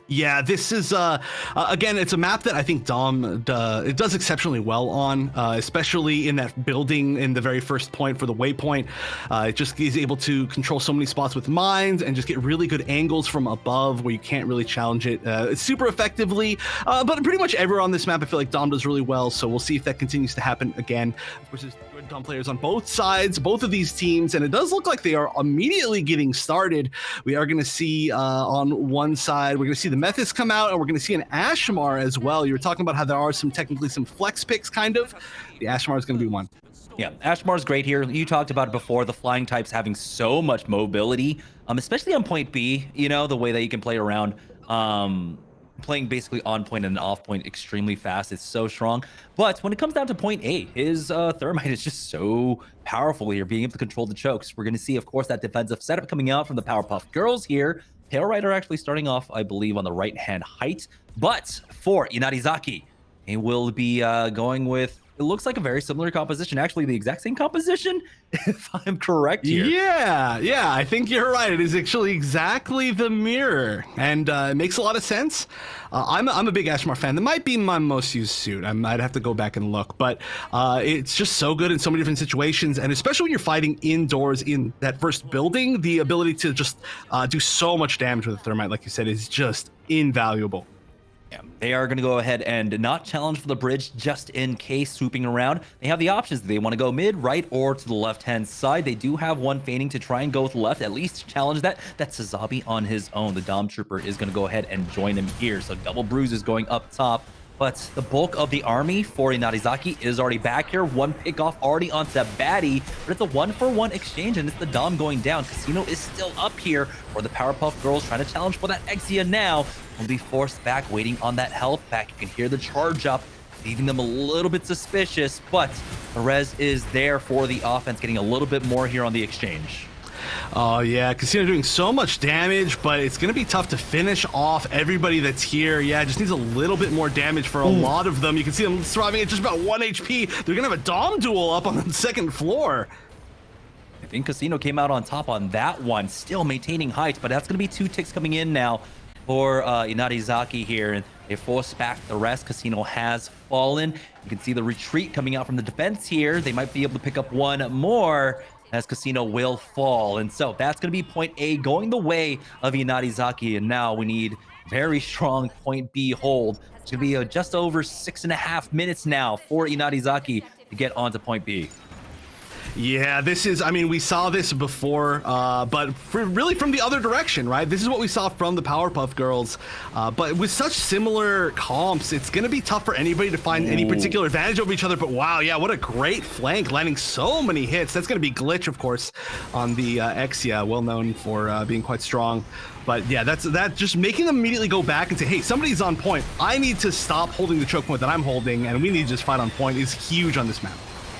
Yeah, this is, again, it's a map that I think Dom it does exceptionally well on, especially in that building in the very first point for the waypoint. It just is able to control so many spots with mines and just get really good angles from above where you can't really challenge it super effectively. But pretty much everywhere on this map, I feel like Dom does really well, so we'll see if that continues to happen again. Of course, there's good Dom players on both sides, both of these teams, and it does look like they are immediately getting started. We are going to see on one side, we're going to see the Methis come out, and we're going to see an Ashmar as well. You were talking about how there are technically some flex picks, kind of. The Ashmar is going to be one. Yeah, Ashmar's great here. You talked about it before, the flying types having so much mobility, especially on point B, the way that you can play around, playing basically on point and off point extremely fast. It's so strong. But when it comes down to point A, his thermite is just so powerful here, being able to control the chokes. We're going to see, of course, that defensive setup coming out from the Powerpuff Girls here. Tail Rider actually starting off, I believe, on the right-hand height. But for Inarizaki, he will be going with, it looks like a very similar composition. Actually, the exact same composition, if I'm correct here. Yeah, I think you're right. It is actually exactly the mirror. And it makes a lot of sense. I'm a big Ashmar fan. That might be my most used suit. I'd have to go back and look. But it's just so good in so many different situations. And especially when you're fighting indoors in that first building, the ability to just do so much damage with a thermite, like you said, is just invaluable. Yeah, they are going to go ahead and not challenge for the bridge just in case, swooping around. They have the options. They want to go mid, right, or to the left-hand side. They do have one feigning to try and go with left, at least challenge that. That's Sazabi on his own. The Dom Trooper is going to go ahead and join him here. So double bruise is going up top. But the bulk of the army for Inarizaki is already back here. One pick off already onto Batty, but it's a 1-for-1 exchange, and it's the Dom going down. Casino is still up here for the Powerpuff Girls trying to challenge for that Exia now. Will be forced back, waiting on that health pack. You can hear the charge up, leaving them a little bit suspicious, but Perez is there for the offense, getting a little bit more here on the exchange. Oh yeah, Casino doing so much damage, but it's going to be tough to finish off everybody that's here. Yeah, just needs a little bit more damage for a lot of them. You can see them surviving at just about 1 HP. They're going to have a Dom duel up on the second floor. I think Casino came out on top on that one, still maintaining height, but that's going to be 2 ticks coming in now for Inarizaki here, and they force back the rest. Casino has fallen. You can see the retreat coming out from the defense here. They might be able to pick up one more, as Casino will fall. And so that's going to be point A going the way of Inarizaki. And now we need very strong point B hold. It's going to be just over 6.5 minutes now for Inarizaki to get onto point B. Yeah, this is, I mean, we saw this before, but really from the other direction, right? This is what we saw from the Powerpuff Girls, but with such similar comps, it's going to be tough for anybody to find any particular advantage over each other. But wow, yeah, what a great flank, landing so many hits. That's going to be Glitch, of course, on the Exia, well known for being quite strong. But yeah, that's just making them immediately go back and say, hey, somebody's on point. I need to stop holding the choke point that I'm holding, and we need to just fight on point is huge on this map.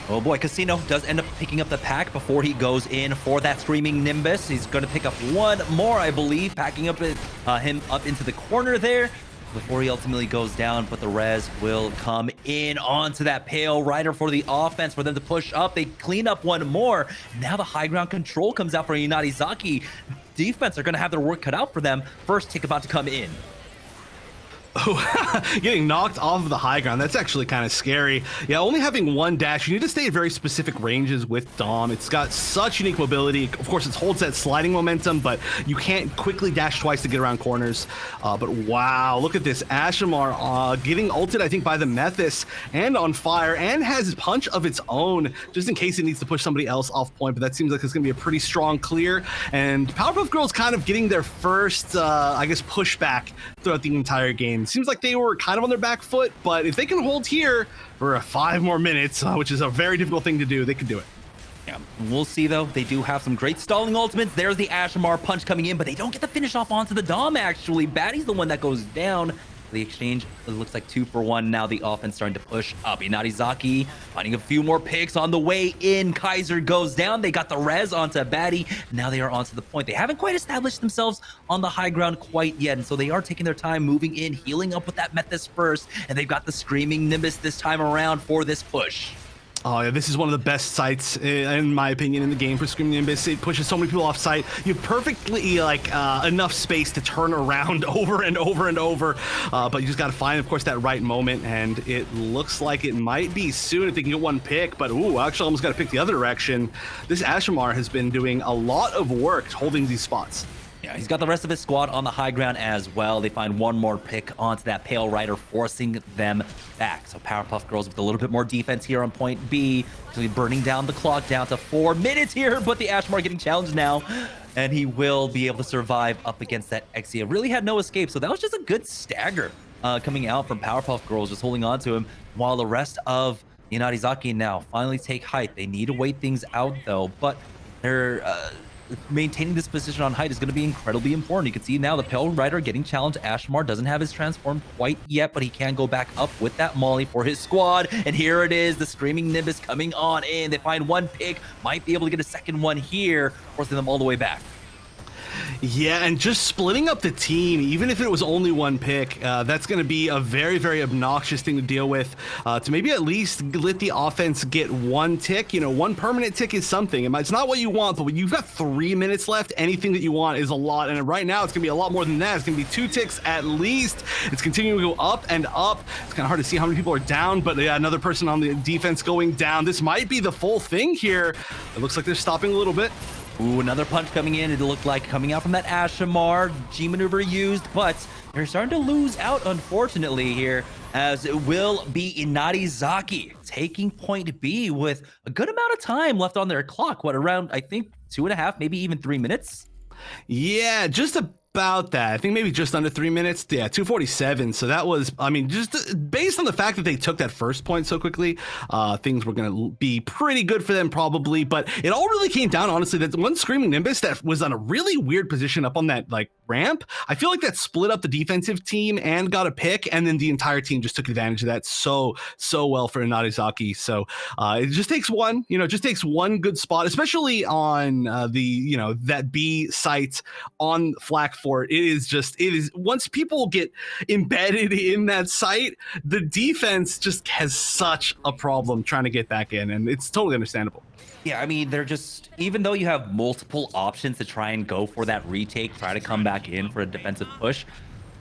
Oh boy, Casino does end up picking up the pack before he goes in for that Screaming Nimbus. He's going to pick up one more, I believe, packing up him up into the corner there before he ultimately goes down. But the res will come in onto that Pale Rider for the offense, for them to push up. They clean up one more. Now the high ground control comes out for Inarizaki. Defense are going to have their work cut out for them. First tick about to come in. Oh, getting knocked off of the high ground. That's actually kind of scary. Yeah, only having one dash. You need to stay at very specific ranges with Dom. It's got such unique mobility. Of course, it holds that sliding momentum, but you can't quickly dash twice to get around corners. But wow, look at this. Ashamar getting ulted, I think, by the Methis and on fire, and has a punch of its own, just in case it needs to push somebody else off point. But that seems like it's going to be a pretty strong clear. And Powerpuff Girls kind of getting their first, I guess, pushback throughout the entire game. Seems like they were kind of on their back foot, but if they can hold here for 5 more minutes, which is a very difficult thing to do, they could do it. Yeah, we'll see though. They do have some great stalling ultimates. There's the Ashamar punch coming in, but they don't get the finish off onto the Dom actually. Batty's the one that goes down. The exchange, it looks like 2 for 1. Now the offense starting to push up. Inarizaki finding a few more picks on the way in. Kaiser goes down. They got the res onto Batty. Now they are onto the point. They haven't quite established themselves on the high ground quite yet, and so they are taking their time moving in, healing up with that Methis first, and they've got the Screaming Nimbus this time around for this push. Oh yeah, this is one of the best sites, in my opinion, in the game for Screaming Nimbus. It pushes so many people off site. You have perfectly enough space to turn around over and over and over, but you just got to find, of course, that right moment. And it looks like it might be soon if they can get one pick. But ooh, actually, almost got to pick the other direction. This Ashamar has been doing a lot of work holding these spots. Yeah, he's got the rest of his squad on the high ground as well. They find one more pick onto that Pale Rider, forcing them back. So Powerpuff Girls with a little bit more defense here on point B, actually burning down the clock down to 4 minutes here, but the Ashmar getting challenged now, and he will be able to survive up against that Exia. Really had no escape, so that was just a good stagger coming out from Powerpuff Girls, just holding on to him, while the rest of Inarizaki now finally take height. They need to wait things out though, but they're maintaining this position on height is going to be incredibly important. You can see now the Pale Rider getting challenged. Ashmar doesn't have his transform quite yet, but he can go back up with that Molly for his squad. And here it is, the Screaming Nimbus coming on in. They find one pick, might be able to get a second one here, forcing them all the way back. Yeah, and just splitting up the team, even if it was only one pick, that's going to be a very, very obnoxious thing to deal with. To maybe at least let the offense get one tick. You know, one permanent tick is something. It's not what you want, but when you've got 3 minutes left, anything that you want is a lot. And right now, it's going to be a lot more than that. It's going to be 2 ticks at least. It's continuing to go up and up. It's kind of hard to see how many people are down, but yeah, another person on the defense going down. This might be the full thing here. It looks like they're stopping a little bit. Ooh, another punch coming in. It looked like coming out from that Ashamar. G maneuver used, but They're starting to lose out, unfortunately, here, as it will be Inarizaki taking point B with a good amount of time left on their clock. What, around, I think, 2.5, maybe even 3 minutes? Yeah, just about that. I think maybe just under 3 minutes. Yeah, 2:47. So that was, I mean, just based on the fact that they took that first point so quickly, things were going to be pretty good for them probably. But it all really came down, honestly, that one Screaming Nimbus that was on a really weird position up on that like ramp. I feel like that split up the defensive team and got a pick, and then the entire team just took advantage of that so well for Inarizaki. So it just takes one, just takes one good spot, especially on that B site on Flak Fort. It is once people get embedded in that site, the defense just has such a problem trying to get back in, and it's totally understandable. Yeah, I mean, they're just, even though you have multiple options to try and go for that retake, try to come back in for a defensive push,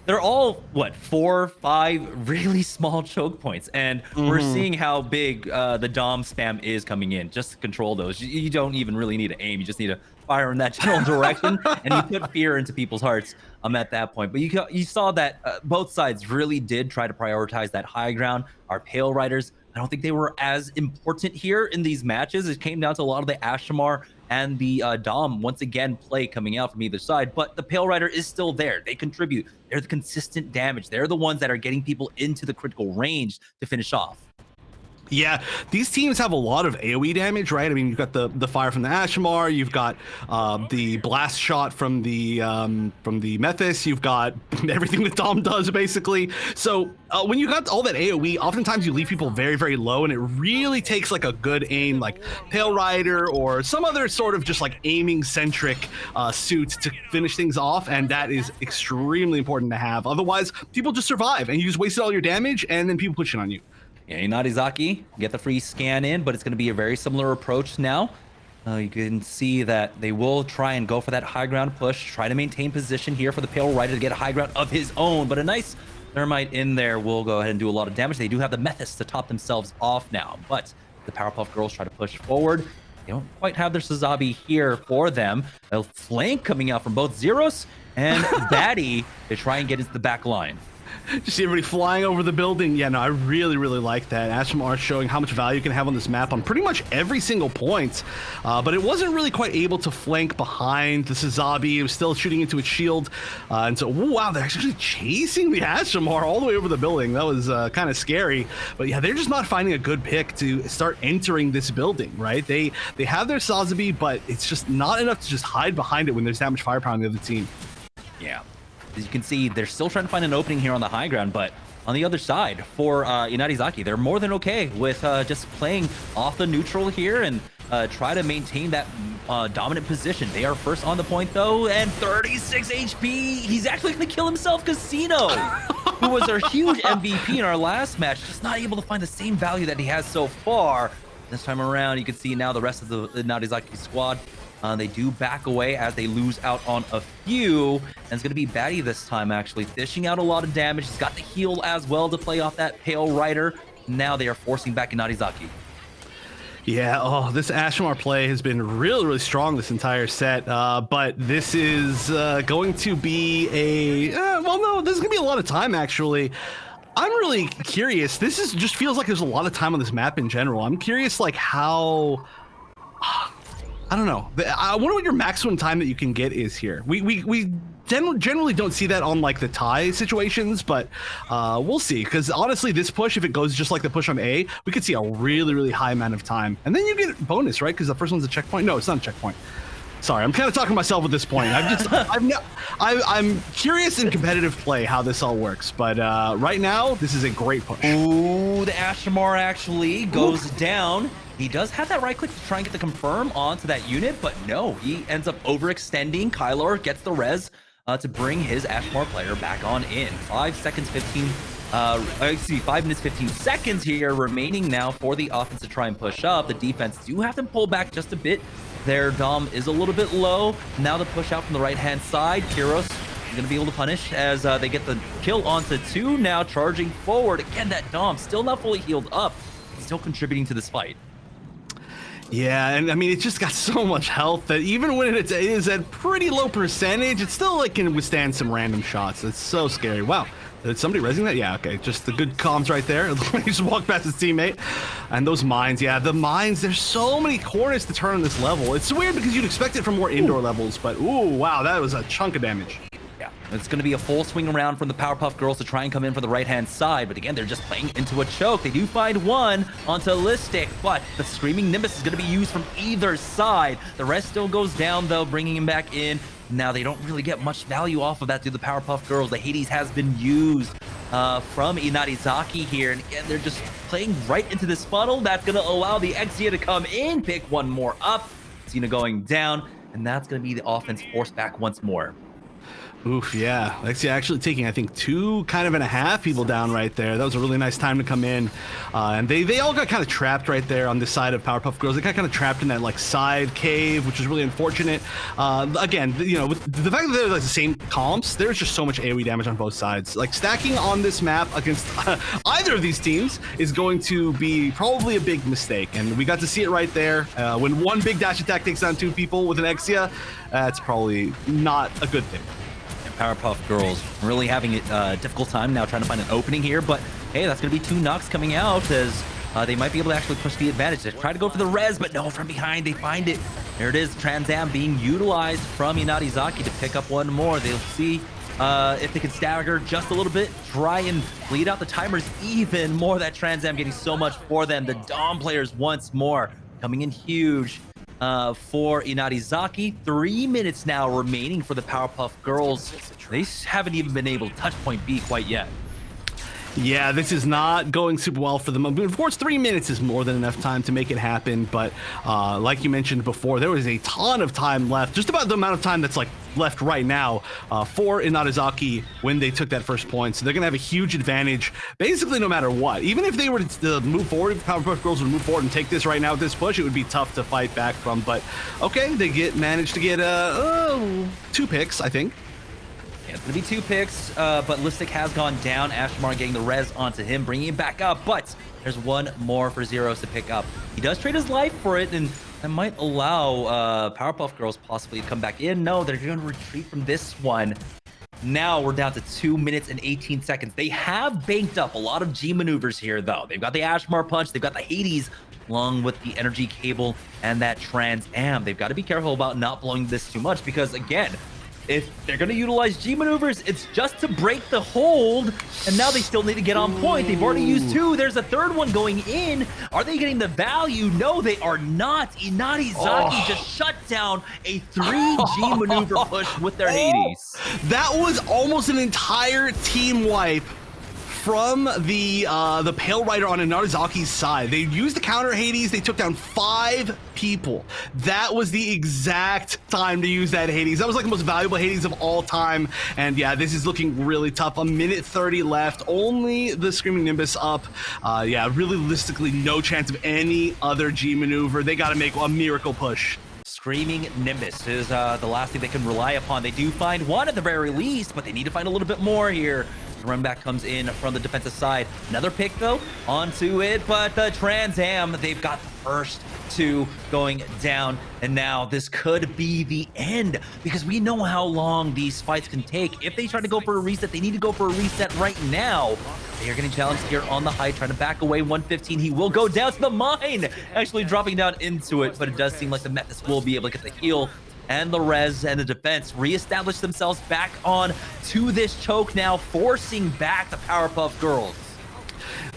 they're all, 4, 5 really small choke points. And we're seeing how big the Dom spam is coming in just to control those. You don't even really need to aim. You just need to fire in that general direction, and you put fear into people's hearts at that point. But you saw that both sides really did try to prioritize that high ground. Our Pale Riders, I don't think they were as important here in these matches. It came down to a lot of the Ashamar and the Dom once again play coming out from either side, but the Pale Rider is still there. They contribute. They're the consistent damage. They're the ones that are getting people into the critical range to finish off. Yeah, these teams have a lot of AoE damage, right? I mean, you've got the fire from the Ashamar, you've got the blast shot from the Methis, you've got everything that Dom does basically. So when you got all that AoE, oftentimes you leave people very, very low, and it really takes like a good aim, like Pale Rider or some other sort of just like aiming centric suit to finish things off, and that is extremely important to have. Otherwise, people just survive, and you just wasted all your damage, and then people push it on you. Yeah, Inarizaki get the free scan in, but it's going to be a very similar approach now. You can see that they will try and go for that high ground push, try to maintain position here for the Pale Rider to get a high ground of his own, but a nice Thermite in there will go ahead and do a lot of damage. They do have the Methis to top themselves off now, but the Powerpuff Girls try to push forward. They don't quite have their Sazabi here for them. A flank coming out from both Zeros and Batty to try and get into the back line. Just see everybody flying over the building. Yeah, no, I really, really like that. Ashamar showing how much value you can have on this map on pretty much every single point. But it wasn't really quite able to flank behind the Sazabi. It was still shooting into its shield. And so, wow, they're actually chasing the Ashamar all the way over the building. That was kind of scary. But yeah, they're just not finding a good pick to start entering this building, right? They have their Sazabi, but it's just not enough to just hide behind it when there's that much firepower on the other team. Yeah. As you can see, they're still trying to find an opening here on the high ground, but on the other side, for Inarizaki, they're more than okay with just playing off the neutral here and try to maintain that dominant position. They are first on the point, though, and 36 HP. He's actually going to kill himself. Casino, who was our huge MVP in our last match, just not able to find the same value that he has so far. This time around, you can see now the rest of the Inarizaki squad. They do back away as they lose out on a few, and it's going to be Batty this time, actually, dishing out a lot of damage. He's got the heal as well to play off that Pale Rider. Now they are forcing back Inarizaki. Yeah, this Ashamar play has been really, really strong this entire set, but this is going to be this is going to be a lot of time, actually. I'm really curious. This just feels like there's a lot of time on this map in general. I'm curious, like, how... I don't know. I wonder what your maximum time that you can get is here. We generally don't see that on like the tie situations, but we'll see. Because honestly, this push, if it goes just like the push on A, we could see a really, really high amount of time. And then you get bonus, right? Because the first one's a checkpoint. No, it's not a checkpoint. Sorry, I'm kind of talking to myself at this point. I'm curious in competitive play how this all works, but right now this is a great push. Ooh, the Ashamar actually goes down. He does have that right click to try and get the confirm onto that unit, but no, he ends up overextending. Kylor gets the res to bring his Ashamar player back on in. 5 minutes 15 seconds here remaining now for the offense to try and push up. The defense do have to pull back just a bit. Their Dom is a little bit low. Now the push out from the right-hand side. Kiros is going to be able to punish as they get the kill onto 2. Now charging forward. Again, that Dom still not fully healed up. Still contributing to this fight. Yeah, and I mean, it's just got so much health that even when it is at pretty low percentage, it still like can withstand some random shots. It's so scary. Wow. Did somebody resing that? Yeah, okay. Just the good comms right there. He just walked past his teammate. And those mines, yeah, the mines, there's so many corners to turn on this level. It's weird because you'd expect it from more indoor levels, but ooh, wow, that was a chunk of damage. Yeah, it's going to be a full swing around from the Powerpuff Girls to try and come in for the right-hand side. But again, they're just playing into a choke. They do find one onto Listic, but the Screaming Nimbus is going to be used from either side. The rest still goes down, though, bringing him back in. Now, they don't really get much value off of that through the Powerpuff Girls. The Hades has been used from Inarizaki here. And again, they're just playing right into this funnel. That's going to allow the Exia to come in, pick one more up. Cena going down, and that's going to be the offense forced back once more. Oof, yeah. Lexia actually taking, I think, 2.5 people down right there. That was a really nice time to come in. And they all got kind of trapped right there on this side of Powerpuff Girls. They got kind of trapped in that like side cave, which is really unfortunate. Again, you know, with the fact that they're like the same comps, there's just so much AoE damage on both sides. Like stacking on this map against either of these teams is going to be probably a big mistake. And we got to see it right there. When one big dash attack takes down 2 people with an Exia, that's probably not a good thing. Powerpuff Girls really having a difficult time now trying to find an opening here, but hey, that's going to be 2 knocks coming out as they might be able to actually push the advantage. They try to go for the res, but no, from behind they find it. There it is, Trans Am being utilized from Inarizaki to pick up one more. They'll see if they can stagger just a little bit, try and bleed out the timers even more. That Trans Am getting so much for them. The Dom players once more coming in huge. For Inarizaki, 3 minutes now remaining for the Powerpuff Girls. They haven't even been able to touch point B quite yet. Yeah, this is not going super well for them. I mean, of course, 3 minutes is more than enough time to make it happen, but like you mentioned before, there was a ton of time left, just about the amount of time that's like left right now for Inarizaki when they took that first point. So they're going to have a huge advantage basically no matter what. Even if they were to move forward, if Powerpuff Girls would move forward and take this right now with this push, it would be tough to fight back from. But okay, they managed to get 2 picks, I think. Yeah, it's going to be 2 picks, but Listic has gone down. Ashmar getting the res onto him, bringing him back up, but there's one more for Zeros to pick up. He does trade his life for it, and that might allow Powerpuff Girls possibly to come back in. No, they're going to retreat from this one. Now we're down to 2 minutes and 18 seconds. They have banked up a lot of G maneuvers here, though. They've got the Ashmar punch, they've got the Hades, along with the energy cable and that Trans Am. They've got to be careful about not blowing this too much because, again, if they're going to utilize G maneuvers, it's just to break the hold, and now they still need to get on point. They've already used 2. There's a 3rd one going in. Are they getting the value? No, they are not. Inarizaki just shut down a 3 G maneuver push with their Hades. That was almost an entire team wipe from the Pale Rider on Inarizaki's side. They used the counter Hades. They took down 5 people. That was the exact time to use that Hades. That was like the most valuable Hades of all time. And yeah, this is looking really tough. 1:30 left. Only the Screaming Nimbus up. Yeah, realistically, no chance of any other G maneuver. They got to make a miracle push. Screaming Nimbus is the last thing they can rely upon. They do find one at the very least, but they need to find a little bit more here. The run back comes in from the defensive side. Another pick, though, onto it, but the Trans Am, they've got the first 2 going down, and now this could be the end, because we know how long these fights can take. If they try to go for a reset, they need to go for a reset right now. They are getting challenged here on the height, trying to back away. 115, he will go down to the mine, actually dropping down into it, but it does seem like the Mephis will be able to get the heal and the res and the defense reestablish themselves back on to this choke now, forcing back the Powerpuff Girls.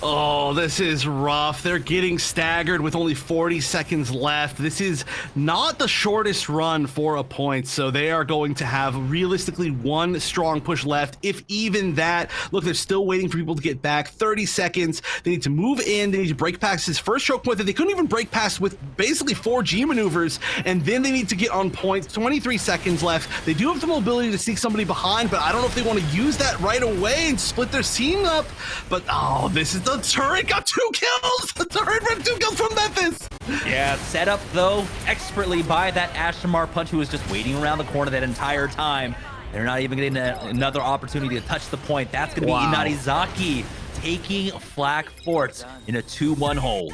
Oh, this is rough. They're getting staggered with only 40 seconds left. This is not the shortest run for a point, so they are going to have realistically 1 strong push left, if even that. Look, they're still waiting for people to get back. 30 seconds. They need to move in. They need to break past his first choke point that they couldn't even break past with basically 4 G maneuvers, and then they need to get on point. 23 seconds left. They do have the mobility to sneak somebody behind, but I don't know if they want to use that right away and split their team up. But, oh, this is the turret got 2 kills. The turret got 2 kills from Memphis. Yeah, set up though expertly by that Ashmar punch, who was just waiting around the corner that entire time. They're not even getting another opportunity to touch the point. That's going to be Inarizaki taking Flak Fort in a 2-1 hold.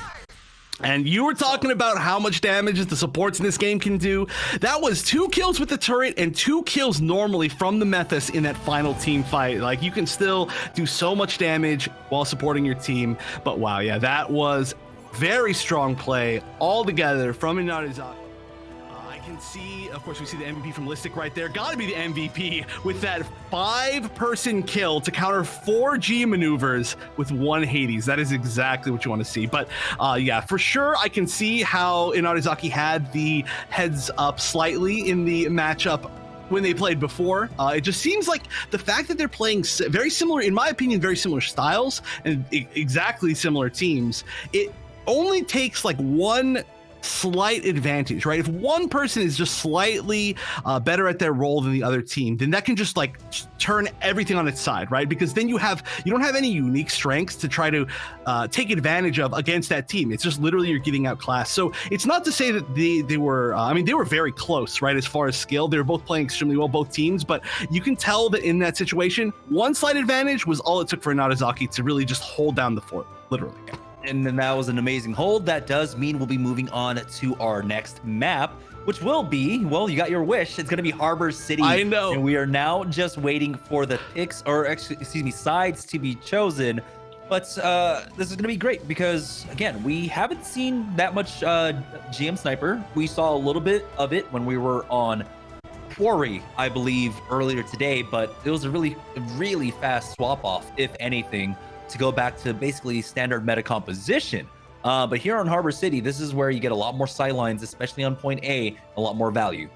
And you were talking about how much damage the supports in this game can do. That was 2 kills with the turret and 2 kills normally from the Methus in that final team fight. Like, you can still do so much damage while supporting your team. But wow, yeah, that was very strong play all together from Inarizaki. I can see, of course, we see the MVP from Listic right there. Gotta be the MVP with that 5-person kill to counter 4 G maneuvers with 1 Hades. That is exactly what you want to see. But yeah, for sure, I can see how Inarizaki had the heads up slightly in the matchup when they played before. It just seems like the fact that they're playing very similar, in my opinion, very similar styles and exactly similar teams, it only takes like one slight advantage, right? If one person is just slightly better at their role than the other team, then that can just like turn everything on its side, right? Because then you don't have any unique strengths to try to take advantage of against that team. It's just literally you're getting outclassed. So it's not to say that they were, I mean, they were very close, right? As far as skill, they were both playing extremely well, both teams, but you can tell that in that situation, one slight advantage was all it took for Inarizaki to really just hold down the fort, literally. And then that was an amazing hold. That does mean we'll be moving on to our next map, which will be, well, you got your wish. It's going to be Harbor City. I know. And we are now just waiting for the picks, or actually, excuse me, sides to be chosen. But this is going to be great because, again, we haven't seen that much GM Sniper. We saw a little bit of it when we were on Quarry, I believe, earlier today, but it was a really, really fast swap off, if anything, to go back to basically standard meta composition. But here on Harbor City, this is where you get a lot more sidelines, especially on point A, a lot more value.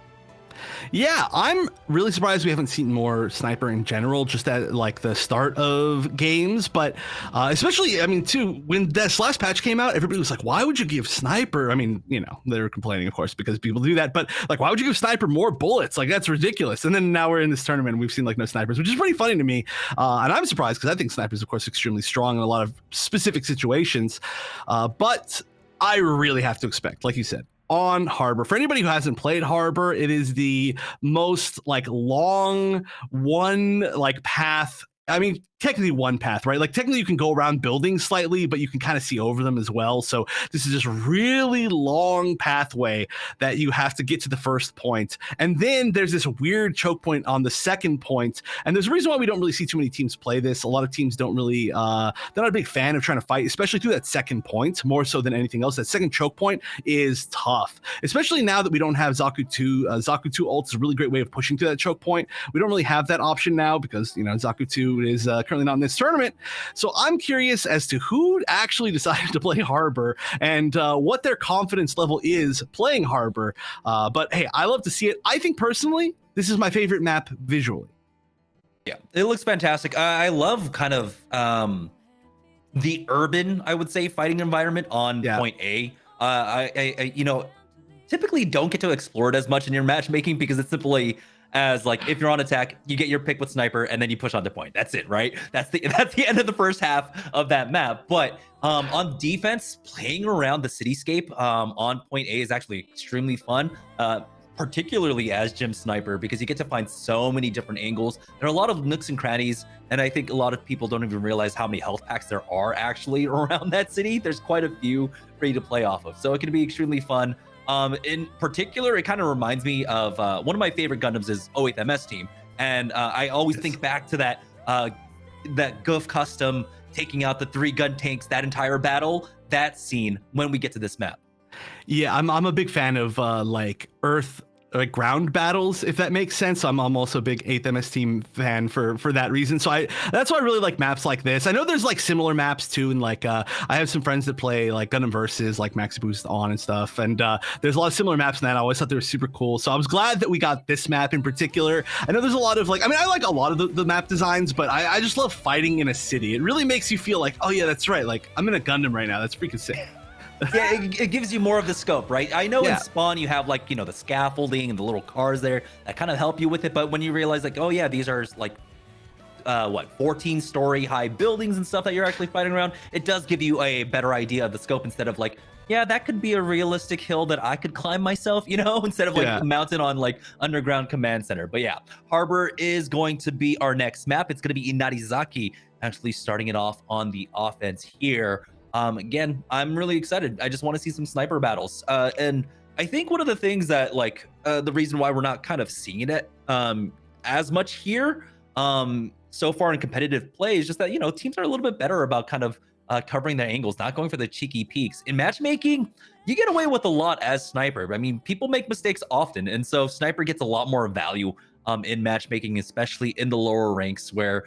Yeah, I'm really surprised we haven't seen more sniper in general, just at like the start of games. But especially, I mean, too, when that last patch came out, everybody was like, why would you give sniper? I mean, you know, they were complaining, of course, because people do that. But like, why would you give sniper more bullets? Like, that's ridiculous. And then now we're in this tournament, and we've seen like no snipers, which is pretty funny to me. And I'm surprised because I think snipers, of course, extremely strong in a lot of specific situations. But I really have to expect, like you said, on Harbor. For anybody who hasn't played Harbor, it is the most like long one like path. I mean, technically one path, right? Like technically you can go around buildings slightly, but you can kind of see over them as well. So this is just really long pathway that you have to get to the first point. And then there's this weird choke point on the second point. And there's a reason why we don't really see too many teams play this. A lot of teams don't really, they're not a big fan of trying to fight, especially through that second point, more so than anything else. That second choke point is tough, especially now that we don't have Zaku 2. Zaku 2 ult is a really great way of pushing to that choke point. We don't really have that option now because, you know, Zaku 2 is currently not in this tournament. So I'm curious as to who actually decided to play Harbor and what their confidence level is playing Harbor. But hey, I love to see it. I think personally, this is my favorite map visually. Yeah, it looks fantastic. I love kind of the urban, I would say, fighting environment on point A. I you know, typically don't get to explore it as much in your matchmaking because it's simply as like if you're on attack, you get your pick with sniper and then you push on to point. That's it, right? That's the end of the first half of that map. But on defense, playing around the cityscape on point A is actually extremely fun. Particularly as Gym Sniper, because you get to find so many different angles. There are a lot of nooks and crannies, and I think a lot of people don't even realize how many health packs there are actually around that city. There's quite a few for you to play off of, so it can be extremely fun. In particular, it kind of reminds me of one of my favorite Gundams is 08 MS Team, and I always think back to that Goof custom taking out the 3 gun tanks, that entire battle, that scene when we get to this map. Yeah, I'm a big fan of like Earth, like ground battles, if that makes sense. I'm also a big 8th MS Team fan for that reason. So that's why I really like maps like this. I know there's like similar maps too, and like I have some friends that play like Gundam Versus, like Maxi Boost on and stuff. And there's a lot of similar maps in that. I always thought they were super cool. So I was glad that we got this map in particular. I know there's a lot of like, I mean, I like a lot of the map designs, but I just love fighting in a city. It really makes you feel like, oh yeah, that's right. Like I'm in a Gundam right now. That's freaking sick. Yeah, it gives you more of the scope, right? I know in Spawn you have like, you know, the scaffolding and the little cars there that kind of help you with it, but when you realize like, oh yeah, these are like 14-story high buildings and stuff that you're actually fighting around, it does give you a better idea of the scope instead of like, yeah, that could be a realistic hill that I could climb myself, you know, instead of like mounted on like underground command center. But yeah, Harbor is going to be our next map. It's going to be Inarizaki actually starting it off on the offense here. Again, I'm really excited. I just want to see some sniper battles. And I think one of the things that like the reason why we're not kind of seeing it as much here so far in competitive play is just that, you know, teams are a little bit better about kind of covering their angles, not going for the cheeky peeks. In matchmaking, you get away with a lot as sniper. I mean, people make mistakes often, and so sniper gets a lot more value in matchmaking, especially in the lower ranks where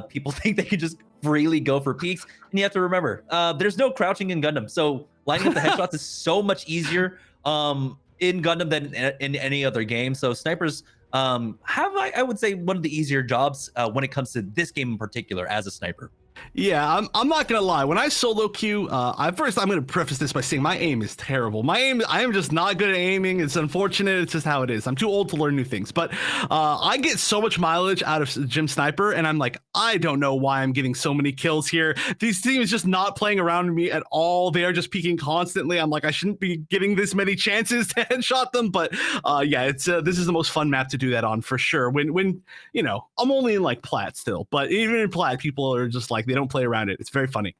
people think they can just freely go for peeks. And you have to remember, there's no crouching in Gundam, so lining up the headshots is so much easier in Gundam than in any other game. So snipers have, I would say, one of the easier jobs when it comes to this game in particular as a sniper. Yeah, I'm not gonna lie. When I solo queue, I'm gonna preface this by saying my aim is terrible. I am just not good at aiming. It's unfortunate. It's just how it is. I'm too old to learn new things. But I get so much mileage out of Gym Sniper, and I'm like, I don't know why I'm getting so many kills here. These teams just not playing around me at all. They are just peeking constantly. I'm like, I shouldn't be getting this many chances to headshot them. But yeah, it's this is the most fun map to do that on for sure. When you know, I'm only in like Plat still, but even in Plat, people are just like, they don't play around it. It's very funny.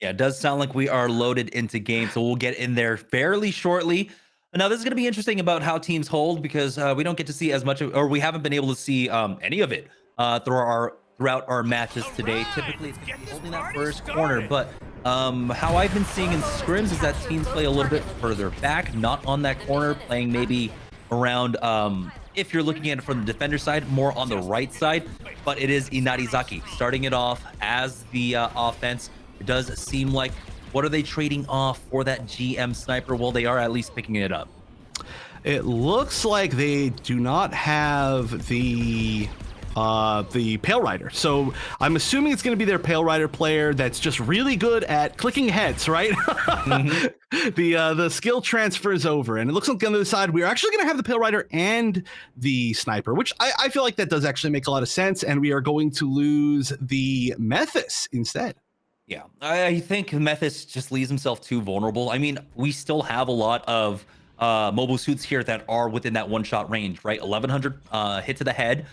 Yeah, it does sound like we are loaded into game, so we'll get in there fairly shortly. Now, this is going to be interesting about how teams hold because we don't get to see as much of, or we haven't been able to see any of it throughout our matches today. Typically, it's going to be holding that first corner, but how I've been seeing in scrims is that teams play a little bit further back, not on that corner, playing maybe around if you're looking at it from the defender side, more on the right side, but it is Inarizaki starting it off as the offense. It does seem like, what are they trading off for that GM sniper? Well, they are at least picking it up. It looks like they do not have the Pale Rider. So I'm assuming it's going to be their Pale Rider player that's just really good at clicking heads, right? The skill transfers over, and it looks like on the other side, we're actually going to have the Pale Rider and the Sniper, which I feel like that does actually make a lot of sense, and we are going to lose the Methus instead. Yeah, I think Methus just leaves himself too vulnerable. I mean, we still have a lot of mobile suits here that are within that one-shot range, right? 1100 hit to the head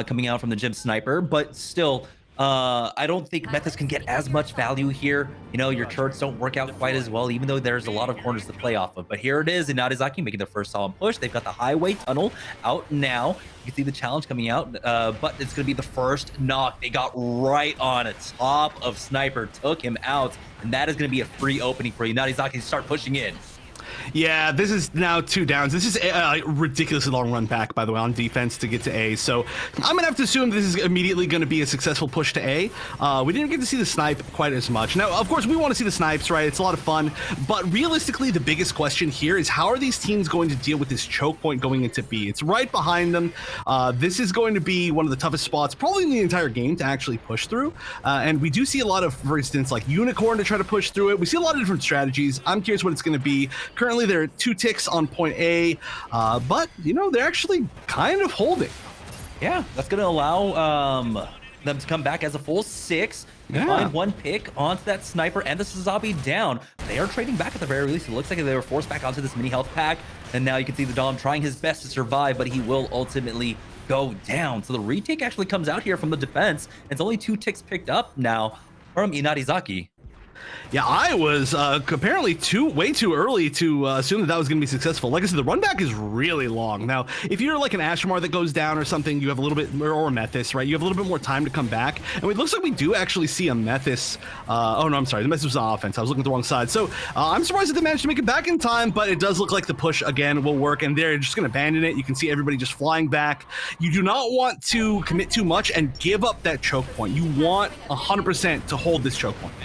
coming out from the Gym Sniper, but still, I don't think Methus can get as much value here. You know, your turrets don't work out quite as well, even though there's a lot of corners to play off of. But here it is, Inarizaki making their first solid push. They've got the highway tunnel out now. You can see the challenge coming out, but it's going to be the first knock. They got right on top of Sniper, took him out, and that is going to be a free opening for Inarizaki to start pushing in. Yeah, this is now 2 downs. This is a ridiculously long run back, by the way, on defense to get to A. So I'm going to have to assume this is immediately going to be a successful push to A. We didn't get to see the snipe quite as much. Now, of course, we want to see the snipes, right? It's a lot of fun. But realistically, the biggest question here is how are these teams going to deal with this choke point going into B? It's right behind them. This is going to be one of the toughest spots, probably in the entire game, to actually push through. And we do see a lot of, for instance, like Unicorn to try to push through it. We see a lot of different strategies. I'm curious what it's going to be. Currently, there are 2 ticks on point A, but, you know, they're actually kind of holding. Yeah, that's going to allow them to come back as a full 6. Find 1 pick onto that Sniper and the Suzabi down. They are trading back at the very least. It looks like they were forced back onto this mini health pack, and now you can see the Dom trying his best to survive, but he will ultimately go down. So the retake actually comes out here from the defense. It's only 2 ticks picked up now from Inarizaki. Yeah, I was apparently way too early to assume that was going to be successful. Like I said, the run back is really long. Now, if you're like an Ashmar that goes down or something, you have a little bit, or a Methus, right? You have a little bit more time to come back. And it looks like we do actually see a Methus. Oh, no, I'm sorry. The Methus was on offense. I was looking at the wrong side. So I'm surprised that they managed to make it back in time, but it does look like the push again will work. And they're just going to abandon it. You can see everybody just flying back. You do not want to commit too much and give up that choke point. You want 100% to hold this choke point.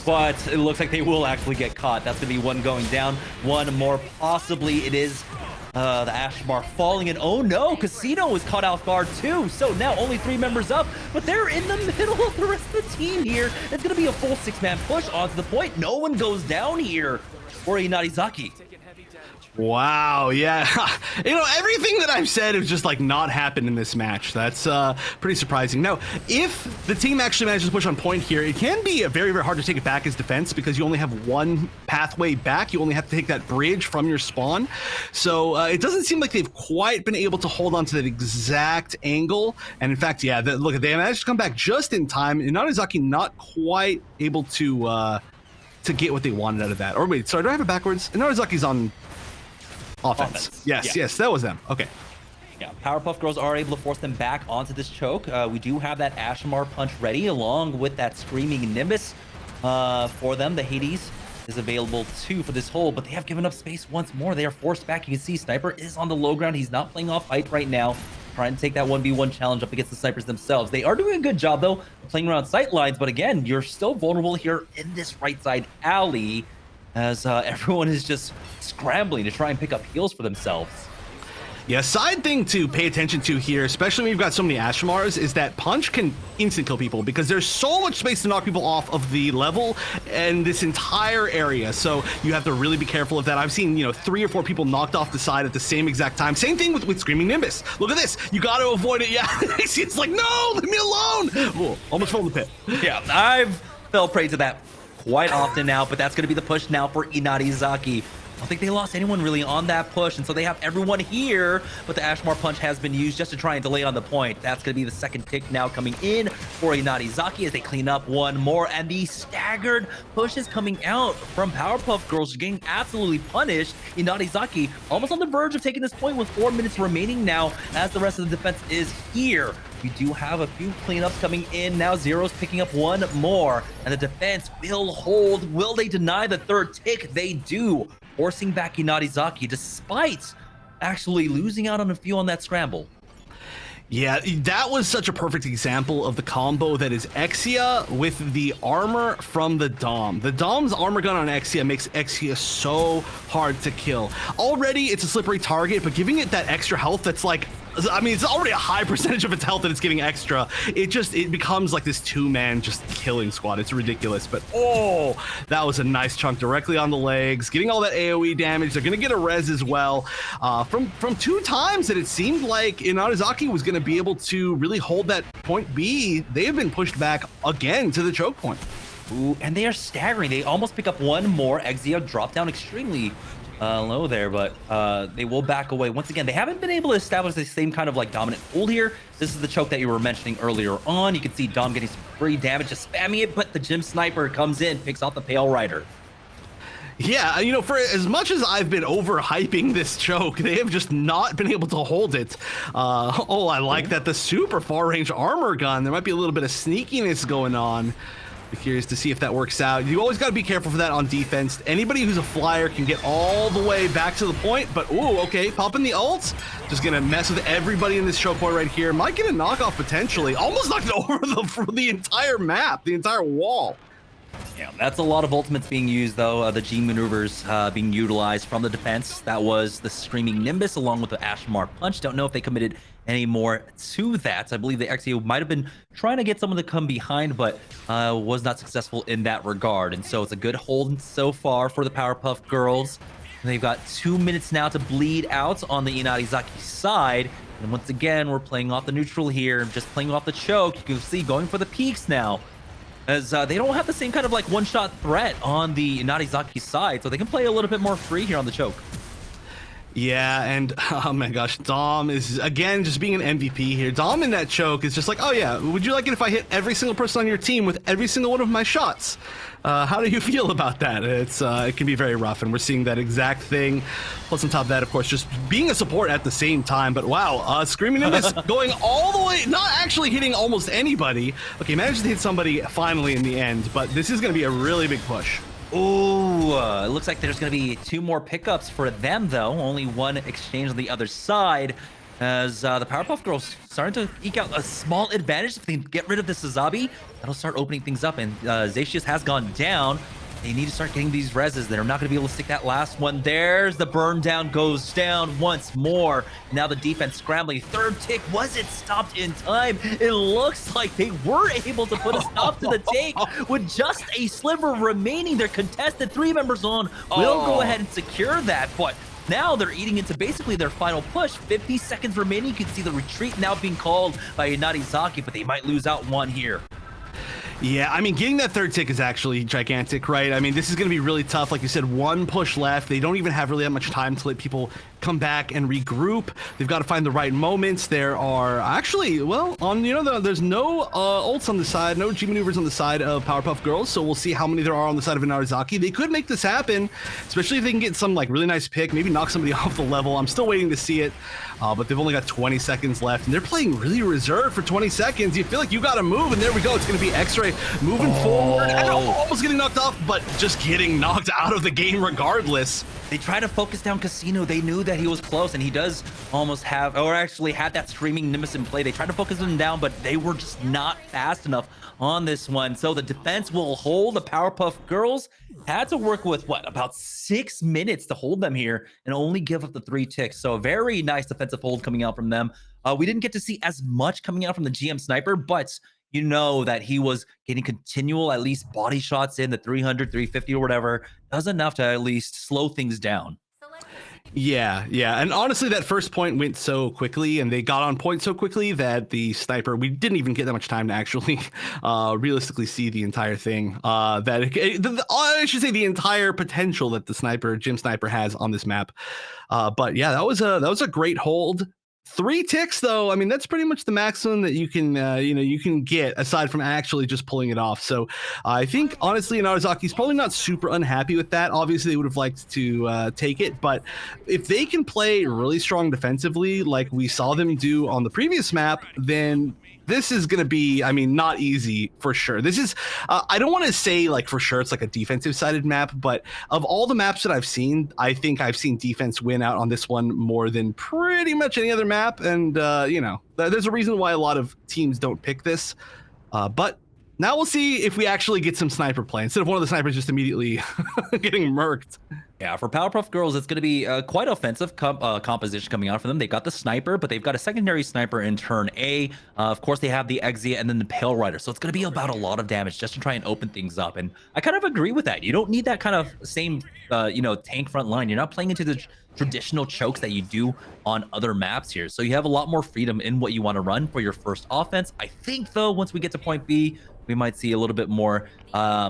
But it looks like they will actually get caught. That's going to be 1 going down. 1 more possibly. It is the Ashmar falling in. Oh no, Casino is caught off guard too. So now only 3 members up, but they're in the middle of the rest of the team here. It's going to be a full 6-man push onto the point. No one goes down here for Inarizaki. Wow, yeah. You know, everything that I've said has just like not happened in this match. That's pretty surprising. Now, if the team actually manages to push on point here, it can be very, very hard to take it back as defense because you only have 1 pathway back. You only have to take that bridge from your spawn. So it doesn't seem like they've quite been able to hold on to that exact angle. And in fact, yeah, look, they managed to come back just in time. Inarizaki not quite able to to get what they wanted out of that. Or wait, sorry, do I have it backwards? Inarizaki's on offense. Yes, that was them. Okay. Yeah, Powerpuff Girls are able to force them back onto this choke. We do have that Ashmar punch ready, along with that Screaming Nimbus for them. The Hades is available too for this hold, but they have given up space once more. They are forced back. You can see Sniper is on the low ground. He's not playing off height right now, trying to take that 1v1 challenge up against the Snipers themselves. They are doing a good job, though, playing around sight lines, but again, you're still vulnerable here in this right side alley as everyone is just scrambling to try and pick up heals for themselves. Yeah, side thing to pay attention to here, especially when you've got so many Ashmars, is that punch can instant kill people because there's so much space to knock people off of the level and this entire area. So you have to really be careful of that. I've seen, 3 or 4 people knocked off the side at the same exact time. Same thing with Screaming Nimbus. Look at this. You got to avoid it. Yeah, it's like, no, leave me alone. Ooh, almost fell in the pit. Yeah, I've fell prey to that quite often now, but that's going to be the push now for Inarizaki. I don't think they lost anyone really on that push, and so they have everyone here, but the Ashmar punch has been used just to try and delay on the point. That's going to be the second pick now coming in for Inarizaki as they clean up one more, and the staggered push is coming out from Powerpuff Girls, getting absolutely punished. Inarizaki almost on the verge of taking this point with 4 minutes remaining now as the rest of the defense is here. We do have a few cleanups coming in now. Zero's picking up one more, and the defense will hold. Will they deny the third tick? They do, forcing back Inarizaki despite actually losing out on a few on that scramble. Yeah, that was such a perfect example of the combo that is Exia with the armor from the Dom. The Dom's armor gun on Exia makes Exia so hard to kill. Already, it's a slippery target, but giving it that extra health that's like, I mean, it's already a high percentage of its health that it's getting extra. It becomes like this 2-man just killing squad. It's ridiculous, but oh, that was a nice chunk directly on the legs, getting all that AoE damage. They're gonna get a res as well. From 2 times that it seemed like Inarizaki was gonna be able to really hold that point B, they have been pushed back again to the choke point. Ooh, and they are staggering. They almost pick up one more. Exia drop down extremely low there, but they will back away. Once again, they haven't been able to establish the same kind of like dominant hold here. This is the choke that you were mentioning earlier on. You can see Dom getting some free damage, just spamming it, but the gym sniper comes in, picks off the Pale Rider. Yeah, for as much as I've been overhyping this choke, they have just not been able to hold it. I like that the super far range armor gun. There might be a little bit of sneakiness going on. Be curious to see if that works out. You always got to be careful for that on defense. Anybody who's a flyer can get all the way back to the point, but ooh, okay, popping the ult. Just gonna mess with everybody in this choke point right here. Might get a knockoff potentially. Almost knocked it over the entire map, the entire wall. Yeah, that's a lot of ultimates being used, though. The G maneuvers being utilized from the defense. That was the Screaming Nimbus along with the Ashmar punch. Don't know if they committed any more to that. I believe the Exia might have been trying to get someone to come behind, but was not successful in that regard. And so it's a good hold so far for the Powerpuff Girls. And they've got 2 minutes now to bleed out on the Inarizaki side. And once again, we're playing off the neutral here, just playing off the choke. You can see going for the peaks now, as they don't have the same kind of like one-shot threat on the Inarizaki side, so they can play a little bit more free here on the choke. Yeah, and oh my gosh, Dom is again just being an MVP here. Dom in that choke is just like, oh yeah, would you like it if I hit every single person on your team with every single one of my shots? How do you feel about that? It can be very rough, and we're seeing that exact thing. Plus on top of that, of course, just being a support at the same time. But wow, Screaming Nimbus going all the way, not actually hitting almost anybody. Okay, managed to hit somebody finally in the end, but this is going to be a really big push. Ooh, it looks like there's going to be 2 more pickups for them, though. Only 1 exchange on the other side, as the Powerpuff Girls starting to eke out a small advantage. If they get rid of the Sazabi, that'll start opening things up, and Zacius has gone down. They need to start getting these reses. They're not going to be able to stick that last one. There's the burn down, goes down once more. Now the defense scrambling. Third tick, was it stopped in time? It looks like they were able to put a stop to the take with just a sliver remaining. Their contested 3 members on will go ahead and secure that, but now they're eating into basically their final push. 50 seconds remaining. You can see the retreat now being called by Inarizaki, but they might lose out one here. Yeah, I mean, getting that third tick is actually gigantic, right? I mean, this is going to be really tough. Like you said, 1 push left. They don't even have really that much time to let people come back and regroup. They've got to find the right moments. There are actually, well, on there's no ults on the side, no G maneuvers on the side of Powerpuff Girls, so we'll see how many there are on the side of Inarizaki. They could make this happen, especially if they can get some like really nice pick, maybe knock somebody off the level. I'm still waiting to see it, but they've only got 20 seconds left, and they're playing really reserved for 20 seconds. You feel like you got to move, and there we go. It's going to be X-Ray moving forward, and almost getting knocked off, but just getting knocked out of the game regardless. They try to focus down Casino. They knew that he was close, and he does almost have, or actually had that Screaming Nimbus in play. They tried to focus him down, but they were just not fast enough on this one. So the defense will hold. The Powerpuff Girls had to work with, what, about 6 minutes to hold them here and only give up the 3 ticks. So a very nice defensive hold coming out from them. We didn't get to see as much coming out from the GM Sniper, but you know that he was getting continual, at least body shots in the 300, 350 or whatever. Does enough to at least slow things down. Yeah, and honestly, that first point went so quickly, and they got on point so quickly that the sniper, we didn't even get that much time to actually realistically see the entire thing. I should say the entire potential that the Gym Sniper has on this map. But yeah, that was a great hold. 3 ticks though, I mean, that's pretty much the maximum that you can you can get aside from actually just pulling it off. So I think honestly Inarizaki's probably not super unhappy with that. Obviously they would have liked to take it, but if they can play really strong defensively like we saw them do on the previous map, then this is going to be, I mean, not easy for sure. This is, I don't want to say like for sure it's like a defensive sided map, but of all the maps that I've seen, I think I've seen defense win out on this one more than pretty much any other map. And, there's a reason why a lot of teams don't pick this. But now we'll see if we actually get some sniper play instead of one of the snipers just immediately getting murked. Yeah, for Powerpuff Girls, it's going to be quite offensive composition coming out for them. They've got the sniper, but they've got a secondary sniper in turn A. Of course, they have the Exia and then the Pale Rider. So it's going to be about a lot of damage just to try and open things up. And I kind of agree with that. You don't need that kind of same, tank front line. You're not playing into the traditional chokes that you do on other maps here. So you have a lot more freedom in what you want to run for your first offense. I think, though, once we get to point B, we might see a little bit more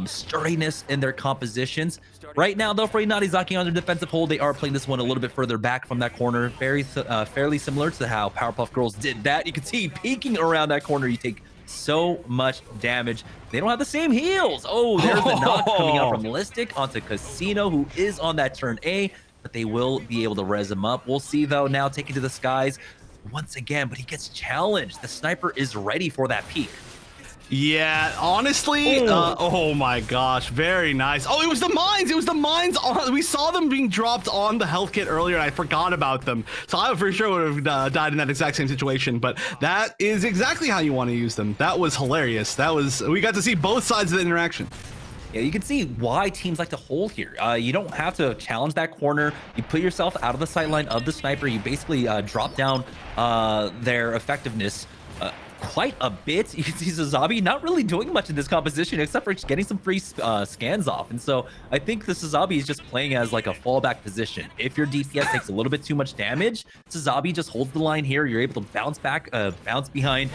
sturdiness in their compositions. Right now, though, for Inarizaki on their defensive hold, they are playing this one a little bit further back from that corner. Fairly similar to how Powerpuff Girls did that. You can see peeking around that corner, you take so much damage. They don't have the same heals. Oh, there's the knock coming out from Listic onto Casino, who is on that turn A, but they will be able to res him up. We'll see, though, now taking to the skies once again, but he gets challenged. The sniper is ready for that peak. Yeah, honestly, oh my gosh, very nice. Oh, it was the mines. It was the mines. We saw them being dropped on the health kit earlier, and I forgot about them. So I for sure would have died in that exact same situation. But that is exactly how you want to use them. That was hilarious. We got to see both sides of the interaction. Yeah, you can see why teams like to hold here. You don't have to challenge that corner. You put yourself out of the sightline of the sniper. You basically drop down their effectiveness quite a bit. You can see Sazabi not really doing much in this composition except for getting some free scans off. And so I think the Sazabi is just playing as like a fallback position. If your DPS takes a little bit too much damage, Sazabi just holds the line here. You're able to bounce back, bounce behind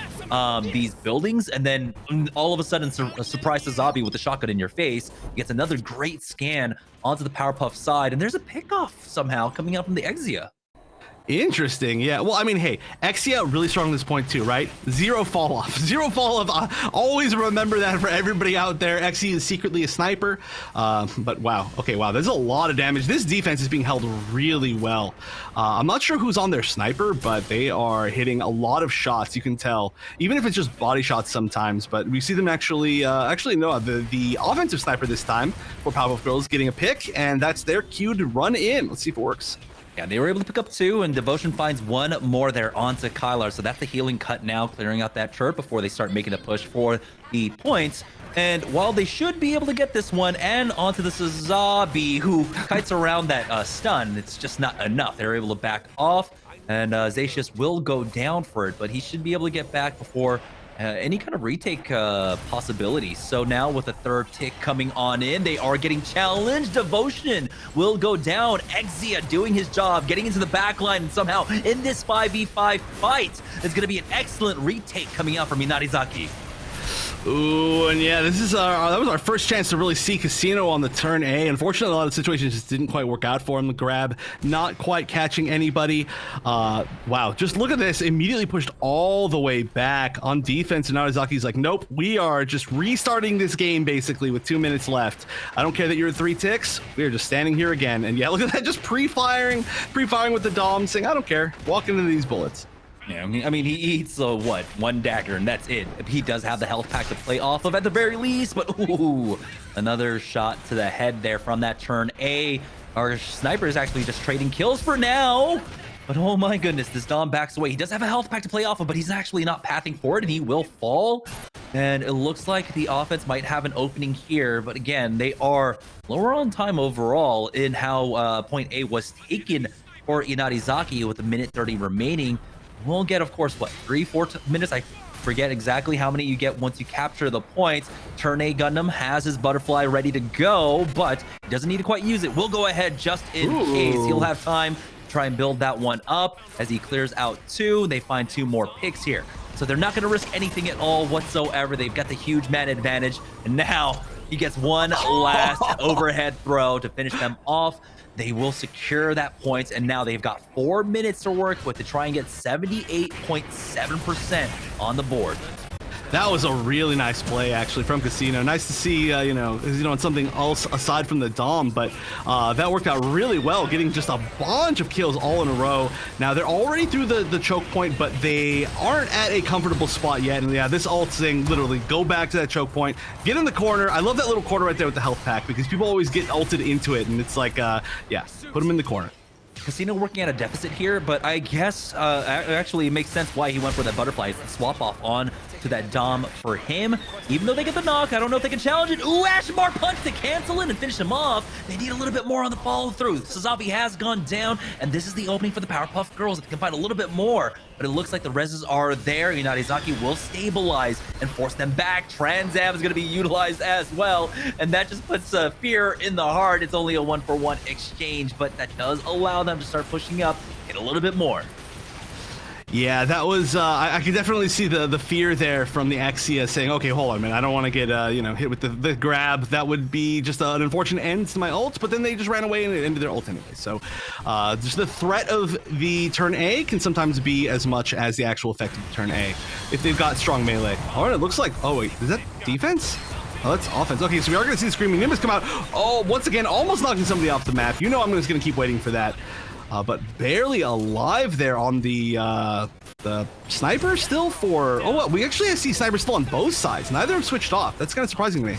these buildings, and then all of a sudden surprise Sazabi with the shotgun in your face. He gets another great scan onto the Powerpuff side, and there's a pickoff somehow coming out from the Exia. Interesting. Yeah. Well, I mean, hey, Exia really strong at this point too, right? Zero fall off. Zero fall off. Always remember that for everybody out there. Exia is secretly a sniper. But wow. Okay, wow. There's a lot of damage. This defense is being held really well. I'm not sure who's on their sniper, but they are hitting a lot of shots. You can tell, even if it's just body shots sometimes. But we see them actually no, the offensive sniper this time for Powerpuff Girls getting a pick, and that's their cue to run in. Let's see if it works. Yeah, they were able to pick up 2, and Devotion finds 1 more there onto Kylar. So that's the healing cut now, clearing out that chirp before they start making a push for the points. And while they should be able to get this one and onto the Sazabi, who kites around that stun, it's just not enough. They're able to back off, and Zacius will go down for it, but he should be able to get back before any kind of retake possibilities. So now with a 3rd tick coming on in, they are getting challenged. Devotion will go down. Exia doing his job, getting into the back line, and somehow in this 5v5 fight, there's going to be an excellent retake coming out from Inarizaki. Ooh, and yeah, this is that was our first chance to really see Casino on the turn A. Unfortunately, a lot of situations just didn't quite work out for him. The grab, not quite catching anybody. Wow, just look at this. Immediately pushed all the way back on defense, and Inarizaki's like, nope, we are just restarting this game basically with 2 minutes left. I don't care that you're at 3 ticks. We are just standing here again. And yeah, look at that, just pre-firing with the Dom, saying, I don't care, walking into these bullets. Yeah, I mean, he eats what, 1 dagger, and that's it. He does have the health pack to play off of at the very least, but ooh, another shot to the head there from that turn A. Our sniper is actually just trading kills for now. But oh my goodness, this Dom backs away. He does have a health pack to play off of, but he's actually not pathing for it, and he will fall. And it looks like the offense might have an opening here, but again, they are lower on time overall in how point A was taken for Inarizaki with 1:30 remaining. We'll get, of course, what, 3-4 minutes? I forget exactly how many you get once you capture the points. Turn A Gundam has his butterfly ready to go, but he doesn't need to quite use it. We'll go ahead just in case. He'll have time to try and build that one up as he clears out 2. They find 2 more picks here. So they're not going to risk anything at all whatsoever. They've got the huge man advantage, and now he gets one last overhead throw to finish them off. They will secure that point, and now they've got 4 minutes to work with to try and get 78.7% on the board. That was a really nice play, actually, from Casino. Nice to see, on something else aside from the Dom, but that worked out really well, getting just a bunch of kills all in a row. Now, they're already through the choke point, but they aren't at a comfortable spot yet. And yeah, this ult thing, literally, go back to that choke point, get in the corner. I love that little corner right there with the health pack, because people always get ulted into it, and it's like, yeah, put them in the corner. Casino working at a deficit here, but I guess actually it makes sense why he went for that butterfly swap off on to that Dom for him. Even though they get the knock, I don't know if they can challenge it. Ooh, Ashmar punch to cancel it and finish him off. They need a little bit more on the follow through. Sazabi has gone down, and this is the opening for the Powerpuff Girls. If they can find a little bit more, but it looks like the reses are there. Inarizaki will stabilize and force them back. Transam is going to be utilized as well, and that just puts fear in the heart. It's only a 1-for-1 exchange, but that does allow them to start pushing up, get a little bit more. Yeah, that was, I could definitely see the fear there from the Axia saying, okay, hold on, man, I don't want to get, hit with the grab. That would be just an unfortunate end to my ult, but then they just ran away and it ended their ult anyway. So just the threat of the turn A can sometimes be as much as the actual effect of the turn A if they've got strong melee. All right, it looks like, oh wait, is that defense? Oh, that's offense. Okay, so we are going to see the Screaming Nimbus come out. Oh, once again, almost knocking somebody off the map. You know I'm just going to keep waiting for that. But barely alive there on the sniper still for... Oh, we actually see sniper still on both sides. Neither have switched off. That's kind of surprising to me.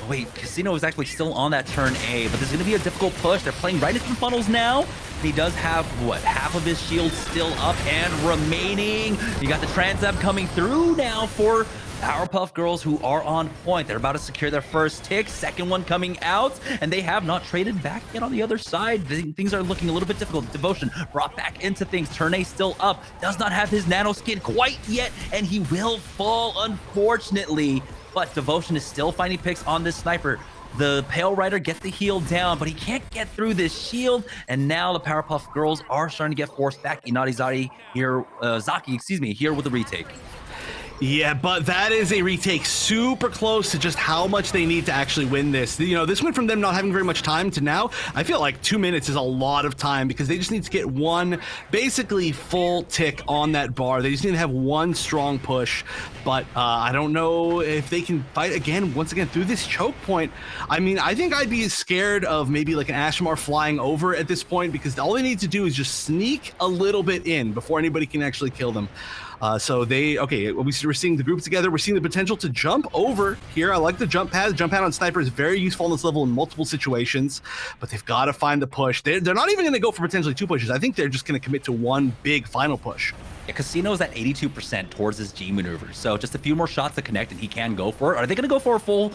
Wait, Casino is actually still on that turn A, but there's going to be a difficult push. They're playing right into the funnels now. He does have, what, half of his shield still up and remaining. You got the Transab coming through now for Powerpuff Girls, who are on point. They're about to secure their first tick, second one coming out, and they have not traded back yet on the other side. Things are looking a little bit difficult. Devotion brought back into things. Turn A still up, does not have his nano skin quite yet, and he will fall, unfortunately. But Devotion is still finding picks on this sniper. The Pale Rider gets the heal down, but he can't get through this shield, and now the Powerpuff Girls are starting to get forced back. Inarizaki here, here with the retake. Yeah, but that is a retake super close to just how much they need to actually win this. This went from them not having very much time to now, I feel like 2 minutes is a lot of time because they just need to get one basically full tick on that bar. They just need to have one strong push, but I don't know if they can fight once again through this choke point. I mean, I think I'd be scared of maybe like an Ashmar flying over at this point because all they need to do is just sneak a little bit in before anybody can actually kill them. So we're seeing the group together. We're seeing the potential to jump over here. I like the jump pad. The jump pad on sniper is very useful on this level in multiple situations, but they've got to find the push. They're not even going to go for potentially 2 pushes. I think they're just going to commit to one big final push. Yeah, Casino's at 82% towards his G maneuver, so just a few more shots to connect and he can go for it. Are they going to go for a full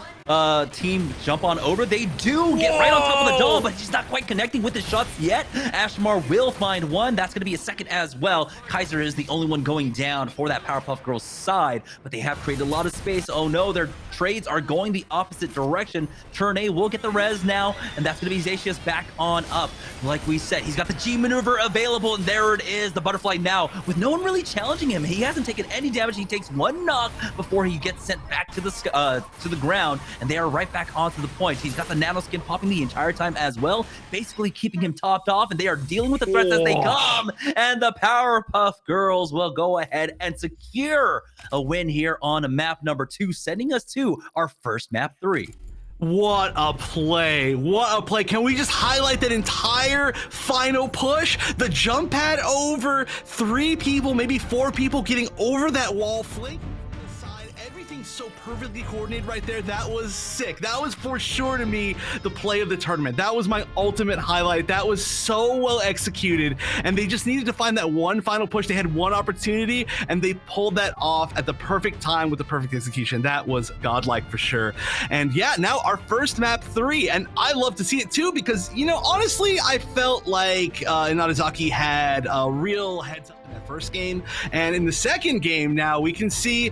team jump on over? They do get right on top of the dome, but he's not quite connecting with his shots yet. Ashmar will find one. That's going to be a second as well. Kaiser is the only one going down for that Powerpuff Girls side, but they have created a lot of space. Oh no, their trades are going the opposite direction. Turn A will get the res now, and that's going to be Zatius back on up. Like we said, he's got the G maneuver available, and there it is. The butterfly now with no one one really challenging him. He hasn't taken any damage. He takes one knock before he gets sent back to the ground, and they are right back onto the point. He's got the nanoskin popping the entire time as well, basically keeping him topped off, and they are dealing with the threats as they come. And the Powerpuff Girls will go ahead and secure a win here on map number 2, sending us to our first map 3. What a play. What a play. Can we just highlight that entire final push? The jump pad over 3 people, maybe 4 people getting over that wall, flank from the side. Everything's so perfectly coordinated right there. That was sick. That was for sure to me the play of the tournament. That was my ultimate highlight. That was so well executed, and they just needed to find that one final push. They had one opportunity, and they pulled that off at the perfect time with the perfect execution. That was godlike for sure. And yeah, now our first map 3, and I love to see it too, because, you know, honestly, I felt like Inarizaki had a real heads up in that first game, and in the second game now we can see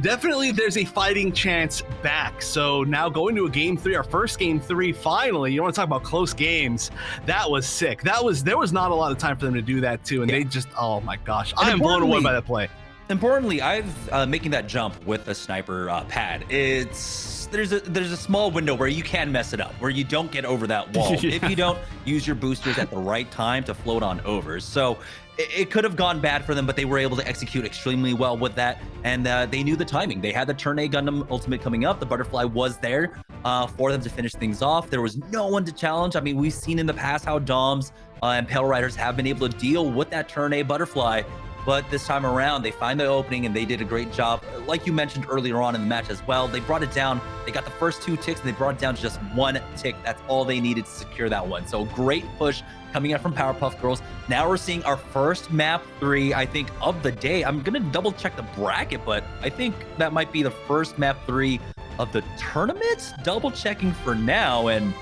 definitely there's a fighting chance back. So now going to a game 3, our first game 3, finally. You want to talk about close games? That was sick. There was not a lot of time for them to do that too, and they just, oh my gosh, I am blown away by that play. Importantly, making that jump with a sniper pad, there's a small window where you can mess it up, where you don't get over that wall if you don't use your boosters at the right time to float on over. So it could have gone bad for them, but they were able to execute extremely well with that, and they knew the timing. They had the Turn A Gundam Ultimate coming up. The Butterfly was there for them to finish things off. There was no one to challenge. I mean, we've seen in the past how Doms and Pale Riders have been able to deal with that Turn A Butterfly, but this time around, they find the opening, and they did a great job. Like you mentioned earlier on in the match as well, they brought it down. They got the first 2 ticks, and they brought it down to just 1 tick. That's all they needed to secure that one. So great push coming out from Powerpuff Girls. Now we're seeing our first map 3, I think, of the day. I'm going to double check the bracket, but I think that might be the first map 3 of the tournament. Double checking for now, and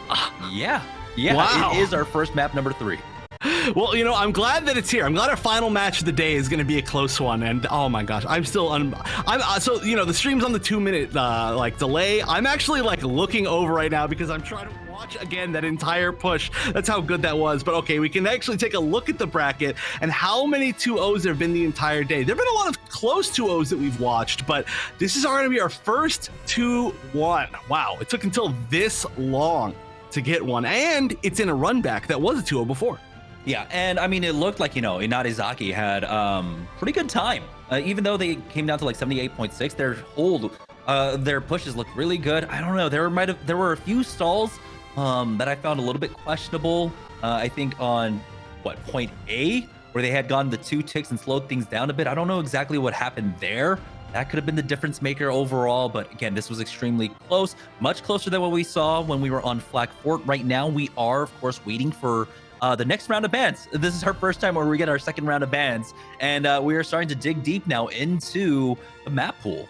yeah, wow. It is our first map number 3. Well, you know, I'm glad that it's here. I'm glad our final match of the day is going to be a close one. And oh my gosh, I'm still so, you know, the stream's on the 2-minute like delay. I'm actually like looking over right now because I'm trying to watch again that entire push. That's how good that was. But okay, we can actually take a look at the bracket and how many 2-0s there have been the entire day. There have been a lot of close 2-0s that we've watched, but this is going to be our first 2-1. Wow, it took until this long to get one, and it's in a run back that was a 2-0 before. Yeah, and I mean, it looked like, you know, Inarizaki had pretty good time. Even though they came down to like 78.6, their pushes looked really good. I don't know, there were a few stalls that I found a little bit questionable. I think on point A, where they had gone the 2 ticks and slowed things down a bit. I don't know exactly what happened there. That could have been the difference maker overall, but again, this was extremely close, much closer than what we saw when we were on Flag Fort. Right now, we are, of course, waiting for the next round of bans. This is our first time where we get our second round of bans, and we are starting to dig deep now into the map pool.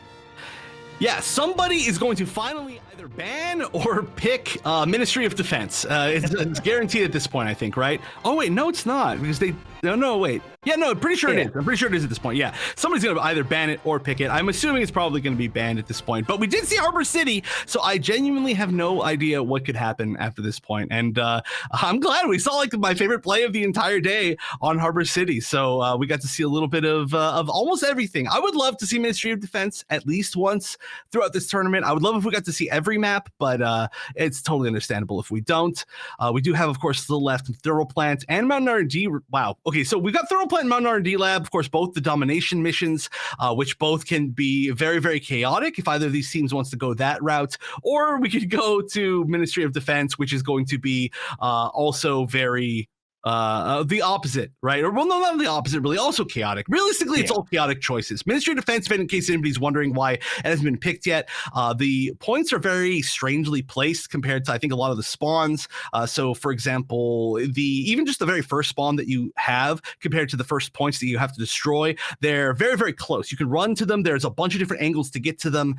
Yeah, somebody is going to finally either ban or pick Ministry of Defense. It's guaranteed at this point, I think, right? Oh, wait, no, it's not, because they... No, wait. Yeah, no, pretty sure it is. I'm pretty sure it is at this point. Yeah, somebody's going to either ban it or pick it. I'm assuming it's probably going to be banned at this point. But we did see Harbor City, so I genuinely have no idea what could happen after this point. And I'm glad we saw like my favorite play of the entire day on Harbor City. So we got to see a little bit of almost everything. I would love to see Ministry of Defense at least once throughout this tournament. I would love if we got to see every map, but it's totally understandable if we don't. We do have, of course, to the left, Thorough Plant and Mountain R&D. Wow. Okay, so we've got Thorough Plant and Mountain R&D Lab, of course, both the domination missions, which both can be very, very chaotic if either of these teams wants to go that route, or we could go to Ministry of Defense, which is going to be also very... the opposite, right? Or, well, no, not the opposite, really, also chaotic. Realistically, it's all chaotic choices. Ministry of Defense, in case anybody's wondering why it hasn't been picked yet, the points are very strangely placed compared to, I think, a lot of the spawns. So, for example, even just the very first spawn that you have compared to the first points that you have to destroy, they're very, very close. You can run to them. There's a bunch of different angles to get to them.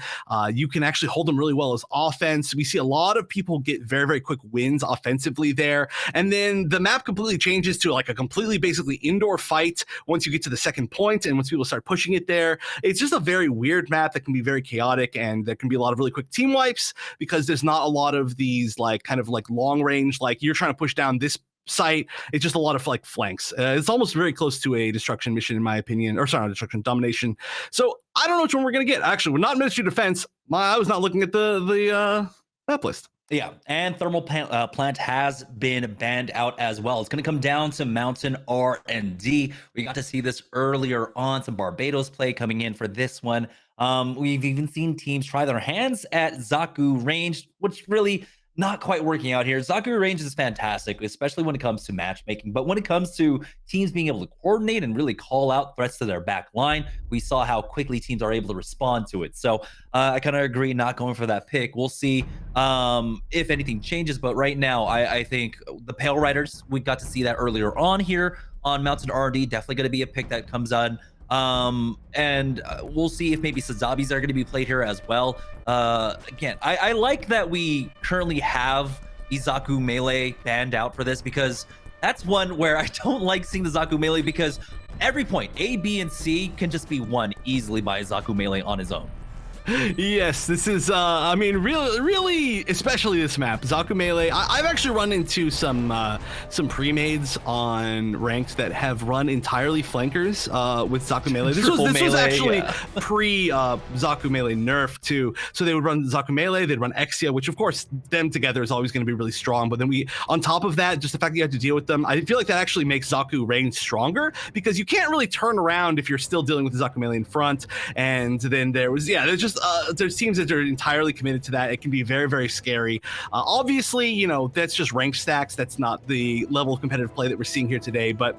You can actually hold them really well as offense. We see a lot of people get very, very quick wins offensively there. And then the map completely changes to like a completely basically indoor fight once you get to the second point, and once people start pushing it there. It's just a very weird map that can be very chaotic, and there can be a lot of really quick team wipes because there's not a lot of these like kind of like long range, like you're trying to push down this site. It's just a lot of like flanks. It's almost very close to a destruction mission in my opinion, or sorry, not destruction, domination. So I don't know which one we're gonna get. Actually, we're not Ministry of Defense. I was not looking at the map list. Yeah, and thermal plant has been banned out as well. It's going to come down to Mountain R&D. We got to see this earlier on, some Barbados play coming in for this one. We've even seen teams try their hands at Zaku range, which really not quite working out here. Zaku range is fantastic, especially when it comes to matchmaking. But when it comes to teams being able to coordinate and really call out threats to their back line, we saw how quickly teams are able to respond to it. So I kind of agree not going for that pick. We'll see if anything changes. But right now, I think the Pale Riders, we got to see that earlier on here on Mountain R&D. Definitely going to be a pick that comes on. And we'll see if maybe Sazabis are going to be played here as well. Again, I like that we currently have Zaku Melee banned out for this, because that's one where I don't like seeing the Zaku Melee, because every point A, B, and C can just be won easily by Zaku Melee on his own. Yes, this is, I mean, really, especially this map, Zaku Melee. I've actually run into some pre-mades on ranked that have run entirely flankers with Zaku Melee. This was actually pre Zaku Melee nerf too. So they would run Zaku Melee, they'd run Exia, which of course them together is always going to be really strong. But then on top of that, just the fact that you have to deal with them, I feel like that actually makes Zaku range stronger, because you can't really turn around if you're still dealing with the Zaku Melee in front. And then there's just there's teams that are entirely committed to that. It can be very, very scary. Obviously, you know, that's just rank stacks. That's not the level of competitive play that we're seeing here today. But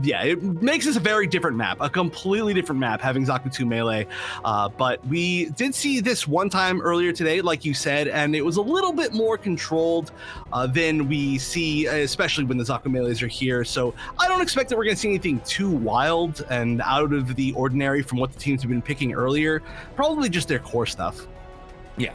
yeah, it makes this a very different map, a completely different map, having Zaku 2 Melee. But we did see this one time earlier today, like you said, and it was a little bit more controlled than we see, especially when the Zaku Melees are here. So I don't expect that we're going to see anything too wild and out of the ordinary from what the teams have been picking earlier. Probably just their core stuff. Yeah,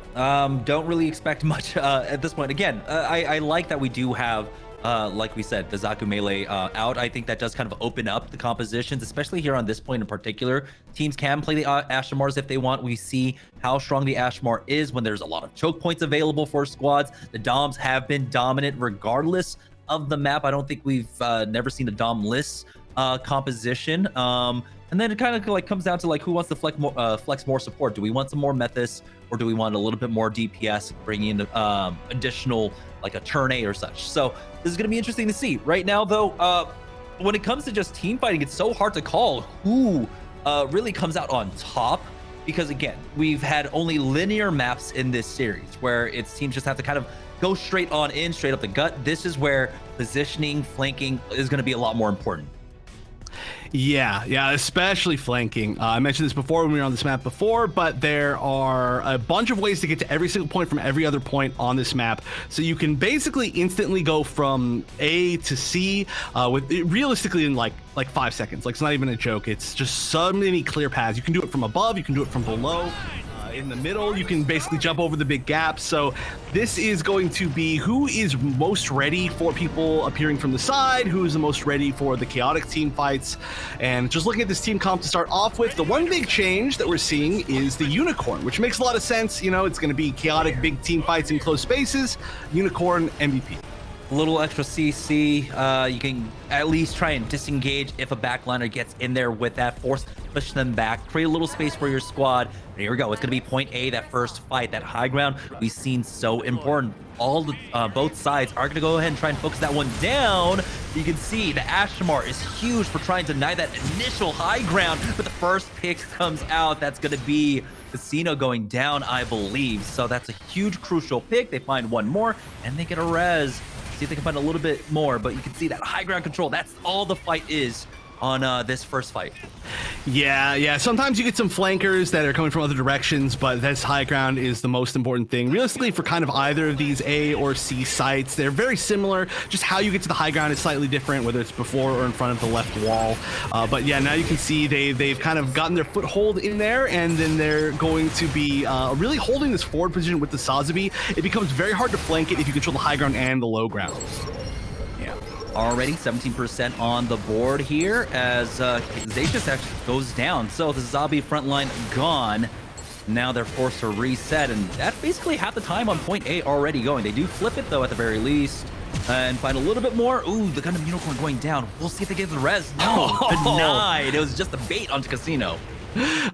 don't really expect much at this point. Again, I like that we do have, like we said, the Zaku Melee out. I think that does kind of open up the compositions, especially here on this point in particular. Teams can play the Ashmars if they want. We see how strong the Ashmar is when there's a lot of choke points available for squads. The Doms have been dominant regardless of the map. I don't think we've never seen a Dom-less composition. And then it kind of like comes down to like who wants to flex more support. Do we want some more Methus, or do we want a little bit more DPS, bringing in additional like a turn A or such? So this is going to be interesting to see. Right now, though, when it comes to just team fighting, it's so hard to call who really comes out on top, because again, we've had only linear maps in this series where its teams just have to kind of go straight on in, straight up the gut. This is where positioning, flanking is going to be a lot more important. Yeah, especially flanking. I mentioned this before when we were on this map before, but there are a bunch of ways to get to every single point from every other point on this map. So you can basically instantly go from A to C with realistically in like 5 seconds. Like, it's not even a joke. It's just so many clear paths. You can do it from above, you can do it from below. In the middle, you can basically jump over the big gaps. So this is going to be who is most ready for people appearing from the side, who is the most ready for the chaotic team fights. And just looking at this team comp to start off with, the one big change that we're seeing is the Unicorn, which makes a lot of sense. You know, it's going to be chaotic big team fights in close spaces. Unicorn MVP. A little extra CC. You can at least try and disengage if a backliner gets in there with that force, push them back, create a little space for your squad. And here we go. It's going to be point A, that first fight, that high ground we've seen so important. All the both sides are going to go ahead and try and focus that one down. You can see the Ashmar is huge for trying to deny that initial high ground, but the first pick comes out. That's going to be Casino going down, I believe. So that's a huge crucial pick. They find one more and they get a res. See if they can find a little bit more, but you can see that high ground control. That's all the fight is on this first fight. Yeah. Sometimes you get some flankers that are coming from other directions, but this high ground is the most important thing. Realistically, for kind of either of these A or C sites, they're very similar. Just how you get to the high ground is slightly different, whether it's before or in front of the left wall. But yeah, now you can see they've kind of gotten their foothold in there, and then they're going to be really holding this forward position with the Sazabi. It becomes very hard to flank it if you control the high ground and the low ground. Already 17% on the board here as Zacius actually goes down. So the Zabi front line gone. Now they're forced to reset, and that's basically half the time on point A already going. They do flip it though at the very least. and find a little bit more. Ooh, the Gundam Unicorn going down. We'll see if they get the res. No, denied. It was just a bait onto Casino.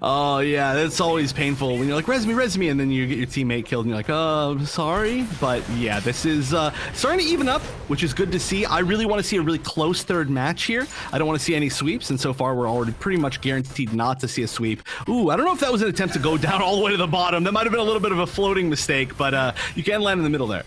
Oh yeah, that's always painful when you're like, res me, and then you get your teammate killed and you're like, sorry. But yeah, this is starting to even up, which is good to see. I really want to see a really close third match here. I don't want to see any sweeps, and so far we're already pretty much guaranteed not to see a sweep. Ooh, I don't know if that was an attempt to go down all the way to the bottom. That might have been a little bit of a floating mistake, but you can land in the middle there.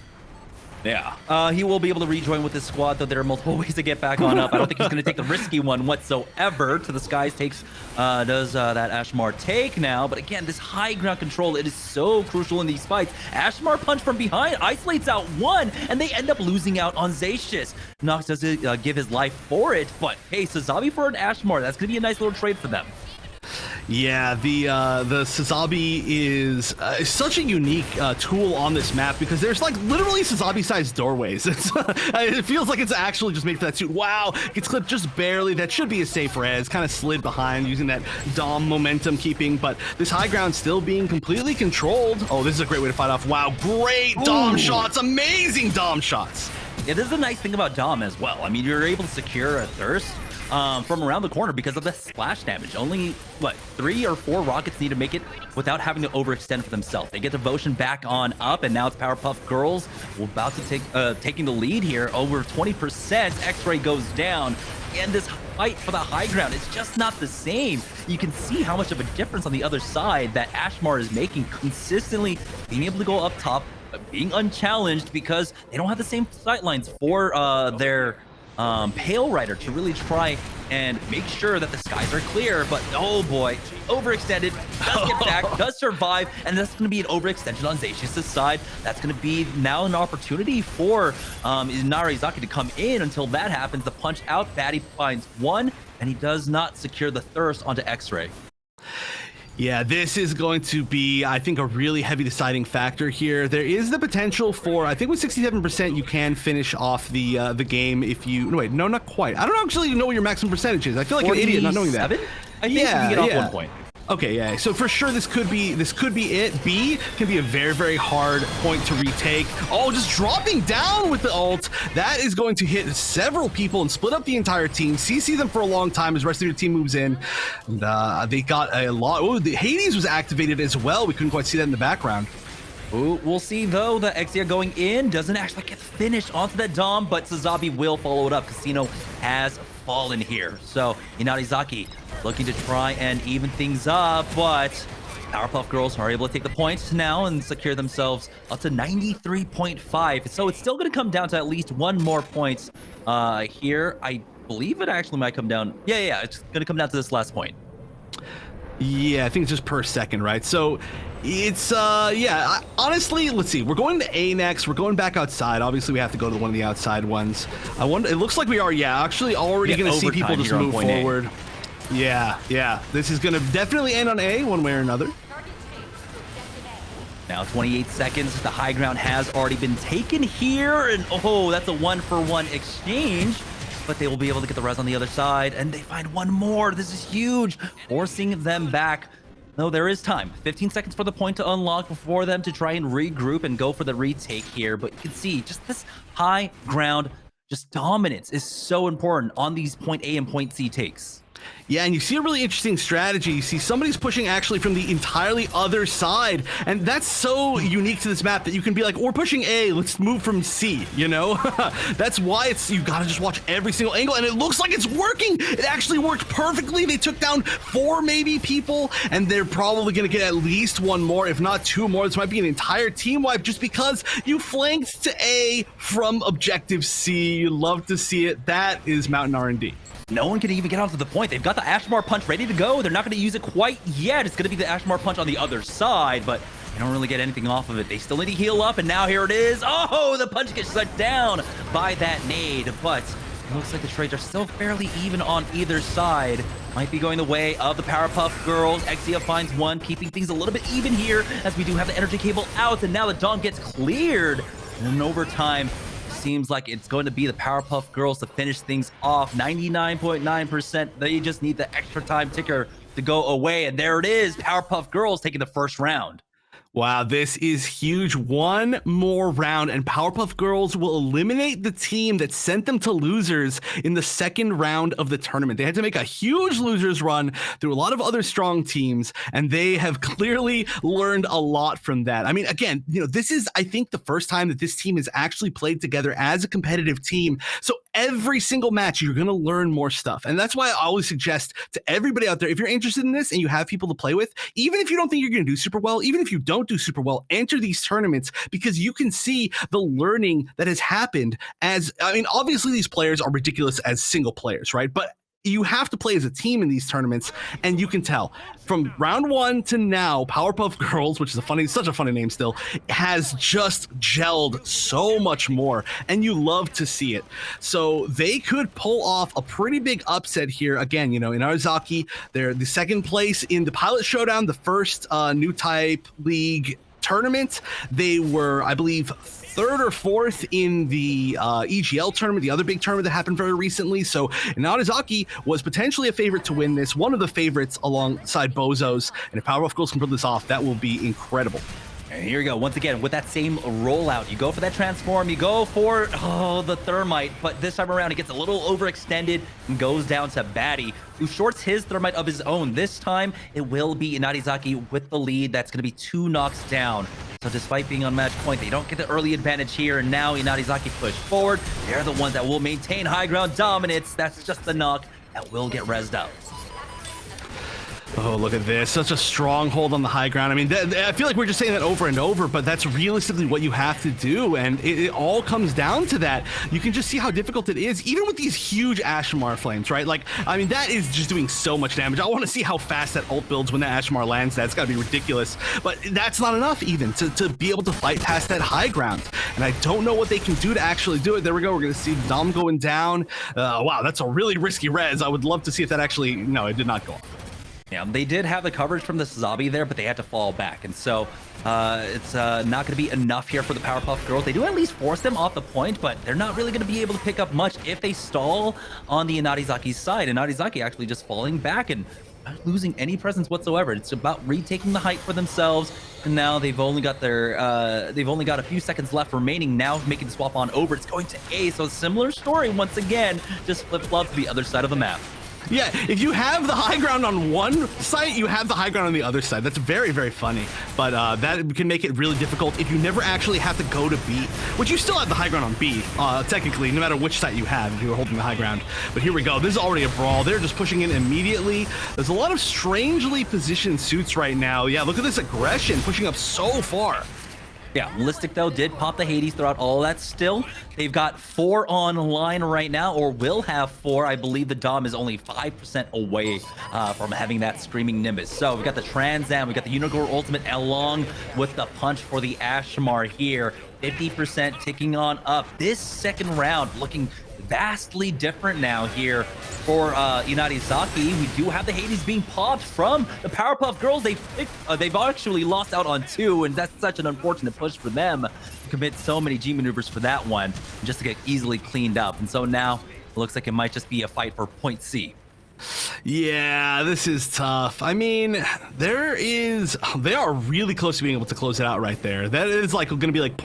Yeah, he will be able to rejoin with his squad, though there are multiple ways to get back on up. I don't think he's going to take the risky one whatsoever. To the skies does that Ashmar take now. But again, this high ground control, it is so crucial in these fights. Ashmar punch from behind, isolates out one, and they end up losing out on Zacius. Nox does give his life for it, but hey, Sazabi for an Ashmar, that's going to be a nice little trade for them. Yeah, the Sazabi is such a unique tool on this map because there's like literally Sazabi-sized doorways. It feels like it's actually just made for that suit. Wow, gets clipped just barely. That should be a safe res. Kind of slid behind using that Dom momentum keeping, but this high ground still being completely controlled. Oh, this is a great way to fight off. Wow, great Dom shots, amazing Dom shots. Yeah, this is a nice thing about Dom as well. I mean, you're able to secure a thirst from around the corner because of the splash damage. Only, what, 3 or 4 rockets need to make it without having to overextend for themselves. They get Devotion back on up, and now it's Powerpuff Girls. We're about to take taking the lead here. Over 20%. X-Ray goes down. And this fight for the high ground, it's just not the same. You can see how much of a difference on the other side that Ashmar is making, consistently being able to go up top, being unchallenged because they don't have the same sightlines for their Pale Rider to really try and make sure that the skies are clear. But oh boy, overextended, does get back, does survive, and that's going to be an overextension on Zacius' side. That's going to be now an opportunity for Inarizaki to come in. Until that happens, the punch out, Batty finds one, and he does not secure the thirst onto X-Ray. Yeah, this is going to be, I think, a really heavy deciding factor here. There is the potential for, I think with 67%, you can finish off the game if you, no, wait, no, not quite. I don't actually know what your maximum percentage is. I feel like an idiot not knowing that. I think you can get off 1 point. Okay, yeah. So for sure, this could be it. B can be a very, very hard point to retake. Oh, just dropping down with the ult. That is going to hit several people and split up the entire team. CC them for a long time as the rest of your team moves in. And, they got a lot. Oh, the Hades was activated as well. We couldn't quite see that in the background. Ooh, we'll see though. The Exia going in doesn't actually get finished onto that Dom, but Sazabi will follow it up. Casino has fallen here. So Inarizaki looking to try and even things up, but Powerpuff Girls are able to take the points now and secure themselves up to 93.5. So it's still going to come down to at least 1 more points here. I believe it actually might come down. Yeah, it's going to come down to this last point. Yeah, I think it's just per second, right? So it's yeah, honestly, let's see, we're going to A next. We're going back outside. Obviously we have to go to one of the outside ones. I wonder, it looks like we are, yeah, actually already gonna see people just move forward. Yeah, this is gonna definitely end on A one way or another. Now 28 seconds, the high ground has already been taken here, and oh, that's a 1-for-1 exchange. But they will be able to get the res on the other side, and they find one more. This is huge, forcing them back. No, there is time. 15 seconds for the point to unlock before them to try and regroup and go for the retake here. But you can see just this high ground, just dominance is so important on these point A and point C takes. Yeah, and you see a really interesting strategy. You see somebody's pushing actually from the entirely other side, and that's so unique to this map that you can be like, we're pushing A, let's move from C, you know? That's why you gotta just watch every single angle, and it looks like it's working. It actually worked perfectly. They took down 4 maybe people, and they're probably gonna get at least 1 more, if not 2 more. This might be an entire team wipe just because you flanked to A from objective C. You love to see it. That is Mountain R&D. No one can even get onto the point. They've got the Ashmar punch ready to go. They're not going to use it quite yet. It's going to be the Ashmar punch on the other side, but they don't really get anything off of it. They still need to heal up, and now here it is. Oh, the punch gets shut down by that nade, but it looks like the trades are still fairly even on either side. Might be going the way of the Powerpuff Girls. Exia finds one, keeping things a little bit even here, as we do have the energy cable out, and now the Dom gets cleared. And in overtime, seems like it's going to be the Powerpuff Girls to finish things off. 99.9%. They just need the extra time ticker to go away. And there it is. Powerpuff Girls taking the first round. Wow, this is huge. One more round, and Powerpuff Girls will eliminate the team that sent them to losers in the second round of the tournament. They had to make a huge losers run through a lot of other strong teams, and they have clearly learned a lot from that. I mean, again, this is, I think, the first time that this team has actually played together as a competitive team. So every single match, you're going to learn more stuff. And that's why I always suggest to everybody out there, if you're interested in this and you have people to play with, even if you don't think you're going to do super well, even if you don't do super well, enter these tournaments, because you can see the learning that has happened. As I mean, obviously these players are ridiculous as single players, right? But you have to play as a team in these tournaments, and you can tell from round 1 to now, Powerpuff Girls, which is such a funny name still, has just gelled so much more, and you love to see it. So they could pull off a pretty big upset here. Again, Inarizaki, they're the second place in the Pilot Showdown, the first Newtype League tournament. They were, I believe, third or fourth in the EGL tournament, the other big tournament that happened very recently. So Inarizaki was potentially a favorite to win this, one of the favorites alongside BOZOS. And if Powerpuff Girls can pull this off, that will be incredible. And here we go. Once again, with that same rollout, you go for that transform, you go for the thermite, but this time around it gets a little overextended and goes down to Batty, who shorts his thermite of his own. This time, it will be Inarizaki with the lead. That's going to be 2 knocks down. So despite being on match point, they don't get the early advantage here, and now Inarizaki push forward. They're the ones that will maintain high ground dominance. That's just the knock that will get rezzed out. Oh, look at this. Such a strong hold on the high ground. I mean, I feel like we're just saying that over and over, but that's realistically what you have to do, and it all comes down to that. You can just see how difficult it is, even with these huge Ashmar flames, right? Like, I mean, that is just doing so much damage. I want to see how fast that ult builds when that Ashmar lands. That's got to be ridiculous, but that's not enough even to be able to fight past that high ground, and I don't know what they can do to actually do it. There we go. We're going to see Dom going down. Wow, that's a really risky res. I would love to see if that actually... No, it did not go off. Yeah, they did have the coverage from the Zabi there, but they had to fall back. And so it's not going to be enough here for the Powerpuff Girls. They do at least force them off the point, but they're not really going to be able to pick up much if they stall on the Inarizaki's side. Inarizaki actually just falling back and not losing any presence whatsoever. It's about retaking the height for themselves. And now they've only got a few seconds left remaining. Now making the swap on over. It's going to A. So similar story once again, just flip-flop to the other side of the map. Yeah, if you have the high ground on one site, you have the high ground on the other side. That's very, very funny. But that can make it really difficult if you never actually have to go to B, which you still have the high ground on B, technically, no matter which site you have if you're holding the high ground. But here we go. This is already a brawl. They're just pushing in immediately. There's a lot of strangely positioned suits right now. Yeah, look at this aggression pushing up so far. Yeah, Listic, though, did pop the Hades throughout all that still. They've got 4 online right now, or will have 4. I believe the Dom is only 5% away from having that Screaming Nimbus. So we've got the Trans Am, we've got the Unigore Ultimate along with the punch for the Ashmar here. 50% ticking on up. This second round looking vastly different now here for Inarizaki. We do have the Hades being popped from the Powerpuff Girls. They've actually lost out on 2, and that's such an unfortunate push for them to commit so many G maneuvers for that one just to get easily cleaned up. And so now it looks like it might just be a fight for point C. Yeah, this is tough. I mean, they are really close to being able to close it out right there. That is like going to be like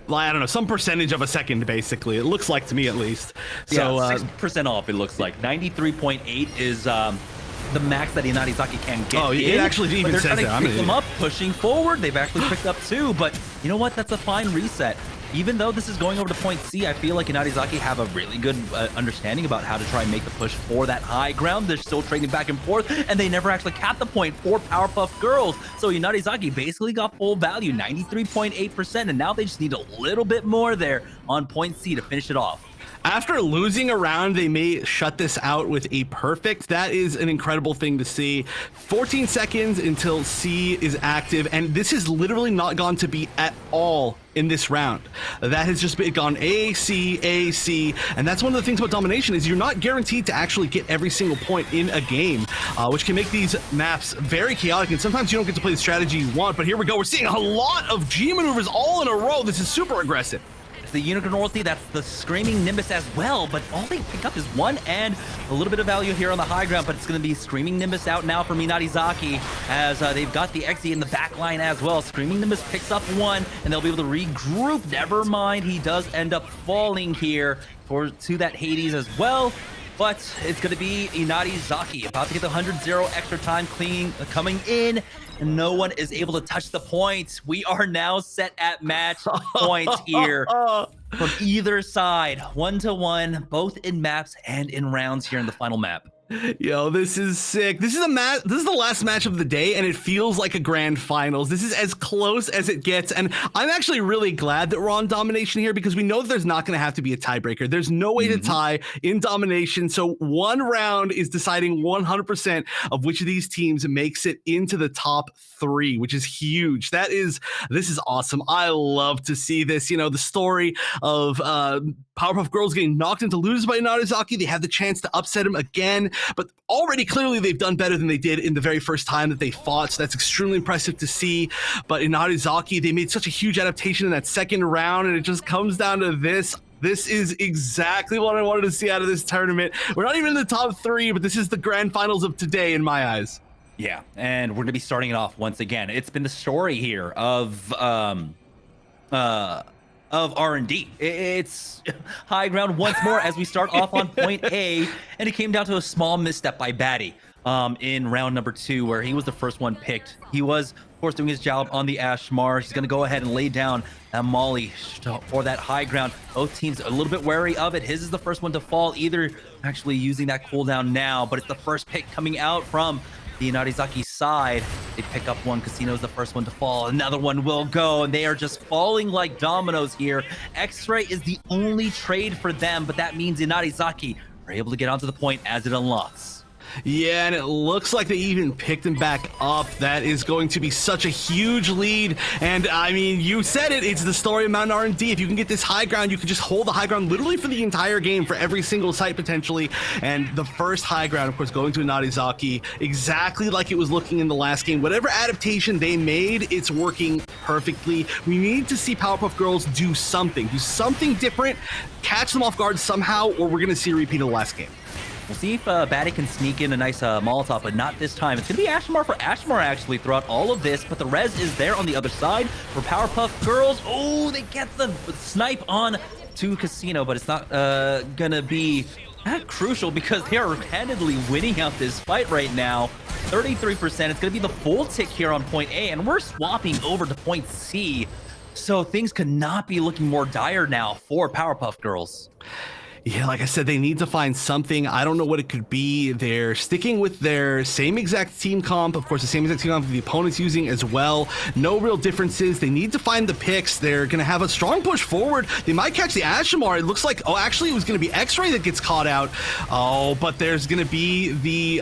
I don't know, some percentage of a second, basically. It looks like to me, at least. So, yeah, 6% off, it looks like. 93.8 is the max that Inarizaki can get. Oh, it actually even says that. They're trying to pick them up, pushing forward. They've actually picked up 2, but you know what? That's a fine reset. Even though this is going over to point C, I feel like Inarizaki have a really good understanding about how to try and make the push for that high ground. They're still trading back and forth, and they never actually capped the point for Powerpuff Girls. So Inarizaki basically got full value, 93.8%, and now they just need a little bit more there on point C to finish it off. After losing a round, they may shut this out with a perfect. That is an incredible thing to see. 14 seconds until C is active, and this has literally not gone to B at all in this round. That has just gone A, C, A, C, and that's one of the things about domination is you're not guaranteed to actually get every single point in a game, which can make these maps very chaotic, and sometimes you don't get to play the strategy you want. But here we go. We're seeing a lot of G maneuvers all in a row. This is super aggressive. It's the Unicorn ulti, that's the Screaming Nimbus as well, but all they pick up is one and a little bit of value here on the high ground, but it's going to be Screaming Nimbus out now for Inarizaki as they've got the Xe in the back line as well. Screaming Nimbus picks up one, and they'll be able to regroup. Never mind, he does end up falling here to that Hades as well. But it's going to be Inarizaki about to get the 100-0 extra time coming in, and no one is able to touch the point. We are now set at match point here from either side, 1-1, both in maps and in rounds here in the final map. Yo, this is sick. This is the last match of the day, and it feels like a grand finals. This is as close as it gets, and I'm actually really glad that we're on domination here because we know that there's not going to have to be a tiebreaker. There's no way to tie in domination, so one round is deciding 100% of which of these teams makes it into the top 3, which is huge. This is awesome. I love to see this. You know, the story of Powerpuff Girls getting knocked into losers by Inarizaki. They have the chance to upset him again, but already clearly they've done better than they did in the very first time that they fought, so that's extremely impressive to see. But Inarizaki, they made such a huge adaptation in that second round, and it just comes down to this. This is exactly what I wanted to see out of this tournament. We're not even in the top 3, but this is the grand finals of today in my eyes. Yeah, and we're going to be starting it off once again. It's been the story here of R&D. It's high ground once more as we start off on point A, and it came down to a small misstep by Batty in round number 2, where he was the first one picked. He was, of course, doing his job on the Ashmar. He's going to go ahead and lay down a Molly for that high ground. Both teams a little bit wary of it. His is the first one to fall, either actually using that cooldown now, but it's the first pick coming out from the Inarizaki side. They pick up one. Casino's the first one to fall. Another one will go, and they are just falling like dominoes here. X-Ray is the only trade for them, but that means Inarizaki are able to get onto the point as it unlocks. Yeah, and it looks like they even picked him back up. That is going to be such a huge lead. And I mean, you said it, it's the story of Mount R&D. If you can get this high ground, you can just hold the high ground literally for the entire game, for every single site potentially. And the first high ground, of course, going to Inarizaki, exactly like it was looking in the last game. Whatever adaptation they made, it's working perfectly. We need to see Powerpuff Girls do something different, catch them off guard somehow, or we're going to see a repeat of the last game. We'll see if Batty can sneak in a nice Molotov, but not this time. It's going to be Ashmar for Ashmar, actually, throughout all of this, but the res is there on the other side for Powerpuff Girls. Oh, they get the snipe on to Casino, but it's not going to be that crucial because they are handedly winning out this fight right now. 33%. It's going to be the full tick here on point A, and we're swapping over to point C. So things could not be looking more dire now for Powerpuff Girls. Yeah, like I said, they need to find something. I don't know what it could be. They're sticking with their same exact team comp. Of course, the same exact team comp the opponent's using as well. No real differences. They need to find the picks. They're going to have a strong push forward. They might catch the Ashmar. It looks like, oh, actually, it was going to be X-Ray that gets caught out. Oh, but there's going to be the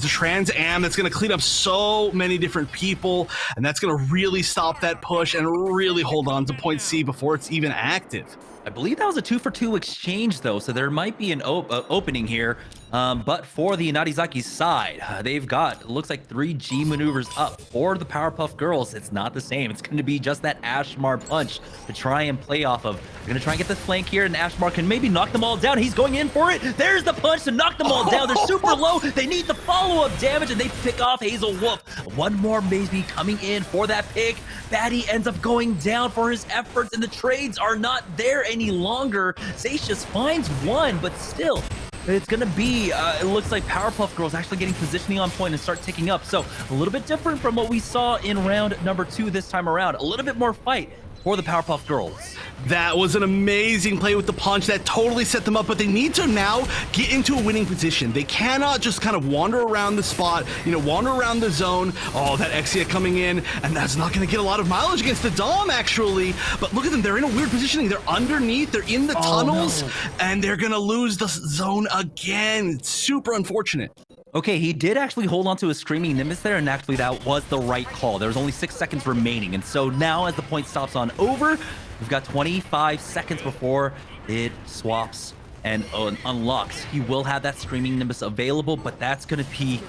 Trans Am that's going to clean up so many different people, and that's going to really stop that push and really hold on to point C before it's even active. I believe that was a 2-for-2 exchange, though, so there might be an opening here. But for the Inarizaki side, they've got, looks like 3 G maneuvers up. For the Powerpuff Girls, it's not the same. It's going to be just that Ashmar punch to try and play off of. They're going to try and get the flank here, and Ashmar can maybe knock them all down. He's going in for it. There's the punch to knock them all down. They're super low. They need the follow-up damage, and they pick off Hazel Wolf. One more maybe coming in for that pick. Batty ends up going down for his efforts, and the trades are not there any longer. Zacius finds one, but still, it's going to be, it looks like Powerpuff Girls actually getting positioning on point and start ticking up. So a little bit different from what we saw in round number 2 this time around. A little bit more fight for the Powerpuff Girls. That was an amazing play with the punch. That totally set them up, but they need to now get into a winning position. They cannot just kind of wander around the spot, wander around the zone. Oh, that Exia coming in, and that's not going to get a lot of mileage against the Dom, actually. But look at them. They're in a weird positioning. They're underneath. They're in the tunnels, and they're going to lose the zone again. It's super unfortunate. Okay, he did actually hold on to a Screaming Nimbus there, and actually that was the right call. There was only 6 seconds remaining, and so now as the point stops on over, we've got 25 seconds before it swaps and unlocks. He will have that Screaming Nimbus available, but that's going to be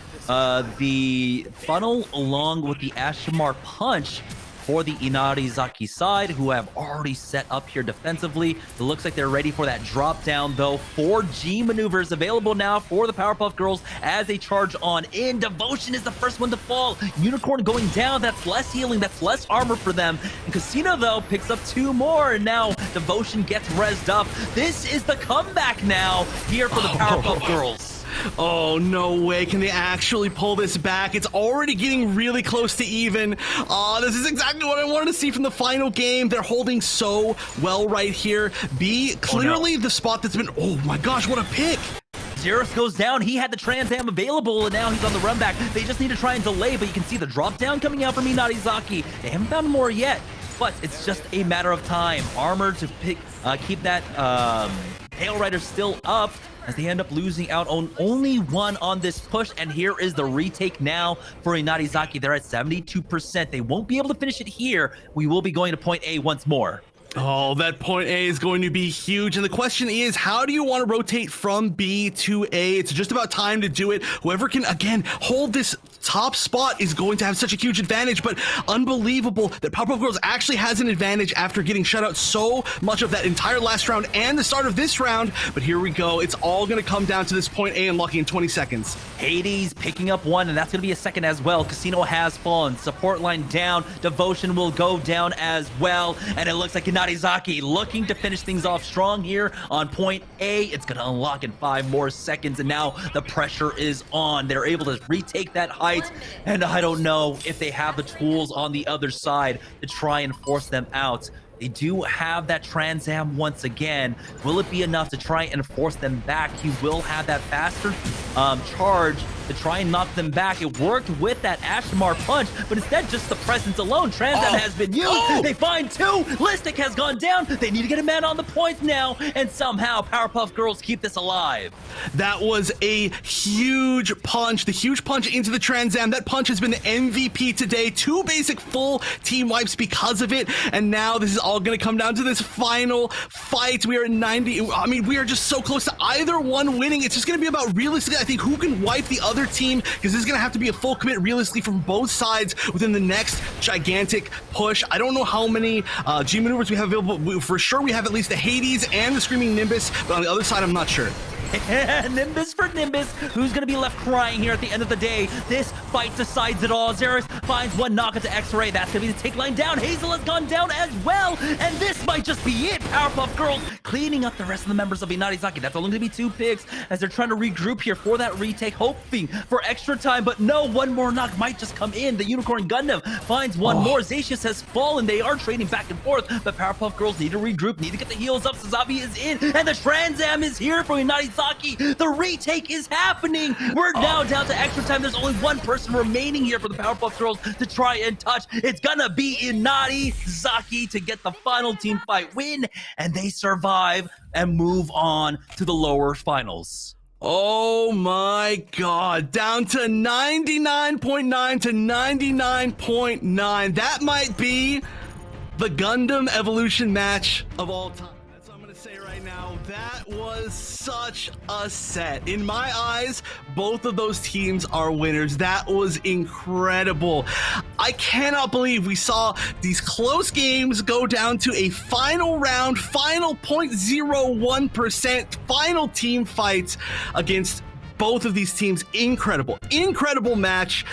the funnel along with the Ashmar punch for the Inarizaki side, who have already set up here defensively. It looks like they're ready for that drop down, though. 4 G maneuvers available now for the Powerpuff Girls as they charge on in. Devotion is the first one to fall. Unicorn going down. That's less healing. That's less armor for them. And Casino, though, picks up 2 more. And now Devotion gets rezzed up. This is the comeback now here for the Powerpuff Girls. Oh, no way. Can they actually pull this back? It's already getting really close to even. This is exactly what I wanted to see from the final game. They're holding so well right here. B, clearly the spot that's been... Oh my gosh, what a pick. Xerus goes down. He had the Trans Am available, and now he's on the run back. They just need to try and delay, but you can see the drop down coming out from Inarizaki. They haven't found more yet, but it's just a matter of time. Armor to keep that Tail Rider still up, as they end up losing out on only 1 on this push. And here is the retake now for Inarizaki. They're at 72%. They won't be able to finish it here. We will be going to point A once more. Oh, that point A is going to be huge. And the question is, how do you want to rotate from B to A? It's just about time to do it. Whoever can, again, hold this top spot is going to have such a huge advantage. But unbelievable that Powerpuff Girls actually has an advantage after getting shut out so much of that entire last round and the start of this round. But here we go. It's all going to come down to this point A unlocking in 20 seconds. Hades picking up 1, and that's going to be a second as well. Casino has fallen. Support line down. Devotion will go down as well. And it looks like Inarizaki looking to finish things off strong here on point A. It's going to unlock in 5 more seconds, and now the pressure is on. They're able to retake that height, and I don't know if they have the tools on the other side to try and force them out. They do have that Trans Am once again. Will it be enough to try and force them back? He will have that faster charge to try and knock them back. It worked with that Ashmar punch, but instead just the presence alone. Trans Am has been used. They find 2. Listic has gone down. They need to get a man on the points now, and somehow Powerpuff Girls keep this alive. That was a huge punch. The huge punch into the Trans Am. That punch has been the MVP today. 2 basic full team wipes because of it, and now this is all going to come down to this final fight. We are at 90. I mean, we are just so close to either one winning. It's just going to be about realistically, I think, who can wipe the other team, because this is going to have to be a full commit realistically from both sides within the next gigantic push. I don't know how many G maneuvers we have available. For sure, we have at least the Hades and the Screaming Nimbus, but on the other side, I'm not sure. Nimbus for Nimbus, who's going to be left crying here at the end of the day. This fight decides it all. Xerus finds 1 knock into X-Ray. That's going to be the take line down. Hazel has gone down as well, and this might just be it. Powerpuff Girls cleaning up the rest of the members of Inarizaki. That's only going to be 2 picks as they're trying to regroup here for that retake, hoping for extra time, but no, 1 more knock might just come in. The Unicorn Gundam finds 1 more. Zatius has fallen. They are trading back and forth, but Powerpuff Girls need to regroup, need to get the heals up. Suzabi is in, and the Trans Am is here for Inarizaki. The retake is happening. We're now down to extra time. There's only 1 person remaining here for the Powerpuff Girls to try and touch. It's gonna be Inarizaki to get the final team fight win, and they survive and move on to the lower finals. Oh my god, down to 99.9 to 99.9. That might be the Gundam Evolution match of all time. That's what I'm gonna say right now. That was such a set. In my eyes, both of those teams are winners. That was incredible. I cannot believe we saw these close games go down to a final round, final 0.01%, final team fight against both of these teams. Incredible, incredible match.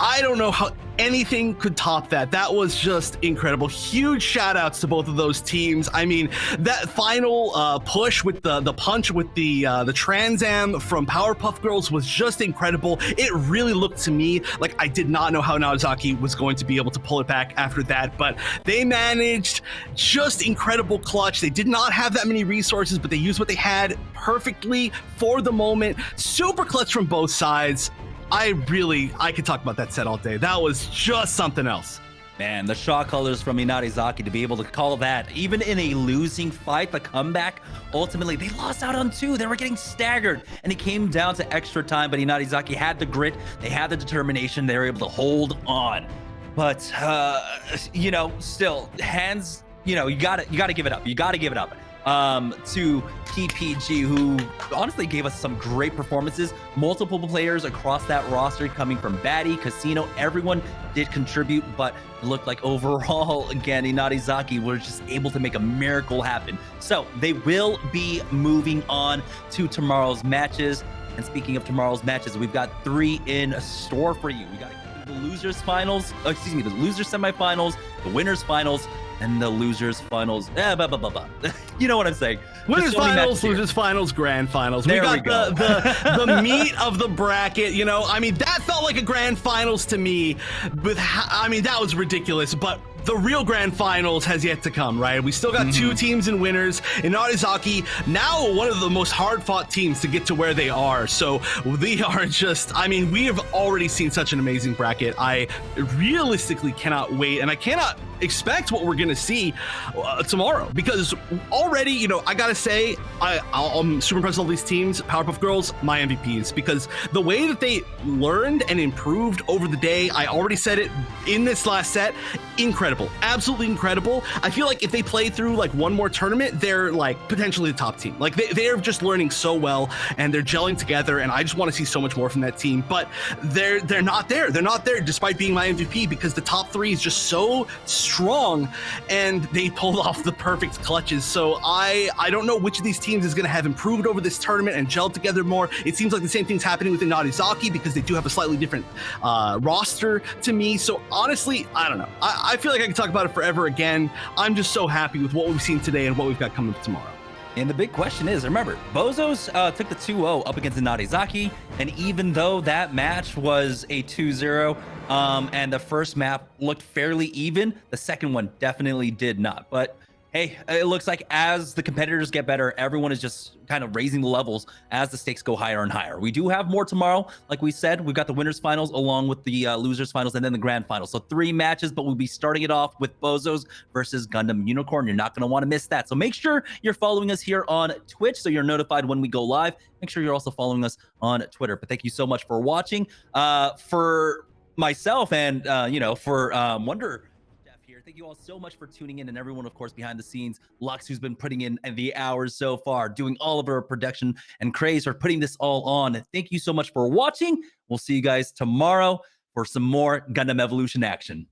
I don't know how anything could top that. That was just incredible. Huge shout outs to both of those teams. I mean, that final push with the punch with the Trans Am from Powerpuff Girls was just incredible. It really looked to me like I did not know how Inarizaki was going to be able to pull it back after that, but they managed. Just incredible clutch. They did not have that many resources, but they used what they had perfectly for the moment. Super clutch from both sides. I could talk about that set all day. That was just something else. Man, the shot colors from Inarizaki to be able to call that, even in a losing fight, the comeback, ultimately, they lost out on 2. They were getting staggered, and it came down to extra time, but Inarizaki had the grit, they had the determination, they were able to hold on. But, you know, still, hands, you know, you gotta give it up. You gotta give it up. to PPG, who honestly gave us some great performances. Multiple players across that roster coming from Batty, Casino, everyone did contribute, but it looked like overall, again, Inarizaki was just able to make a miracle happen. So they will be moving on to tomorrow's matches. And speaking of tomorrow's matches, we've got 3 in store for you. We got the losers finals, the losers semifinals, the winners finals, and the losers finals. You know what I'm saying. Winners finals, losers finals, grand finals. There we got the meat of the bracket. You know, I mean, that felt like a grand finals to me. I mean, that was ridiculous, but the real grand finals has yet to come, right? We still got 2 teams in winners. Inarizaki, now one of the most hard-fought teams to get to where they are. So they are just, I mean, we have already seen such an amazing bracket. I realistically cannot wait, and I cannot expect what we're gonna see tomorrow, because already, you know, I gotta say, I'm super impressed with all these teams. Powerpuff Girls, my MVPs, because the way that they learned and improved over the day, I already said it in this last set, incredible, absolutely incredible. I feel like if they play through like one more tournament, they're like potentially the top team. Like they're just learning so well, and they're gelling together, and I just want to see so much more from that team. But they're not there. They're not there despite being my MVP, because the top 3 is just so strong, and they pulled off the perfect clutches. So I don't know which of these teams is going to have improved over this tournament and gelled together more. It seems like the same thing's happening with Inarizaki, because they do have a slightly different roster to me. So honestly, I don't know. I feel like I could talk about it forever again. I'm just so happy with what we've seen today and what we've got coming up tomorrow. And the big question is, remember, BOZOS took the 2-0 up against Inarizaki, and even though that match was a 2-0, and the first map looked fairly even, the second one definitely did not. But hey, it looks like as the competitors get better, everyone is just kind of raising the levels as the stakes go higher and higher. We do have more tomorrow. Like we said, we've got the winners finals along with the losers finals, and then the grand finals. So 3 matches, but we'll be starting it off with BOZOS versus Gundam Unicorn. You're not going to want to miss that. So make sure you're following us here on Twitch so you're notified when we go live. Make sure you're also following us on Twitter. But thank you so much for watching. For myself and, for Wonder, thank you all so much for tuning in, and everyone, of course, behind the scenes. Lux, who's been putting in the hours so far, doing all of our production, and Craze for putting this all on. Thank you so much for watching. We'll see you guys tomorrow for some more Gundam Evolution action.